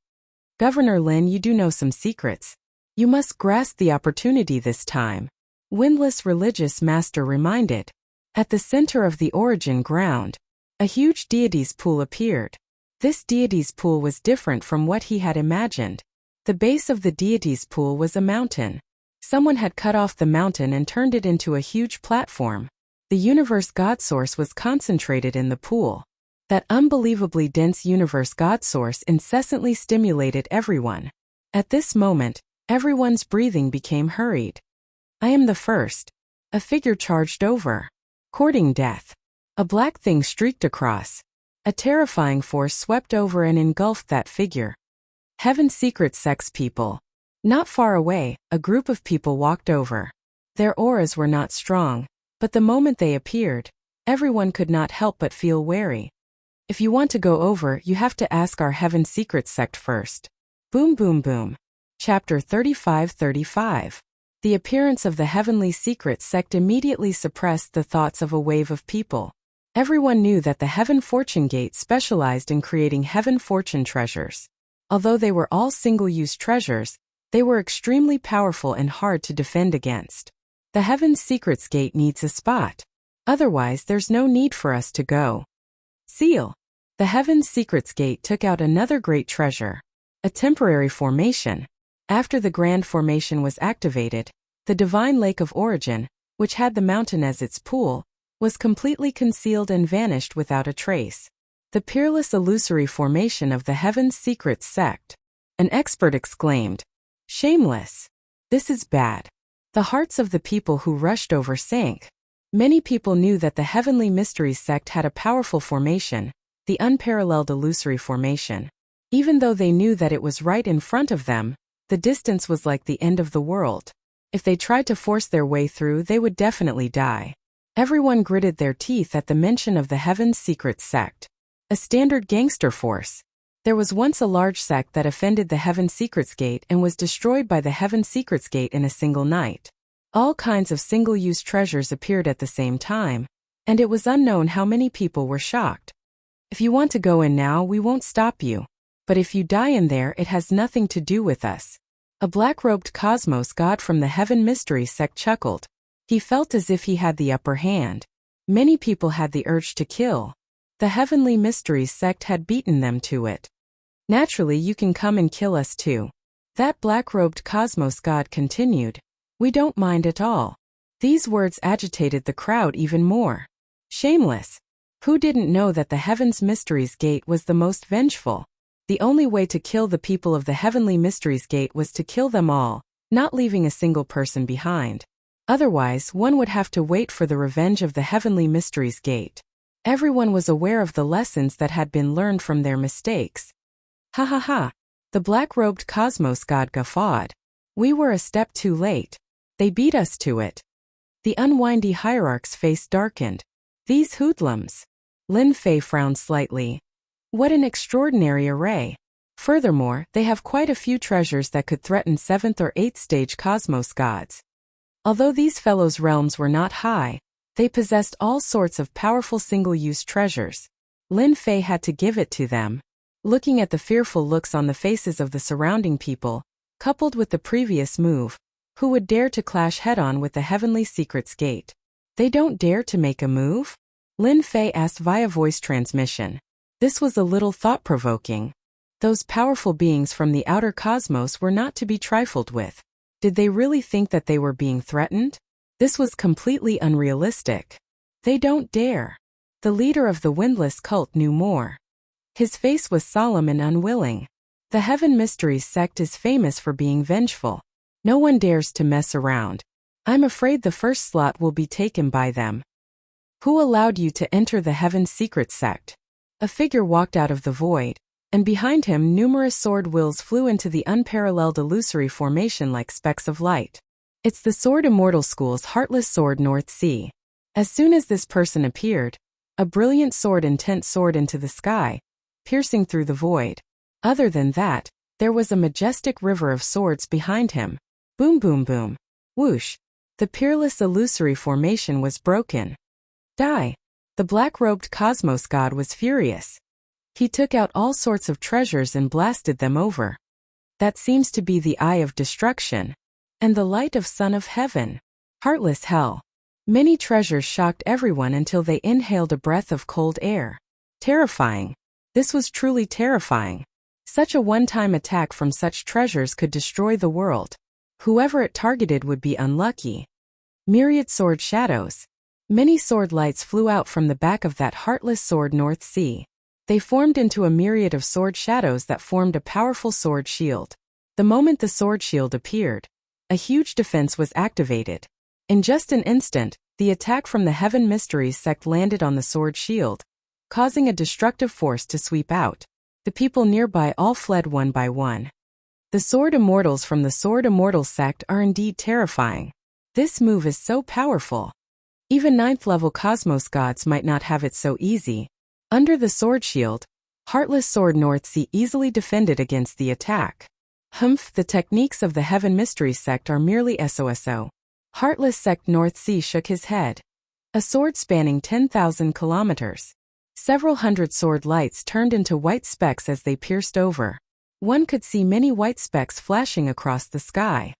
Governor Lin, you do know some secrets. You must grasp the opportunity this time. Windless Religious Master reminded. At the center of the origin ground, a huge deity's pool appeared. This deity's pool was different from what he had imagined. The base of the deity's pool was a mountain. Someone had cut off the mountain and turned it into a huge platform. The universe God source was concentrated in the pool. That unbelievably dense universe God source incessantly stimulated everyone. At this moment, everyone's breathing became hurried. I am the first. A figure charged over. Courting death. A black thing streaked across. A terrifying force swept over and engulfed that figure. Heaven's secret sex people. Not far away, a group of people walked over. Their auras were not strong, but the moment they appeared, everyone could not help but feel wary. If you want to go over, you have to ask our Heaven's secret sect first. Boom boom boom. Chapter 35-35. The appearance of the Heavenly Secret Sect immediately suppressed the thoughts of a wave of people. Everyone knew that the Heaven Fortune Gate specialized in creating Heaven Fortune treasures. Although they were all single-use treasures, they were extremely powerful and hard to defend against. The Heaven's Secrets Gate needs a spot. Otherwise, there's no need for us to go. Seal. The Heaven's Secrets Gate took out another great treasure. A temporary formation. After the Grand Formation was activated, the Divine Lake of Origin, which had the mountain as its pool, was completely concealed and vanished without a trace. The peerless illusory formation of the Heaven's Secret Sect. An expert exclaimed. Shameless. This is bad. The hearts of the people who rushed over sank. Many people knew that the Heavenly Mysteries Sect had a powerful formation, the unparalleled illusory formation. Even though they knew that it was right in front of them, the distance was like the end of the world. If they tried to force their way through, they would definitely die. Everyone gritted their teeth at the mention of the Heaven's Secret sect. A standard gangster force. There was once a large sect that offended the Heaven Secrets Gate and was destroyed by the Heaven Secrets Gate in a single night. All kinds of single-use treasures appeared at the same time, and it was unknown how many people were shocked. If you want to go in now, we won't stop you. But if you die in there, it has nothing to do with us. A black-robed cosmos god from the Heaven Mystery sect chuckled. He felt as if he had the upper hand. Many people had the urge to kill. The Heavenly Mysteries sect had beaten them to it. Naturally, you can come and kill us too. That black-robed cosmos god continued. We don't mind at all. These words agitated the crowd even more. Shameless. Who didn't know that the Heaven's Mysteries Gate was the most vengeful? The only way to kill the people of the Heavenly Mysteries Gate was to kill them all, not leaving a single person behind. Otherwise, one would have to wait for the revenge of the Heavenly Mysteries Gate. Everyone was aware of the lessons that had been learned from their mistakes. Ha ha ha. The black-robed cosmos god guffawed. We were a step too late. They beat us to it. The unwindy hierarch's face darkened. These hoodlums. Lin Fei frowned slightly. What an extraordinary array. Furthermore, they have quite a few treasures that could threaten 7th or 8th stage cosmos gods. Although these fellows' realms were not high, they possessed all sorts of powerful single-use treasures. Lin Fei had to give it to them. Looking at the fearful looks on the faces of the surrounding people, coupled with the previous move, who would dare to clash head-on with the Heavenly Secrets Gate? They don't dare to make a move? Lin Fei asked via voice transmission. This was a little thought-provoking. Those powerful beings from the outer cosmos were not to be trifled with. Did they really think that they were being threatened? This was completely unrealistic. They don't dare. The leader of the Windless cult knew more. His face was solemn and unwilling. The Heaven Mysteries sect is famous for being vengeful. No one dares to mess around. I'm afraid the first slot will be taken by them. Who allowed you to enter the Heaven Secret sect? A figure walked out of the void, and behind him numerous sword wills flew into the unparalleled illusory formation like specks of light. It's the Sword Immortal School's Heartless Sword North Sea. As soon as this person appeared, a brilliant sword intent soared into the sky, piercing through the void. Other than that, there was a majestic river of swords behind him. Boom boom boom. Whoosh. The peerless illusory formation was broken. Die. The black-robed cosmos god was furious. He took out all sorts of treasures and blasted them over. That seems to be the eye of destruction. And the light of Son of Heaven. Heartless hell. Many treasures shocked everyone until they inhaled a breath of cold air. Terrifying. This was truly terrifying. Such a one-time attack from such treasures could destroy the world. Whoever it targeted would be unlucky. Myriad sword shadows. Many sword lights flew out from the back of that heartless sword North Sea. They formed into a myriad of sword shadows that formed a powerful sword shield. The moment the sword shield appeared, a huge defense was activated. In just an instant, the attack from the Heaven Mysteries sect landed on the sword shield, causing a destructive force to sweep out. The people nearby all fled one by one. The Sword Immortals from the Sword Immortal sect are indeed terrifying. This move is so powerful. Even 9th-level cosmos gods might not have it so easy. Under the sword shield, Heartless Sword North Sea easily defended against the attack. Humph, the techniques of the Heaven Mysteries sect are merely SOSO. Heartless Sect North Sea shook his head. A sword spanning 10,000 kilometers. Several hundred sword lights turned into white specks as they pierced over. One could see many white specks flashing across the sky.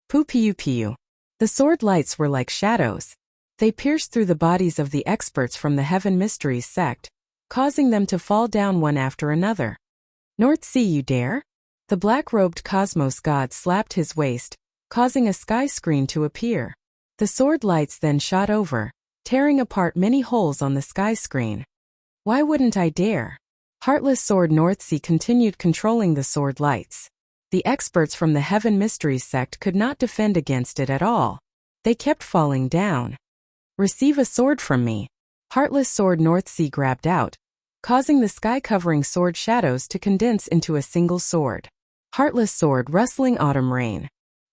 Poo piu piu. The sword lights were like shadows. They pierced through the bodies of the experts from the Heaven Mysteries sect, causing them to fall down one after another. North Sea, you dare? The black-robed cosmos god slapped his waist, causing a sky screen to appear. The sword lights then shot over, tearing apart many holes on the sky screen. Why wouldn't I dare? Heartless Sword North Sea continued controlling the sword lights. The experts from the Heaven Mysteries sect could not defend against it at all. They kept falling down. Receive a sword from me. Heartless Sword North Sea grabbed out, causing the sky-covering sword shadows to condense into a single sword. Heartless Sword Rustling Autumn Rain.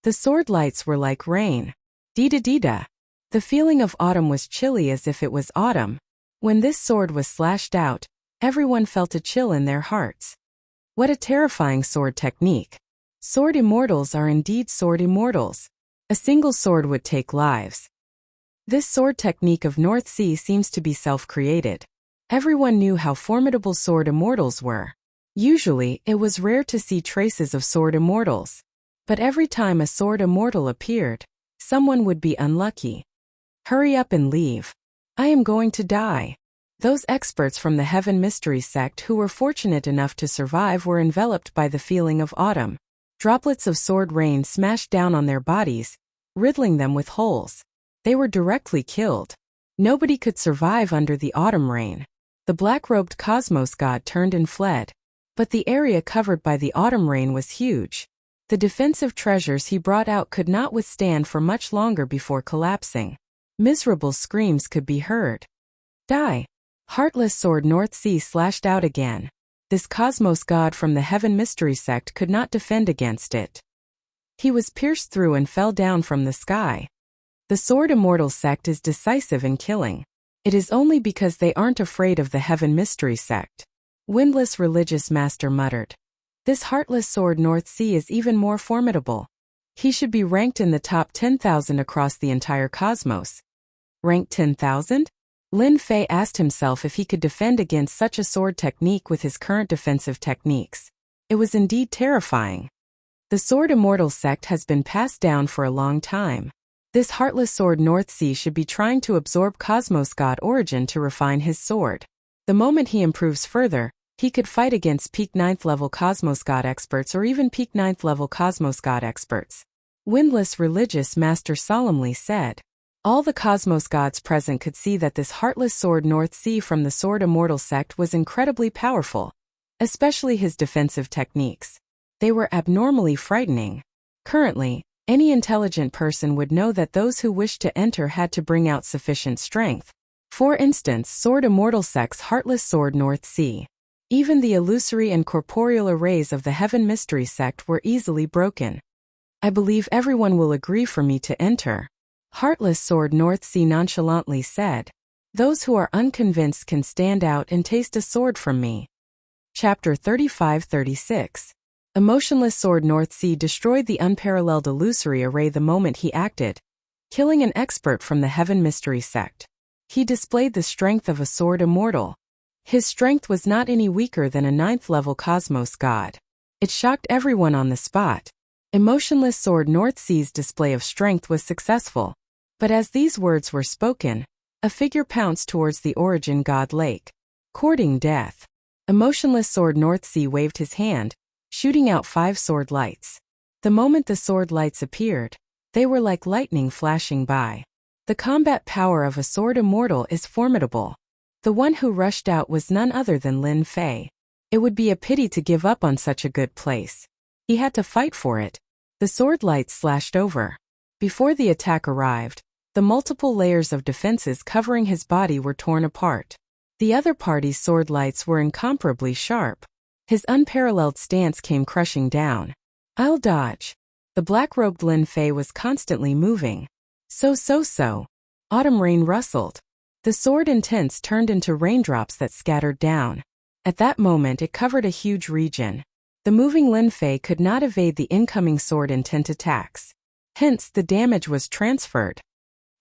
The sword lights were like rain. Dee-da-dee-da. The feeling of autumn was chilly as if it was autumn. When this sword was slashed out, everyone felt a chill in their hearts. What a terrifying sword technique. Sword immortals are indeed sword immortals. A single sword would take lives. This sword technique of North Sea seems to be self-created. Everyone knew how formidable sword immortals were. Usually, it was rare to see traces of sword immortals. But every time a sword immortal appeared, someone would be unlucky. Hurry up and leave. I am going to die. Those experts from the Heaven Mystery sect who were fortunate enough to survive were enveloped by the feeling of autumn. Droplets of sword rain smashed down on their bodies, riddling them with holes. They were directly killed. Nobody could survive under the autumn rain. The black-robed cosmos god turned and fled. But the area covered by the autumn rain was huge. The defensive treasures he brought out could not withstand for much longer before collapsing. Miserable screams could be heard. Die! Heartless sword North Sea slashed out again. This cosmos god from the Heaven Mystery sect could not defend against it. He was pierced through and fell down from the sky. The Sword Immortal sect is decisive in killing. It is only because they aren't afraid of the Heaven Mystery sect. Windless Religious Master muttered. This heartless sword North Sea is even more formidable. He should be ranked in the top 10,000 across the entire cosmos. Ranked 10,000? Lin Fei asked himself if he could defend against such a sword technique with his current defensive techniques. It was indeed terrifying. The Sword Immortal sect has been passed down for a long time. This heartless sword North Sea should be trying to absorb Cosmos God Origin to refine his sword. The moment he improves further, he could fight against peak 9th level Cosmos God experts or even peak 9th level Cosmos God experts. Windless Religious Master solemnly said. All the Cosmos Gods present could see that this heartless sword North Sea from the Sword Immortal sect was incredibly powerful, especially his defensive techniques. They were abnormally frightening. Currently, any intelligent person would know that those who wished to enter had to bring out sufficient strength. For instance, Sword Immortal sect's heartless sword North Sea. Even the illusory and corporeal arrays of the Heaven Mystery sect were easily broken. I believe everyone will agree for me to enter. Heartless sword North Sea nonchalantly said. Those who are unconvinced can stand out and taste a sword from me. Chapter 35-36. Emotionless sword North Sea destroyed the unparalleled illusory array the moment he acted, killing an expert from the Heaven Mystery sect. He displayed the strength of a sword immortal. His strength was not any weaker than a 9th level Cosmos god. It shocked everyone on the spot. Emotionless sword North Sea's display of strength was successful. But as these words were spoken, a figure pounced towards the Origin God Lake. Courting death. Emotionless sword North Sea waved his hand, shooting out 5 sword lights. The moment the sword lights appeared, they were like lightning flashing by. The combat power of a sword immortal is formidable. The one who rushed out was none other than Lin Fei. It would be a pity to give up on such a good place. He had to fight for it. The sword lights slashed over. Before the attack arrived, the multiple layers of defenses covering his body were torn apart. The other party's sword lights were incomparably sharp. His unparalleled stance came crushing down. I'll dodge. The black-robed Lin Fei was constantly moving. So. Autumn rain rustled. The sword intense turned into raindrops that scattered down. At that moment it covered a huge region. The moving Lin Fei could not evade the incoming sword intent attacks. Hence the damage was transferred.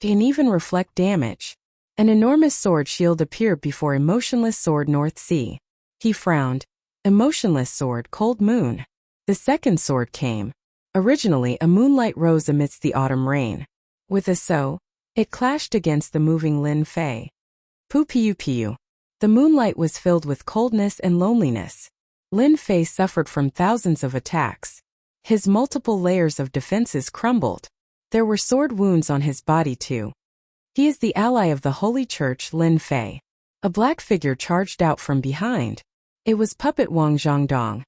And even reflect damage. An enormous sword shield appeared before Emotionless sword North Sea. He frowned. Emotionless sword Cold Moon. The second sword came. Originally a moonlight rose amidst the autumn rain. With a so, it clashed against the moving Lin Fei. Piu. The moonlight was filled with coldness and loneliness. Lin Fei suffered from thousands of attacks. His multiple layers of defenses crumbled. There were sword wounds on his body too. He is the ally of the Holy Church Lin Fei. A black figure charged out from behind. It was Puppet Wang Zhongdong.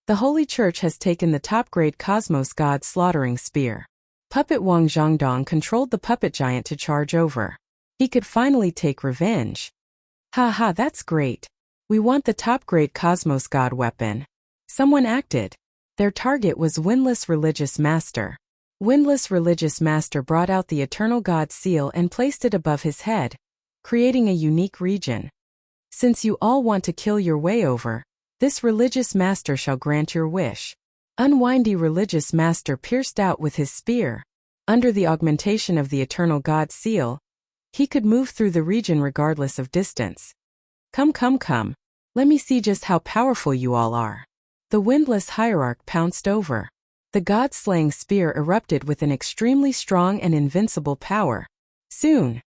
The Holy Church has taken the top-grade Cosmos God slaughtering spear. Puppet Wang Zhongdong controlled the puppet giant to charge over. He could finally take revenge. Ha, that's great. We want the top-grade Cosmos God weapon. Someone acted. Their target was Windless Religious Master. Windless Religious Master brought out the Eternal God seal and placed it above his head, creating a unique region. Since you all want to kill your way over, this Religious Master shall grant your wish. Unwindy Religious Master pierced out with his spear. Under the augmentation of the Eternal God seal, he could move through the region regardless of distance. Come, come, come. Let me see just how powerful you all are. The Windless Hierarch pounced over. The god-slaying spear erupted with an extremely strong and invincible power. Soon,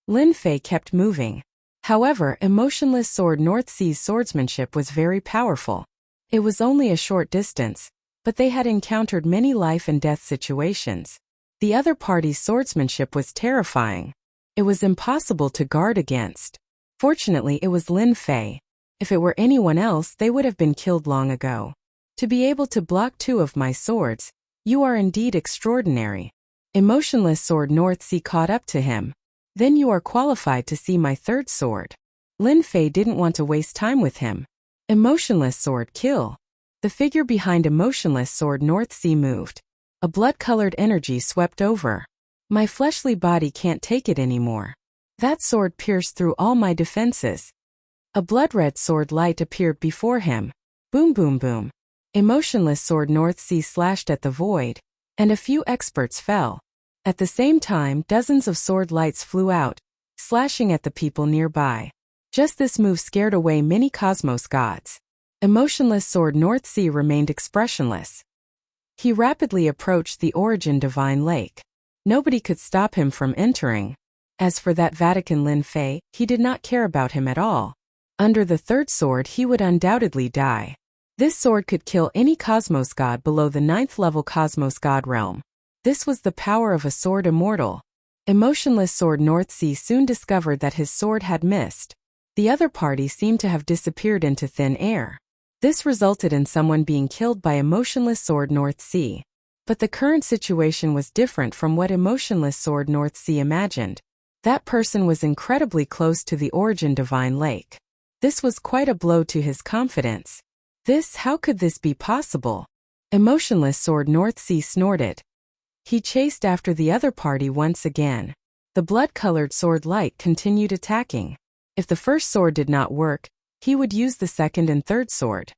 Lin Fei kept moving. However, Emotionless Sword North Sea's swordsmanship was very powerful. It was only a short distance, but they had encountered many life and death situations. The other party's swordsmanship was terrifying. It was impossible to guard against. Fortunately, it was Lin Fei. If it were anyone else, they would have been killed long ago. To be able to block 2 of my swords, you are indeed extraordinary. Emotionless Sword North Sea caught up to him. Then you are qualified to see my 3rd sword. Lin Fei didn't want to waste time with him. Emotionless Sword kill. The figure behind Emotionless Sword North Sea moved. A blood-colored energy swept over. My fleshly body can't take it anymore. That sword pierced through all my defenses. A blood-red sword light appeared before him. Boom, boom, boom. Emotionless Sword North Sea slashed at the void, and a few experts fell. At the same time, dozens of sword lights flew out, slashing at the people nearby. Just this move scared away many cosmos gods. Emotionless Sword North Sea remained expressionless. He rapidly approached the Origin Divine Lake. Nobody could stop him from entering. As for that Vatican Lin Fei, he did not care about him at all. Under the 3rd sword he would undoubtedly die. This sword could kill any cosmos god below the 9th level cosmos god realm. This was the power of a sword immortal. Emotionless Sword North Sea soon discovered that his sword had missed. The other party seemed to have disappeared into thin air. This resulted in someone being killed by Emotionless Sword North Sea. But the current situation was different from what Emotionless Sword North Sea imagined. That person was incredibly close to the Origin Divine Lake. This was quite a blow to his confidence. How could this be possible? Emotionless Sword North Sea snorted. He chased after the other party once again. The blood-colored sword light continued attacking. If the first sword did not work, he would use the 2nd and 3rd sword.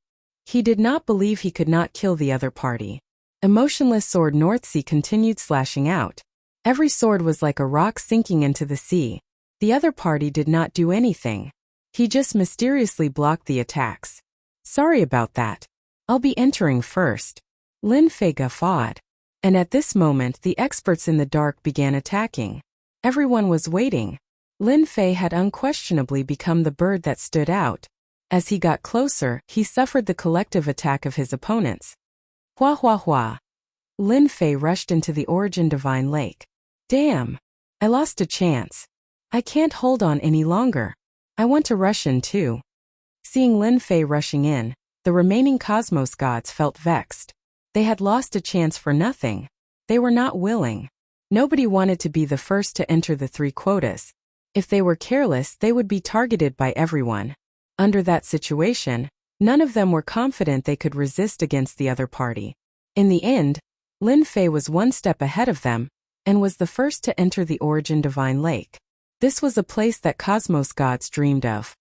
He did not believe he could not kill the other party. Emotionless Sword North Sea continued slashing out. Every sword was like a rock sinking into the sea. The other party did not do anything. He just mysteriously blocked the attacks. Sorry about that. I'll be entering first. Lin Fei guffawed. And at this moment the experts in the dark began attacking. Everyone was waiting. Lin Fei had unquestionably become the bird that stood out. As he got closer, he suffered the collective attack of his opponents. Hua hua hua. Lin Fei rushed into the Origin Divine Lake. Damn. I lost a chance. I can't hold on any longer. I want to rush in too. Seeing Lin Fei rushing in, the remaining cosmos gods felt vexed. They had lost a chance for nothing. They were not willing. Nobody wanted to be the first to enter the 3 quotas. If they were careless, they would be targeted by everyone. Under that situation, none of them were confident they could resist against the other party. In the end, Lin Fei was 1 step ahead of them, and was the first to enter the Origin Divine Lake. This was a place that cosmos gods dreamed of.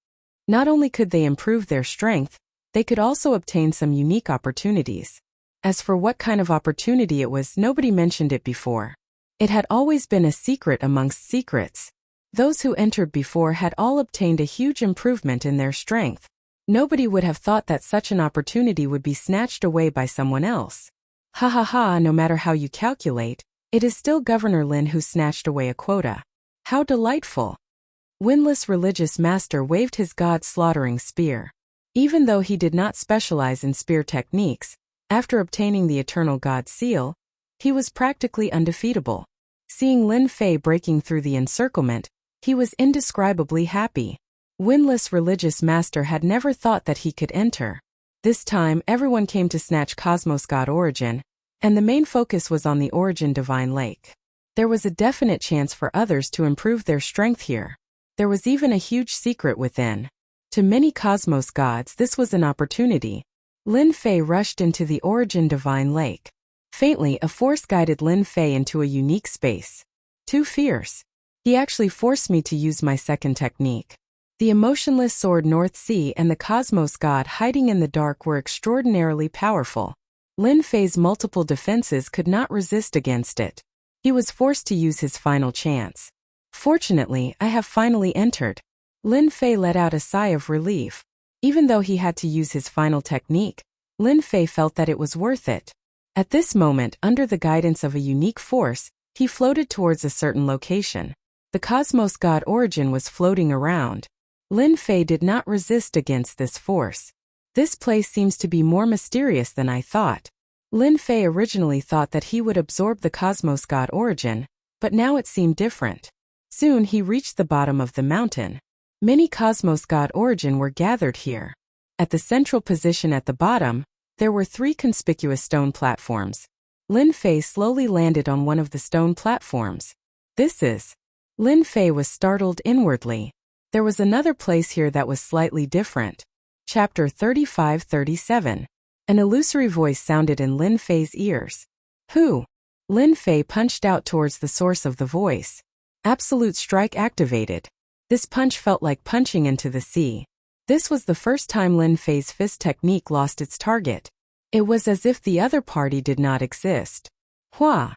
Not only could they improve their strength, they could also obtain some unique opportunities. As for what kind of opportunity it was, nobody mentioned it before. It had always been a secret amongst secrets. Those who entered before had all obtained a huge improvement in their strength. Nobody would have thought that such an opportunity would be snatched away by someone else. Ha ha ha, no matter how you calculate, it is still Governor Lin who snatched away a quota. How delightful. Windless Religious Master waved his god-slaughtering spear. Even though he did not specialize in spear techniques, after obtaining the Eternal God seal, he was practically undefeatable. Seeing Lin Fei breaking through the encirclement, he was indescribably happy. Windless Religious Master had never thought that he could enter. This time everyone came to snatch Cosmos God Origin, and the main focus was on the Origin Divine Lake. There was a definite chance for others to improve their strength here. There was even a huge secret within. To many cosmos gods this was an opportunity. Lin Fei rushed into the Origin Divine Lake. Faintly, a force guided Lin Fei into a unique space. Too fierce. He actually forced me to use my second technique. The emotionless sword North Sea and the Cosmos God hiding in the dark were extraordinarily powerful. Lin Fei's multiple defenses could not resist against it. He was forced to use his final chance. Fortunately, I have finally entered. Lin Fei let out a sigh of relief. Even though he had to use his final technique, Lin Fei felt that it was worth it. At this moment, under the guidance of a unique force, he floated towards a certain location. The Cosmos God Origin was floating around. Lin Fei did not resist against this force. This place seems to be more mysterious than I thought. Lin Fei originally thought that he would absorb the Cosmos God Origin, but now it seemed different. Soon he reached the bottom of the mountain. Many Cosmos God Origin were gathered here. At the central position at the bottom, there were 3 conspicuous stone platforms. Lin Fei slowly landed on one of the stone platforms. This is. Lin Fei was startled inwardly. There was another place here that was slightly different. Chapter 35-37. An illusory voice sounded in Lin Fei's ears. Who? Lin Fei punched out towards the source of the voice. Absolute strike activated. This punch felt like punching into the sea. This was the first time Lin Fei's fist technique lost its target. It was as if the other party did not exist. Hua!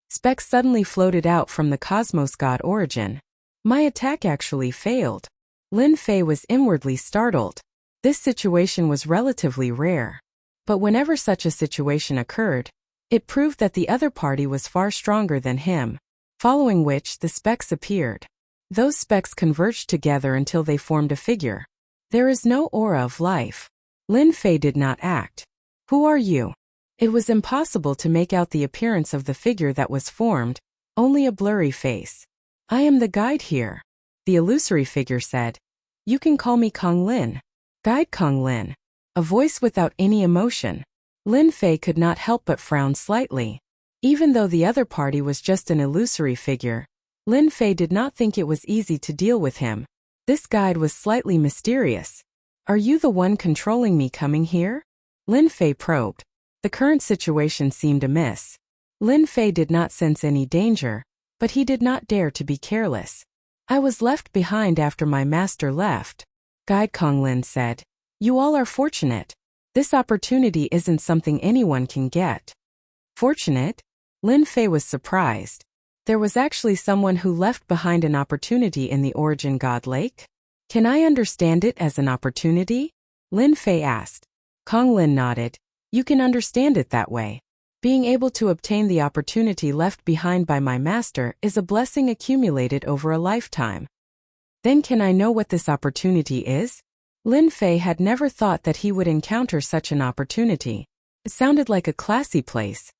Specks suddenly floated out from the Cosmos God Origin. My attack actually failed. Lin Fei was inwardly startled. This situation was relatively rare. But whenever such a situation occurred, it proved that the other party was far stronger than him. Following which, the specks appeared. Those specks converged together until they formed a figure. There is no aura of life. Lin Fei did not act. Who are you? It was impossible to make out the appearance of the figure that was formed, only a blurry face. I am the guide here. The illusory figure said. You can call me Kong Lin. Guide Kong Lin. A voice without any emotion. Lin Fei could not help but frown slightly. Even though the other party was just an illusory figure, Lin Fei did not think it was easy to deal with him. This guide was slightly mysterious. Are you the one controlling me coming here? Lin Fei probed. The current situation seemed amiss. Lin Fei did not sense any danger, but he did not dare to be careless. I was left behind after my master left. Guide Kong Lin said. You all are fortunate. This opportunity isn't something anyone can get. Fortunate? Lin Fei was surprised. There was actually someone who left behind an opportunity in the Origin God Lake? Can I understand it as an opportunity? Lin Fei asked. Kong Lin nodded. You can understand it that way. Being able to obtain the opportunity left behind by my master is a blessing accumulated over a lifetime. Then can I know what this opportunity is? Lin Fei had never thought that he would encounter such an opportunity. It sounded like a classy place.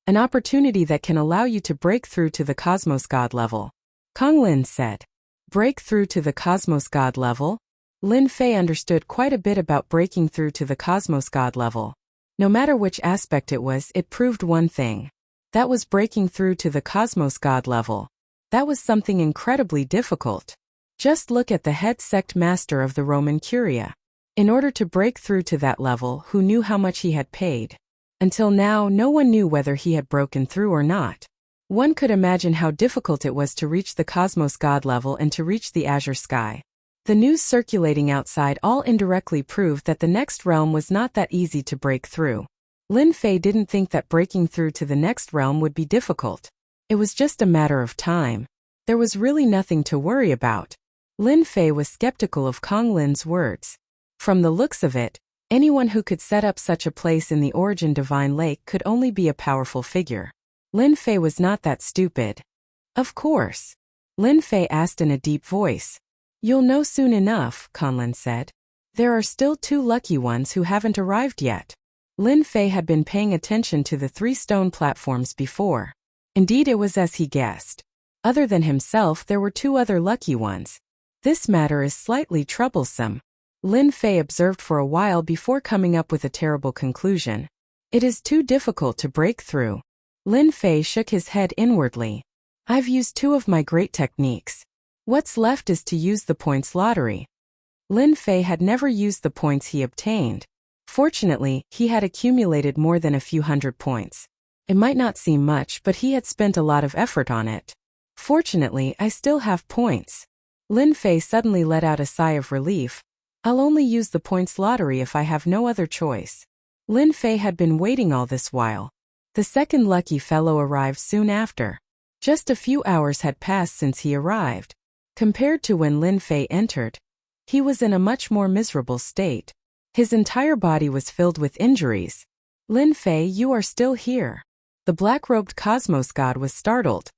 An opportunity that can allow you to break through to the Cosmos God level. Kong Lin said. Break through to the Cosmos God level? Lin Fei understood quite a bit about breaking through to the Cosmos God level. No matter which aspect it was, it proved one thing. That was breaking through to the Cosmos God level. That was something incredibly difficult. Just look at the head sect master of the Roman Curia. In order to break through to that level, who knew how much he had paid? Until now, no one knew whether he had broken through or not. One could imagine how difficult it was to reach the Cosmos God level and to reach the azure sky. The news circulating outside all indirectly proved that the next realm was not that easy to break through. Lin Fei didn't think that breaking through to the next realm would be difficult. It was just a matter of time. There was really nothing to worry about. Lin Fei was skeptical of Kong Lin's words. From the looks of it, anyone who could set up such a place in the Origin Divine Lake could only be a powerful figure. Lin Fei was not that stupid. Of course. Lin Fei asked in a deep voice. You'll know soon enough, Kong Lin said. There are still 2 lucky ones who haven't arrived yet. Lin Fei had been paying attention to the 3 stone platforms before. Indeed, it was as he guessed. Other than himself, there were 2 other lucky ones. This matter is slightly troublesome. Lin Fei observed for a while before coming up with a terrible conclusion. It is too difficult to break through. Lin Fei shook his head inwardly. I've used 2 of my great techniques. What's left is to use the points lottery. Lin Fei had never used the points he obtained. Fortunately, he had accumulated more than a few hundred points. It might not seem much, but he had spent a lot of effort on it. Fortunately, I still have points. Lin Fei suddenly let out a sigh of relief. I'll only use the points lottery if I have no other choice. Lin Fei had been waiting all this while. The second lucky fellow arrived soon after. Just a few hours had passed since he arrived. Compared to when Lin Fei entered, he was in a much more miserable state. His entire body was filled with injuries. Lin Fei, you are still here. The black-robed cosmos god was startled.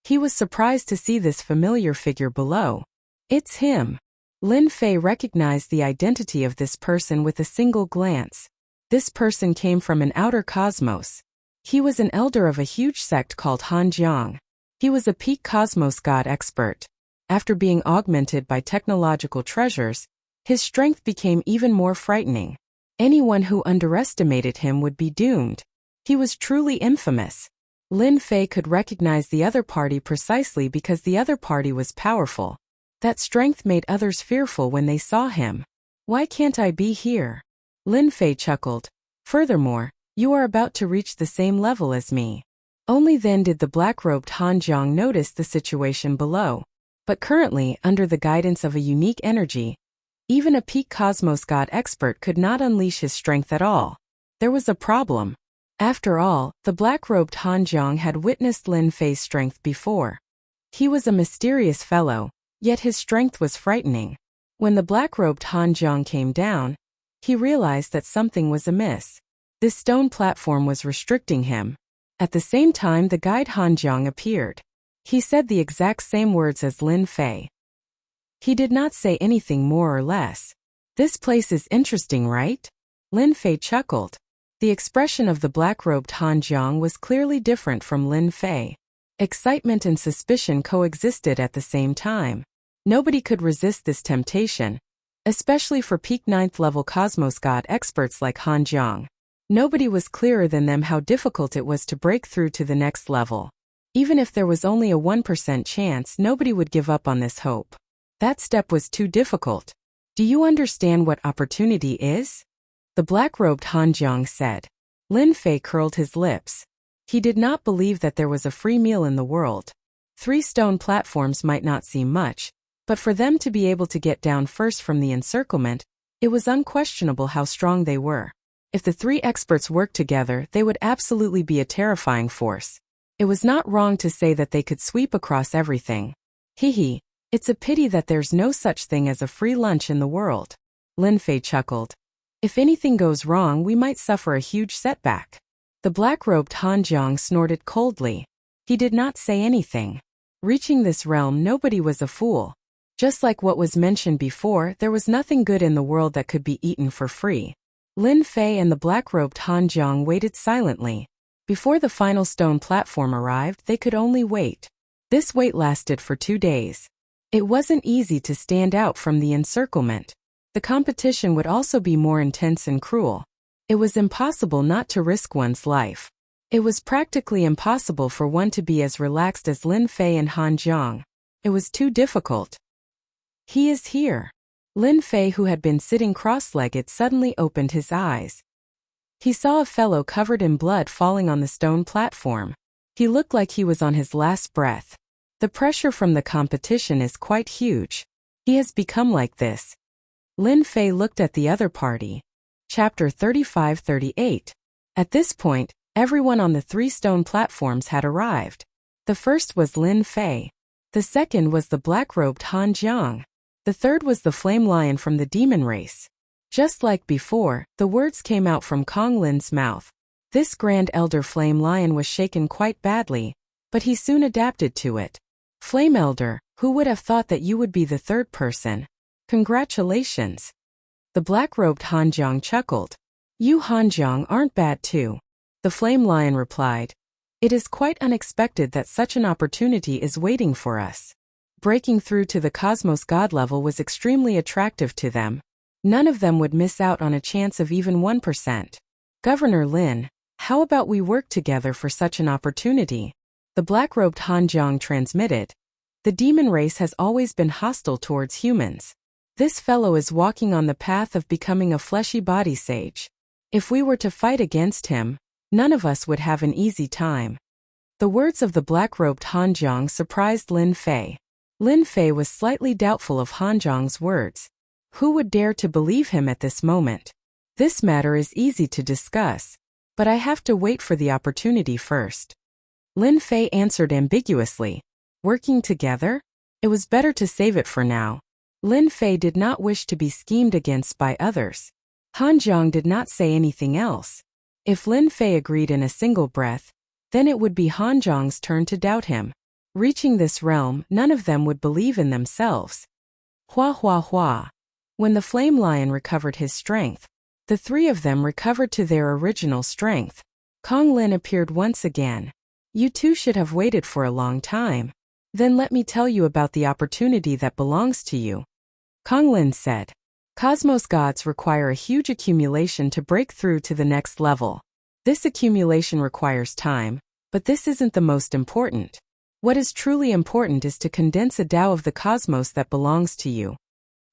He was surprised to see this familiar figure below. It's him. Lin Fei recognized the identity of this person with a single glance. This person came from an outer cosmos. He was an elder of a huge sect called Hanjiang. He was a peak cosmos god expert. After being augmented by technological treasures, his strength became even more frightening. Anyone who underestimated him would be doomed. He was truly infamous. Lin Fei could recognize the other party precisely because the other party was powerful. That strength made others fearful when they saw him. Why can't I be here? Lin Fei chuckled. Furthermore, you are about to reach the same level as me. Only then did the black-robed Hanjiang notice the situation below. But currently, under the guidance of a unique energy, even a peak cosmos god expert could not unleash his strength at all. There was a problem. After all, the black-robed Hanjiang had witnessed Lin Fei's strength before. He was a mysterious fellow, yet his strength was frightening. When the black-robed Hanjiang came down, he realized that something was amiss. This stone platform was restricting him. At the same time, the guide Hanjiang appeared. He said the exact same words as Lin Fei. He did not say anything more or less. This place is interesting, right? Lin Fei chuckled. The expression of the black-robed Hanjiang was clearly different from Lin Fei. Excitement and suspicion coexisted at the same time. Nobody could resist this temptation, especially for peak 9th level cosmos god experts like Hanjiang. Nobody was clearer than them how difficult it was to break through to the next level. Even if there was only a 1% chance, nobody would give up on this hope. That step was too difficult. Do you understand what opportunity is? The black-robed Hanjiang said. Lin Fei curled his lips. He did not believe that there was a free meal in the world. 3 stone platforms might not seem much, but for them to be able to get down first from the encirclement, it was unquestionable how strong they were. If the 3 experts worked together, they would absolutely be a terrifying force. It was not wrong to say that they could sweep across everything. Hehe, it's a pity that there's no such thing as a free lunch in the world. Lin Fei chuckled. If anything goes wrong, we might suffer a huge setback. The black-robed Hanjiang snorted coldly. He did not say anything. Reaching this realm, nobody was a fool. Just like what was mentioned before, there was nothing good in the world that could be eaten for free. Lin Fei and the black-robed Hanjiang waited silently. Before the final stone platform arrived, they could only wait. This wait lasted for 2 days. It wasn't easy to stand out from the encirclement. The competition would also be more intense and cruel. It was impossible not to risk one's life. It was practically impossible for one to be as relaxed as Lin Fei and Hanjiang. It was too difficult. He is here. Lin Fei, who had been sitting cross-legged, suddenly opened his eyes. He saw a fellow covered in blood falling on the stone platform. He looked like he was on his last breath. The pressure from the competition is quite huge. He has become like this. Lin Fei looked at the other party. Chapter 35-38. At this point, everyone on the 3 stone platforms had arrived. The first was Lin Fei. The second was the black-robed Hanjiang. The third was the flame lion from the demon race. Just like before, the words came out from Kong Lin's mouth. This grand elder flame lion was shaken quite badly, but he soon adapted to it. Flame elder, who would have thought that you would be the third person? Congratulations. The black-robed Hanjiang chuckled. You Hanjiang aren't bad too. The flame lion replied. It is quite unexpected that such an opportunity is waiting for us. Breaking through to the cosmos god level was extremely attractive to them. None of them would miss out on a chance of even 1%. Governor Lin, how about we work together for such an opportunity? The black-robed Hanjiang transmitted. The demon race has always been hostile towards humans. This fellow is walking on the path of becoming a fleshy body sage. If we were to fight against him, none of us would have an easy time. The words of the black-robed Han Jiang surprised Lin Fei. Lin Fei was slightly doubtful of Han Jiang's words. Who would dare to believe him at this moment? This matter is easy to discuss, but I have to wait for the opportunity first. Lin Fei answered ambiguously. Working together? It was better to save it for now. Lin Fei did not wish to be schemed against by others. Han Jiang did not say anything else. If Lin Fei agreed in a single breath, then it would be Han Jiang's turn to doubt him. Reaching this realm, none of them would believe in themselves. Hua hua hua. When the flame lion recovered his strength, the three of them recovered to their original strength. Kong Lin appeared once again. You two should have waited for a long time. Then let me tell you about the opportunity that belongs to you. Kong Lin said. Cosmos gods require a huge accumulation to break through to the next level. This accumulation requires time, but this isn't the most important. What is truly important is to condense a Tao of the cosmos that belongs to you.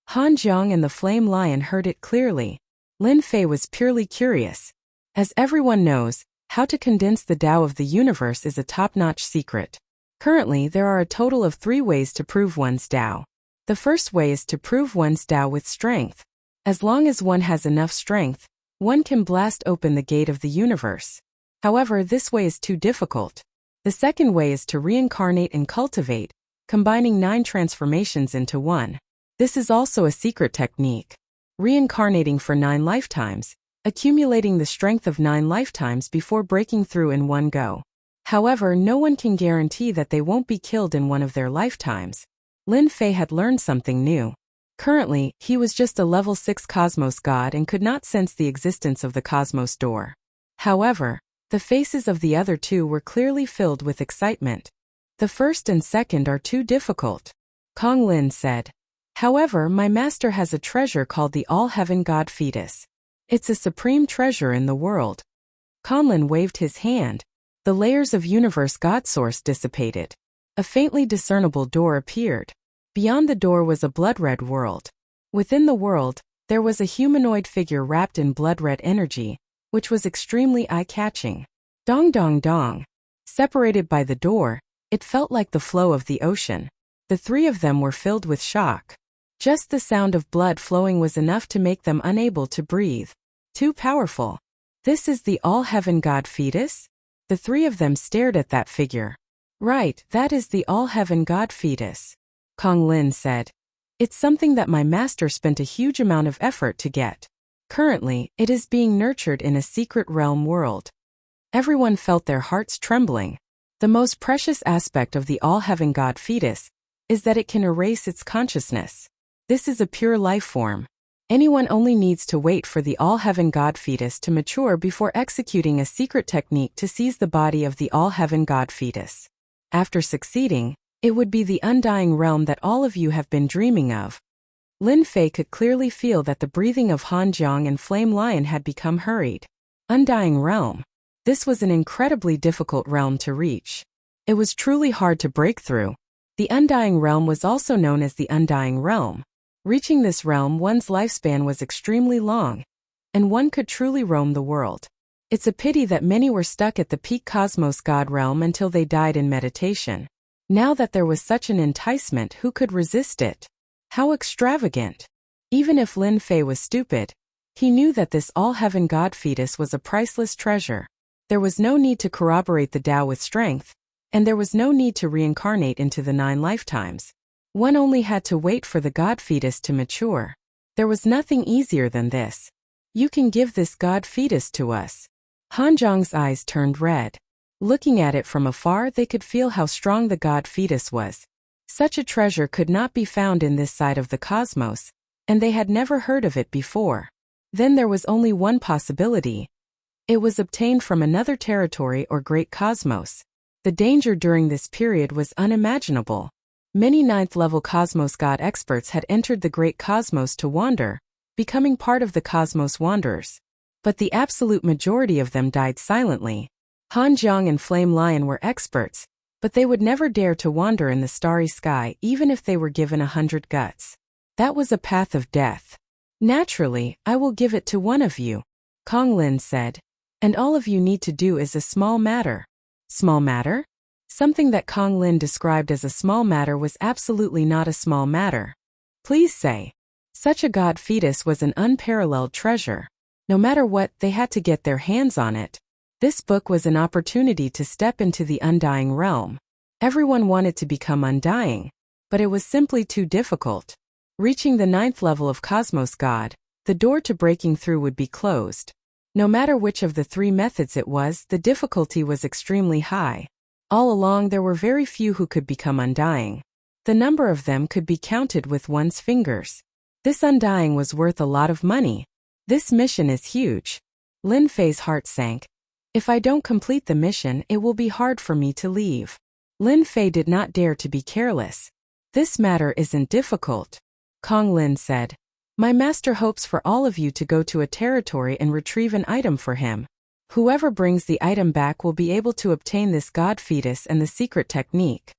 Han Jiang and the Flame Lion heard it clearly. Lin Fei was purely curious. As everyone knows, how to condense the Tao of the universe is a top-notch secret. Currently, there are a total of 3 ways to prove one's Tao. The first way is to prove one's Tao with strength. As long as one has enough strength, one can blast open the gate of the universe. However, this way is too difficult. The second way is to reincarnate and cultivate, combining 9 transformations into one. This is also a secret technique. Reincarnating for 9 lifetimes, accumulating the strength of 9 lifetimes before breaking through in one go. However, no one can guarantee that they won't be killed in one of their lifetimes. Lin Fei had learned something new. Currently, he was just a level 6 cosmos god and could not sense the existence of the cosmos door. However, the faces of the other 2 were clearly filled with excitement. The first and second are too difficult. Kong Lin said. However, my master has a treasure called the All-Heaven God Fetus. It's a supreme treasure in the world. Kong Lin waved his hand. The layers of universe God source dissipated. A faintly discernible door appeared. Beyond the door was a blood-red world. Within the world, there was a humanoid figure wrapped in blood-red energy, which was extremely eye-catching. Dong dong dong. Separated by the door, it felt like the flow of the ocean. The 3 of them were filled with shock. Just the sound of blood flowing was enough to make them unable to breathe. Too powerful. This is the All-Heaven God Fetus? The 3 of them stared at that figure. Right, that is the All-Heaven God Fetus. Kong Lin said. It's something that my master spent a huge amount of effort to get. Currently, it is being nurtured in a secret realm world. Everyone felt their hearts trembling. The most precious aspect of the All-Heaven God Fetus is that it can erase its consciousness. This is a pure life form. Anyone only needs to wait for the All-Heaven God Fetus to mature before executing a secret technique to seize the body of the All-Heaven God Fetus. After succeeding, it would be the undying realm that all of you have been dreaming of. Lin Fei could clearly feel that the breathing of Han Jiang and Flame Lion had become hurried. Undying realm. This was an incredibly difficult realm to reach. It was truly hard to break through. The Undying Realm was also known as the Undying Realm. Reaching this realm, one's lifespan was extremely long, and one could truly roam the world. It's a pity that many were stuck at the peak cosmos god realm until they died in meditation. Now that there was such an enticement, who could resist it? How extravagant! Even if Lin Fei was stupid, he knew that this All-Heaven God Fetus was a priceless treasure. There was no need to corroborate the Tao with strength, and there was no need to reincarnate into the 9 lifetimes. One only had to wait for the God Fetus to mature. There was nothing easier than this. You can give this God Fetus to us. Han Jiang's eyes turned red. Looking at it from afar, they could feel how strong the God Fetus was. Such a treasure could not be found in this side of the cosmos, and they had never heard of it before. Then there was only one possibility. It was obtained from another territory or great cosmos. The danger during this period was unimaginable. Many 9th-level Cosmos God experts had entered the Great Cosmos to wander, becoming part of the Cosmos Wanderers. But the absolute majority of them died silently. Han Jiang and Flame Lion were experts, but they would never dare to wander in the starry sky even if they were given 100 guts. That was a path of death. Naturally, I will give it to one of you, Kong Lin said. And all of you need to do is a small matter. Small matter? Something that Kong Lin described as a small matter was absolutely not a small matter. Please say. Such a god fetus was an unparalleled treasure. No matter what, they had to get their hands on it. This book was an opportunity to step into the undying realm. Everyone wanted to become undying, but it was simply too difficult. Reaching the 9th level of Cosmos God, the door to breaking through would be closed. No matter which of the 3 methods it was, the difficulty was extremely high. All along there were very few who could become undying. The number of them could be counted with one's fingers. This undying was worth a lot of money. This mission is huge. Lin Fei's heart sank. If I don't complete the mission, it will be hard for me to leave. Lin Fei did not dare to be careless. This matter isn't difficult. Kong Lin said. My master hopes for all of you to go to a territory and retrieve an item for him. Whoever brings the item back will be able to obtain this god fetus and the secret technique.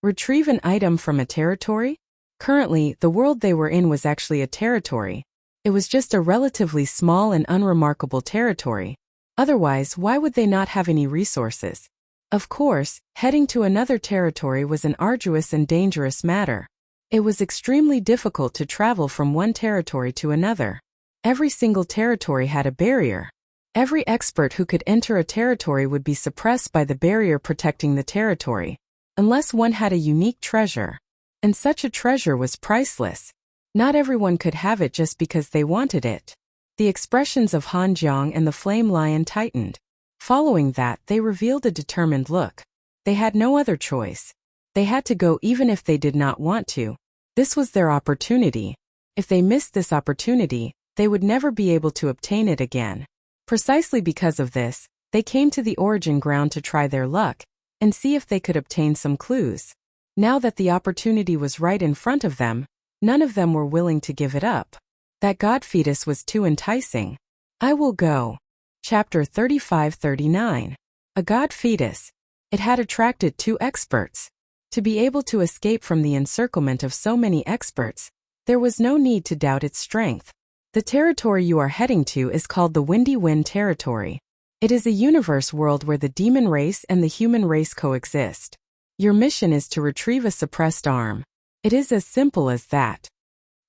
Retrieve an item from a territory? Currently, the world they were in was actually a territory. It was just a relatively small and unremarkable territory. Otherwise, why would they not have any resources? Of course, heading to another territory was an arduous and dangerous matter. It was extremely difficult to travel from one territory to another. Every single territory had a barrier. Every expert who could enter a territory would be suppressed by the barrier protecting the territory, unless one had a unique treasure. And such a treasure was priceless. Not everyone could have it just because they wanted it. The expressions of Han Jiang and the Flame Lion tightened. Following that, they revealed a determined look. They had no other choice. They had to go even if they did not want to. This was their opportunity. If they missed this opportunity, they would never be able to obtain it again. Precisely because of this, they came to the origin ground to try their luck and see if they could obtain some clues. Now that the opportunity was right in front of them, none of them were willing to give it up. That god fetus was too enticing. I will go. Chapter 35-39. A god fetus. It had attracted 2 experts. To be able to escape from the encirclement of so many experts, there was no need to doubt its strength. The territory you are heading to is called the Windy Wind Territory. It is a universe world where the demon race and the human race coexist. Your mission is to retrieve a suppressed arm. It is as simple as that.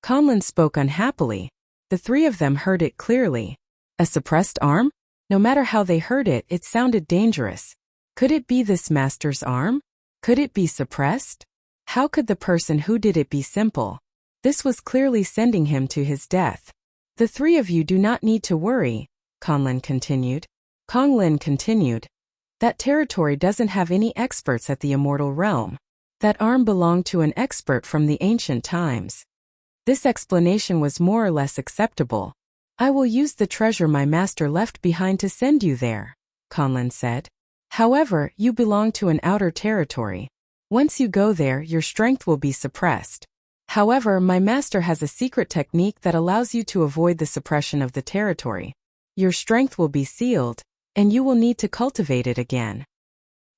Conlin spoke unhappily. The 3 of them heard it clearly. A suppressed arm? No matter how they heard it, it sounded dangerous. Could it be this master's arm? Could it be suppressed? How could the person who did it be simple? This was clearly sending him to his death. The 3 of you do not need to worry, Conlin continued. Konglin continued. That territory doesn't have any experts at the immortal realm. That arm belonged to an expert from the ancient times. This explanation was more or less acceptable. I will use the treasure my master left behind to send you there, Conlin said. However, you belong to an outer territory. Once you go there, your strength will be suppressed. However, my master has a secret technique that allows you to avoid the suppression of the territory. Your strength will be sealed, and you will need to cultivate it again.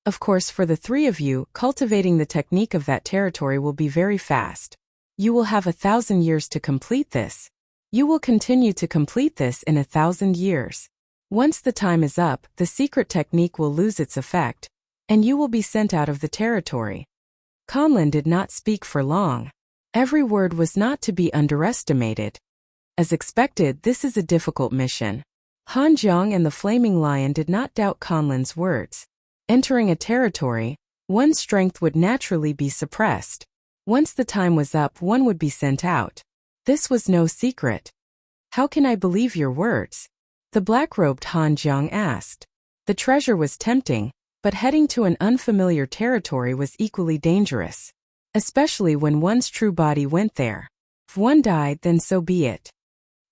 Of course, for the 3 of you, cultivating the technique of that territory will be very fast. You will have 1,000 years to complete this. You will continue to complete this in 1,000 years. Once the time is up, the secret technique will lose its effect, and you will be sent out of the territory. Conlin did not speak for long. Every word was not to be underestimated. As expected, this is a difficult mission. Han Jiang and the Flaming Lion did not doubt Conlin's words. Entering a territory, one's strength would naturally be suppressed. Once the time was up, one would be sent out. This was no secret. How can I believe your words? The black-robed Han Jiang asked. The treasure was tempting, but heading to an unfamiliar territory was equally dangerous. Especially when one's true body went there. If one died, then so be it.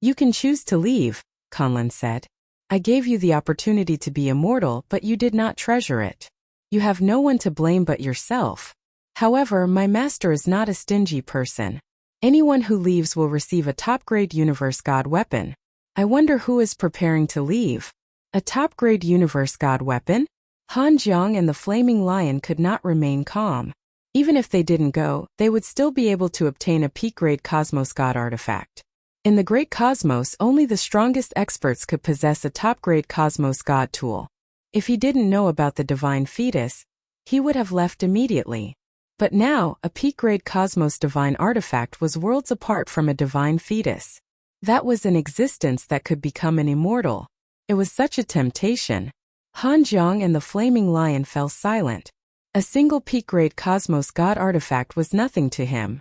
You can choose to leave, Conlin said. I gave you the opportunity to be immortal, but you did not treasure it. You have no one to blame but yourself. However, my master is not a stingy person. Anyone who leaves will receive a top-grade universe god weapon. I wonder who is preparing to leave. A top-grade universe god weapon? Han Jiang and the Flaming Lion could not remain calm. Even if they didn't go, they would still be able to obtain a peak-grade Cosmos God artifact. In the great cosmos, only the strongest experts could possess a top-grade cosmos god tool. If he didn't know about the divine fetus, he would have left immediately. But now, a peak-grade cosmos divine artifact was worlds apart from a divine fetus. That was an existence that could become an immortal. It was such a temptation. Han Jiang and the Flaming Lion fell silent. A single peak-grade cosmos god artifact was nothing to him.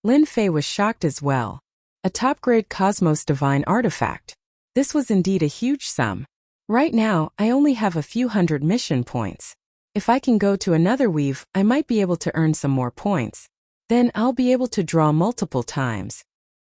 Lin Fei was shocked as well. A top-grade cosmos divine artifact. This was indeed a huge sum. Right now, I only have a few hundred mission points. If I can go to another weave, I might be able to earn some more points. Then I'll be able to draw multiple times.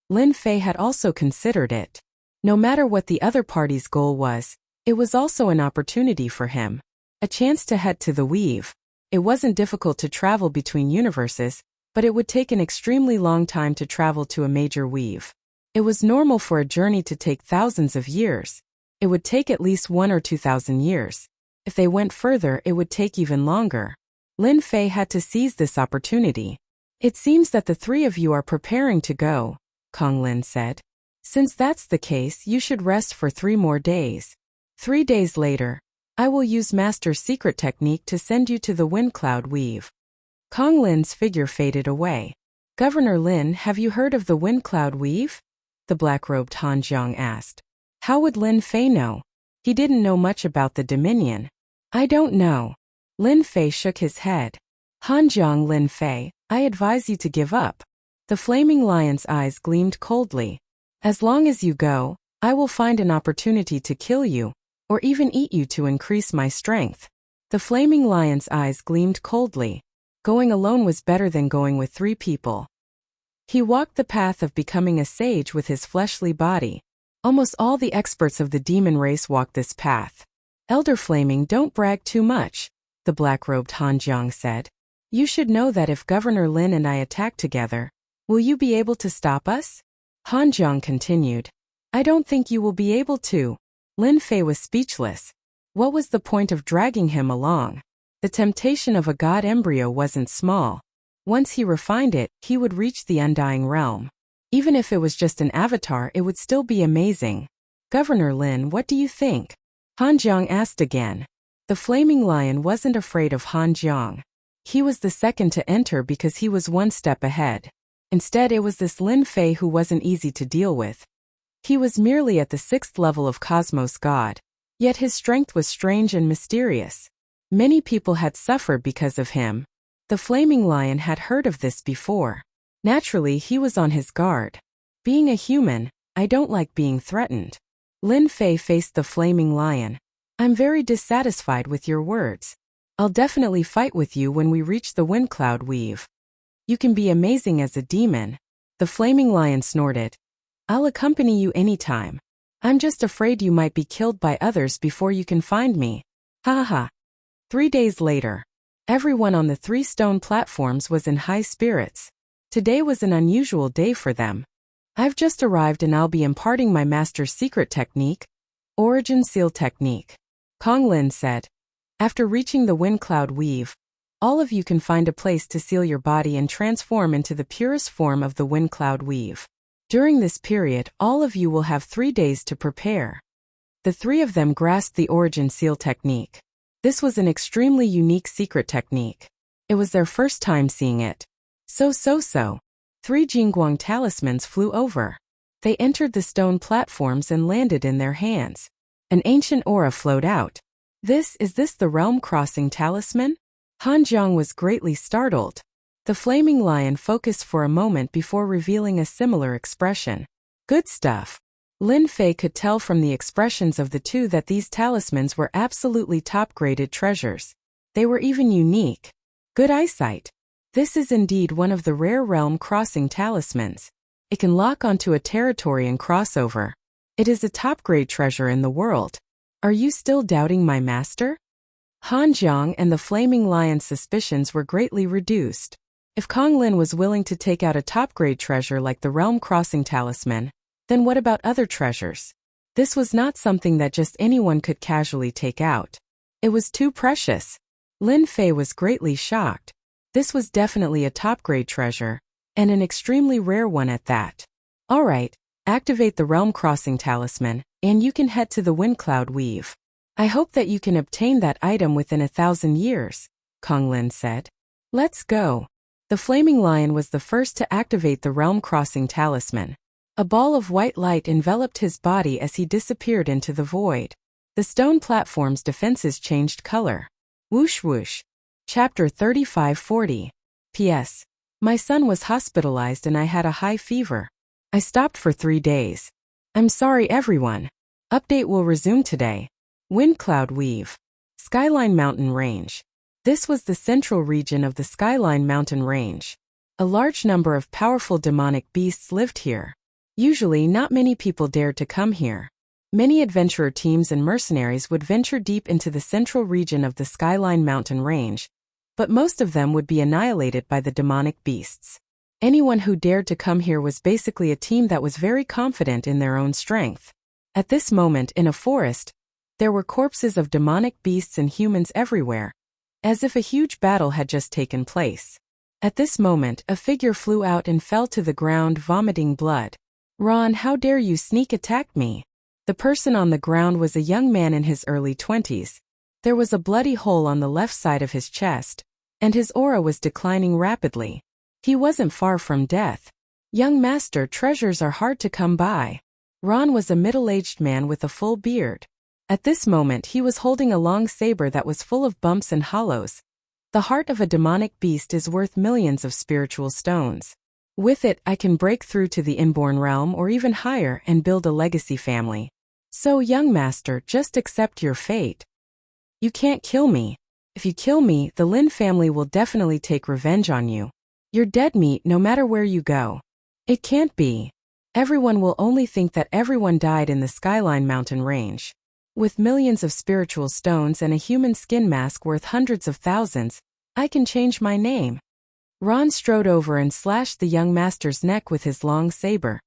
Lin Fei had also considered it. No matter what the other party's goal was, it was also an opportunity for him. A chance to head to the weave. It wasn't difficult to travel between universes, but it would take an extremely long time to travel to a major weave. It was normal for a journey to take thousands of years. It would take at least 1 or 2,000 years. If they went further, it would take even longer. Lin Fei had to seize this opportunity. It seems that the three of you are preparing to go, Kong Lin said. Since that's the case, you should rest for 3 more days. 3 days later, I will use Master's secret technique to send you to the Wind Cloud Weave. Kong Lin's figure faded away. Governor Lin, have you heard of the Wind Cloud Weave? The black-robed Han Jiang asked. How would Lin Fei know? He didn't know much about the Dominion. I don't know. Lin Fei shook his head. Han Jiang, Lin Fei, I advise you to give up. The Flaming Lion's eyes gleamed coldly. As long as you go, I will find an opportunity to kill you, or even eat you to increase my strength. The Flaming Lion's eyes gleamed coldly. Going alone was better than going with 3 people. He walked the path of becoming a sage with his fleshly body. Almost all the experts of the demon race walked this path. Elder Flaming, don't brag too much, the black-robed Han Jiang said. You should know that if Governor Lin and I attack together, will you be able to stop us? Han Jiang continued. I don't think you will be able to. Lin Fei was speechless. What was the point of dragging him along? The temptation of a god embryo wasn't small. Once he refined it, he would reach the undying realm. Even if it was just an avatar, it would still be amazing. Governor Lin, what do you think? Han Jiang asked again. The Flaming Lion wasn't afraid of Han Jiang. He was the second to enter because he was 1 step ahead. Instead, it was this Lin Fei who wasn't easy to deal with. He was merely at the 6th level of Cosmos God. Yet his strength was strange and mysterious. Many people had suffered because of him. The Flaming Lion had heard of this before. Naturally, he was on his guard. Being a human, I don't like being threatened. Lin Fei faced the Flaming Lion. I'm very dissatisfied with your words. I'll definitely fight with you when we reach the Wind Cloud Weave. You can be amazing as a demon. The Flaming Lion snorted. I'll accompany you anytime. I'm just afraid you might be killed by others before you can find me. Ha ha ha. 3 days later. Everyone on the 3 stone platforms was in high spirits. Today was an unusual day for them. I've just arrived and I'll be imparting my master's secret technique, Origin Seal Technique, Kong Lin said. After reaching the Wind Cloud Weave, all of you can find a place to seal your body and transform into the purest form of the Wind Cloud Weave. During this period, all of you will have 3 days to prepare. The 3 of them grasped the Origin Seal Technique. This was an extremely unique secret technique. It was their first time seeing it. So. 3 Jingguang talismans flew over. They entered the stone platforms and landed in their hands. An ancient aura flowed out. Is this the realm-crossing talisman? Han Jiang was greatly startled. The Flaming Lion focused for a moment before revealing a similar expression. Good stuff. Lin Fei could tell from the expressions of the 2 that these talismans were absolutely top-graded treasures. They were even unique. Good eyesight. This is indeed one of the rare realm-crossing talismans. It can lock onto a territory and cross over. It is a top-grade treasure in the world. Are you still doubting my master? Han Jiang and the Flaming Lion's suspicions were greatly reduced. If Kong Lin was willing to take out a top-grade treasure like the realm-crossing talisman, then what about other treasures? This was not something that just anyone could casually take out. It was too precious. Lin Fei was greatly shocked. This was definitely a top-grade treasure, and an extremely rare one at that. All right, Activate the Realm Crossing Talisman, and you can head to the Windcloud Weave. I hope that you can obtain that item within 1,000 years, Kong Lin said. Let's go. The Flaming Lion was the first to activate the Realm Crossing Talisman. A ball of white light enveloped his body as he disappeared into the void. The stone platform's defenses changed color. Whoosh whoosh. Chapter 3540. P.S. My son was hospitalized and I had a high fever. I stopped for 3 days. I'm sorry everyone. Update will resume today. Windcloud Weave. Skyline Mountain Range. This was the central region of the Skyline Mountain Range. A large number of powerful demonic beasts lived here. Usually not many people dared to come here. Many adventurer teams and mercenaries would venture deep into the central region of the Skyline Mountain Range, but most of them would be annihilated by the demonic beasts. Anyone who dared to come here was basically a team that was very confident in their own strength. At this moment in a forest, there were corpses of demonic beasts and humans everywhere, as if a huge battle had just taken place. At this moment, a figure flew out and fell to the ground vomiting blood. Ron, how dare you sneak attack me? The person on the ground was a young man in his early 20s. There was a bloody hole on the left side of his chest, and his aura was declining rapidly. He wasn't far from death. Young master, treasures are hard to come by. Ron was a middle-aged man with a full beard. At this moment he was holding a long saber that was full of bumps and hollows. The heart of a demonic beast is worth millions of spiritual stones. With it I can break through to the inborn realm or even higher and build a legacy family. So young master, just accept your fate. You can't kill me. If you kill me, the Lin family will definitely take revenge on you. You're dead meat no matter where you go. It can't be. Everyone will only think that everyone died in the Skyline Mountain Range. With millions of spiritual stones and a human skin mask worth hundreds of thousands, I can change my name. Ron strode over and slashed the young master's neck with his long saber.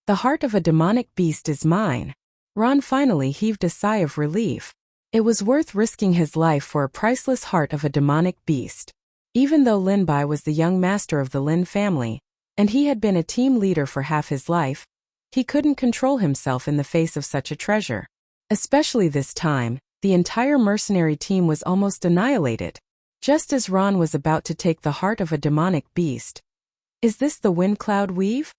The heart of a demonic beast is mine. Ron finally heaved a sigh of relief. It was worth risking his life for a priceless heart of a demonic beast. Even though Lin Bai was the young master of the Lin family, and he had been a team leader for half his life, he couldn't control himself in the face of such a treasure. Especially this time, the entire mercenary team was almost annihilated. Just as Ron was about to take the heart of a demonic beast. Is this the Windcloud Weave?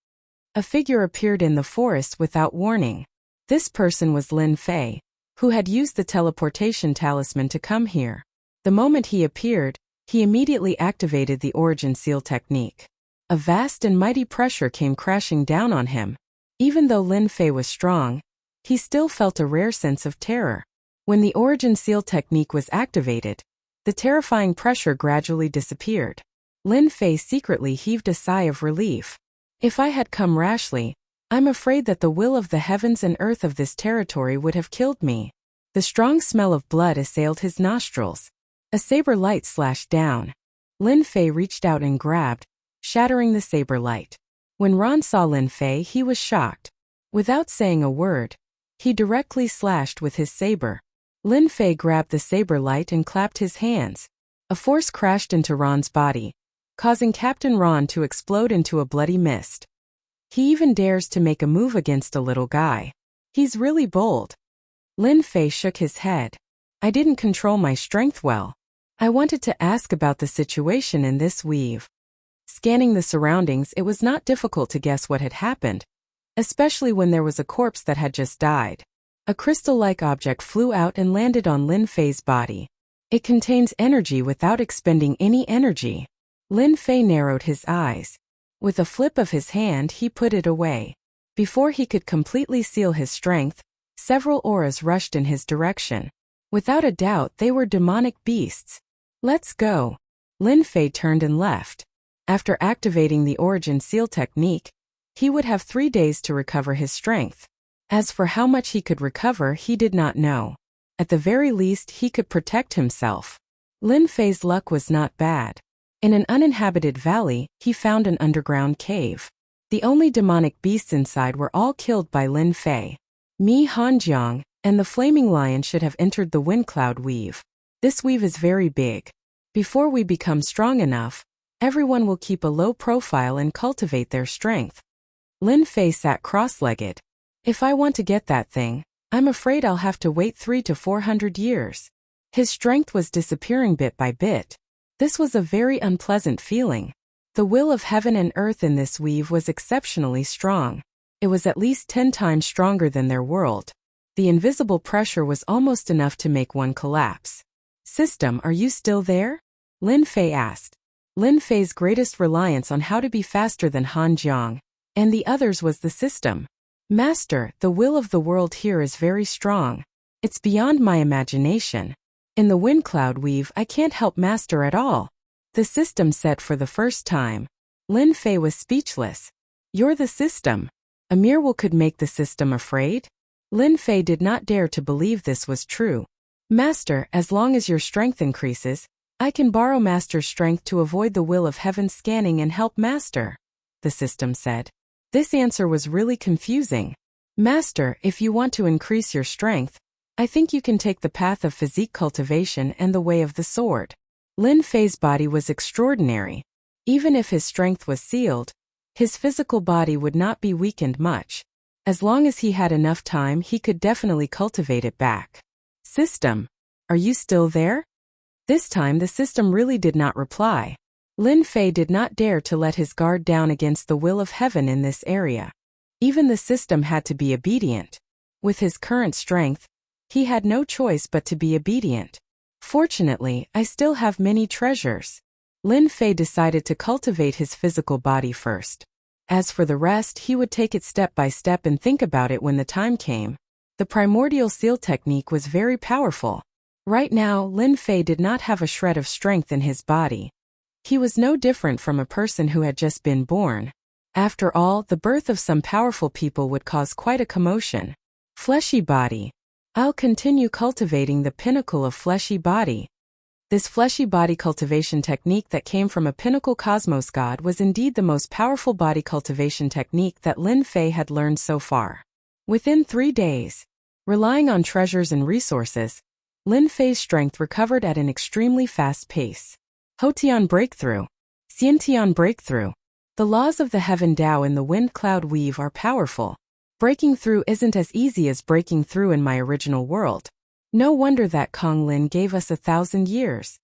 A figure appeared in the forest without warning. This person was Lin Fei, who had used the teleportation talisman to come here. The moment he appeared, he immediately activated the origin seal technique. A vast and mighty pressure came crashing down on him. Even though Lin Fei was strong, he still felt a rare sense of terror. When the origin seal technique was activated, the terrifying pressure gradually disappeared. Lin Fei secretly heaved a sigh of relief. If I had come rashly, I'm afraid that the will of the heavens and earth of this territory would have killed me. The strong smell of blood assailed his nostrils. A saber light slashed down. Lin Fei reached out and grabbed, shattering the saber light. When Ron saw Lin Fei, he was shocked. Without saying a word, he directly slashed with his saber. Lin Fei grabbed the saber light and clapped his hands. A force crashed into Ron's body, causing Captain Ron to explode into a bloody mist. He even dares to make a move against a little guy. He's really bold. Lin Fei shook his head. I didn't control my strength well. I wanted to ask about the situation in this weave. Scanning the surroundings, it was not difficult to guess what had happened, especially when there was a corpse that had just died. A crystal-like object flew out and landed on Lin Fei's body. It contains energy without expending any energy. Lin Fei narrowed his eyes. With a flip of his hand, he put it away. Before he could completely seal his strength, several auras rushed in his direction. Without a doubt, they were demonic beasts. Let's go. Lin Fei turned and left. After activating the origin seal technique, he would have 3 days to recover his strength. As for how much he could recover, he did not know. At the very least, he could protect himself. Lin Fei's luck was not bad. In an uninhabited valley, he found an underground cave. The only demonic beasts inside were all killed by Lin Fei. Mi Hanjiang and the Flaming Lion should have entered the Windcloud Weave. This weave is very big. Before we become strong enough, everyone will keep a low profile and cultivate their strength. Lin Fei sat cross-legged. If I want to get that thing, I'm afraid I'll have to wait 300 to 400 years. His strength was disappearing bit by bit. This was a very unpleasant feeling. The will of heaven and earth in this weave was exceptionally strong. It was at least 10 times stronger than their world. The invisible pressure was almost enough to make one collapse. System, are you still there? Lin Fei asked. Lin Fei's greatest reliance on how to be faster than Han Jiang, and the others was the system. Master, the will of the world here is very strong. It's beyond my imagination. In the wind cloud weave, I can't help Master at all. The system said for the first time. Lin Fei was speechless. You're the system. A mere will could make the system afraid? Lin Fei did not dare to believe this was true. Master, as long as your strength increases, I can borrow Master's strength to avoid the will of heaven scanning and help Master, the system said. This answer was really confusing. Master, if you want to increase your strength, I think you can take the path of physique cultivation and the way of the sword. Lin Fei's body was extraordinary. Even if his strength was sealed, his physical body would not be weakened much. As long as he had enough time, he could definitely cultivate it back. System, are you still there? This time the system really did not reply. Lin Fei did not dare to let his guard down against the will of heaven in this area. Even the system had to be obedient. With his current strength, he had no choice but to be obedient. Fortunately, I still have many treasures. Lin Fei decided to cultivate his physical body first. As for the rest, he would take it step by step and think about it when the time came. The primordial seal technique was very powerful. Right now, Lin Fei did not have a shred of strength in his body. He was no different from a person who had just been born. After all, the birth of some powerful people would cause quite a commotion. Fleshy body. I'll continue cultivating the pinnacle of fleshy body. This fleshy body cultivation technique that came from a pinnacle cosmos god was indeed the most powerful body cultivation technique that Lin Fei had learned so far. Within 3 days, relying on treasures and resources, Lin Fei's strength recovered at an extremely fast pace. Hotian breakthrough. Xiantian breakthrough. The laws of the heaven Tao in the wind cloud weave are powerful. Breaking through isn't as easy as breaking through in my original world. No wonder that Kong Lin gave us 1,000 years.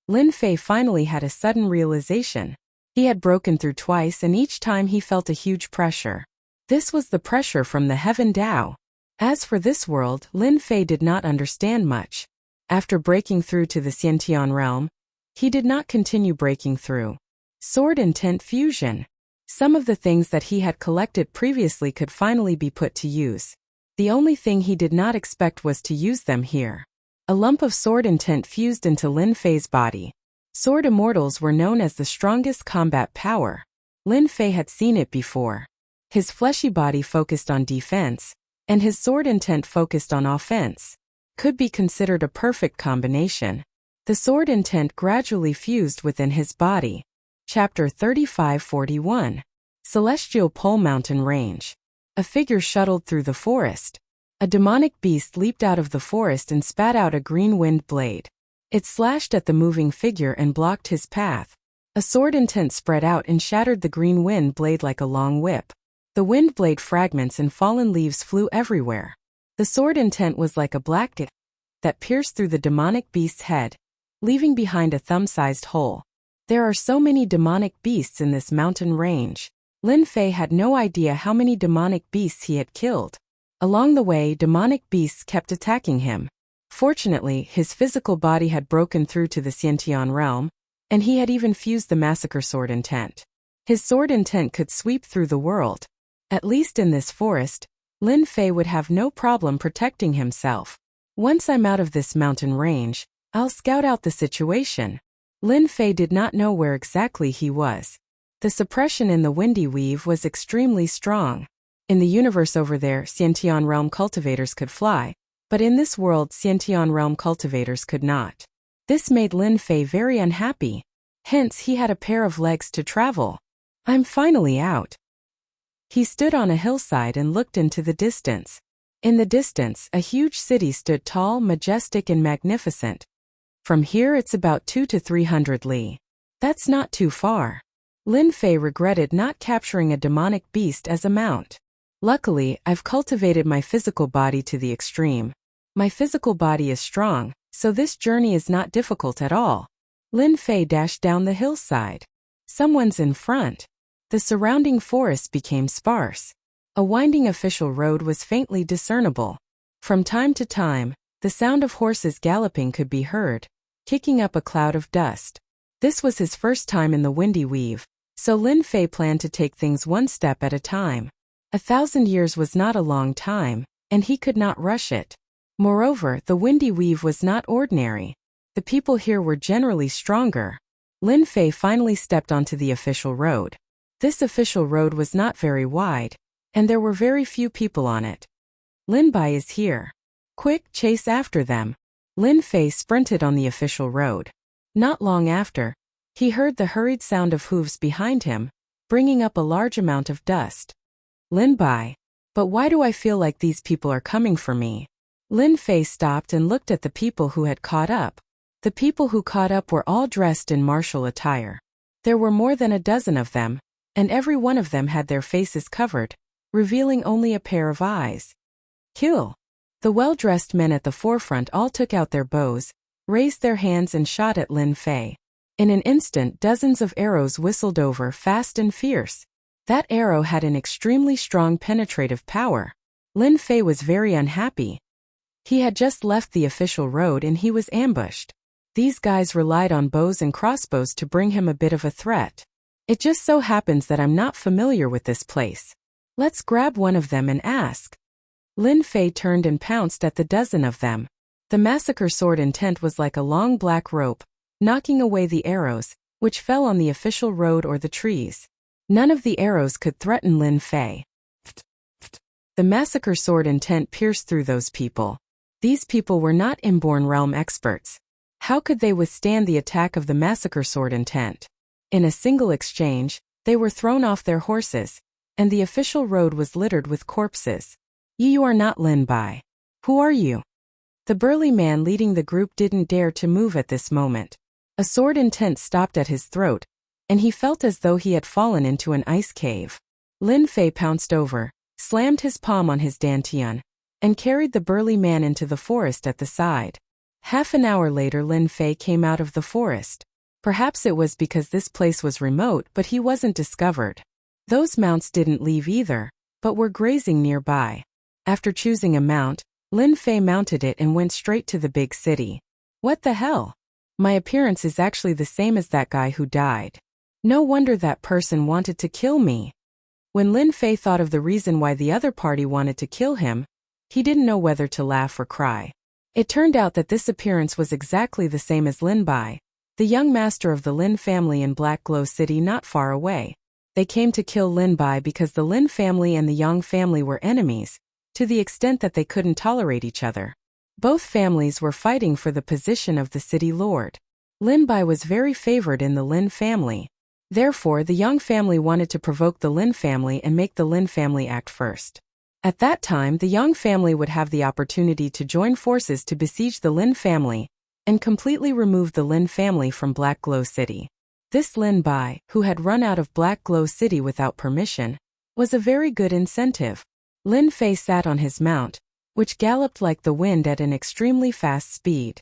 Lin Fei finally had a sudden realization. He had broken through twice and each time he felt a huge pressure. This was the pressure from the heaven Tao. As for this world, Lin Fei did not understand much. After breaking through to the Xiantian realm, he did not continue breaking through. Sword intent fusion. Some of the things that he had collected previously could finally be put to use. The only thing he did not expect was to use them here. A lump of sword intent fused into Lin Fei's body. Sword immortals were known as the strongest combat power. Lin Fei had seen it before. His fleshy body focused on defense, and his sword intent focused on offense. Could be considered a perfect combination. The sword intent gradually fused within his body. Chapter 3541. Celestial Pole Mountain Range. A figure shuttled through the forest. A demonic beast leaped out of the forest and spat out a green wind blade. It slashed at the moving figure and blocked his path. A sword intent spread out and shattered the green wind blade like a long whip. The wind blade fragments and fallen leaves flew everywhere. The sword intent was like a black dagger that pierced through the demonic beast's head, leaving behind a thumb-sized hole. There are so many demonic beasts in this mountain range. Lin Fei had no idea how many demonic beasts he had killed. Along the way, demonic beasts kept attacking him. Fortunately, his physical body had broken through to the Xiantian realm, and he had even fused the massacre sword intent. His sword intent could sweep through the world. At least in this forest, Lin Fei would have no problem protecting himself. Once I'm out of this mountain range, I'll scout out the situation. Lin Fei did not know where exactly he was. The suppression in the windy weave was extremely strong. In the universe over there, Xiantian realm cultivators could fly, but in this world Xiantian realm cultivators could not. This made Lin Fei very unhappy. Hence he had a pair of legs to travel. I'm finally out. He stood on a hillside and looked into the distance. In the distance, a huge city stood tall, majestic and magnificent. From here it's about 200 to 300 li. That's not too far. Lin Fei regretted not capturing a demonic beast as a mount. Luckily, I've cultivated my physical body to the extreme. My physical body is strong, so this journey is not difficult at all. Lin Fei dashed down the hillside. Someone's in front. The surrounding forest became sparse. A winding official road was faintly discernible. From time to time, the sound of horses galloping could be heard, kicking up a cloud of dust. This was his first time in the Windy Weave, so Lin Fei planned to take things one step at a time. 1,000 years was not a long time, and he could not rush it. Moreover, the Windy Weave was not ordinary. The people here were generally stronger. Lin Fei finally stepped onto the official road. This official road was not very wide, and there were very few people on it. Lin Bai is here. Quick, chase after them. Lin Fei sprinted on the official road. Not long after, he heard the hurried sound of hooves behind him, bringing up a large amount of dust. Lin Bai. But why do I feel like these people are coming for me? Lin Fei stopped and looked at the people who had caught up. The people who caught up were all dressed in martial attire. There were more than a dozen of them, and every one of them had their faces covered, revealing only a pair of eyes. Kill! The well-dressed men at the forefront all took out their bows, raised their hands and shot at Lin Fei. In an instant, dozens of arrows whistled over, fast and fierce. That arrow had an extremely strong penetrative power. Lin Fei was very unhappy. He had just left the official road and he was ambushed. These guys relied on bows and crossbows to bring him a bit of a threat. It just so happens that I'm not familiar with this place. Let's grab one of them and ask. Lin Fei turned and pounced at the dozen of them. The massacre sword intent was like a long black rope, knocking away the arrows, which fell on the official road or the trees. None of the arrows could threaten Lin Fei. The massacre sword intent pierced through those people. These people were not inborn realm experts. How could they withstand the attack of the massacre sword intent? In a single exchange, they were thrown off their horses, and the official road was littered with corpses. You are not Lin Bai. Who are you? The burly man leading the group didn't dare to move at this moment. A sword intent stopped at his throat, and he felt as though he had fallen into an ice cave. Lin Fei pounced over, slammed his palm on his dantian, and carried the burly man into the forest at the side. Half an hour later Lin Fei came out of the forest. Perhaps it was because this place was remote, but he wasn't discovered. Those mounts didn't leave either, but were grazing nearby. After choosing a mount, Lin Fei mounted it and went straight to the big city. What the hell? My appearance is actually the same as that guy who died. No wonder that person wanted to kill me. When Lin Fei thought of the reason why the other party wanted to kill him, he didn't know whether to laugh or cry. It turned out that this appearance was exactly the same as Lin Bai, the young master of the Lin family in Black Glow City not far away. They came to kill Lin Bai because the Lin family and the Yang family were enemies, to the extent that they couldn't tolerate each other. Both families were fighting for the position of the city lord. Lin Bai was very favored in the Lin family. Therefore, the Yang family wanted to provoke the Lin family and make the Lin family act first. At that time, the Yang family would have the opportunity to join forces to besiege the Lin family and completely remove the Lin family from Black Glow City. This Lin Bai, who had run out of Black Glow City without permission, was a very good incentive. Lin Fei sat on his mount, which galloped like the wind at an extremely fast speed.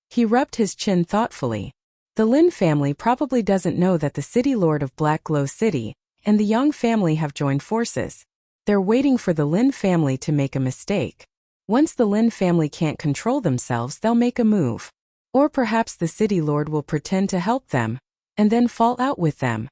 He rubbed his chin thoughtfully. The Lin family probably doesn't know that the city lord of Black Glow City and the Yang family have joined forces. They're waiting for the Lin family to make a mistake. Once the Lin family can't control themselves, they'll make a move. Or perhaps the city lord will pretend to help them, and then fall out with them.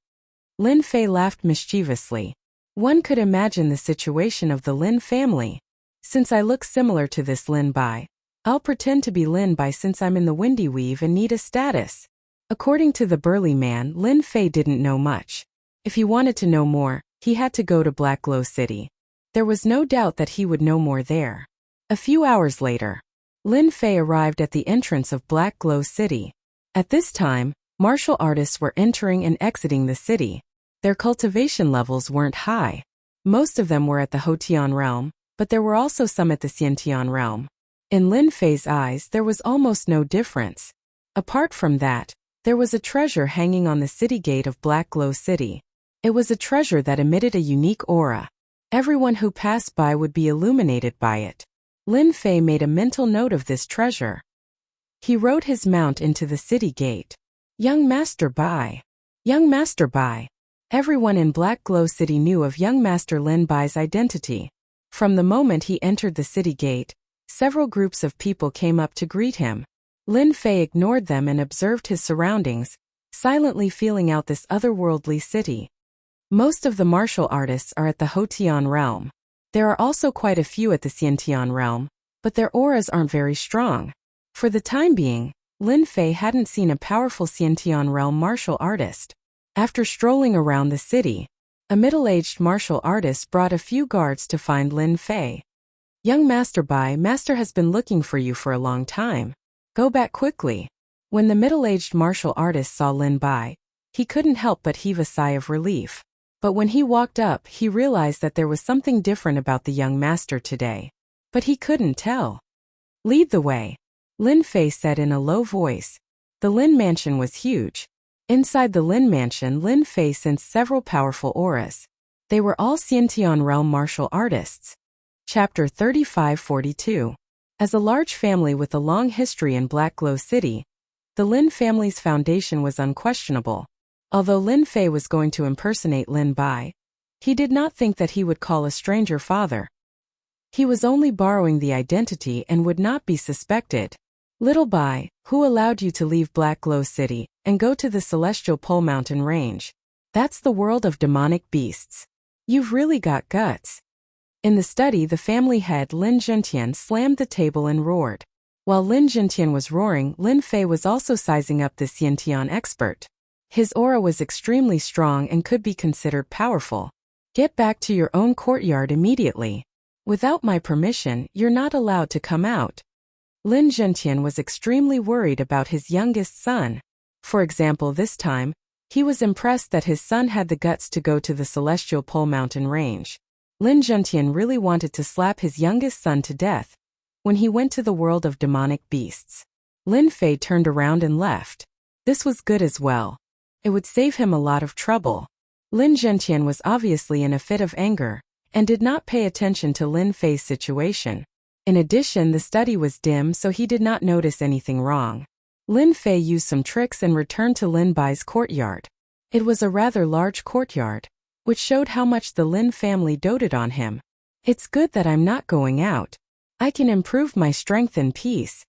Lin Fei laughed mischievously. One could imagine the situation of the Lin family. Since I look similar to this Lin Bai, I'll pretend to be Lin Bai since I'm in the Windy Weave and need a status. According to the burly man, Lin Fei didn't know much. If he wanted to know more, he had to go to Black Glow City. There was no doubt that he would know more there. A few hours later, Lin Fei arrived at the entrance of Black Glow City. At this time, martial artists were entering and exiting the city. Their cultivation levels weren't high. Most of them were at the Hotian realm, but there were also some at the Xiantian realm. In Lin Fei's eyes, there was almost no difference. Apart from that, There was a treasure hanging on the city gate of Black Glow City. It was a treasure that emitted a unique aura. Everyone who passed by would be illuminated by it. Lin Fei made a mental note of this treasure. He rode his mount into the city gate. Young Master Bai. Young Master Bai. Everyone in Black Glow City knew of young Master Lin Bai's identity. From the moment he entered the city gate, several groups of people came up to greet him. Lin Fei ignored them and observed his surroundings, silently feeling out this otherworldly city. Most of the martial artists are at the Hotian realm. There are also quite a few at the Xiantian realm, but their auras aren't very strong. For the time being, Lin Fei hadn't seen a powerful Xiantian realm martial artist. After strolling around the city, a middle-aged martial artist brought a few guards to find Lin Fei. Young Master Bai, Master has been looking for you for a long time. Go back quickly. When the middle-aged martial artist saw Lin Bai, he couldn't help but heave a sigh of relief. But when he walked up, he realized that there was something different about the young master today. But he couldn't tell. Lead the way, Lin Fei said in a low voice. The Lin mansion was huge. Inside the Lin mansion, Lin Fei sensed several powerful auras. They were all Xiantian realm martial artists. Chapter 3542. As a large family with a long history in Black Glow City, the Lin family's foundation was unquestionable. Although Lin Fei was going to impersonate Lin Bai, he did not think that he would call a stranger father. He was only borrowing the identity and would not be suspected. Little Bai, who allowed you to leave Black Glow City and go to the Celestial Pole Mountain Range? That's the world of demonic beasts. You've really got guts. In the study, the family head Lin Zhentian slammed the table and roared. While Lin Zhentian was roaring, Lin Fei was also sizing up the Xiantian expert. His aura was extremely strong and could be considered powerful. Get back to your own courtyard immediately. Without my permission, you're not allowed to come out. Lin Zhentian was extremely worried about his youngest son. For example, this time, he was impressed that his son had the guts to go to the Celestial Pole Mountain Range. Lin Zhentian really wanted to slap his youngest son to death. When he went to the world of demonic beasts, Lin Fei turned around and left. This was good as well. It would save him a lot of trouble. Lin Zhentian was obviously in a fit of anger, and did not pay attention to Lin Fei's situation. In addition, the study was dim, so he did not notice anything wrong. Lin Fei used some tricks and returned to Lin Bai's courtyard. It was a rather large courtyard, which showed how much the Lin family doted on him. It's good that I'm not going out. I can improve my strength in peace.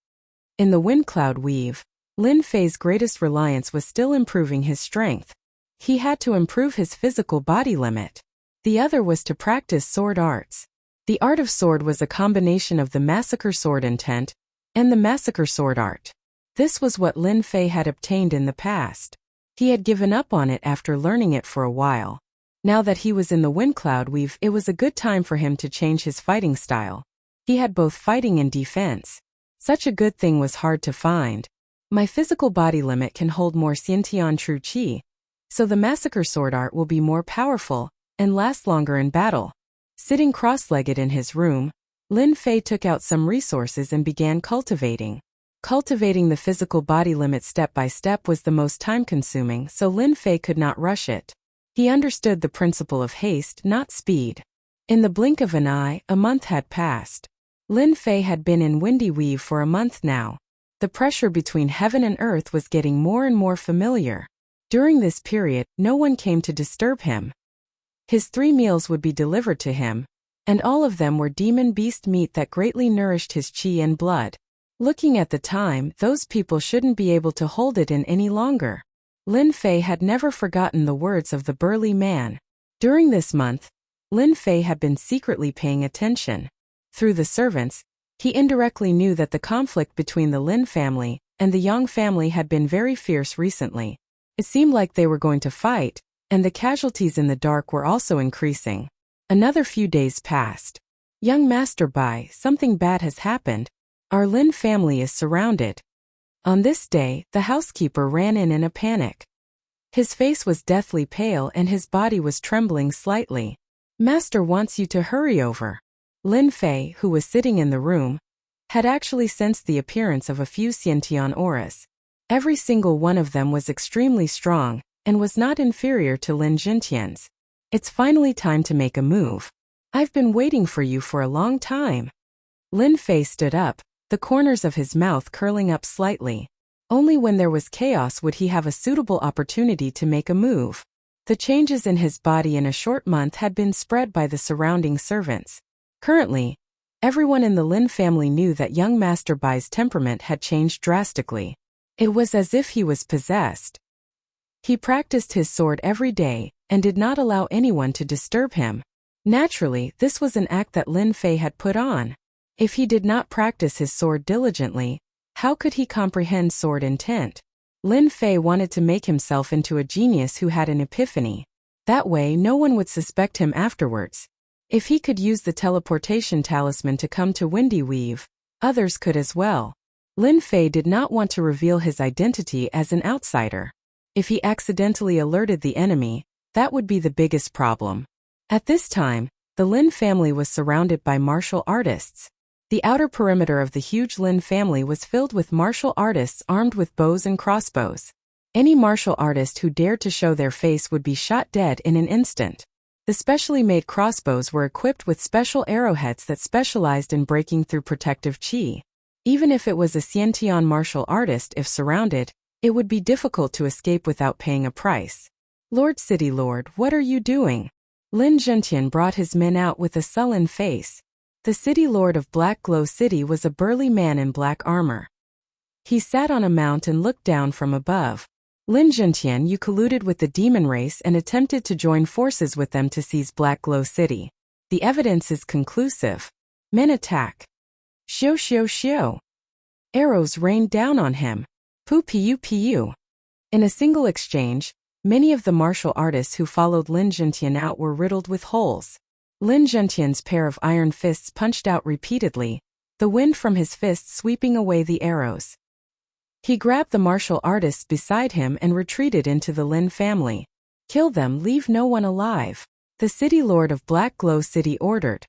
In the wind cloud weave, Lin Fei's greatest reliance was still improving his strength. He had to improve his physical body limit. The other was to practice sword arts. The art of sword was a combination of the massacre sword intent and the massacre sword art. This was what Lin Fei had obtained in the past. He had given up on it after learning it for a while. Now that he was in the wind cloud weave, it was a good time for him to change his fighting style. He had both fighting and defense. Such a good thing was hard to find. My physical body limit can hold more Xiantian true qi, so the massacre sword art will be more powerful and last longer in battle. Sitting cross-legged in his room, Lin Fei took out some resources and began cultivating. Cultivating the physical body limit step by step was the most time-consuming, so Lin Fei could not rush it. He understood the principle of haste, not speed. In the blink of an eye, a month had passed. Lin Fei had been in Windy Weave for a month now. The pressure between heaven and earth was getting more and more familiar. During this period, no one came to disturb him. His 3 meals would be delivered to him, and all of them were demon beast meat that greatly nourished his qi and blood. Looking at the time, those people shouldn't be able to hold it in any longer. Lin Fei had never forgotten the words of the burly man. During this month, Lin Fei had been secretly paying attention. Through the servants, he indirectly knew that the conflict between the Lin family and the Yang family had been very fierce recently. It seemed like they were going to fight, and the casualties in the dark were also increasing. Another few days passed. Young Master Bai, something bad has happened. Our Lin family is surrounded. On this day, the housekeeper ran in a panic. His face was deathly pale and his body was trembling slightly. Master wants you to hurry over. Lin Fei, who was sitting in the room, had actually sensed the appearance of a few Xiantian auras. Every single one of them was extremely strong, and was not inferior to Lin Jintian's. It's finally time to make a move. I've been waiting for you for a long time. Lin Fei stood up, the corners of his mouth curling up slightly. Only when there was chaos would he have a suitable opportunity to make a move. The changes in his body in a short month had been spread by the surrounding servants. Currently, everyone in the Lin family knew that young Master Bai's temperament had changed drastically. It was as if he was possessed. He practiced his sword every day, and did not allow anyone to disturb him. Naturally, this was an act that Lin Fei had put on. If he did not practice his sword diligently, how could he comprehend sword intent? Lin Fei wanted to make himself into a genius who had an epiphany. That way no one would suspect him afterwards. If he could use the teleportation talisman to come to Windy Weave, others could as well. Lin Fei did not want to reveal his identity as an outsider. If he accidentally alerted the enemy, that would be the biggest problem. At this time, the Lin family was surrounded by martial artists. The outer perimeter of the huge Lin family was filled with martial artists armed with bows and crossbows. Any martial artist who dared to show their face would be shot dead in an instant. The specially made crossbows were equipped with special arrowheads that specialized in breaking through protective chi. Even if it was a Xiantian martial artist, if surrounded, it would be difficult to escape without paying a price. Lord City Lord, what are you doing? Lin Zhentian brought his men out with a sullen face. The City Lord of Black Glow City was a burly man in black armor. He sat on a mount and looked down from above. Lin Zhentian, you colluded with the demon race and attempted to join forces with them to seize Black Glow City. The evidence is conclusive. Men attack. Xiu xiu xiu. Arrows rained down on him. Pu piu piu. In a single exchange, many of the martial artists who followed Lin Zhentian out were riddled with holes. Lin Zhentian's pair of iron fists punched out repeatedly, the wind from his fists sweeping away the arrows. He grabbed the martial artists beside him and retreated into the Lin family. Kill them, leave no one alive. The City Lord of Black Glow City ordered.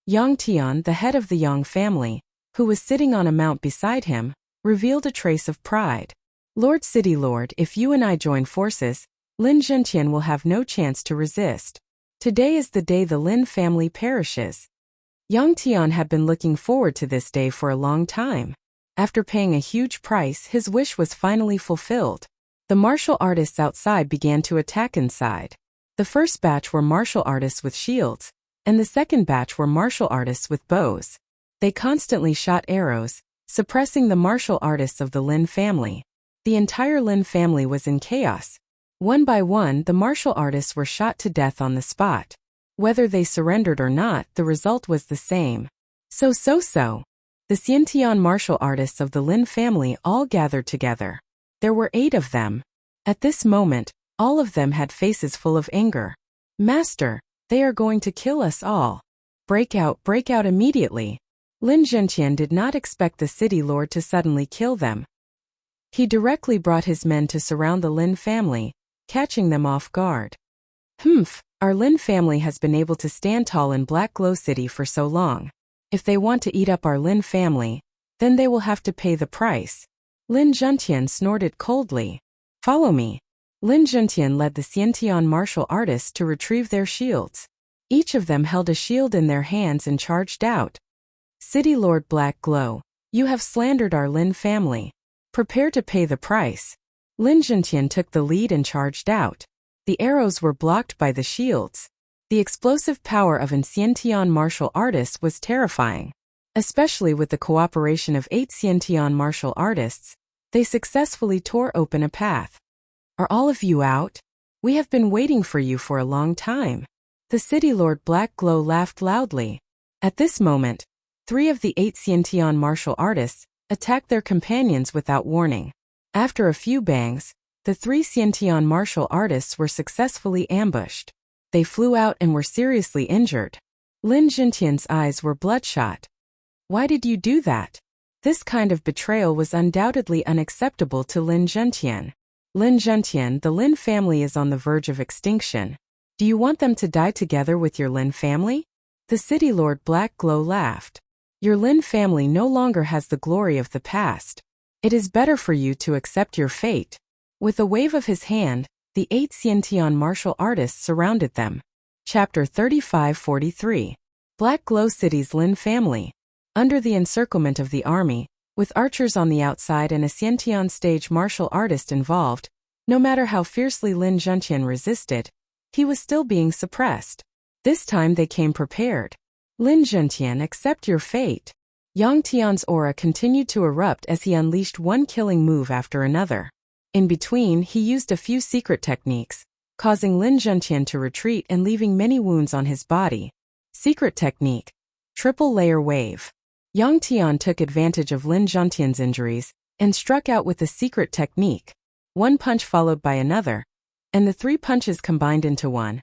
Yang Tian, the head of the Yang family, who was sitting on a mount beside him, revealed a trace of pride. Lord City Lord, if you and I join forces, Lin Zhentian will have no chance to resist. Today is the day the Lin family perishes. Yang Tian had been looking forward to this day for a long time. After paying a huge price, his wish was finally fulfilled. The martial artists outside began to attack inside. The first batch were martial artists with shields, and the second batch were martial artists with bows. They constantly shot arrows, suppressing the martial artists of the Lin family. The entire Lin family was in chaos. One by one, the martial artists were shot to death on the spot. Whether they surrendered or not, the result was the same. So. The Xiantian martial artists of the Lin family all gathered together. There were 8 of them. At this moment, all of them had faces full of anger. Master, they are going to kill us all. Break out immediately. Lin Zhentian did not expect the City Lord to suddenly kill them. He directly brought his men to surround the Lin family, catching them off guard. Our Lin family has been able to stand tall in Black Glow City for so long. If they want to eat up our Lin family, then they will have to pay the price. Lin Zhentian snorted coldly. Follow me. Lin Zhentian led the Xiantian martial artists to retrieve their shields. Each of them held a shield in their hands and charged out. City Lord Black Glow, you have slandered our Lin family. Prepare to pay the price. Lin Zhentian took the lead and charged out. The arrows were blocked by the shields. The explosive power of an Xiantian martial artist was terrifying. Especially with the cooperation of 8 Xiantian martial artists, they successfully tore open a path. Are all of you out? We have been waiting for you for a long time. The City Lord Black Glow laughed loudly. At this moment, 3 of the 8 Xiantian martial artists attacked their companions without warning. After a few bangs, the 3 Xiantian martial artists were successfully ambushed. They flew out and were seriously injured. Lin Zhentian's eyes were bloodshot. Why did you do that? This kind of betrayal was undoubtedly unacceptable to Lin Zhentian. Lin Zhentian, the Lin family is on the verge of extinction. Do you want them to die together with your Lin family? The City Lord Black Glow laughed. Your Lin family no longer has the glory of the past. It is better for you to accept your fate. With a wave of his hand, the 8 Xiantian martial artists surrounded them. Chapter 35-43. Black Glow City's Lin family. Under the encirclement of the army, with archers on the outside and a Xiantian stage martial artist involved, no matter how fiercely Lin Zhenqian resisted, he was still being suppressed. This time they came prepared. Lin Zhenqian, accept your fate. Yang Tian's aura continued to erupt as he unleashed one killing move after another. In between, he used a few secret techniques, causing Lin Zhenqian to retreat and leaving many wounds on his body. Secret technique. Triple layer wave. Yang Tian took advantage of Lin Zhenqian's injuries and struck out with the secret technique. One punch followed by another, and the 3 punches combined into one,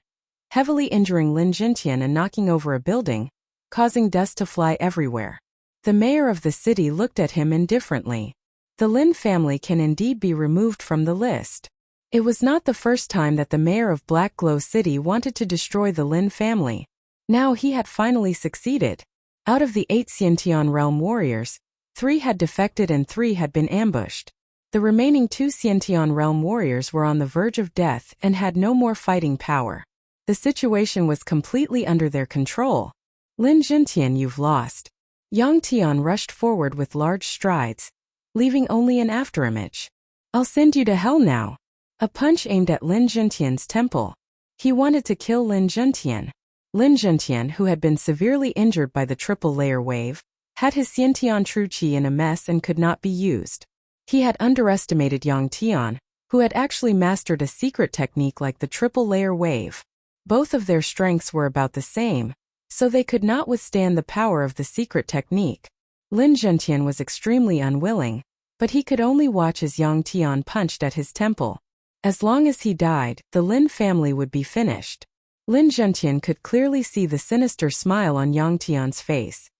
heavily injuring Lin Zhenqian and knocking over a building, causing dust to fly everywhere. The mayor of the city looked at him indifferently. The Lin family can indeed be removed from the list. It was not the first time that the mayor of Black Glow City wanted to destroy the Lin family. Now he had finally succeeded. Out of the 8 Xiantian realm warriors, 3 had defected and 3 had been ambushed. The remaining 2 Xiantian realm warriors were on the verge of death and had no more fighting power. The situation was completely under their control. Lin Zhenqian, you've lost. Yang Tian rushed forward with large strides, leaving only an afterimage. I'll send you to hell now. A punch aimed at Lin Zhenqian's temple. He wanted to kill Lin Zhenqian. Lin Zhenqian, who had been severely injured by the triple layer wave, had his Xiantian true qi in a mess and could not be used. He had underestimated Yang Tian, who had actually mastered a secret technique like the triple layer wave. Both of their strengths were about the same, so they could not withstand the power of the secret technique. Lin Zhenqian was extremely unwilling, but he could only watch as Yang Tian punched at his temple. As long as he died, the Lin family would be finished. Lin Zhenqian could clearly see the sinister smile on Yang Tian's face.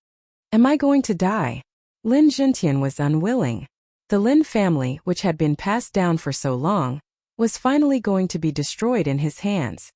Am I going to die? Lin Zhenqian was unwilling. The Lin family, which had been passed down for so long, was finally going to be destroyed in his hands.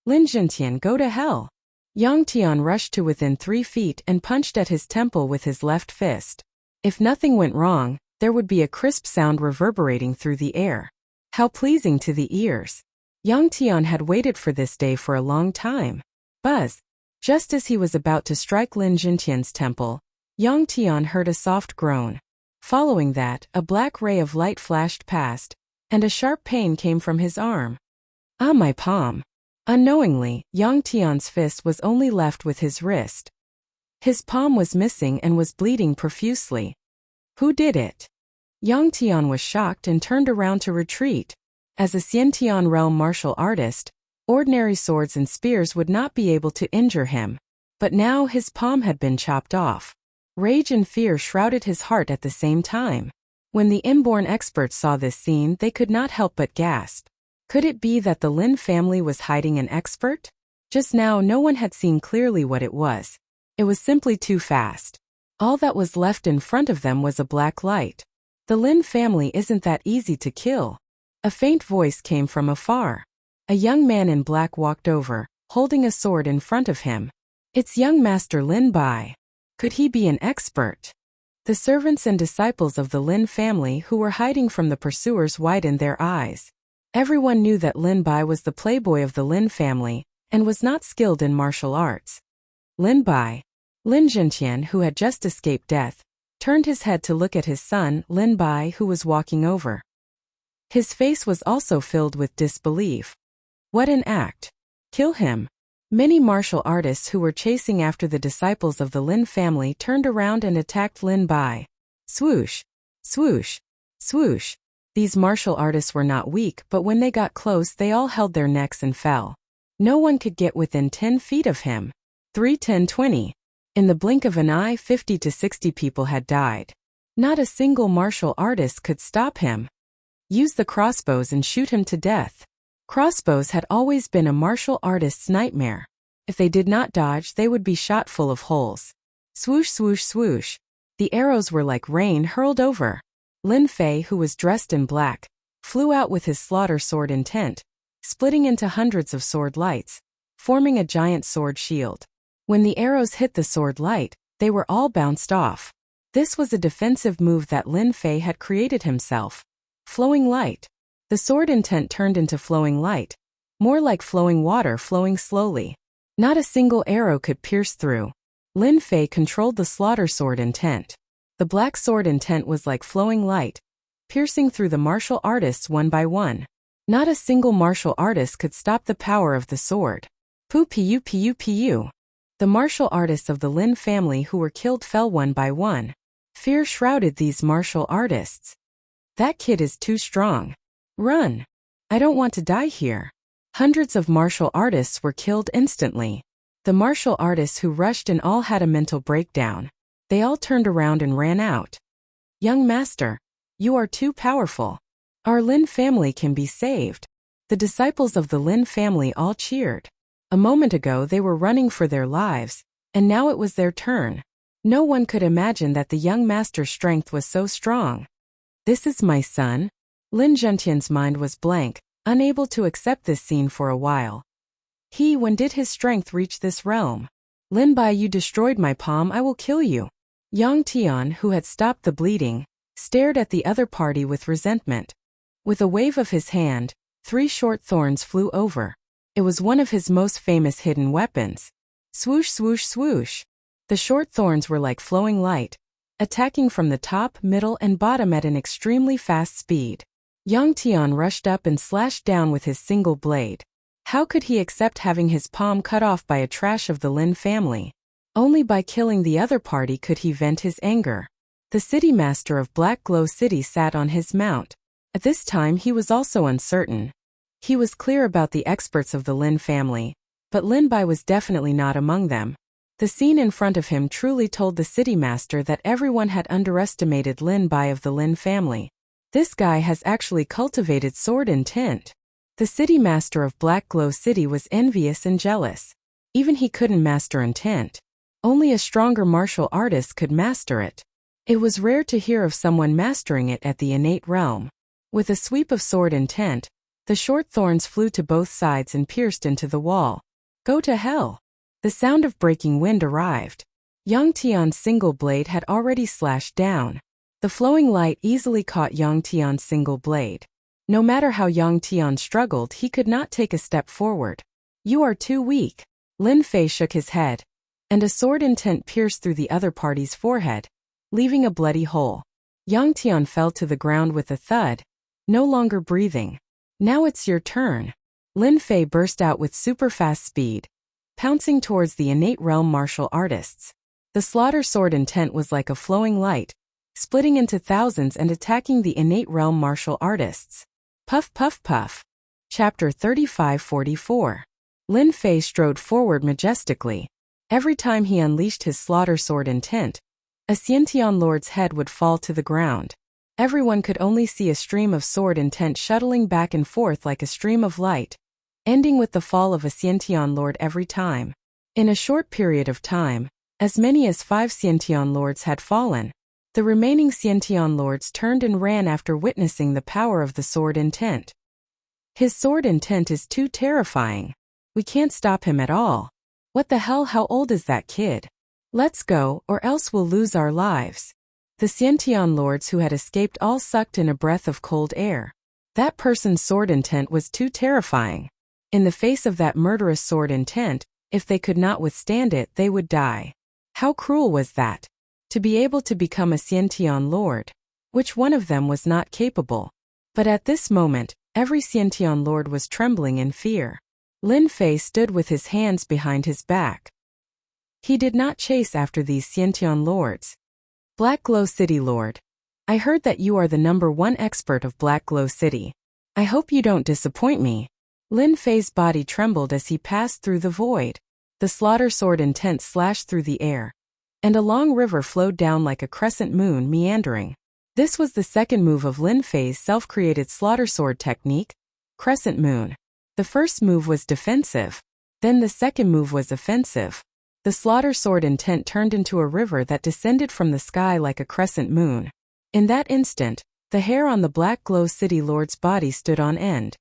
Lin Zhenqian, go to hell. Yang Tian rushed to within 3 feet and punched at his temple with his left fist. If nothing went wrong, there would be a crisp sound reverberating through the air. How pleasing to the ears. Yang Tian had waited for this day for a long time. Buzz. Just as he was about to strike Lin Zhenqian's temple, Yang Tian heard a soft groan. Following that, a black ray of light flashed past, and a sharp pain came from his arm. Ah, my palm. Unknowingly, Yang Tian's fist was only left with his wrist. His palm was missing and was bleeding profusely. Who did it? Yang Tian was shocked and turned around to retreat. As a Xiantian realm martial artist, ordinary swords and spears would not be able to injure him. But now his palm had been chopped off. Rage and fear shrouded his heart at the same time. When the inborn experts saw this scene, they could not help but gasp. Could it be that the Lin family was hiding an expert? Just now no one had seen clearly what it was. It was simply too fast. All that was left in front of them was a black light. The Lin family isn't that easy to kill. A faint voice came from afar. A young man in black walked over, holding a sword in front of him. It's young Master Lin Bai. Could he be an expert? The servants and disciples of the Lin family who were hiding from the pursuers widened their eyes. Everyone knew that Lin Bai was the playboy of the Lin family, and was not skilled in martial arts. Lin Bai. Lin Zhenqian, who had just escaped death, turned his head to look at his son, Lin Bai, who was walking over. His face was also filled with disbelief. What an act! Kill him! Many martial artists who were chasing after the disciples of the Lin family turned around and attacked Lin Bai. Swoosh! Swoosh! Swoosh! These martial artists were not weak, but when they got close they all held their necks and fell. No one could get within 10 feet of him. 3, 10, 20. In the blink of an eye, 50 to 60 people had died. Not a single martial artist could stop him. Use the crossbows and shoot him to death. Crossbows had always been a martial artist's nightmare. If they did not dodge, they would be shot full of holes. Swoosh, swoosh, swoosh. The arrows were like rain hurled over. Lin Fei, who was dressed in black, flew out with his slaughter sword intent, splitting into hundreds of sword lights, forming a giant sword shield. When the arrows hit the sword light, they were all bounced off. This was a defensive move that Lin Fei had created himself. Flowing light. The sword intent turned into flowing light, more like flowing water flowing slowly. Not a single arrow could pierce through. Lin Fei controlled the slaughter sword intent. The black sword intent was like flowing light, piercing through the martial artists one by one. Not a single martial artist could stop the power of the sword. Pu. The martial artists of the Lin family who were killed fell one by one. Fear shrouded these martial artists. That kid is too strong. Run. I don't want to die here. Hundreds of martial artists were killed instantly. The martial artists who rushed in all had a mental breakdown. They all turned around and ran out. Young master, you are too powerful. Our Lin family can be saved. The disciples of the Lin family all cheered. A moment ago they were running for their lives, and now it was their turn. No one could imagine that the young master's strength was so strong. This is my son? Lin Zhentian's mind was blank, unable to accept this scene for a while. When did his strength reach this realm? Lin Bai, you destroyed my palm, I will kill you. Yang Tian, who had stopped the bleeding, stared at the other party with resentment. With a wave of his hand, 3 short thorns flew over. It was one of his most famous hidden weapons. Swoosh, swoosh, swoosh. The short thorns were like flowing light, attacking from the top, middle, and bottom at an extremely fast speed. Yang Tian rushed up and slashed down with his single blade. How could he accept having his palm cut off by a trash of the Lin family? Only by killing the other party could he vent his anger. The city master of Black Glow City sat on his mount. At this time he was also uncertain. He was clear about the experts of the Lin family, but Lin Bai was definitely not among them. The scene in front of him truly told the city master that everyone had underestimated Lin Bai of the Lin family. This guy has actually cultivated sword intent. The city master of Black Glow City was envious and jealous. Even he couldn't master intent. Only a stronger martial artist could master it. It was rare to hear of someone mastering it at the innate realm. With a sweep of sword intent, the short thorns flew to both sides and pierced into the wall. Go to hell. The sound of breaking wind arrived. Yang Tian's single blade had already slashed down. The flowing light easily caught Yang Tian's single blade. No matter how Yang Tian struggled, he could not take a step forward. You are too weak. Lin Fei shook his head, and a sword intent pierced through the other party's forehead, leaving a bloody hole. Yang Tian fell to the ground with a thud, no longer breathing. Now it's your turn. Lin Fei burst out with super fast speed, pouncing towards the innate realm martial artists. The slaughter sword intent was like a flowing light, splitting into thousands and attacking the innate realm martial artists. Puff puff puff. Chapter 35-44. Lin Fei strode forward majestically. Every time he unleashed his slaughter sword intent, a Xiantian lord's head would fall to the ground. Everyone could only see a stream of sword intent shuttling back and forth like a stream of light, ending with the fall of a Xiantian lord every time. In a short period of time, as many as 5 Xiantian lords had fallen. The remaining Xiantian lords turned and ran after witnessing the power of the sword intent. His sword intent is too terrifying. We can't stop him at all. What the hell, how old is that kid? Let's go, or else we'll lose our lives. The Xiantian lords who had escaped all sucked in a breath of cold air. That person's sword intent was too terrifying. In the face of that murderous sword intent, if they could not withstand it, they would die. How cruel was that? To be able to become a Xiantian lord. Which one of them was not capable? But at this moment, every Xiantian lord was trembling in fear. Lin Fei stood with his hands behind his back. He did not chase after these Xiantian lords. Black Glow City Lord. I heard that you are the #1 expert of Black Glow City. I hope you don't disappoint me. Lin Fei's body trembled as he passed through the void. The slaughter sword intent slashed through the air, and a long river flowed down like a crescent moon meandering. This was the second move of Lin Fei's self-created slaughter sword technique, Crescent Moon. The first move was defensive. Then the second move was offensive. The slaughter sword intent turned into a river that descended from the sky like a crescent moon. In that instant, the hair on the Black Glow City Lord's body stood on end.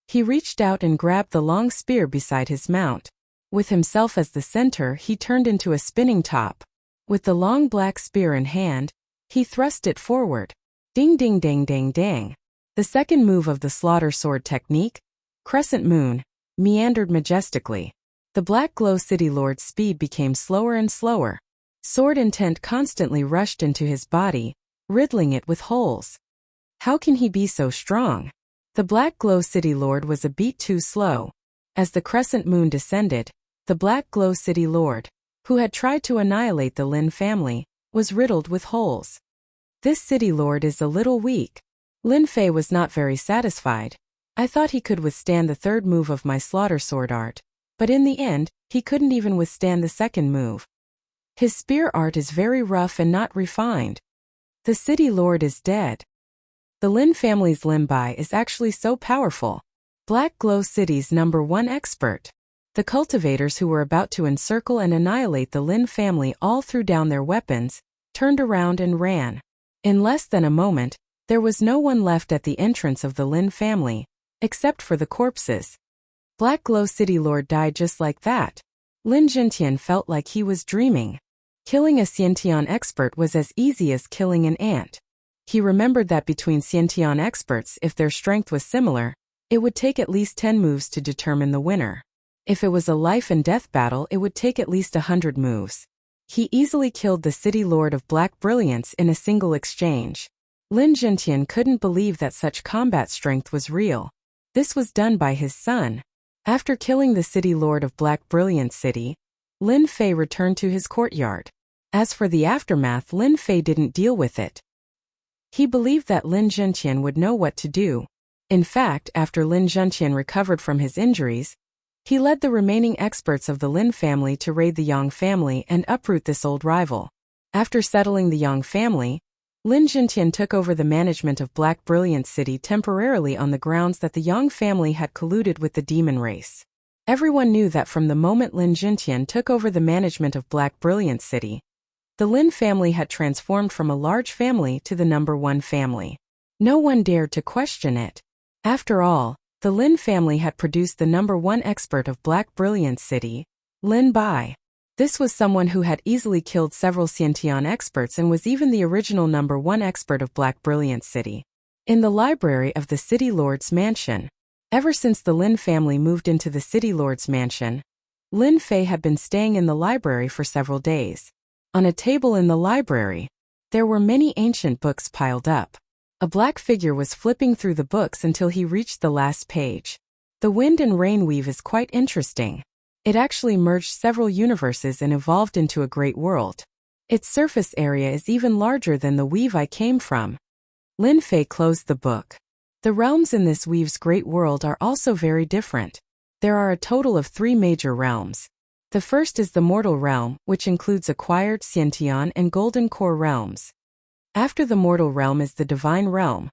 He reached out and grabbed the long spear beside his mount. With himself as the center, he turned into a spinning top. With the long black spear in hand, he thrust it forward. Ding ding ding ding ding. The second move of the slaughter sword technique, Crescent Moon, meandered majestically. The Black Glow City Lord's speed became slower and slower. Sword intent constantly rushed into his body, riddling it with holes. How can he be so strong? The Black Glow City Lord was a beat too slow. As the Crescent Moon descended, the Black Glow City Lord, who had tried to annihilate the Lin family, was riddled with holes. This City Lord is a little weak. Lin Fei was not very satisfied. I thought he could withstand the third move of my slaughter sword art, but in the end, he couldn't even withstand the second move. His spear art is very rough and not refined. The City Lord is dead. The Lin family's Lin Bai is actually so powerful. Black Glow City's #1 expert. The cultivators who were about to encircle and annihilate the Lin family all threw down their weapons, turned around and ran. In less than a moment, there was no one left at the entrance of the Lin family, except for the corpses. Black Glow City Lord died just like that. Lin Jintian felt like he was dreaming. Killing a Xiantian expert was as easy as killing an ant. He remembered that between Xiantian experts, if their strength was similar, it would take at least 10 moves to determine the winner. If it was a life and death battle, it would take at least 100 moves. He easily killed the City Lord of Black Brilliance in a single exchange. Lin Jintian couldn't believe that such combat strength was real. This was done by his son. After killing the City Lord of Black Brilliance City, Lin Fei returned to his courtyard. As for the aftermath, Lin Fei didn't deal with it. He believed that Lin Jintian would know what to do. In fact, after Lin Jintian recovered from his injuries, he led the remaining experts of the Lin family to raid the Yang family and uproot this old rival. After settling the Yang family, Lin Jintian took over the management of Black Brilliance City temporarily on the grounds that the Yang family had colluded with the demon race. Everyone knew that from the moment Lin Jintian took over the management of Black Brilliance City, the Lin family had transformed from a large family to the #1 family. No one dared to question it. After all, the Lin family had produced the #1 expert of Black Brilliance City, Lin Bai. This was someone who had easily killed several Xiantian experts and was even the original #1 expert of Black Brilliance City. In the library of the City Lord's mansion. Ever since the Lin family moved into the City Lord's mansion, Lin Fei had been staying in the library for several days. On a table in the library, there were many ancient books piled up. A black figure was flipping through the books until he reached the last page. The wind and rain weave is quite interesting. It actually merged several universes and evolved into a great world. Its surface area is even larger than the weave I came from. Lin Fei closed the book. The realms in this weave's great world are also very different. There are a total of 3 major realms. The first is the mortal realm, which includes acquired Xiantian and golden core realms. After the mortal realm is the divine realm,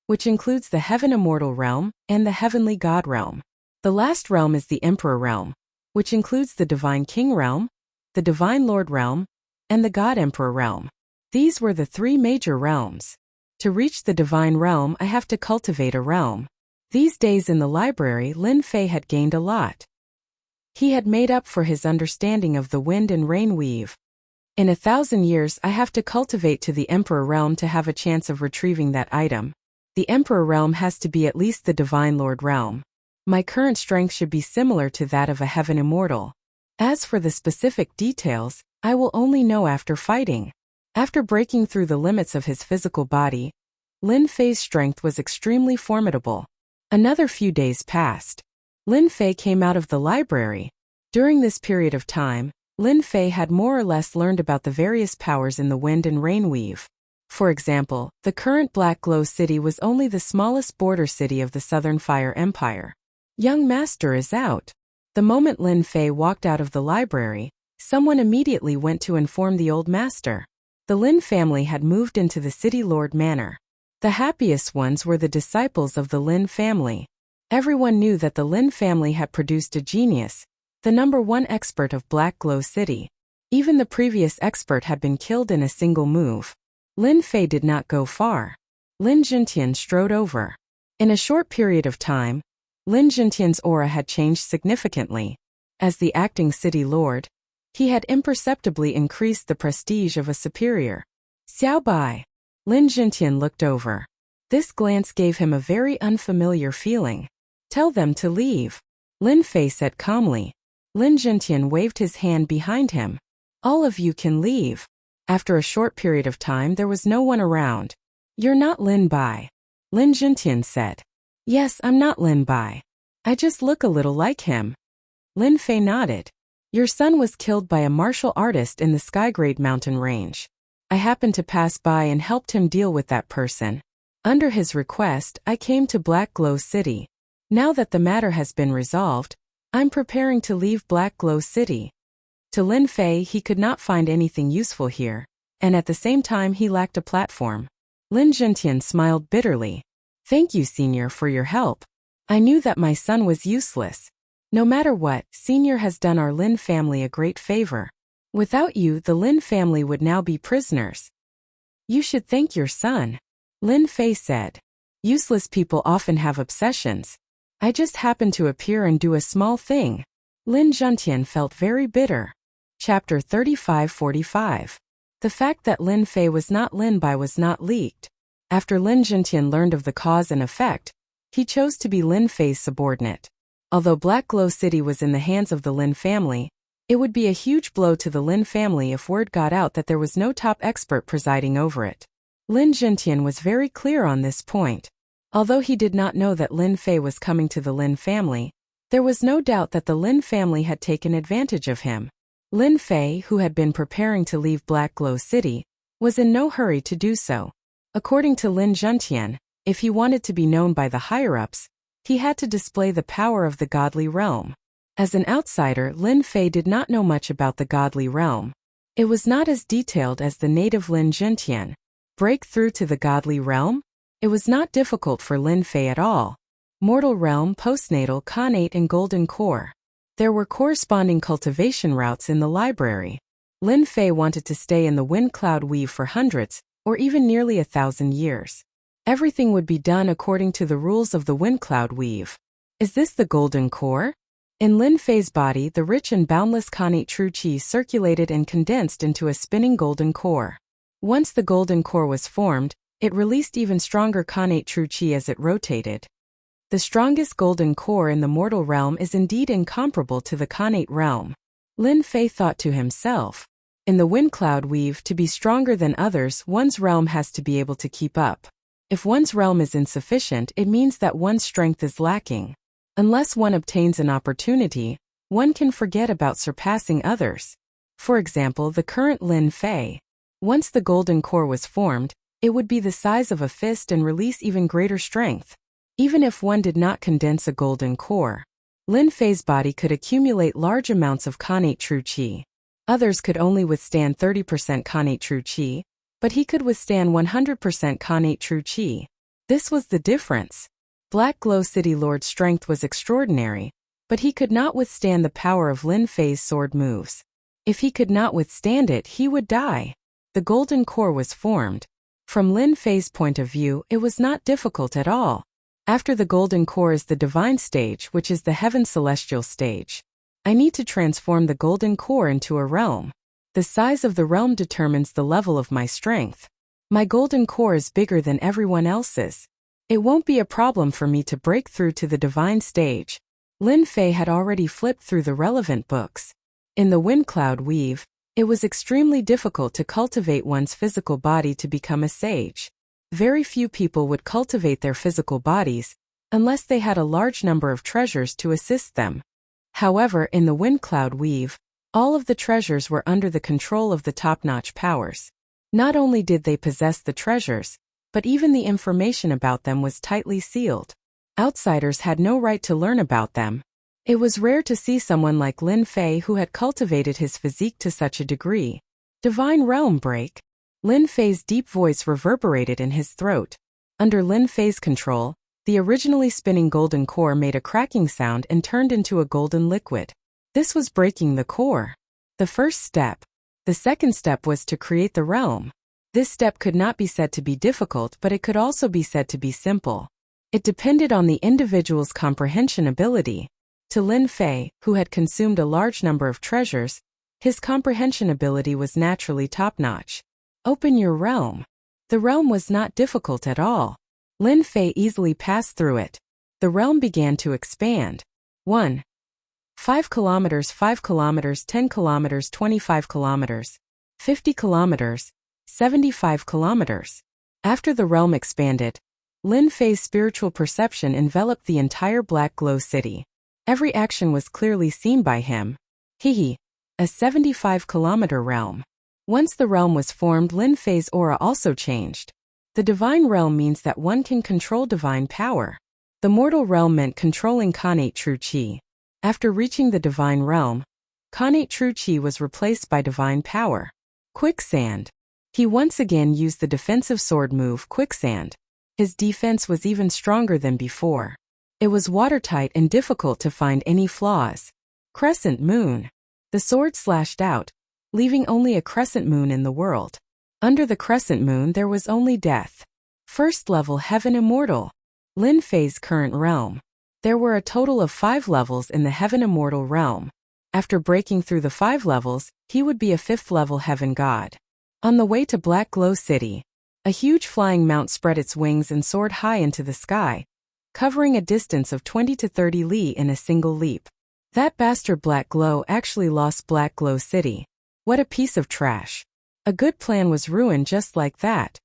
which includes the heaven immortal realm and the heavenly god realm. The last realm is the emperor realm, which includes the divine king realm, the divine lord realm, and the god emperor realm. These were the 3 major realms. To reach the divine realm, I have to cultivate a realm. These days in the library, Lin Fei had gained a lot. He had made up for his understanding of the wind and rain weave. In 1,000 years, I have to cultivate to the Emperor realm to have a chance of retrieving that item. The Emperor realm has to be at least the Divine Lord realm. My current strength should be similar to that of a Heaven Immortal. As for the specific details, I will only know after fighting. After breaking through the limits of his physical body, Lin Fei's strength was extremely formidable. Another few days passed. Lin Fei came out of the library. During this period of time, Lin Fei had more or less learned about the various powers in the wind and rain weave. For example, the current Black Glow City was only the smallest border city of the Southern Fire Empire. Young Master is out. The moment Lin Fei walked out of the library, someone immediately went to inform the old master. The Lin family had moved into the City Lord Manor. The happiest ones were the disciples of the Lin family. Everyone knew that the Lin family had produced a genius, the #1 expert of Black Glow City. Even the previous expert had been killed in a single move. Lin Fei did not go far. Lin Jintian strode over. In a short period of time, Lin Jintian's aura had changed significantly. As the acting City Lord, He had imperceptibly increased the prestige of a superior. Xiao Bai. Lin Jintian looked over. This glance gave him a very unfamiliar feeling. Tell them to leave, Lin Fei said calmly. Lin Jintian waved his hand behind him. All of you can leave. After a short period of time there was no one around. You're not Lin Bai, Lin Jintian said. Yes, I'm not Lin Bai. I just look a little like him. Lin Fei nodded. Your son was killed by a martial artist in the Skygrade mountain range. I happened to pass by and helped him deal with that person. Under his request, I came to Black Glow City. Now that the matter has been resolved, I'm preparing to leave Black Glow City. To Lin Fei, he could not find anything useful here, and at the same time he lacked a platform. Lin Jintian smiled bitterly. Thank you, Senior, for your help. I knew that my son was useless. No matter what, Senior has done our Lin family a great favor. Without you, the Lin family would now be prisoners. You should thank your son, Lin Fei said. Useless people often have obsessions. I just happened to appear and do a small thing. Lin Jintian felt very bitter. Chapter 35-45. The fact that Lin Fei was not Lin Bai was not leaked. After Lin Jintian learned of the cause and effect, he chose to be Lin Fei's subordinate. Although Black Glow City was in the hands of the Lin family, it would be a huge blow to the Lin family if word got out that there was no top expert presiding over it. Lin Jintian was very clear on this point. Although he did not know that Lin Fei was coming to the Lin family, there was no doubt that the Lin family had taken advantage of him. Lin Fei, who had been preparing to leave Black Glow City, was in no hurry to do so. According to Lin Jintian, if he wanted to be known by the higher-ups, he had to display the power of the godly realm. As an outsider, Lin Fei did not know much about the godly realm. It was not as detailed as the native Lin Jintian. Break through to the godly realm? It was not difficult for Lin Fei at all. Mortal realm, postnatal, connate and golden core. There were corresponding cultivation routes in the library. Lin Fei wanted to stay in the wind cloud weave for hundreds, or even nearly 1,000 years. Everything would be done according to the rules of the wind cloud weave. Is this the golden core? In Lin Fei's body, the rich and boundless connate true qi circulated and condensed into a spinning golden core. Once the golden core was formed, it released even stronger connate true qi as it rotated. The strongest golden core in the mortal realm is indeed incomparable to the connate realm. Lin Fei thought to himself. In the wind cloud weave, to be stronger than others, one's realm has to be able to keep up. If one's realm is insufficient, it means that one's strength is lacking. Unless one obtains an opportunity, one can forget about surpassing others. For example, the current Lin Fei. Once the golden core was formed, it would be the size of a fist and release even greater strength. Even if one did not condense a golden core, Lin Fei's body could accumulate large amounts of connate true qi. Others could only withstand 30% connate true qi, but he could withstand 100% connate true qi. This was the difference. Black Glow City Lord's strength was extraordinary, but he could not withstand the power of Lin Fei's sword moves. If he could not withstand it, he would die. The golden core was formed. From Lin Fei's point of view, it was not difficult at all. After the golden core is the divine stage, which is the heaven celestial stage. I need to transform the golden core into a realm. The size of the realm determines the level of my strength. My golden core is bigger than everyone else's. It won't be a problem for me to break through to the divine stage. Lin Fei had already flipped through the relevant books. In the wind cloud weave, it was extremely difficult to cultivate one's physical body to become a sage. Very few people would cultivate their physical bodies, unless they had a large number of treasures to assist them. However, in the wind cloud weave, all of the treasures were under the control of the top-notch powers. Not only did they possess the treasures, but even the information about them was tightly sealed. Outsiders had no right to learn about them. It was rare to see someone like Lin Fei who had cultivated his physique to such a degree. Divine realm break. Lin Fei's deep voice reverberated in his throat. Under Lin Fei's control, the originally spinning golden core made a cracking sound and turned into a golden liquid. This was breaking the core. The first step. The second step was to create the realm. This step could not be said to be difficult, but it could also be said to be simple. It depended on the individual's comprehension ability. To Lin Fei, who had consumed a large number of treasures, His comprehension ability was naturally top-notch. Open your realm. The realm was not difficult at all. Lin Fei easily passed through it. The realm began to expand. 1. 5 kilometers, 5 kilometers, 10 kilometers, 25 kilometers, 50 kilometers, 75 kilometers. After the realm expanded, Lin Fei's spiritual perception enveloped the entire Black Glow City. Every action was clearly seen by him. A 75-kilometer realm. Once the realm was formed, Lin Fei's aura also changed. The divine realm means that one can control divine power. The mortal realm meant controlling Khanate true Qi. After reaching the divine realm, Khanate true Qi was replaced by divine power. Quicksand. He once again used the defensive sword move Quicksand. His defense was even stronger than before. It was watertight and difficult to find any flaws. Crescent moon. The sword slashed out, leaving only a crescent moon in the world. Under the crescent moon there was only death. First level Heaven Immortal. Lin Fei's current realm. There were a total of 5 levels in the Heaven Immortal realm. After breaking through the 5 levels, he would be a 5th level Heaven God. On the way to Black Glow City, a huge flying mount spread its wings and soared high into the sky, covering a distance of 20 to 30 li in a single leap. That bastard Black Glow actually lost Black Glow City. What a piece of trash. A good plan was ruined just like that.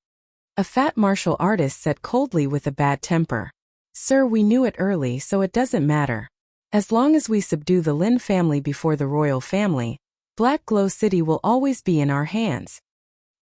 A fat martial artist said coldly with a bad temper. Sir, we knew it early, so it doesn't matter. As long as we subdue the Lin family before the royal family, Black Glow City will always be in our hands.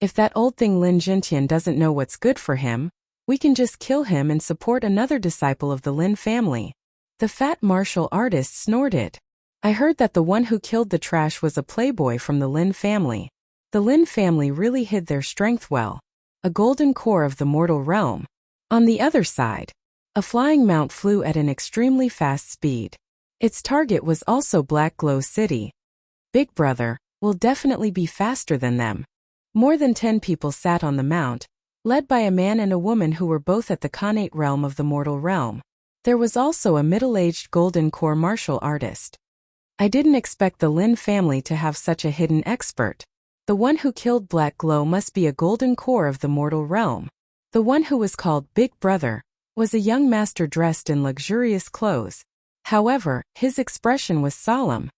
If that old thing Lin Jintian doesn't know what's good for him, we can just kill him and support another disciple of the Lin family. The fat martial artist snorted. I heard that the one who killed the trash was a playboy from the Lin family. The Lin family really hid their strength well. A golden core of the mortal realm. On the other side, a flying mount flew at an extremely fast speed. Its target was also Black Glow City. Big Brother will definitely be faster than them. More than 10 people sat on the mount, led by a man and a woman who were both at the Khanate realm of the mortal realm. There was also a middle-aged golden core martial artist. I didn't expect the Lin family to have such a hidden expert. The one who killed Black Glow must be a golden core of the mortal realm. The one who was called Big Brother was a young master dressed in luxurious clothes. However, his expression was solemn.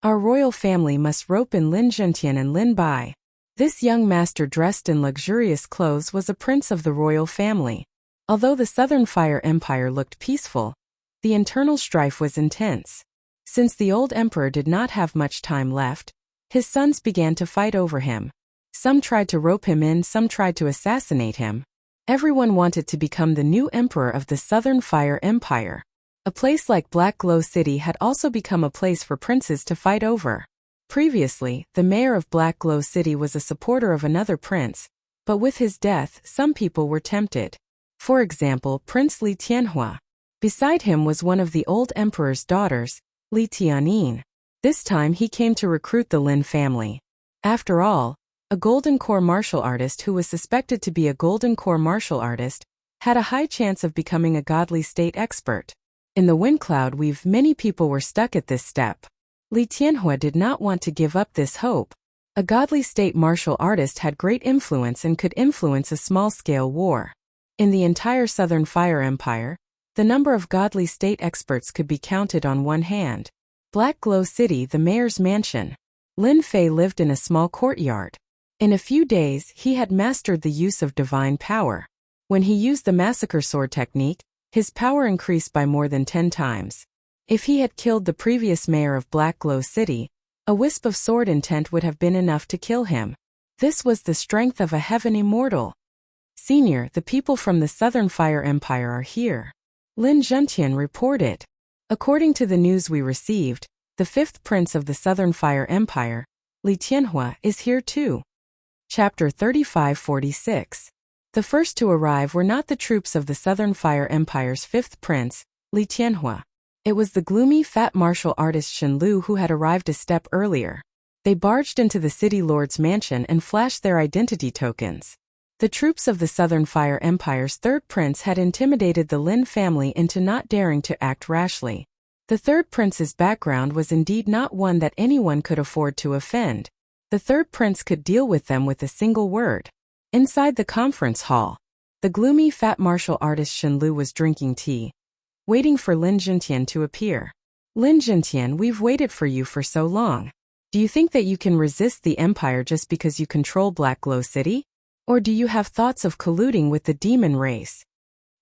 Our royal family must rope in Lin Zhentian and Lin Bai. This young master dressed in luxurious clothes was a prince of the royal family. Although the Southern Fire Empire looked peaceful, the internal strife was intense. Since the old emperor did not have much time left, his sons began to fight over him. Some tried to rope him in, some tried to assassinate him. Everyone wanted to become the new emperor of the Southern Fire Empire. A place like Black Glow City had also become a place for princes to fight over. Previously, the mayor of Black Glow City was a supporter of another prince, but with his death, some people were tempted. For example, Prince Li Tianhua. Beside him was one of the old emperor's daughters, Li Tianyin. This time he came to recruit the Lin family. After all, a golden core martial artist who was suspected to be a golden core martial artist had a high chance of becoming a godly state expert. In the wind cloud weave, many people were stuck at this step. Li Tianhua did not want to give up this hope. A godly state martial artist had great influence and could influence a small-scale war. In the entire Southern Fire Empire, the number of godly state experts could be counted on one hand. Black Glow City, the mayor's mansion. Lin Fei lived in a small courtyard. In a few days, he had mastered the use of divine power. When he used the massacre sword technique, his power increased by more than 10 times. If he had killed the previous mayor of Black Glow City, a wisp of sword intent would have been enough to kill him. This was the strength of a Heaven Immortal. Senior, the people from the Southern Fire Empire are here. Lin Zhentian reported. According to the news we received, the 5th prince of the Southern Fire Empire, Li Tianhua, is here too. Chapter 35-46. The first to arrive were not the troops of the Southern Fire Empire's 5th prince, Li Tianhua. It was the gloomy fat martial artist Shen Lu who had arrived a step earlier. They barged into the city lord's mansion and flashed their identity tokens. The troops of the Southern Fire Empire's 3rd prince had intimidated the Lin family into not daring to act rashly. The third prince's background was indeed not one that anyone could afford to offend. The third prince could deal with them with a single word. Inside the conference hall, the gloomy fat martial artist Shen Lu was drinking tea, waiting for Lin Jintian to appear. Lin Jintian, we've waited for you for so long. Do you think that you can resist the Empire just because you control Black Glow City? Or do you have thoughts of colluding with the demon race?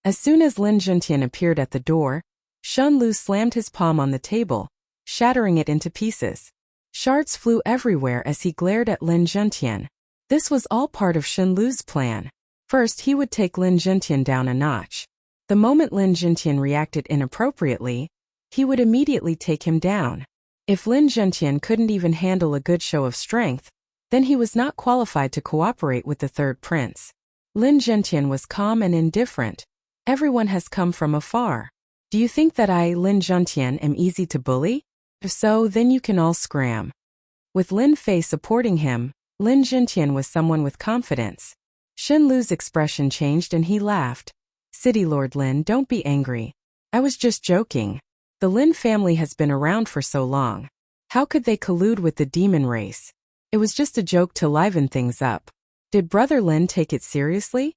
As soon as Lin Jintian appeared at the door, Shen Lu slammed his palm on the table, shattering it into pieces. Shards flew everywhere as he glared at Lin Jintian. This was all part of Shen Lu's plan. First, he would take Lin Jintian down a notch. The moment Lin Jintian reacted inappropriately, he would immediately take him down. If Lin Jintian couldn't even handle a good show of strength, then he was not qualified to cooperate with the third prince. Lin Jintian was calm and indifferent. Everyone has come from afar. Do you think that I, Lin Jintian, am easy to bully? If so, then you can all scram. With Lin Fei supporting him, Lin Jintian was someone with confidence. Shen Lu's expression changed and he laughed. City Lord Lin, don't be angry. I was just joking. The Lin family has been around for so long. How could they collude with the demon race? It was just a joke to liven things up. Did Brother Lin take it seriously?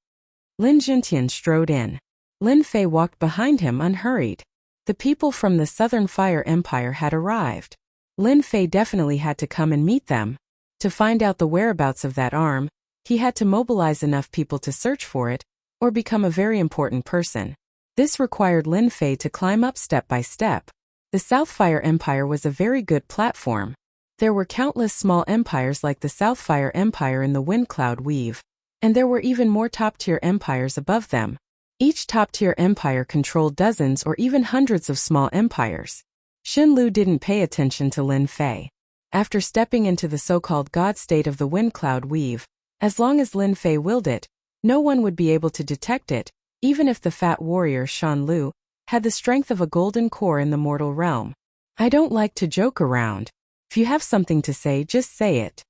Lin Jintian strode in. Lin Fei walked behind him unhurried. The people from the Southern Fire Empire had arrived. Lin Fei definitely had to come and meet them. To find out the whereabouts of that arm, he had to mobilize enough people to search for it, or become a very important person. This required Lin Fei to climb up step by step. The South Fire Empire was a very good platform. There were countless small empires like the South Fire Empire in the Wind Cloud Weave, and there were even more top-tier empires above them. Each top-tier empire controlled dozens or even hundreds of small empires. Shen Lu didn't pay attention to Lin Fei. After stepping into the so-called God state of the Wind Cloud Weave, as long as Lin Fei willed it, no one would be able to detect it, even if the fat warrior Shan Lu had the strength of a golden core in the mortal realm. I don't like to joke around. If you have something to say, just say it.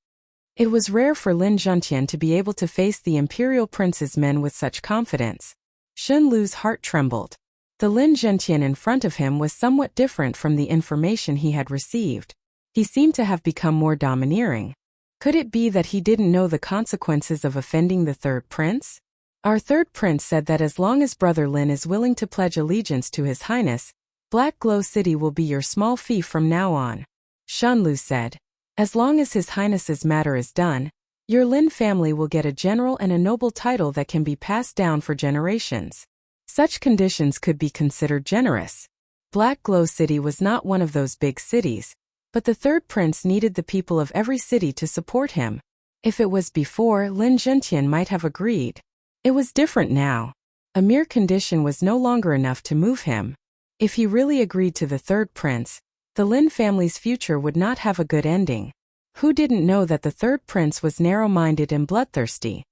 It was rare for Lin Jintian to be able to face the Imperial Prince's men with such confidence. Shen Lu's heart trembled. The Lin Jintian in front of him was somewhat different from the information he had received. He seemed to have become more domineering. Could it be that he didn't know the consequences of offending the third prince? Our third prince said that as long as Brother Lin is willing to pledge allegiance to His Highness, Black Glow City will be your small fief from now on. Shan Lu said, as long as His Highness's matter is done, your Lin family will get a general and a noble title that can be passed down for generations. Such conditions could be considered generous. Black Glow City was not one of those big cities, but the third prince needed the people of every city to support him. If it was before, Lin Jintian might have agreed. It was different now. A mere condition was no longer enough to move him. If he really agreed to the third prince, the Lin family's future would not have a good ending. Who didn't know that the third prince was narrow-minded and bloodthirsty?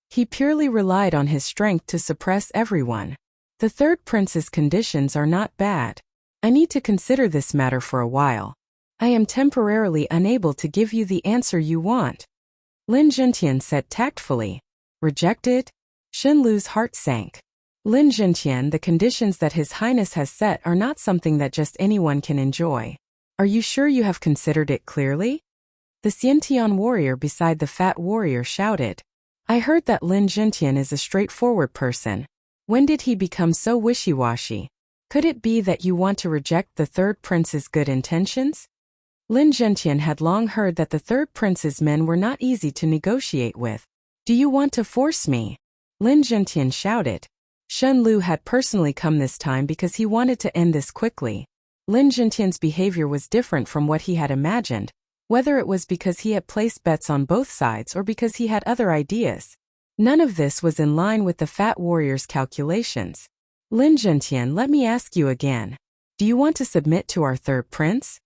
He purely relied on his strength to suppress everyone. The third prince's conditions are not bad. I need to consider this matter for a while. I am temporarily unable to give you the answer you want. Lin Jintian said tactfully. Rejected? Shen Lu's heart sank. Lin Jintian, the conditions that His Highness has set are not something that just anyone can enjoy. Are you sure you have considered it clearly? The Xiantian warrior beside the fat warrior shouted. I heard that Lin Jintian is a straightforward person. When did he become so wishy-washy? Could it be that you want to reject the third prince's good intentions? Lin Jintian had long heard that the third prince's men were not easy to negotiate with. Do you want to force me? Lin Jintian shouted. Shen Lu had personally come this time because he wanted to end this quickly. Lin Jintian's behavior was different from what he had imagined, whether it was because he had placed bets on both sides or because he had other ideas. None of this was in line with the fat warrior's calculations. Lin Jintian, let me ask you again. Do you want to submit to our third prince?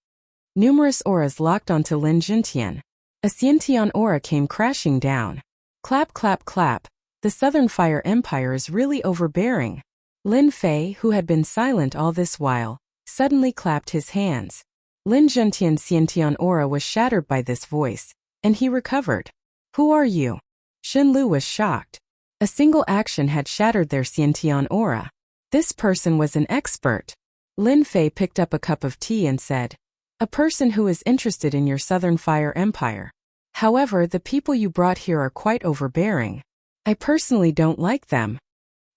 Numerous auras locked onto Lin Jintian. A Xiantian aura came crashing down. Clap, clap, clap. The Southern Fire Empire is really overbearing. Lin Fei, who had been silent all this while, suddenly clapped his hands. Lin Jintian's Xiantian aura was shattered by this voice, and he recovered. Who are you? Shen Lu was shocked. A single action had shattered their Xiantian aura. This person was an expert. Lin Fei picked up a cup of tea and said, "A person who is interested in your Southern Fire Empire. However, the people you brought here are quite overbearing. I personally don't like them."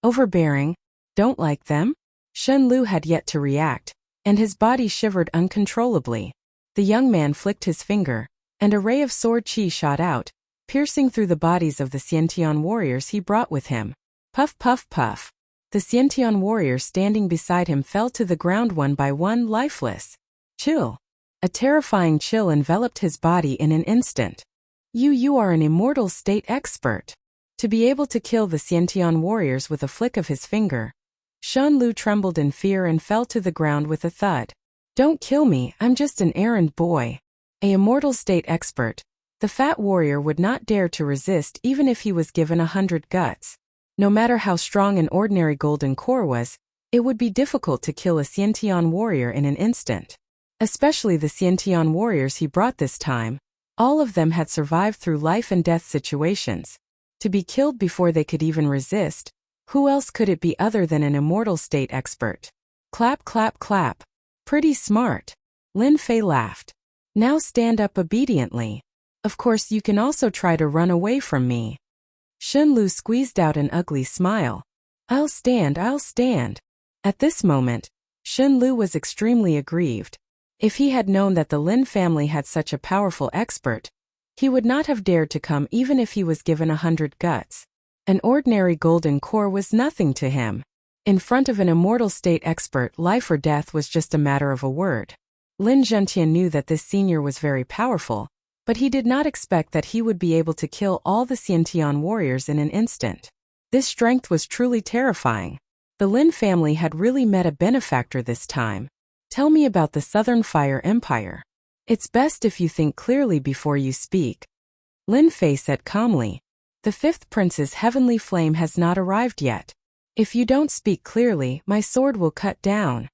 "Overbearing? Don't like them?" Shen Lu had yet to react, and his body shivered uncontrollably. The young man flicked his finger, and a ray of sword qi shot out, piercing through the bodies of the Xiantian warriors he brought with him. Puff puff puff. The Xiantian warriors standing beside him fell to the ground one by one, lifeless. Chill. A terrifying chill enveloped his body in an instant. You are an immortal state expert. To be able to kill the Xiantian warriors with a flick of his finger. Shen Lu trembled in fear and fell to the ground with a thud. "Don't kill me, I'm just an errand boy." A immortal state expert. The fat warrior would not dare to resist even if he was given 100 guts. No matter how strong an ordinary golden core was, it would be difficult to kill a Xiantian warrior in an instant. Especially the Xiantian warriors he brought this time. All of them had survived through life and death situations. To be killed before they could even resist, who else could it be other than an immortal state expert? Clap clap clap. Pretty smart. Lin Fei laughed. Now stand up obediently. Of course you can also try to run away from me. Shen Lu squeezed out an ugly smile. I'll stand. At this moment, Shen Lu was extremely aggrieved. If he had known that the Lin family had such a powerful expert, he would not have dared to come even if he was given 100 guts. An ordinary golden core was nothing to him. In front of an immortal state expert, life or death was just a matter of a word. Lin Zhentian knew that this senior was very powerful, but he did not expect that he would be able to kill all the Xiantian warriors in an instant. This strength was truly terrifying. The Lin family had really met a benefactor this time. Tell me about the Southern Fire Empire. It's best if you think clearly before you speak. Lin Fei said calmly. The fifth prince's heavenly flame has not arrived yet. If you don't speak clearly, my sword will cut down.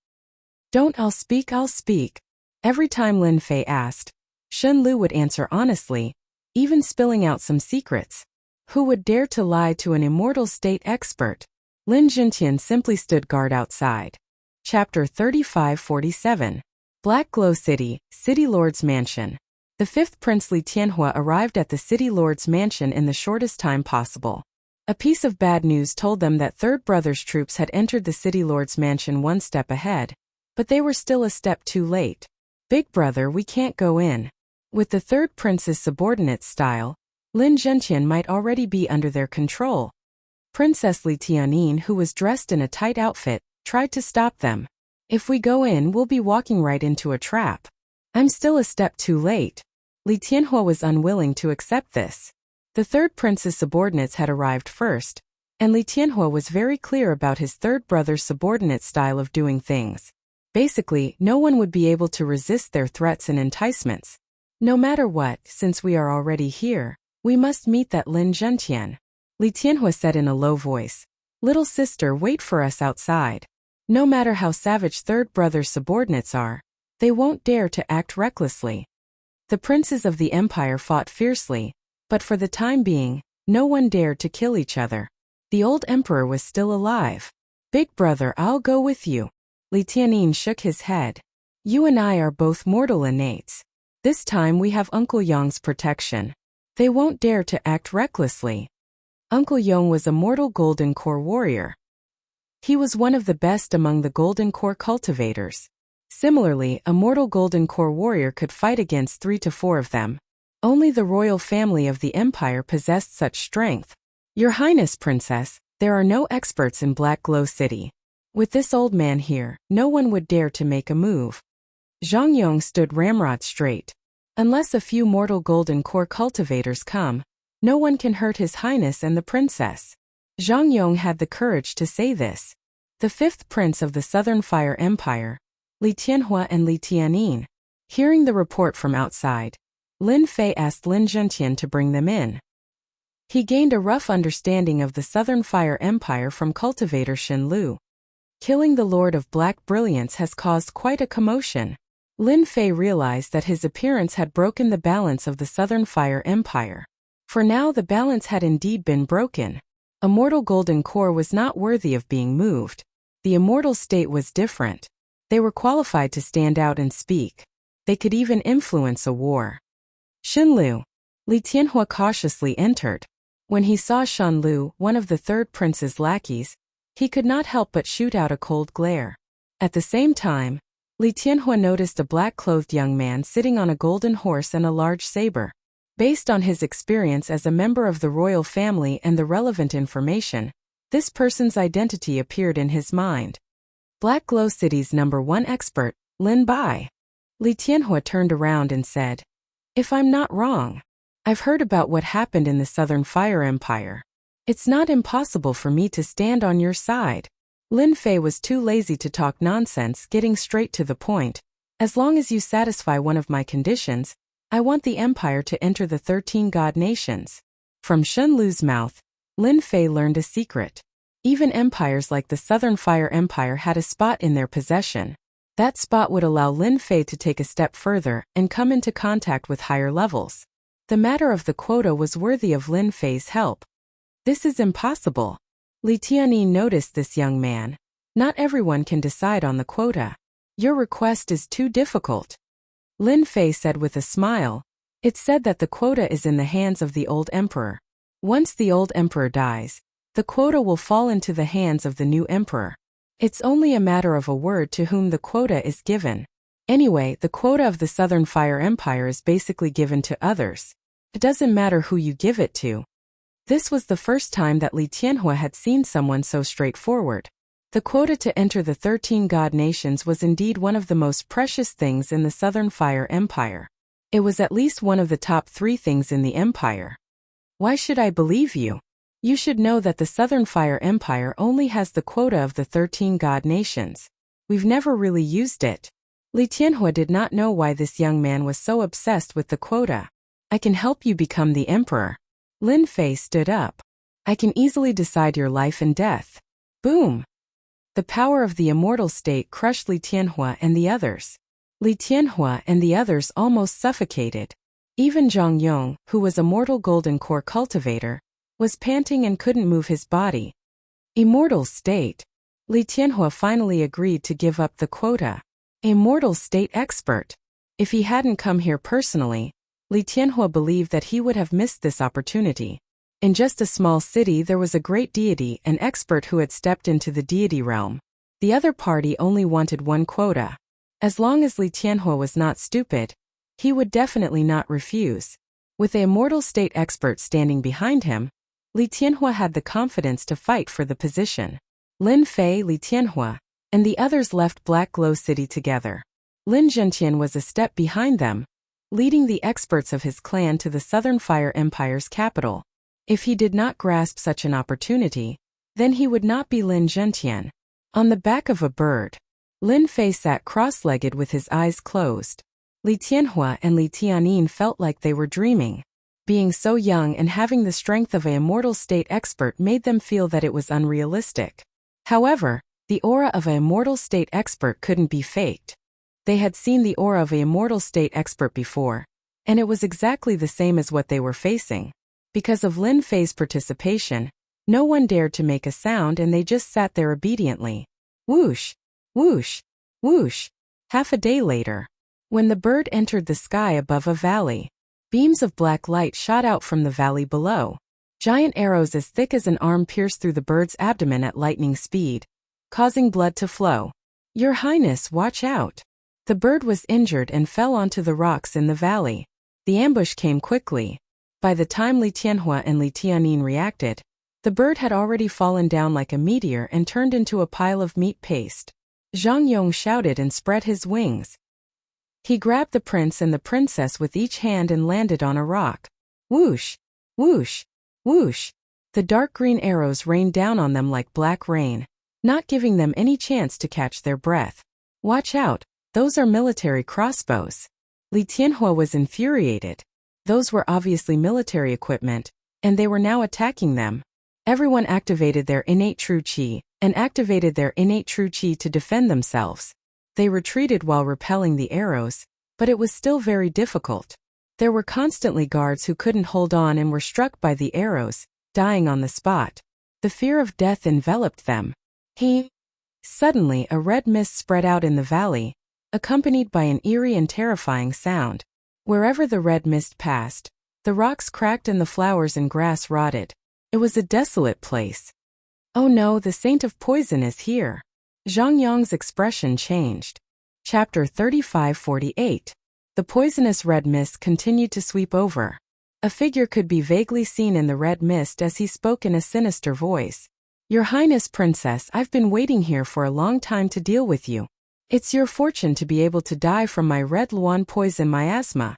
Don't. I'll speak. Every time Lin Fei asked, Shen Lu would answer honestly, even spilling out some secrets. Who would dare to lie to an immortal state expert? Lin Zhentian simply stood guard outside. Chapter 3547. Black Glow City, City Lord's Mansion. The fifth Prince Li Tianhua arrived at the City Lord's Mansion in the shortest time possible. A piece of bad news told them that Third Brother's troops had entered the City Lord's Mansion one step ahead, but they were still a step too late. Big brother, we can't go in. With the third prince's subordinate style, Lin Zhentian might already be under their control. Princess Li Tianyin, who was dressed in a tight outfit, tried to stop them. If we go in, we'll be walking right into a trap. I'm still a step too late. Li Tianhua was unwilling to accept this. The third prince's subordinates had arrived first, and Li Tianhua was very clear about his third brother's subordinate style of doing things. Basically, no one would be able to resist their threats and enticements. No matter what, since we are already here, we must meet that Lin Zhentian. Li Tianhua said in a low voice. Little sister, wait for us outside. No matter how savage third brother's subordinates are, they won't dare to act recklessly. The princes of the empire fought fiercely, but for the time being, no one dared to kill each other. The old emperor was still alive. Big brother, I'll go with you. Li Tianyin shook his head. You and I are both mortal innates. This time we have Uncle Yong's protection. They won't dare to act recklessly. Uncle Yong was a mortal golden core warrior. He was one of the best among the golden core cultivators. Similarly, a mortal golden core warrior could fight against 3 to 4 of them. Only the royal family of the empire possessed such strength. Your Highness, Princess, there are no experts in Black Glow City. With this old man here, no one would dare to make a move. Zhang Yong stood ramrod straight. Unless a few mortal golden core cultivators come, no one can hurt His Highness and the princess. Zhang Yong had the courage to say this. The fifth prince of the Southern Fire Empire, Li Tianhua and Li Tianyin. Hearing the report from outside, Lin Fei asked Lin Zhentian to bring them in. He gained a rough understanding of the Southern Fire Empire from cultivator Shen Lu. Killing the Lord of Black Brilliance has caused quite a commotion. Lin Fei realized that his appearance had broken the balance of the Southern Fire Empire. For now the balance had indeed been broken. A mortal golden core was not worthy of being moved. The immortal state was different. They were qualified to stand out and speak. They could even influence a war. Shenlu. Li Tianhua cautiously entered. When he saw Shenlu, one of the third prince's lackeys, he could not help but shoot out a cold glare. At the same time, Li Tianhua noticed a black-clothed young man sitting on a golden horse and a large saber. Based on his experience as a member of the royal family and the relevant information, this person's identity appeared in his mind. Black Glow City's #1 expert, Lin Bai. Li Tianhua turned around and said, "If I'm not wrong, I've heard about what happened in the Southern Fire Empire. It's not impossible for me to stand on your side." Lin Fei was too lazy to talk nonsense, getting straight to the point. "As long as you satisfy one of my conditions, I want the empire to enter the 13 god nations." From Shenlu's mouth, Lin Fei learned a secret. Even empires like the Southern Fire Empire had a spot in their possession. That spot would allow Lin Fei to take a step further and come into contact with higher levels. The matter of the quota was worthy of Lin Fei's help. "This is impossible." Li Tianyin noticed this young man. "Not everyone can decide on the quota. Your request is too difficult." Lin Fei said with a smile. "It's said that the quota is in the hands of the old emperor. Once the old emperor dies, the quota will fall into the hands of the new emperor. It's only a matter of a word to whom the quota is given. Anyway, the quota of the Southern Fire Empire is basically given to others. It doesn't matter who you give it to." This was the first time that Li Tianhua had seen someone so straightforward. The quota to enter the 13 god nations was indeed one of the most precious things in the Southern Fire Empire. It was at least one of the top 3 things in the empire. "Why should I believe you? You should know that the Southern Fire Empire only has the quota of the 13 god nations. We've never really used it." Li Tianhua did not know why this young man was so obsessed with the quota. "I can help you become the emperor." Lin Fei stood up. "I can easily decide your life and death." Boom! The power of the immortal state crushed Li Tianhua and the others. Li Tianhua and the others almost suffocated. Even Zhang Yong, who was a mortal golden core cultivator, was panting and couldn't move his body. Immortal state. Li Tianhua finally agreed to give up the quota. Immortal state expert. If he hadn't come here personally, Li Tianhua believed that he would have missed this opportunity. In just a small city there was a great deity, an expert who had stepped into the deity realm. The other party only wanted one quota. As long as Li Tianhua was not stupid, he would definitely not refuse. With the immortal state expert standing behind him, Li Tianhua had the confidence to fight for the position. Lin Fei, Li Tianhua, and the others left Black Glow City together. Lin Zhentian was a step behind them, leading the experts of his clan to the Southern Fire Empire's capital. If he did not grasp such an opportunity, then he would not be Lin Zhentian. On the back of a bird, Lin Fei sat cross-legged with his eyes closed. Li Tianhua and Li Tianyin felt like they were dreaming. Being so young and having the strength of an immortal state expert made them feel that it was unrealistic. However, the aura of an immortal state expert couldn't be faked. They had seen the aura of an immortal state expert before, and it was exactly the same as what they were facing. Because of Lin Fei's participation, no one dared to make a sound and they just sat there obediently. Whoosh! Whoosh! Whoosh! Half a day later, when the bird entered the sky above a valley, beams of black light shot out from the valley below. Giant arrows as thick as an arm pierced through the bird's abdomen at lightning speed, causing blood to flow. "Your Highness, watch out!" The bird was injured and fell onto the rocks in the valley. The ambush came quickly. By the time Li Tianhua and Li Tianyin reacted, the bird had already fallen down like a meteor and turned into a pile of meat paste. Zhang Yong shouted and spread his wings. He grabbed the prince and the princess with each hand and landed on a rock. Whoosh! Whoosh! Whoosh! The dark green arrows rained down on them like black rain, not giving them any chance to catch their breath. "Watch out! Those are military crossbows." Li Tianhua was infuriated. Those were obviously military equipment, and they were now attacking them. Everyone activated their innate true qi, to defend themselves. They retreated while repelling the arrows, but it was still very difficult. There were constantly guards who couldn't hold on and were struck by the arrows, dying on the spot. The fear of death enveloped them. Suddenly, a red mist spread out in the valley, accompanied by an eerie and terrifying sound. Wherever the red mist passed, the rocks cracked and the flowers and grass rotted. It was a desolate place. "Oh no, the Saint of Poison is here." Zhang Yong's expression changed. Chapter 35-48. The poisonous red mist continued to sweep over. A figure could be vaguely seen in the red mist as he spoke in a sinister voice. "Your Highness Princess, I've been waiting here for a long time to deal with you. It's your fortune to be able to die from my red luan poison miasma."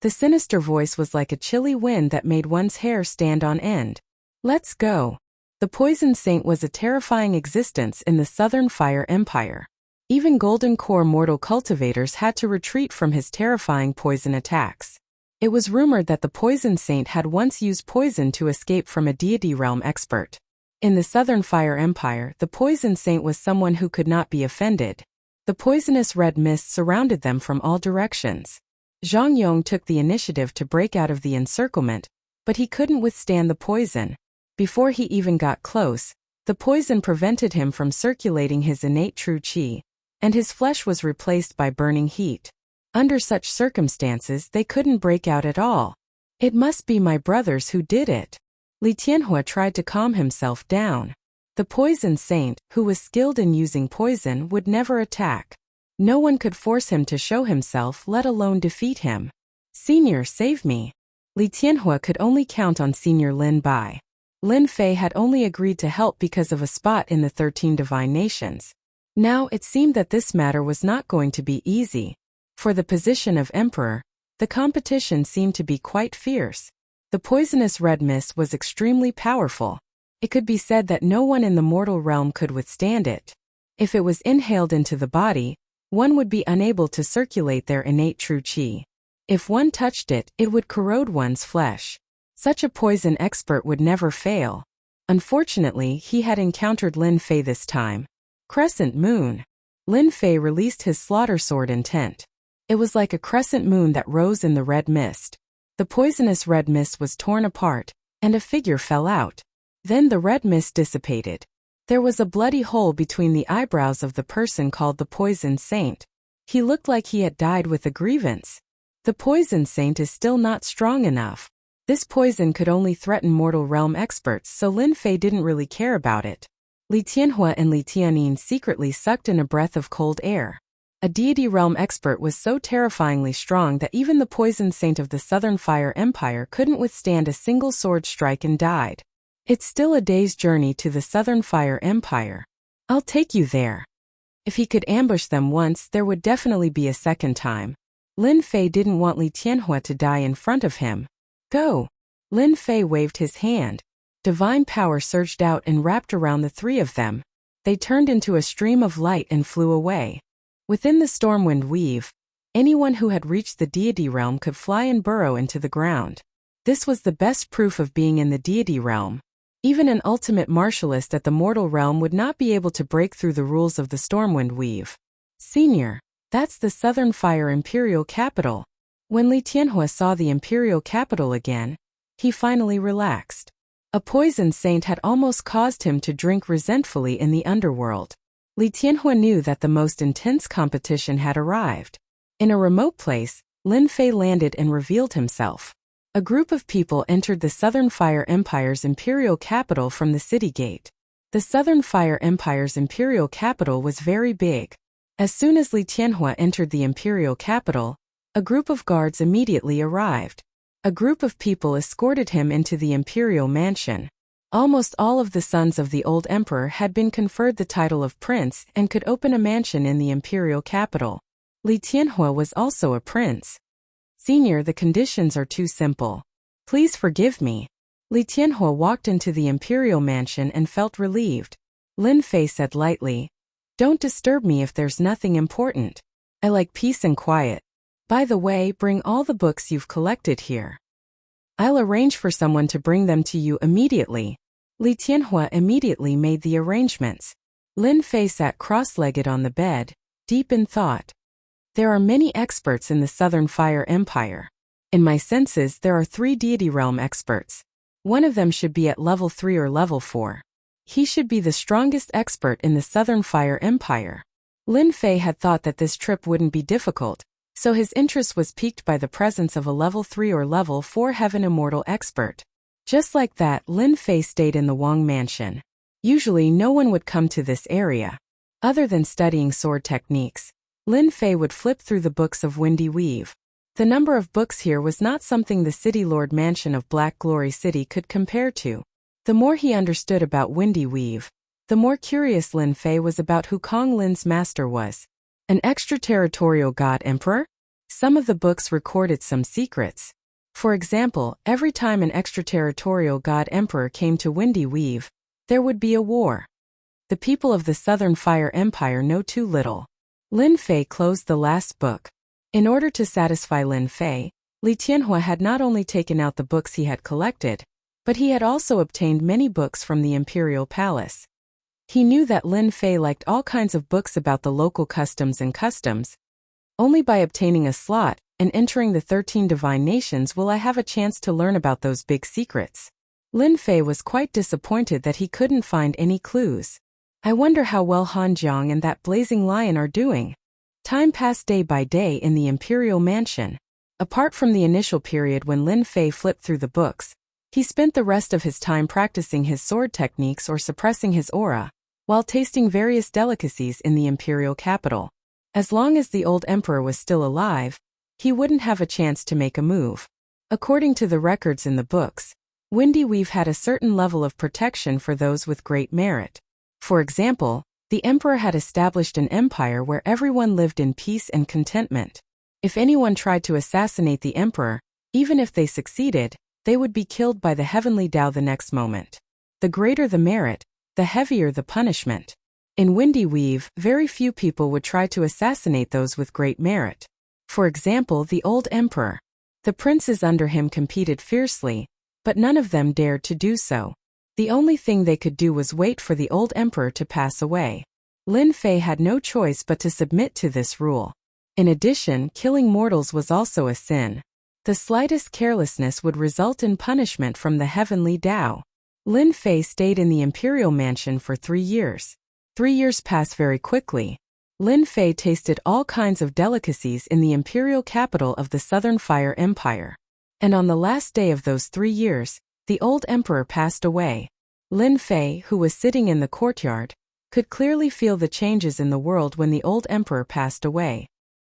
The sinister voice was like a chilly wind that made one's hair stand on end. Let's go. The Poison Saint was a terrifying existence in the Southern Fire Empire. Even Golden Core mortal cultivators had to retreat from his terrifying poison attacks. It was rumored that the Poison Saint had once used poison to escape from a deity realm expert. In the Southern Fire Empire, the Poison Saint was someone who could not be offended. The poisonous red mist surrounded them from all directions. Zhang Yong took the initiative to break out of the encirclement, but he couldn't withstand the poison. Before he even got close, the poison prevented him from circulating his innate true qi, and his flesh was replaced by burning heat. Under such circumstances, they couldn't break out at all. "It must be my brothers who did it." Li Tianhua tried to calm himself down. The Poison Saint, who was skilled in using poison, would never attack. No one could force him to show himself, let alone defeat him. "Senior, save me." Li Tianhua could only count on Senior Lin Bai. Lin Fei had only agreed to help because of a spot in the 13 Divine Nations. Now it seemed that this matter was not going to be easy. For the position of Emperor, the competition seemed to be quite fierce. The poisonous red mist was extremely powerful. It could be said that no one in the mortal realm could withstand it. If it was inhaled into the body, one would be unable to circulate their innate true qi. If one touched it, it would corrode one's flesh. Such a poison expert would never fail. Unfortunately, he had encountered Lin Fei this time. Crescent moon. Lin Fei released his slaughter sword intent. It was like a crescent moon that rose in the red mist. The poisonous red mist was torn apart, and a figure fell out. Then the red mist dissipated. There was a bloody hole between the eyebrows of the person called the Poison Saint. He looked like he had died with a grievance. The Poison Saint is still not strong enough. This poison could only threaten mortal realm experts, so Lin Fei didn't really care about it. Li Tianhua and Li Tianin secretly sucked in a breath of cold air. A deity realm expert was so terrifyingly strong that even the Poison Saint of the Southern Fire Empire couldn't withstand a single sword strike and died. "It's still a day's journey to the Southern Fire Empire. I'll take you there." If he could ambush them once, there would definitely be a second time. Lin Fei didn't want Li Tianhua to die in front of him. "Go." Lin Fei waved his hand. Divine power surged out and wrapped around the three of them. They turned into a stream of light and flew away. Within the stormwind weave, anyone who had reached the deity realm could fly and burrow into the ground. This was the best proof of being in the deity realm. Even an ultimate martialist at the mortal realm would not be able to break through the rules of the stormwind weave. "Senior, that's the Southern Fire Imperial Capital." When Li Tianhua saw the Imperial Capital again, he finally relaxed. A Poison Saint had almost caused him to drink resentfully in the underworld. Li Tianhua knew that the most intense competition had arrived. In a remote place, Lin Fei landed and revealed himself. A group of people entered the Southern Fire Empire's imperial capital from the city gate. The Southern Fire Empire's imperial capital was very big. As soon as Li Tianhua entered the imperial capital, a group of guards immediately arrived. A group of people escorted him into the imperial mansion. Almost all of the sons of the old emperor had been conferred the title of prince and could open a mansion in the imperial capital. Li Tianhua was also a prince. "Senior, the conditions are too simple. Please forgive me." Li Tianhua walked into the imperial mansion and felt relieved. Lin Fei said lightly, "Don't disturb me if there's nothing important. I like peace and quiet. By the way, bring all the books you've collected here. I'll arrange for someone to bring them to you immediately." Li Tianhua immediately made the arrangements. Lin Fei sat cross-legged on the bed, deep in thought. There are many experts in the Southern Fire Empire. In my senses, there are 3 deity realm experts. One of them should be at level 3 or level 4. He should be the strongest expert in the Southern Fire Empire. Lin Fei had thought that this trip wouldn't be difficult, so his interest was piqued by the presence of a level 3 or level 4 Heaven Immortal expert. Just like that, Lin Fei stayed in the Wang Mansion. Usually no one would come to this area. Other than studying sword techniques, Lin Fei would flip through the books of Windy Weave. The number of books here was not something the City Lord Mansion of Black Glory City could compare to. The more he understood about Windy Weave, the more curious Lin Fei was about who Kong Lin's master was. An extraterritorial god emperor? Some of the books recorded some secrets. For example, every time an extraterritorial god emperor came to Windy Weave, there would be a war. The people of the Southern Fire Empire know too little. Lin Fei closed the last book. In order to satisfy Lin Fei, Li Tianhua had not only taken out the books he had collected, but he had also obtained many books from the Imperial Palace. He knew that Lin Fei liked all kinds of books about the local customs and customs. Only by obtaining a slot and entering the 13 divine nations will I have a chance to learn about those big secrets. Lin Fei was quite disappointed that he couldn't find any clues. I wonder how well Han Jiang and that blazing lion are doing. Time passed day by day in the Imperial Mansion. Apart from the initial period when Lin Fei flipped through the books, he spent the rest of his time practicing his sword techniques or suppressing his aura, while tasting various delicacies in the imperial capital. As long as the old emperor was still alive, he wouldn't have a chance to make a move. According to the records in the books, Windy Weave had a certain level of protection for those with great merit. For example, the emperor had established an empire where everyone lived in peace and contentment. If anyone tried to assassinate the emperor, even if they succeeded, they would be killed by the heavenly Tao the next moment. The greater the merit, the heavier the punishment. In Windy Weave, very few people would try to assassinate those with great merit. For example, the old emperor. The princes under him competed fiercely, but none of them dared to do so. The only thing they could do was wait for the old emperor to pass away. Lin Fei had no choice but to submit to this rule. In addition, killing mortals was also a sin. The slightest carelessness would result in punishment from the heavenly Tao. Lin Fei stayed in the Imperial Mansion for 3 years. 3 years passed very quickly. Lin Fei tasted all kinds of delicacies in the imperial capital of the Southern Fire Empire. And on the last day of those 3 years, the old emperor passed away. Lin Fei, who was sitting in the courtyard, could clearly feel the changes in the world when the old emperor passed away.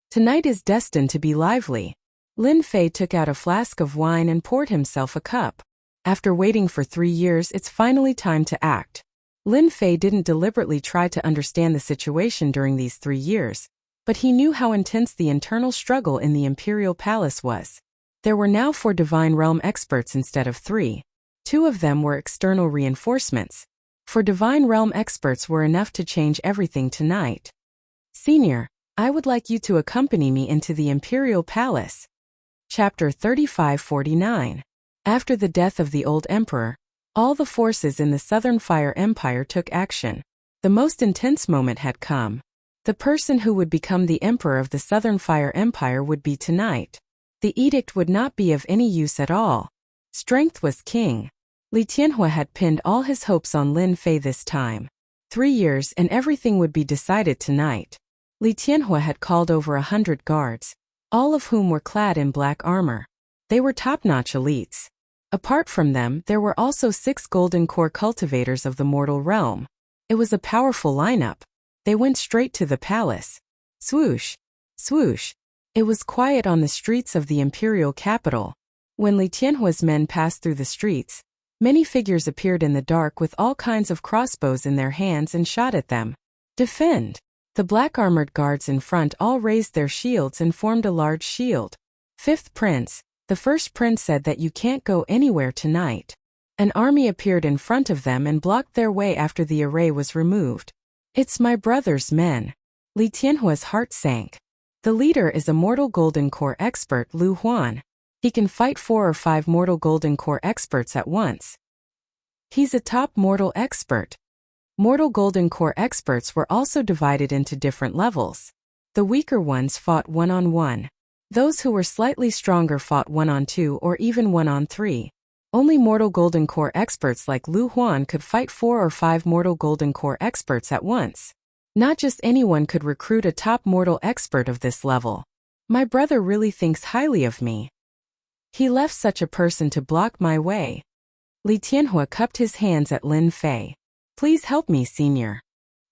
Tonight is destined to be lively. Lin Fei took out a flask of wine and poured himself a cup. After waiting for 3 years, it's finally time to act. Lin Fei didn't deliberately try to understand the situation during these 3 years, but he knew how intense the internal struggle in the imperial palace was. There were now 4 divine realm experts instead of 3. 2 of them were external reinforcements. 4 divine realm experts were enough to change everything tonight. Senior, I would like you to accompany me into the imperial palace. Chapter 3549. After the death of the old emperor, all the forces in the Southern Fire Empire took action. The most intense moment had come. The person who would become the emperor of the Southern Fire Empire would be tonight. The edict would not be of any use at all. Strength was king. Li Tianhua had pinned all his hopes on Lin Fei this time. 3 years and everything would be decided tonight. Li Tianhua had called over 100 guards, all of whom were clad in black armor. They were top-notch elites. Apart from them, there were also 6 golden core cultivators of the mortal realm. It was a powerful lineup. They went straight to the palace. Swoosh! Swoosh! It was quiet on the streets of the imperial capital. When Li Tianhua's men passed through the streets, many figures appeared in the dark with all kinds of crossbows in their hands and shot at them. Defend! The black-armored guards in front all raised their shields and formed a large shield. 5th Prince, the first prince said that you can't go anywhere tonight. An army appeared in front of them and blocked their way after the array was removed. It's my brother's men. Li Tianhua's heart sank. The leader is a mortal golden core expert, Lu Huan. He can fight 4 or 5 mortal golden core experts at once. He's a top mortal expert. Mortal golden core experts were also divided into different levels. The weaker ones fought 1-on-1. Those who were slightly stronger fought 1-on-2 or even 1-on-3. Only mortal Golden Core experts like Lu Huan could fight 4 or 5 mortal Golden Core experts at once. Not just anyone could recruit a top mortal expert of this level. My brother really thinks highly of me. He left such a person to block my way. Li Tianhua cupped his hands at Lin Fei. Please help me, senior.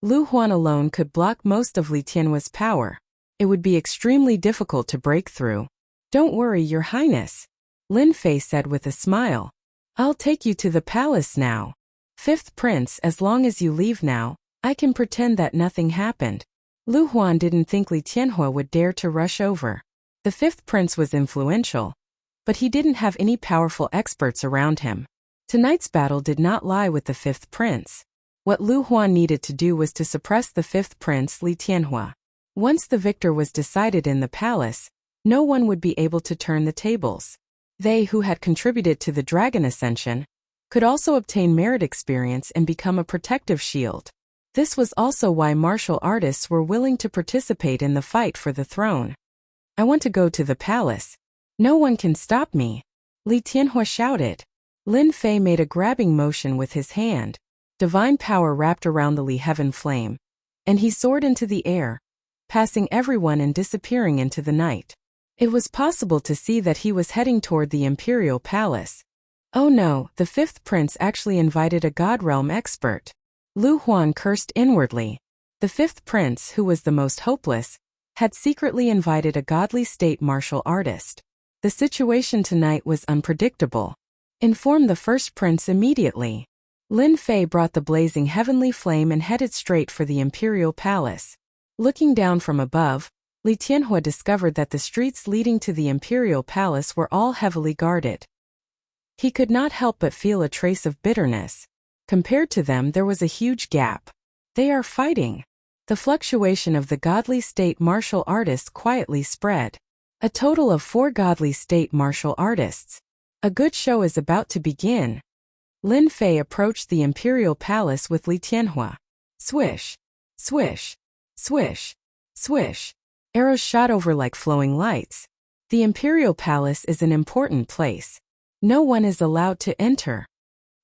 Lu Huan alone could block most of Li Tianhua's power. It would be extremely difficult to break through. Don't worry, Your Highness, Lin Fei said with a smile. I'll take you to the palace now. Fifth Prince, as long as you leave now, I can pretend that nothing happened. Lu Huan didn't think Li Tianhua would dare to rush over. The Fifth Prince was influential, but he didn't have any powerful experts around him. Tonight's battle did not lie with the Fifth Prince. What Lu Huan needed to do was to suppress the Fifth Prince, Li Tianhua. Once the victor was decided in the palace, no one would be able to turn the tables. They who had contributed to the Dragon Ascension could also obtain merit experience and become a protective shield. This was also why martial artists were willing to participate in the fight for the throne. I want to go to the palace. No one can stop me, Li Tianhua shouted. Lin Fei made a grabbing motion with his hand. Divine power wrapped around the Li Heaven flame, and he soared into the air, passing everyone and disappearing into the night. It was possible to see that he was heading toward the Imperial Palace. Oh no, the Fifth Prince actually invited a God Realm expert. Lu Huan cursed inwardly. The Fifth Prince, who was the most hopeless, had secretly invited a godly state martial artist. The situation tonight was unpredictable. Inform the First Prince immediately. Lin Fei brought the blazing heavenly flame and headed straight for the Imperial Palace. Looking down from above, Li Tianhua discovered that the streets leading to the Imperial Palace were all heavily guarded. He could not help but feel a trace of bitterness. Compared to them, there was a huge gap. They are fighting. The fluctuation of the godly state martial artists quietly spread. A total of 4 godly state martial artists. A good show is about to begin. Lin Fei approached the Imperial Palace with Li Tianhua. Swish, swish, swish, swish. Arrows shot over like flowing lights. The Imperial Palace is an important place. No one is allowed to enter.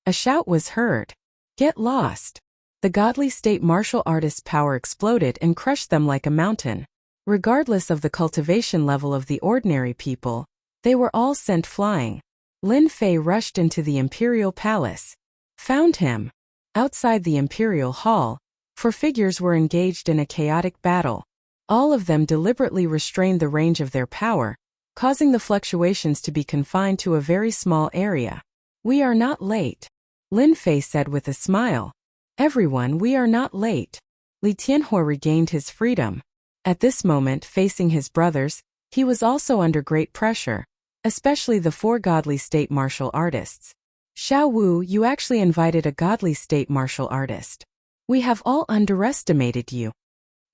A shout was heard. Get lost. The godly state martial artists' power exploded and crushed them like a mountain. Regardless of the cultivation level of the ordinary people, they were all sent flying. Lin Fei rushed into the Imperial Palace. Found him. Outside the Imperial Hall, 4 figures were engaged in a chaotic battle. All of them deliberately restrained the range of their power, causing the fluctuations to be confined to a very small area. We are not late, Lin Fei said with a smile. Everyone, we are not late. Li Tianhua regained his freedom. At this moment, facing his brothers, he was also under great pressure, especially the 4 godly state martial artists. Xiao Wu, you actually invited a godly state martial artist. We have all underestimated you.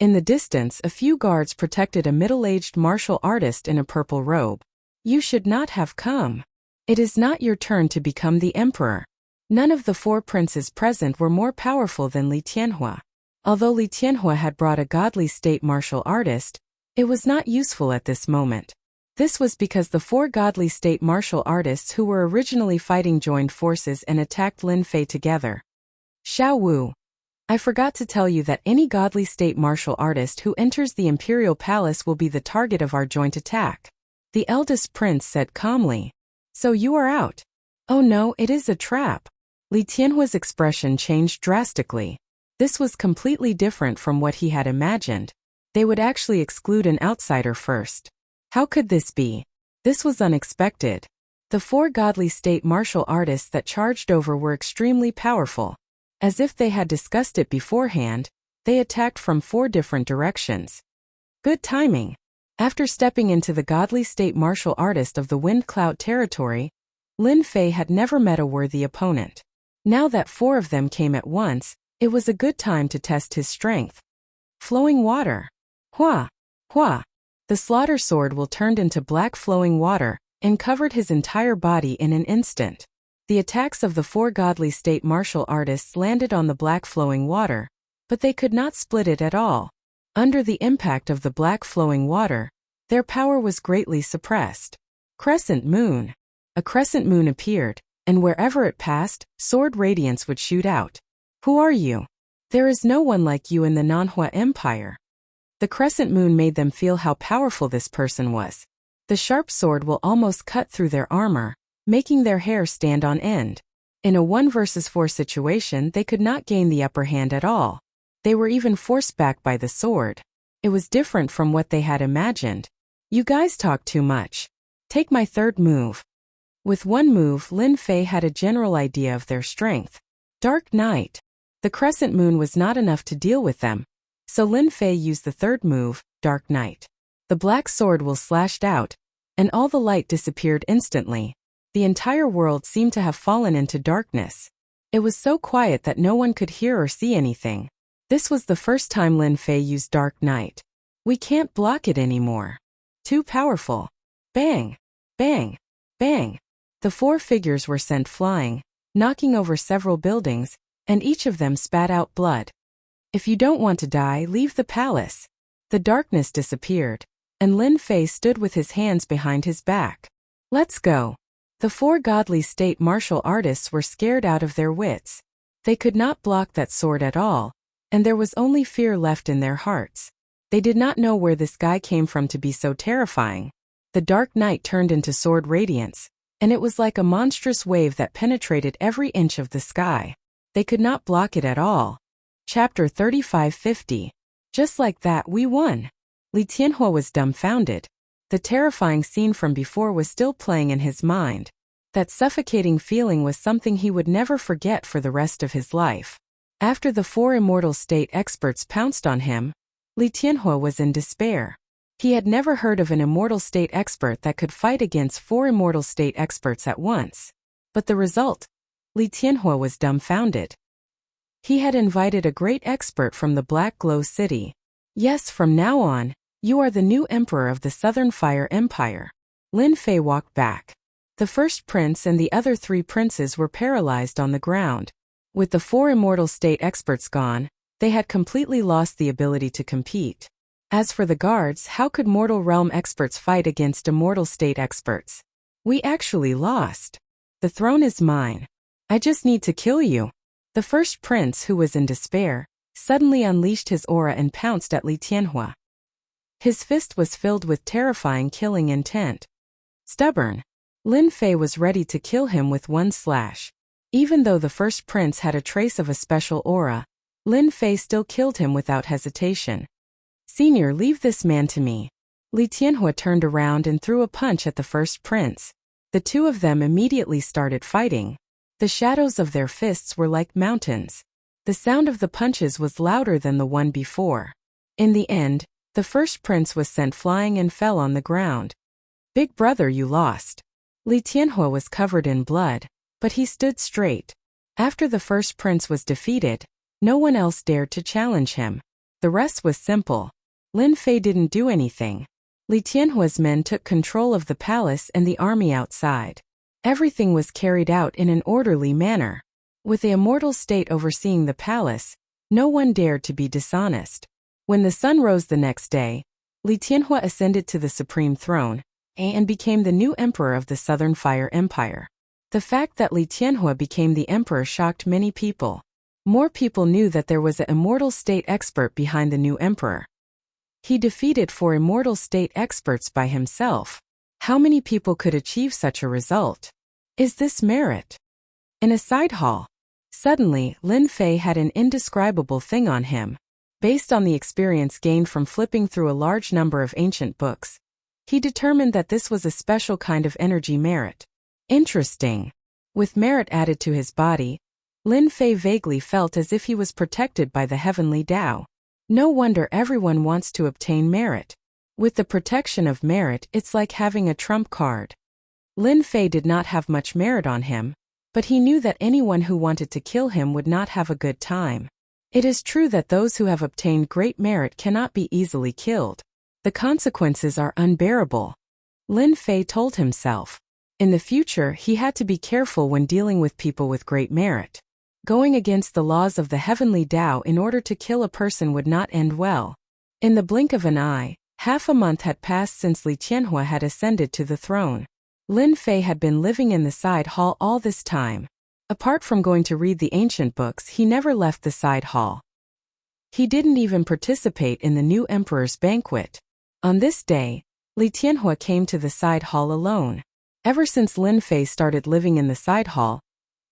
In the distance, a few guards protected a middle-aged martial artist in a purple robe. You should not have come. It is not your turn to become the emperor. None of the 4 princes present were more powerful than Li Tianhua. Although Li Tianhua had brought a godly state martial artist, it was not useful at this moment. This was because the 4 godly state martial artists who were originally fighting joined forces and attacked Lin Fei together. Xiao Wu, I forgot to tell you that any godly state martial artist who enters the Imperial Palace will be the target of our joint attack. The eldest prince said calmly. So you are out. Oh no, it is a trap. Li Tianhua's expression changed drastically. This was completely different from what he had imagined. They would actually exclude an outsider first. How could this be? This was unexpected. The 4 godly state martial artists that charged over were extremely powerful. As if they had discussed it beforehand, they attacked from 4 different directions. Good timing. After stepping into the godly state martial artist of the Wind Cloud territory, Lin Fei had never met a worthy opponent. Now that 4 of them came at once, it was a good time to test his strength. Flowing water. Hua! Hua! The slaughter sword will turned into black flowing water and covered his entire body in an instant. The attacks of the 4 godly state martial artists landed on the black flowing water, but they could not split it at all. Under the impact of the black flowing water, their power was greatly suppressed. Crescent moon. A crescent moon appeared, and wherever it passed, sword radiance would shoot out. Who are you? There is no one like you in the Nanhua Empire. The crescent moon made them feel how powerful this person was. The sharp sword will almost cut through their armor, making their hair stand on end. In a 1 versus 4 situation, they could not gain the upper hand at all. They were even forced back by the sword. It was different from what they had imagined. You guys talk too much. Take my third move. With one move, Lin Fei had a general idea of their strength. Dark Night. The crescent moon was not enough to deal with them, so Lin Fei used the third move, Dark Night. The black sword will slashed out, and all the light disappeared instantly. The entire world seemed to have fallen into darkness. It was so quiet that no one could hear or see anything. This was the first time Lin Fei used Dark Night. We can't block it anymore. Too powerful. Bang! Bang! Bang! The 4 figures were sent flying, knocking over several buildings, and each of them spat out blood. If you don't want to die, leave the palace. The darkness disappeared, and Lin Fei stood with his hands behind his back. Let's go. The 4 godly state martial artists were scared out of their wits. They could not block that sword at all, and there was only fear left in their hearts. They did not know where this guy came from to be so terrifying. The dark night turned into sword radiance, and it was like a monstrous wave that penetrated every inch of the sky. They could not block it at all. Chapter 3550. Just like that, we won. Li Tianhua was dumbfounded. The terrifying scene from before was still playing in his mind. That suffocating feeling was something he would never forget for the rest of his life. After the 4 immortal state experts pounced on him, Li Tianhua was in despair. He had never heard of an immortal state expert that could fight against 4 immortal state experts at once. But the result? Li Tianhua was dumbfounded. He had invited a great expert from the Black Glow City. Yes, from now on, you are the new emperor of the Southern Fire Empire. Lin Fei walked back. The first prince and the other 3 princes were paralyzed on the ground. With the 4 immortal state experts gone, they had completely lost the ability to compete. As for the guards, how could mortal realm experts fight against immortal state experts? We actually lost. The throne is mine. I just need to kill you. The first prince, who was in despair, suddenly unleashed his aura and pounced at Li Tianhua. His fist was filled with terrifying killing intent. Stubborn. Lin Fei was ready to kill him with one slash. Even though the first prince had a trace of a special aura, Lin Fei still killed him without hesitation. Senior, leave this man to me. Li Tianhua turned around and threw a punch at the first prince. The 2 of them immediately started fighting. The shadows of their fists were like mountains. The sound of the punches was louder than the one before. In the end, the first prince was sent flying and fell on the ground. Big brother, you lost. Li Tianhua was covered in blood, but he stood straight. After the first prince was defeated, no one else dared to challenge him. The rest was simple. Lin Fei didn't do anything. Li Tianhua's men took control of the palace and the army outside. Everything was carried out in an orderly manner. With the immortal state overseeing the palace, no one dared to be dishonest. When the sun rose the next day, Li Tianhua ascended to the supreme throne and became the new emperor of the Southern Fire Empire. The fact that Li Tianhua became the emperor shocked many people. More people knew that there was an immortal state expert behind the new emperor. He defeated 4 immortal state experts by himself. How many people could achieve such a result? Is this merit? In a side hall, suddenly, Lin Fei had an indescribable thing on him. Based on the experience gained from flipping through a large number of ancient books, he determined that this was a special kind of energy merit. Interesting. With merit added to his body, Lin Fei vaguely felt as if he was protected by the heavenly Tao. No wonder everyone wants to obtain merit. With the protection of merit, it's like having a trump card. Lin Fei did not have much merit on him, but he knew that anyone who wanted to kill him would not have a good time. It is true that those who have obtained great merit cannot be easily killed. The consequences are unbearable. Lin Fei told himself. In the future, he had to be careful when dealing with people with great merit. Going against the laws of the heavenly Tao in order to kill a person would not end well. In the blink of an eye, half a month had passed since Li Tianhua had ascended to the throne. Lin Fei had been living in the side hall all this time. Apart from going to read the ancient books, he never left the side hall. He didn't even participate in the new emperor's banquet. On this day, Li Tianhua came to the side hall alone. Ever since Lin Fei started living in the side hall,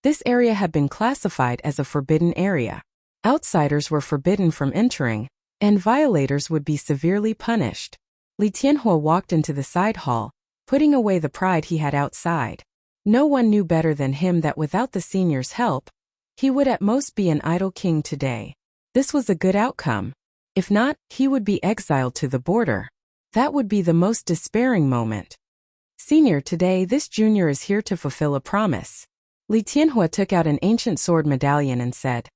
this area had been classified as a forbidden area. Outsiders were forbidden from entering, and violators would be severely punished. Li Tianhua walked into the side hall, putting away the pride he had outside. No one knew better than him that without the senior's help, he would at most be an idle king today. This was a good outcome. If not, he would be exiled to the border. That would be the most despairing moment. Senior, today this junior is here to fulfill a promise. Li Tianhua took out an ancient sword medallion and said,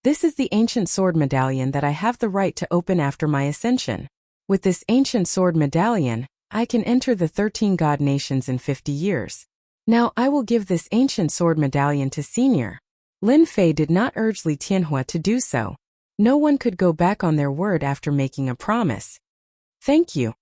"This is the ancient sword medallion that I have the right to open after my ascension. With this ancient sword medallion, I can enter the 13 god nations in 50 years. Now I will give this ancient sword medallion to Senior." Lin Fei did not urge Li Tianhua to do so. No one could go back on their word after making a promise. "Thank you."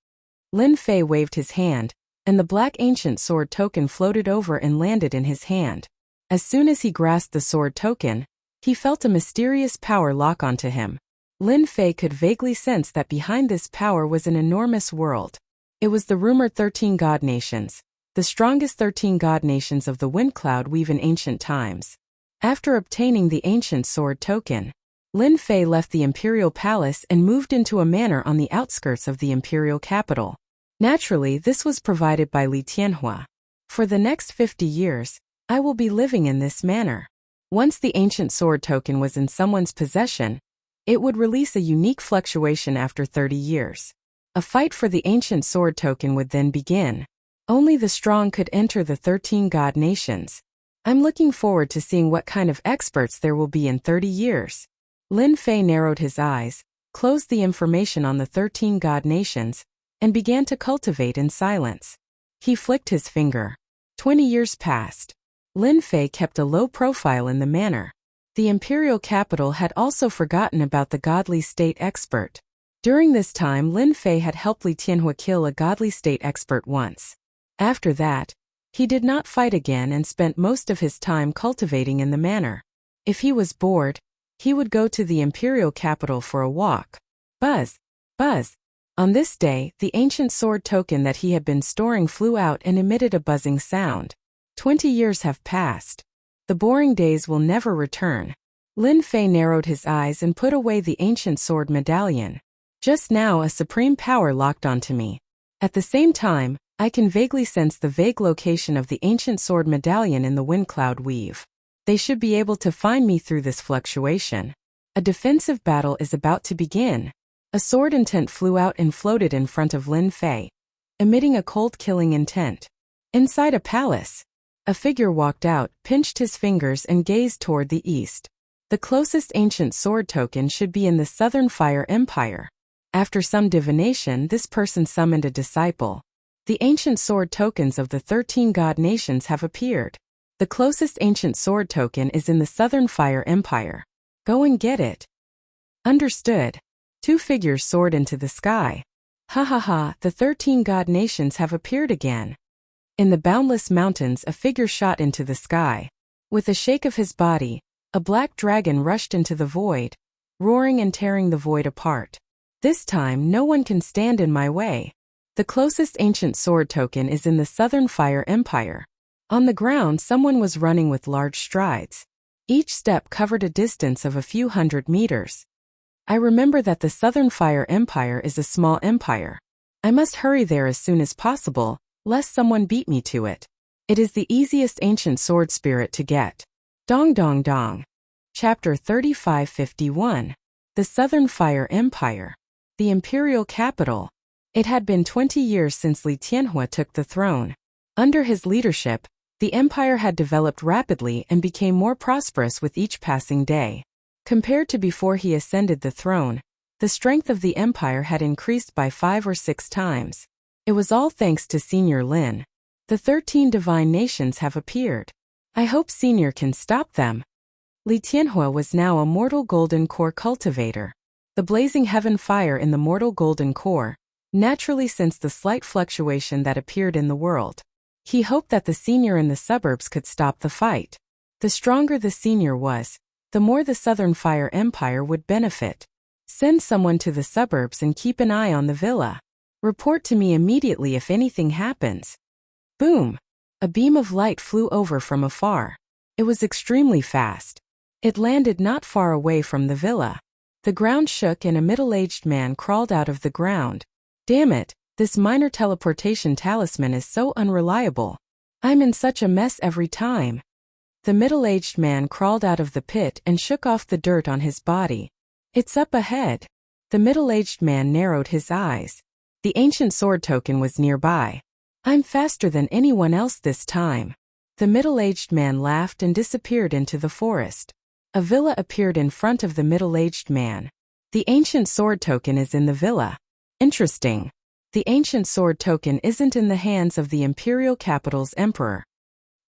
Lin Fei waved his hand, and the black ancient sword token floated over and landed in his hand. As soon as he grasped the sword token, he felt a mysterious power lock onto him. Lin Fei could vaguely sense that behind this power was an enormous world. It was the rumored 13 god nations, the strongest 13 god nations of the wind cloud weave in ancient times. After obtaining the ancient sword token, Lin Fei left the imperial palace and moved into a manor on the outskirts of the imperial capital. Naturally, this was provided by Li Tianhua. For the next 50 years, I will be living in this manor. Once the ancient sword token was in someone's possession, it would release a unique fluctuation after 30 years. A fight for the ancient sword token would then begin. Only the strong could enter the 13 god nations. I'm looking forward to seeing what kind of experts there will be in 30 years. Lin Fei narrowed his eyes, closed the information on the 13 god nations, and began to cultivate in silence. He flicked his finger. 20 years passed. Lin Fei kept a low profile in the manor. The imperial capital had also forgotten about the godly state expert. During this time, Lin Fei had helped Li Tianhua kill a godly state expert once. After that, he did not fight again and spent most of his time cultivating in the manor. If he was bored, he would go to the imperial capital for a walk. Buzz, buzz. On this day, the ancient sword token that he had been storing flew out and emitted a buzzing sound. 20 years have passed. The boring days will never return. Lin Fei narrowed his eyes and put away the ancient sword medallion. Just now a supreme power locked onto me. At the same time, I can vaguely sense the vague location of the ancient sword medallion in the wind cloud weave. They should be able to find me through this fluctuation. A defensive battle is about to begin. A sword intent flew out and floated in front of Lin Fei, emitting a cold killing intent. Inside a palace, a figure walked out, pinched his fingers and gazed toward the east. The closest ancient sword token should be in the Southern Fire Empire. After some divination, this person summoned a disciple. The ancient sword tokens of the 13 god nations have appeared. The closest ancient sword token is in the Southern Fire Empire. Go and get it. Understood. Two figures soared into the sky. Ha ha ha, the 13 god nations have appeared again. In the boundless mountains, a figure shot into the sky. With a shake of his body, a black dragon rushed into the void, roaring and tearing the void apart. This time, no one can stand in my way. The closest ancient sword token is in the Southern Fire Empire. On the ground, someone was running with large strides. Each step covered a distance of a few hundred meters. I remember that the Southern Fire Empire is a small empire. I must hurry there as soon as possible, lest someone beat me to it. It is the easiest ancient sword spirit to get. Dong dong dong. Chapter 3551. The Southern Fire Empire. The imperial capital. It had been 20 years since Li Tianhua took the throne. Under his leadership, the empire had developed rapidly and became more prosperous with each passing day. Compared to before he ascended the throne, the strength of the empire had increased by 5 or 6 times. It was all thanks to Senior Lin. The 13 divine nations have appeared. I hope Senior can stop them. Li Tianhua was now a mortal golden core cultivator. The blazing heaven fire in the mortal golden core naturally sensed the slight fluctuation that appeared in the world. He hoped that the senior in the suburbs could stop the fight. The stronger the senior was, the more the Southern Fire Empire would benefit. Send someone to the suburbs and keep an eye on the villa. Report to me immediately if anything happens. Boom! A beam of light flew over from afar. It was extremely fast. It landed not far away from the villa. The ground shook and a middle-aged man crawled out of the ground. Damn it, this minor teleportation talisman is so unreliable. I'm in such a mess every time. The middle-aged man crawled out of the pit and shook off the dirt on his body. It's up ahead. The middle-aged man narrowed his eyes. The ancient sword token was nearby. I'm faster than anyone else this time. The middle-aged man laughed and disappeared into the forest. A villa appeared in front of the middle-aged man. The ancient sword token is in the villa. Interesting. The ancient sword token isn't in the hands of the imperial capital's emperor.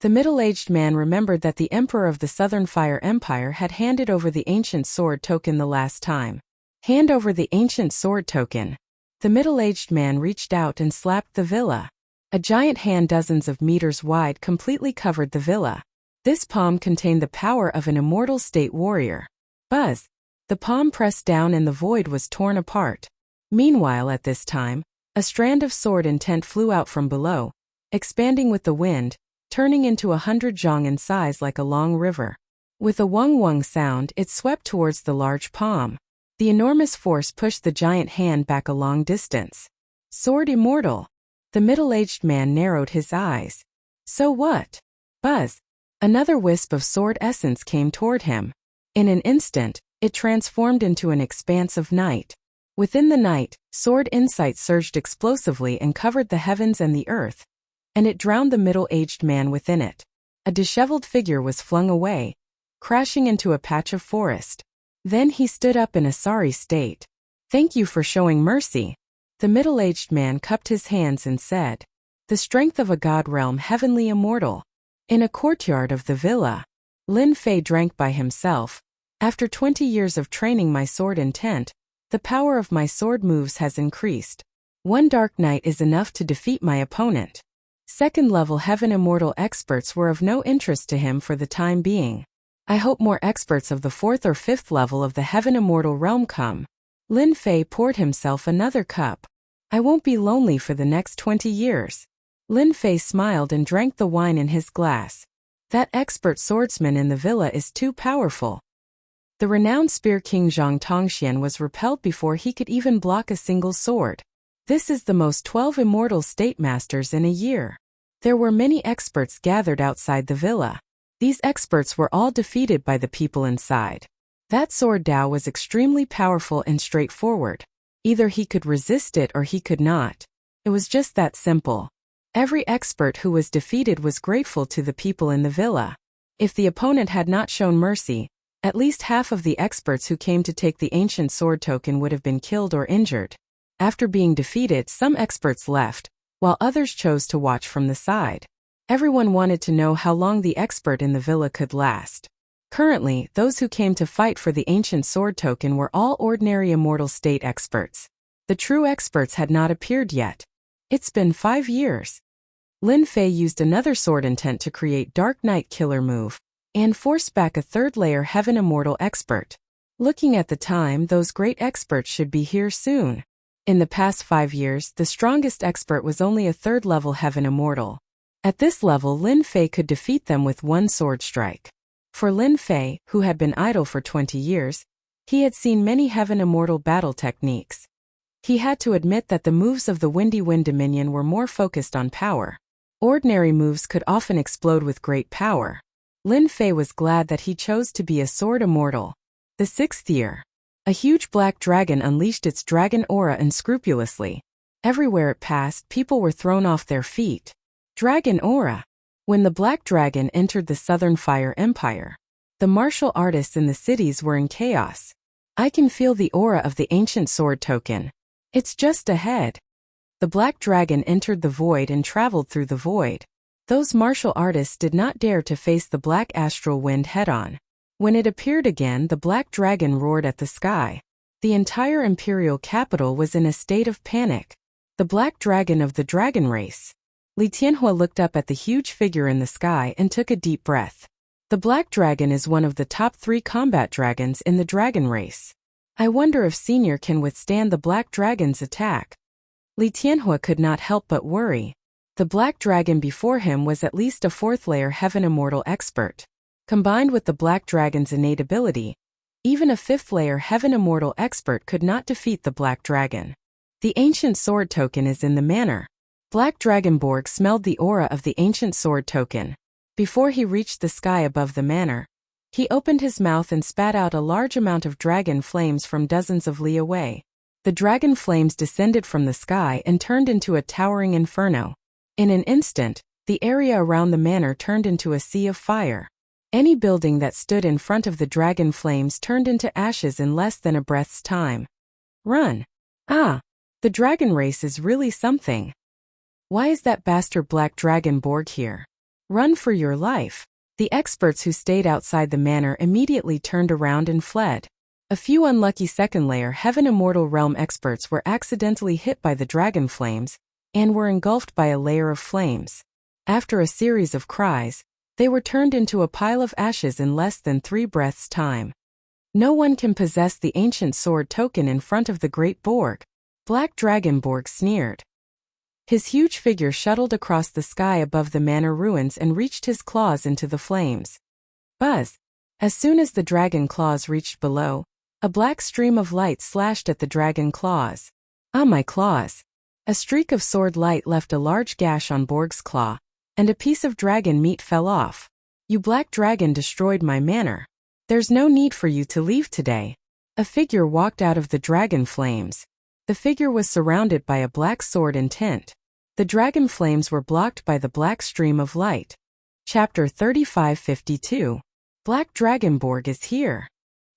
The middle-aged man remembered that the emperor of the Southern Fire Empire had handed over the ancient sword token the last time. Hand over the ancient sword token. The middle-aged man reached out and slapped the villa. A giant hand dozens of meters wide completely covered the villa. This palm contained the power of an immortal state warrior. Buzz! The palm pressed down and the void was torn apart. Meanwhile, at this time, a strand of sword intent flew out from below, expanding with the wind, turning into 100 zhong in size like a long river. With a wung-wung sound, it swept towards the large palm. The enormous force pushed the giant hand back a long distance. Sword immortal. The middle-aged man narrowed his eyes. So what? Buzz! Another wisp of sword essence came toward him. In an instant, it transformed into an expanse of night. Within the night, sword insight surged explosively and covered the heavens and the earth. And it drowned the middle-aged man within it. A disheveled figure was flung away, crashing into a patch of forest. Then he stood up in a sorry state. Thank you for showing mercy. The middle-aged man cupped his hands and said, The strength of a god realm heavenly immortal. In a courtyard of the villa, Lin Fei drank by himself. After 20 years of training my sword intent, the power of my sword moves has increased. One dark night is enough to defeat my opponent. Second-level Heaven Immortal experts were of no interest to him for the time being. I hope more experts of the 4th or 5th level of the Heaven Immortal realm come. Lin Fei poured himself another cup. I won't be lonely for the next 20 years. Lin Fei smiled and drank the wine in his glass. That expert swordsman in the villa is too powerful. The renowned spear king Zhang Tongxian was repelled before he could even block a single sword. This is the most 12 immortal state masters in a year. There were many experts gathered outside the villa. These experts were all defeated by the people inside. That sword Dao was extremely powerful and straightforward. Either he could resist it or he could not. It was just that simple. Every expert who was defeated was grateful to the people in the villa. If the opponent had not shown mercy, at least half of the experts who came to take the ancient sword token would have been killed or injured. After being defeated, some experts left, while others chose to watch from the side. Everyone wanted to know how long the expert in the villa could last. Currently, those who came to fight for the ancient sword token were all ordinary immortal state experts. The true experts had not appeared yet. It's been 5 years. Lin Fei used another sword intent to create Dark Knight Killer move, and forced back a third-layer Heaven Immortal expert. Looking at the time, those great experts should be here soon. In the past 5 years, the strongest expert was only a third-level Heaven Immortal. At this level, Lin Fei could defeat them with one sword strike. For Lin Fei, who had been idle for 20 years, he had seen many Heaven Immortal battle techniques. He had to admit that the moves of the Windy Wind Dominion were more focused on power. Ordinary moves could often explode with great power. Lin Fei was glad that he chose to be a sword immortal. The 6th year. A huge black dragon unleashed its dragon aura unscrupulously. Everywhere it passed, people were thrown off their feet. Dragon aura. When the black dragon entered the Southern Fire Empire, the martial artists in the cities were in chaos. I can feel the aura of the ancient sword token. It's just ahead. The black dragon entered the void and traveled through the void. Those martial artists did not dare to face the black astral wind head-on. When it appeared again, the black dragon roared at the sky. The entire imperial capital was in a state of panic. The black dragon of the dragon race. Li Tianhua looked up at the huge figure in the sky and took a deep breath. The black dragon is one of the top 3 combat dragons in the dragon race. I wonder if Senior can withstand the black dragon's attack. Li Tianhua could not help but worry. The black dragon before him was at least a 4th layer Heaven Immortal expert. Combined with the black dragon's innate ability, even a 5th layer Heaven Immortal expert could not defeat the black dragon. The ancient sword token is in the manor. Black Dragonborg smelled the aura of the ancient sword token. Before he reached the sky above the manor, he opened his mouth and spat out a large amount of dragon flames from dozens of li away. The dragon flames descended from the sky and turned into a towering inferno. In an instant, the area around the manor turned into a sea of fire. Any building that stood in front of the dragon flames turned into ashes in less than a breath's time. Run! Ah! The dragon race is really something. Why is that bastard Black Dragonborg here? Run for your life! The experts who stayed outside the manor immediately turned around and fled. A few unlucky 2nd layer Heaven Immortal Realm experts were accidentally hit by the dragon flames and were engulfed by a layer of flames. After a series of cries, they were turned into a pile of ashes in less than 3 breaths' time. No one can possess the ancient sword token in front of the Great Borg. Black Dragonborg sneered. His huge figure shuttled across the sky above the manor ruins and reached his claws into the flames. Buzz! As soon as the dragon claws reached below, a black stream of light slashed at the dragon claws. Ah, my claws! A streak of sword light left a large gash on Borg's claw, and a piece of dragon meat fell off. You black dragon destroyed my manor. There's no need for you to leave today. A figure walked out of the dragon flames. The figure was surrounded by a black sword and tent. The dragon flames were blocked by the black stream of light. Chapter 3552. Black Dragonborg is here.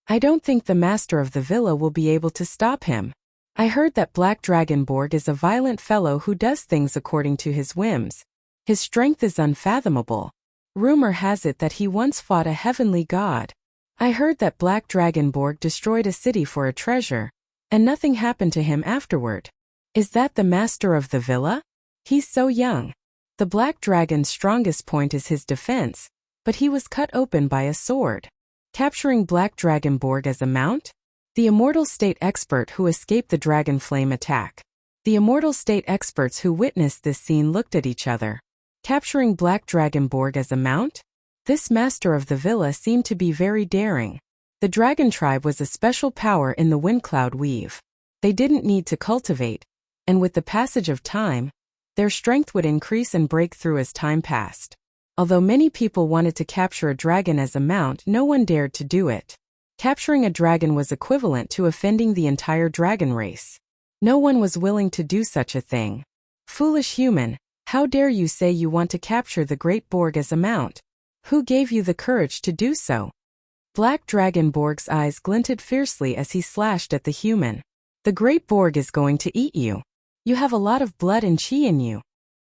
I don't think the master of the villa will be able to stop him. I heard that Black Dragonborg is a violent fellow who does things according to his whims. His strength is unfathomable. Rumor has it that he once fought a heavenly god. I heard that Black Dragonborg destroyed a city for a treasure, and nothing happened to him afterward. Is that the master of the villa? He's so young. The black dragon's strongest point is his defense, but he was cut open by a sword. Capturing Black Dragonborg as a mount? The Immortal State expert who escaped the dragon flame attack. The Immortal State experts who witnessed this scene looked at each other. Capturing Black Dragonborg as a mount? This master of the villa seemed to be very daring. The dragon tribe was a special power in the Windcloud Weave. They didn't need to cultivate, and with the passage of time, their strength would increase and break through as time passed. Although many people wanted to capture a dragon as a mount, no one dared to do it. Capturing a dragon was equivalent to offending the entire dragon race. No one was willing to do such a thing. Foolish human, how dare you say you want to capture the Great Borg as a mount? Who gave you the courage to do so? Black Dragonborg's eyes glinted fiercely as he slashed at the human. The Great Borg is going to eat you. You have a lot of blood and chi in you.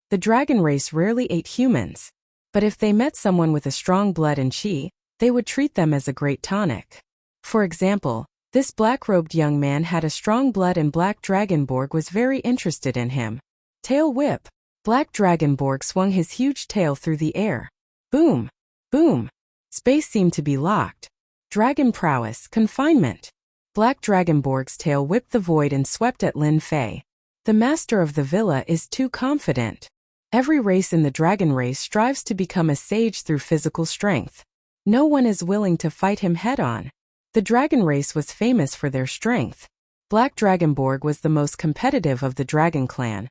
The dragon race rarely ate humans, but if they met someone with a strong blood and chi, they would treat them as a great tonic. For example, this black-robed young man had a strong blood and Black Dragonborg was very interested in him. Tail whip. Black Dragonborg swung his huge tail through the air. Boom! Boom! Space seemed to be locked. Dragon prowess, confinement. Black Dragonborg's tail whipped the void and swept at Lin Fei. The master of the villa is too confident. Every race in the dragon race strives to become a sage through physical strength. No one is willing to fight him head-on. The dragon race was famous for their strength. Black Dragonborg was the most competitive of the dragon clan,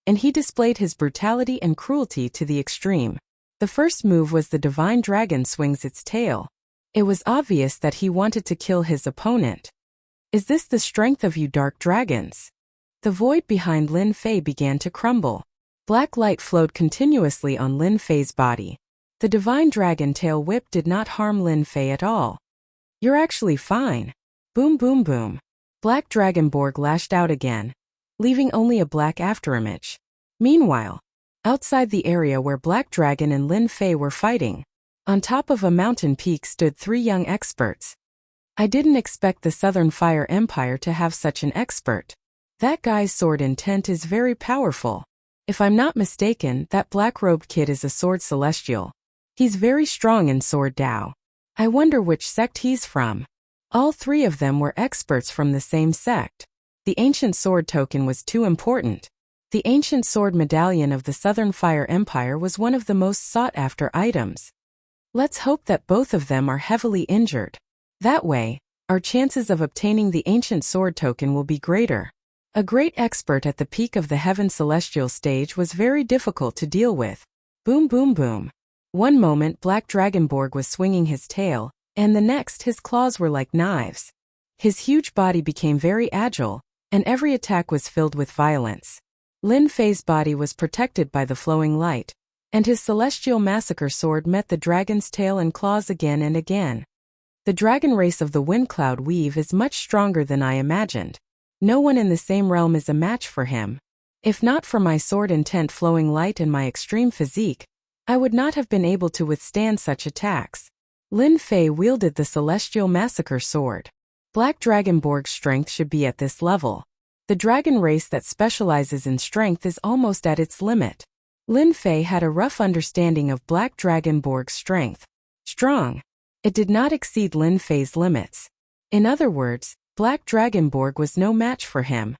and he displayed his brutality and cruelty to the extreme. The first move was the divine dragon swings its tail. It was obvious that he wanted to kill his opponent. Is this the strength of you dark dragons? The void behind Lin Fei began to crumble. Black light flowed continuously on Lin Fei's body. The divine dragon tail whip did not harm Lin Fei at all. You're actually fine. Boom boom boom. Black Dragonborg lashed out again, leaving only a black afterimage. Meanwhile, outside the area where Black Dragon and Lin Fei were fighting, on top of a mountain peak stood 3 young experts. I didn't expect the Southern Fire Empire to have such an expert. That guy's sword intent is very powerful. If I'm not mistaken, that black-robed kid is a sword celestial. He's very strong in sword Dao. I wonder which sect he's from. All three of them were experts from the same sect. The ancient sword token was too important. The ancient sword medallion of the Southern Fire Empire was one of the most sought-after items. Let's hope that both of them are heavily injured. That way, our chances of obtaining the ancient sword token will be greater. A great expert at the peak of the Heaven Celestial stage was very difficult to deal with. Boom boom boom. One moment Black Dragonborg was swinging his tail, and the next his claws were like knives. His huge body became very agile, and every attack was filled with violence. Lin Fei's body was protected by the flowing light, and his celestial massacre sword met the dragon's tail and claws again and again. The dragon race of the Windcloud Weave is much stronger than I imagined. No one in the same realm is a match for him. If not for my sword intent flowing light and my extreme physique, I would not have been able to withstand such attacks. Lin Fei wielded the celestial massacre sword. Black Dragonborg's strength should be at this level. The dragon race that specializes in strength is almost at its limit. Lin Fei had a rough understanding of Black Dragonborg's strength. Strong. It did not exceed Lin Fei's limits. In other words, Black Dragonborg was no match for him.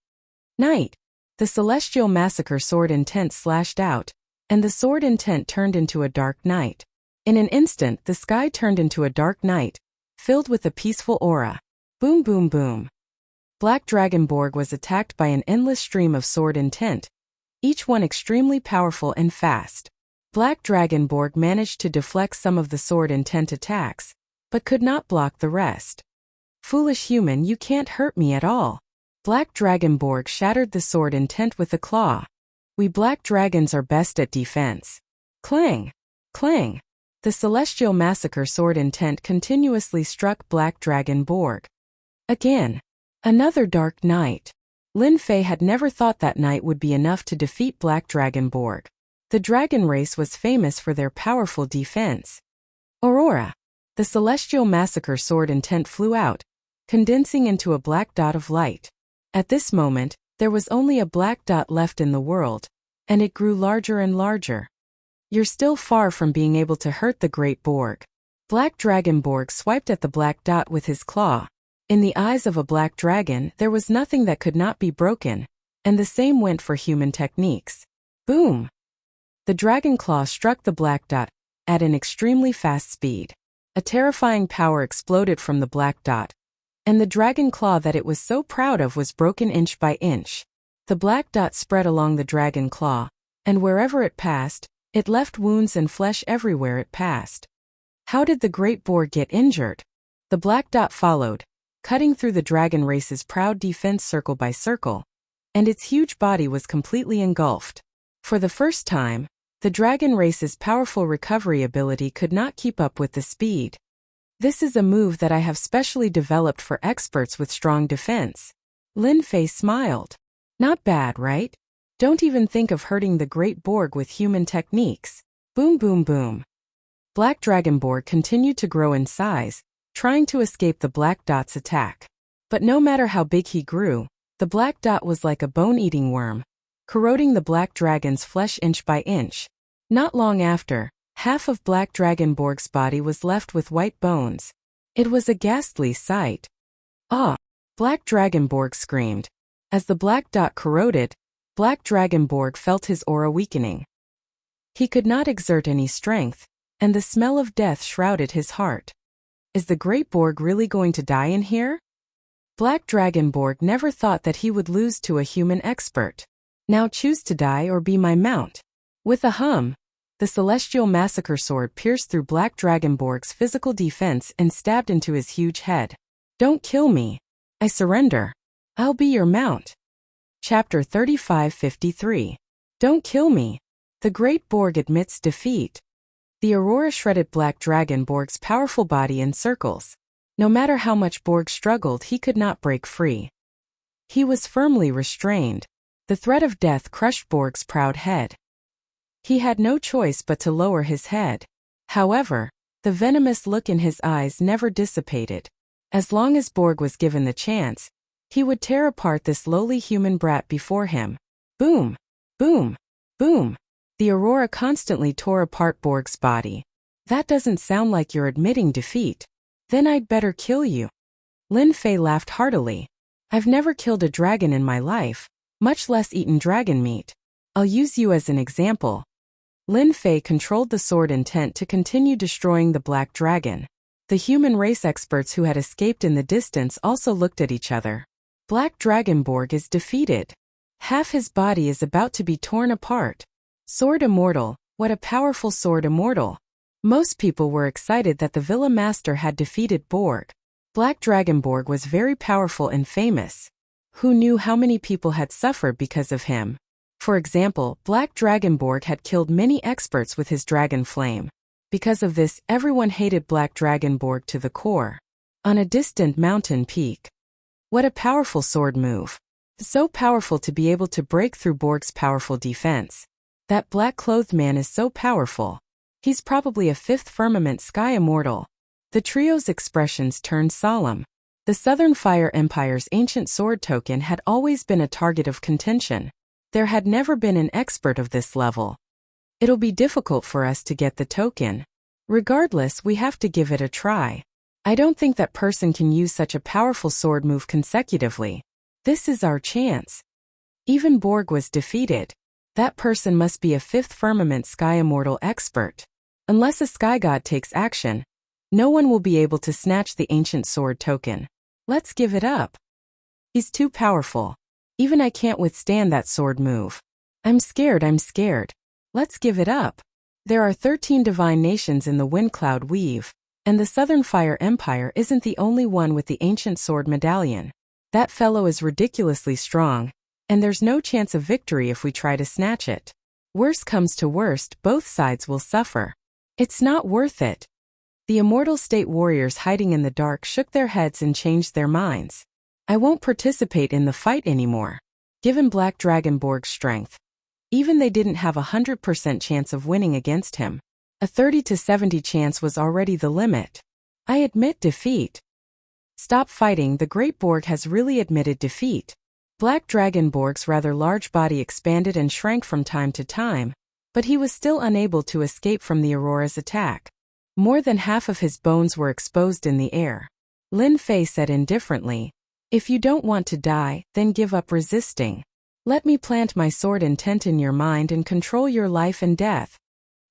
Night. The celestial massacre sword intent slashed out, and the sword intent turned into a dark night. In an instant the sky turned into a dark night, filled with a peaceful aura. Boom boom boom. Black Dragonborg was attacked by an endless stream of sword intent, each one extremely powerful and fast. Black Dragonborg managed to deflect some of the sword intent attacks, but could not block the rest. Foolish human, you can't hurt me at all. Black Dragonborg shattered the sword intent with a claw. We black dragons are best at defense. Clang! Clang! The celestial massacre sword intent continuously struck Black Dragonborg. Again. Another dark night. Lin Fei had never thought that night would be enough to defeat Black Dragonborg. The dragon race was famous for their powerful defense. Aurora. The celestial massacre sword intent flew out, condensing into a black dot of light. At this moment, there was only a black dot left in the world, and it grew larger and larger. You're still far from being able to hurt the Great Borg. Black Dragonborg swiped at the black dot with his claw. In the eyes of a black dragon, there was nothing that could not be broken, and the same went for human techniques. Boom! The dragon claw struck the black dot at an extremely fast speed. A terrifying power exploded from the black dot, and the dragon claw that it was so proud of was broken inch by inch. The black dot spread along the dragon claw, and wherever it passed, it left wounds and flesh everywhere it passed. How did the Great Borg get injured? The black dot followed, cutting through the dragon race's proud defense circle by circle, and its huge body was completely engulfed. For the first time, the dragon race's powerful recovery ability could not keep up with the speed. This is a move that I have specially developed for experts with strong defense. Lin Fei smiled. Not bad, right? Don't even think of hurting the Great Borg with human techniques. Boom boom boom. Black Dragonborg continued to grow in size, trying to escape the black dot's attack. But no matter how big he grew, the black dot was like a bone-eating worm, corroding the black dragon's flesh inch by inch. Not long after, half of Black Dragonborg's body was left with white bones. It was a ghastly sight. Ah! Black Dragonborg screamed. As the black dot corroded, Black Dragonborg felt his aura weakening. He could not exert any strength, and the smell of death shrouded his heart. Is the Great Borg really going to die in here? Black Dragonborg never thought that he would lose to a human expert. Now choose to die or be my mount. With a hum, the celestial massacre sword pierced through Black Dragonborg's physical defense and stabbed into his huge head. Don't kill me. I surrender. I'll be your mount. Chapter 3553. Don't kill me. The Great Borg admits defeat. The Aurora shredded Black Dragonborg's powerful body in circles. No matter how much Borg struggled, he could not break free. He was firmly restrained. The threat of death crushed Borg's proud head. He had no choice but to lower his head. However, the venomous look in his eyes never dissipated. As long as Borg was given the chance, he would tear apart this lowly human brat before him. Boom! Boom! Boom! The aurora constantly tore apart Borg's body. That doesn't sound like you're admitting defeat. Then I'd better kill you. Lin Fei laughed heartily. I've never killed a dragon in my life, much less eaten dragon meat. I'll use you as an example. Lin Fei controlled the sword intent to continue destroying the black dragon. The human race experts who had escaped in the distance also looked at each other. Black Dragon Borg is defeated. Half his body is about to be torn apart. Sword Immortal, what a powerful Sword Immortal. Most people were excited that the Villa Master had defeated Borg. Black Dragon Borg was very powerful and famous. Who knew how many people had suffered because of him? For example, Black Dragon Borg had killed many experts with his dragon flame. Because of this, everyone hated Black Dragon Borg to the core. On a distant mountain peak. What a powerful sword move. So powerful to be able to break through Borg's powerful defense. That black-clothed man is so powerful. He's probably a fifth firmament sky immortal. The trio's expressions turned solemn. The Southern Fire Empire's ancient sword token had always been a target of contention. There had never been an expert of this level. It'll be difficult for us to get the token. Regardless, we have to give it a try. I don't think that person can use such a powerful sword move consecutively. This is our chance. Even Borg was defeated. That person must be a fifth firmament sky immortal expert. Unless a sky god takes action, no one will be able to snatch the ancient sword token. Let's give it up. He's too powerful. Even I can't withstand that sword move. I'm scared. Let's give it up. There are 13 divine nations in the Windcloud Weave, and the Southern Fire Empire isn't the only one with the ancient sword medallion. That fellow is ridiculously strong, and there's no chance of victory if we try to snatch it. Worst comes to worst, both sides will suffer. It's not worth it. The Immortal State warriors hiding in the dark shook their heads and changed their minds. I won't participate in the fight anymore. Given Black Dragon Borg's strength, even they didn't have 100% chance of winning against him. A 30 to 70 chance was already the limit. I admit defeat. Stop fighting, the Great Borg has really admitted defeat. Black Dragon Borg's rather large body expanded and shrank from time to time, but he was still unable to escape from the Aurora's attack. More than half of his bones were exposed in the air. Lin Fei said indifferently, "If you don't want to die, then give up resisting. Let me plant my sword intent in your mind and control your life and death."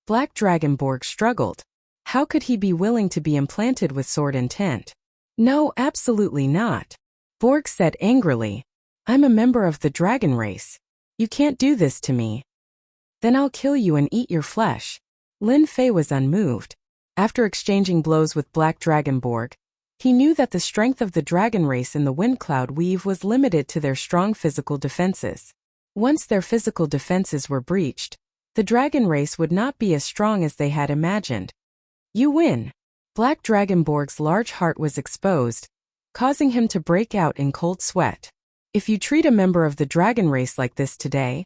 Black Dragon Borg struggled. How could he be willing to be implanted with sword intent? No, absolutely not. Borg said angrily, "I'm a member of the dragon race. You can't do this to me." "Then I'll kill you and eat your flesh." Lin Fei was unmoved. After exchanging blows with Black Dragon Borg, he knew that the strength of the dragon race in the Windcloud Weave was limited to their strong physical defenses. Once their physical defenses were breached, the dragon race would not be as strong as they had imagined. You win. Black Dragon Borg's large heart was exposed, causing him to break out in cold sweat. If you treat a member of the dragon race like this today,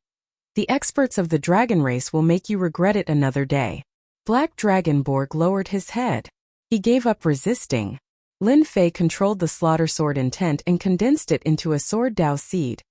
the experts of the dragon race will make you regret it another day. Black Dragon Borg lowered his head. He gave up resisting. Lin Fei controlled the slaughter sword intent and condensed it into a sword Dao seed,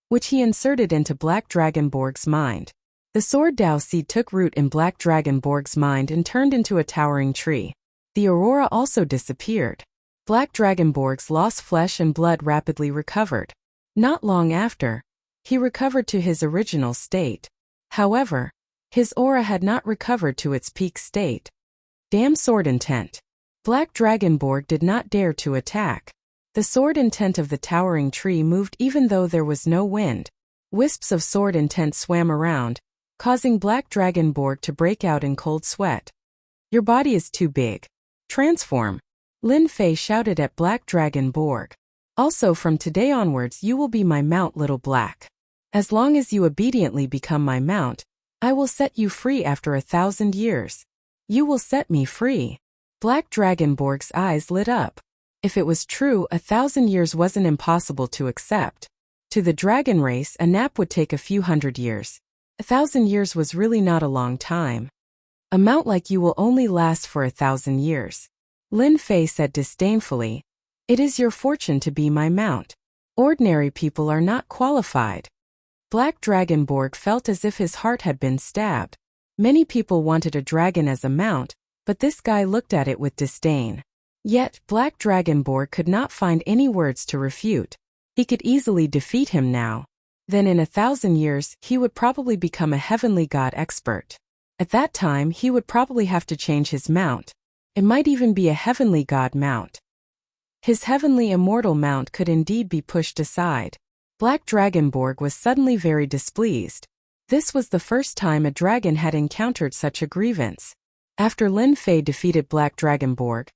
which he inserted into Black Dragon Borg's mind. The sword Dao seed took root in Black Dragon Borg's mind and turned into a towering tree. The aurora also disappeared. Black Dragon Borg's lost flesh and blood rapidly recovered. Not long after, he recovered to his original state. However, his aura had not recovered to its peak state. Damn sword intent. Black Dragon Borg did not dare to attack. The sword intent of the towering tree moved even though there was no wind. Wisps of sword intent swam around, causing Black Dragon Borg to break out in cold sweat. Your body is too big. Transform. Lin Fei shouted at Black Dragon Borg. Also from today onwards you will be my mount, Little Black. As long as you obediently become my mount, I will set you free after 1,000 years. You will set me free. Black Dragon Borg's eyes lit up. If it was true, 1,000 years wasn't impossible to accept. To the dragon race, a nap would take a few hundred years. 1,000 years was really not a long time. A mount like you will only last for 1,000 years. Lin Fei said disdainfully, "It is your fortune to be my mount. Ordinary people are not qualified." Black Dragonborg felt as if his heart had been stabbed. Many people wanted a dragon as a mount, but this guy looked at it with disdain. Yet, Black Dragonborg could not find any words to refute. He could easily defeat him now. Then in 1,000 years, he would probably become a heavenly god expert. At that time, he would probably have to change his mount. It might even be a heavenly god mount. His heavenly immortal mount could indeed be pushed aside. Black Dragonborg was suddenly very displeased. This was the first time a dragon had encountered such a grievance. After Lin Fei defeated Black Dragonborg,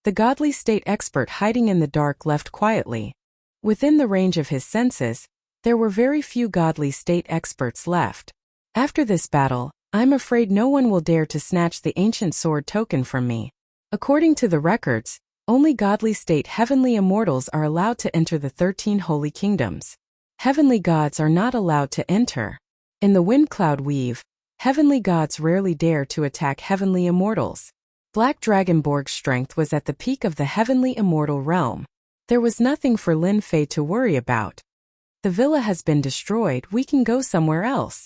the godly state expert hiding in the dark left quietly. Within the range of his senses, there were very few godly state experts left. After this battle, I'm afraid no one will dare to snatch the ancient sword token from me. According to the records, only godly state heavenly immortals are allowed to enter the 13 holy kingdoms. Heavenly gods are not allowed to enter. In the Wind Cloud Weave, heavenly gods rarely dare to attack heavenly immortals. Black Dragonborg's strength was at the peak of the heavenly immortal realm. There was nothing for Lin Fei to worry about. The villa has been destroyed, we can go somewhere else.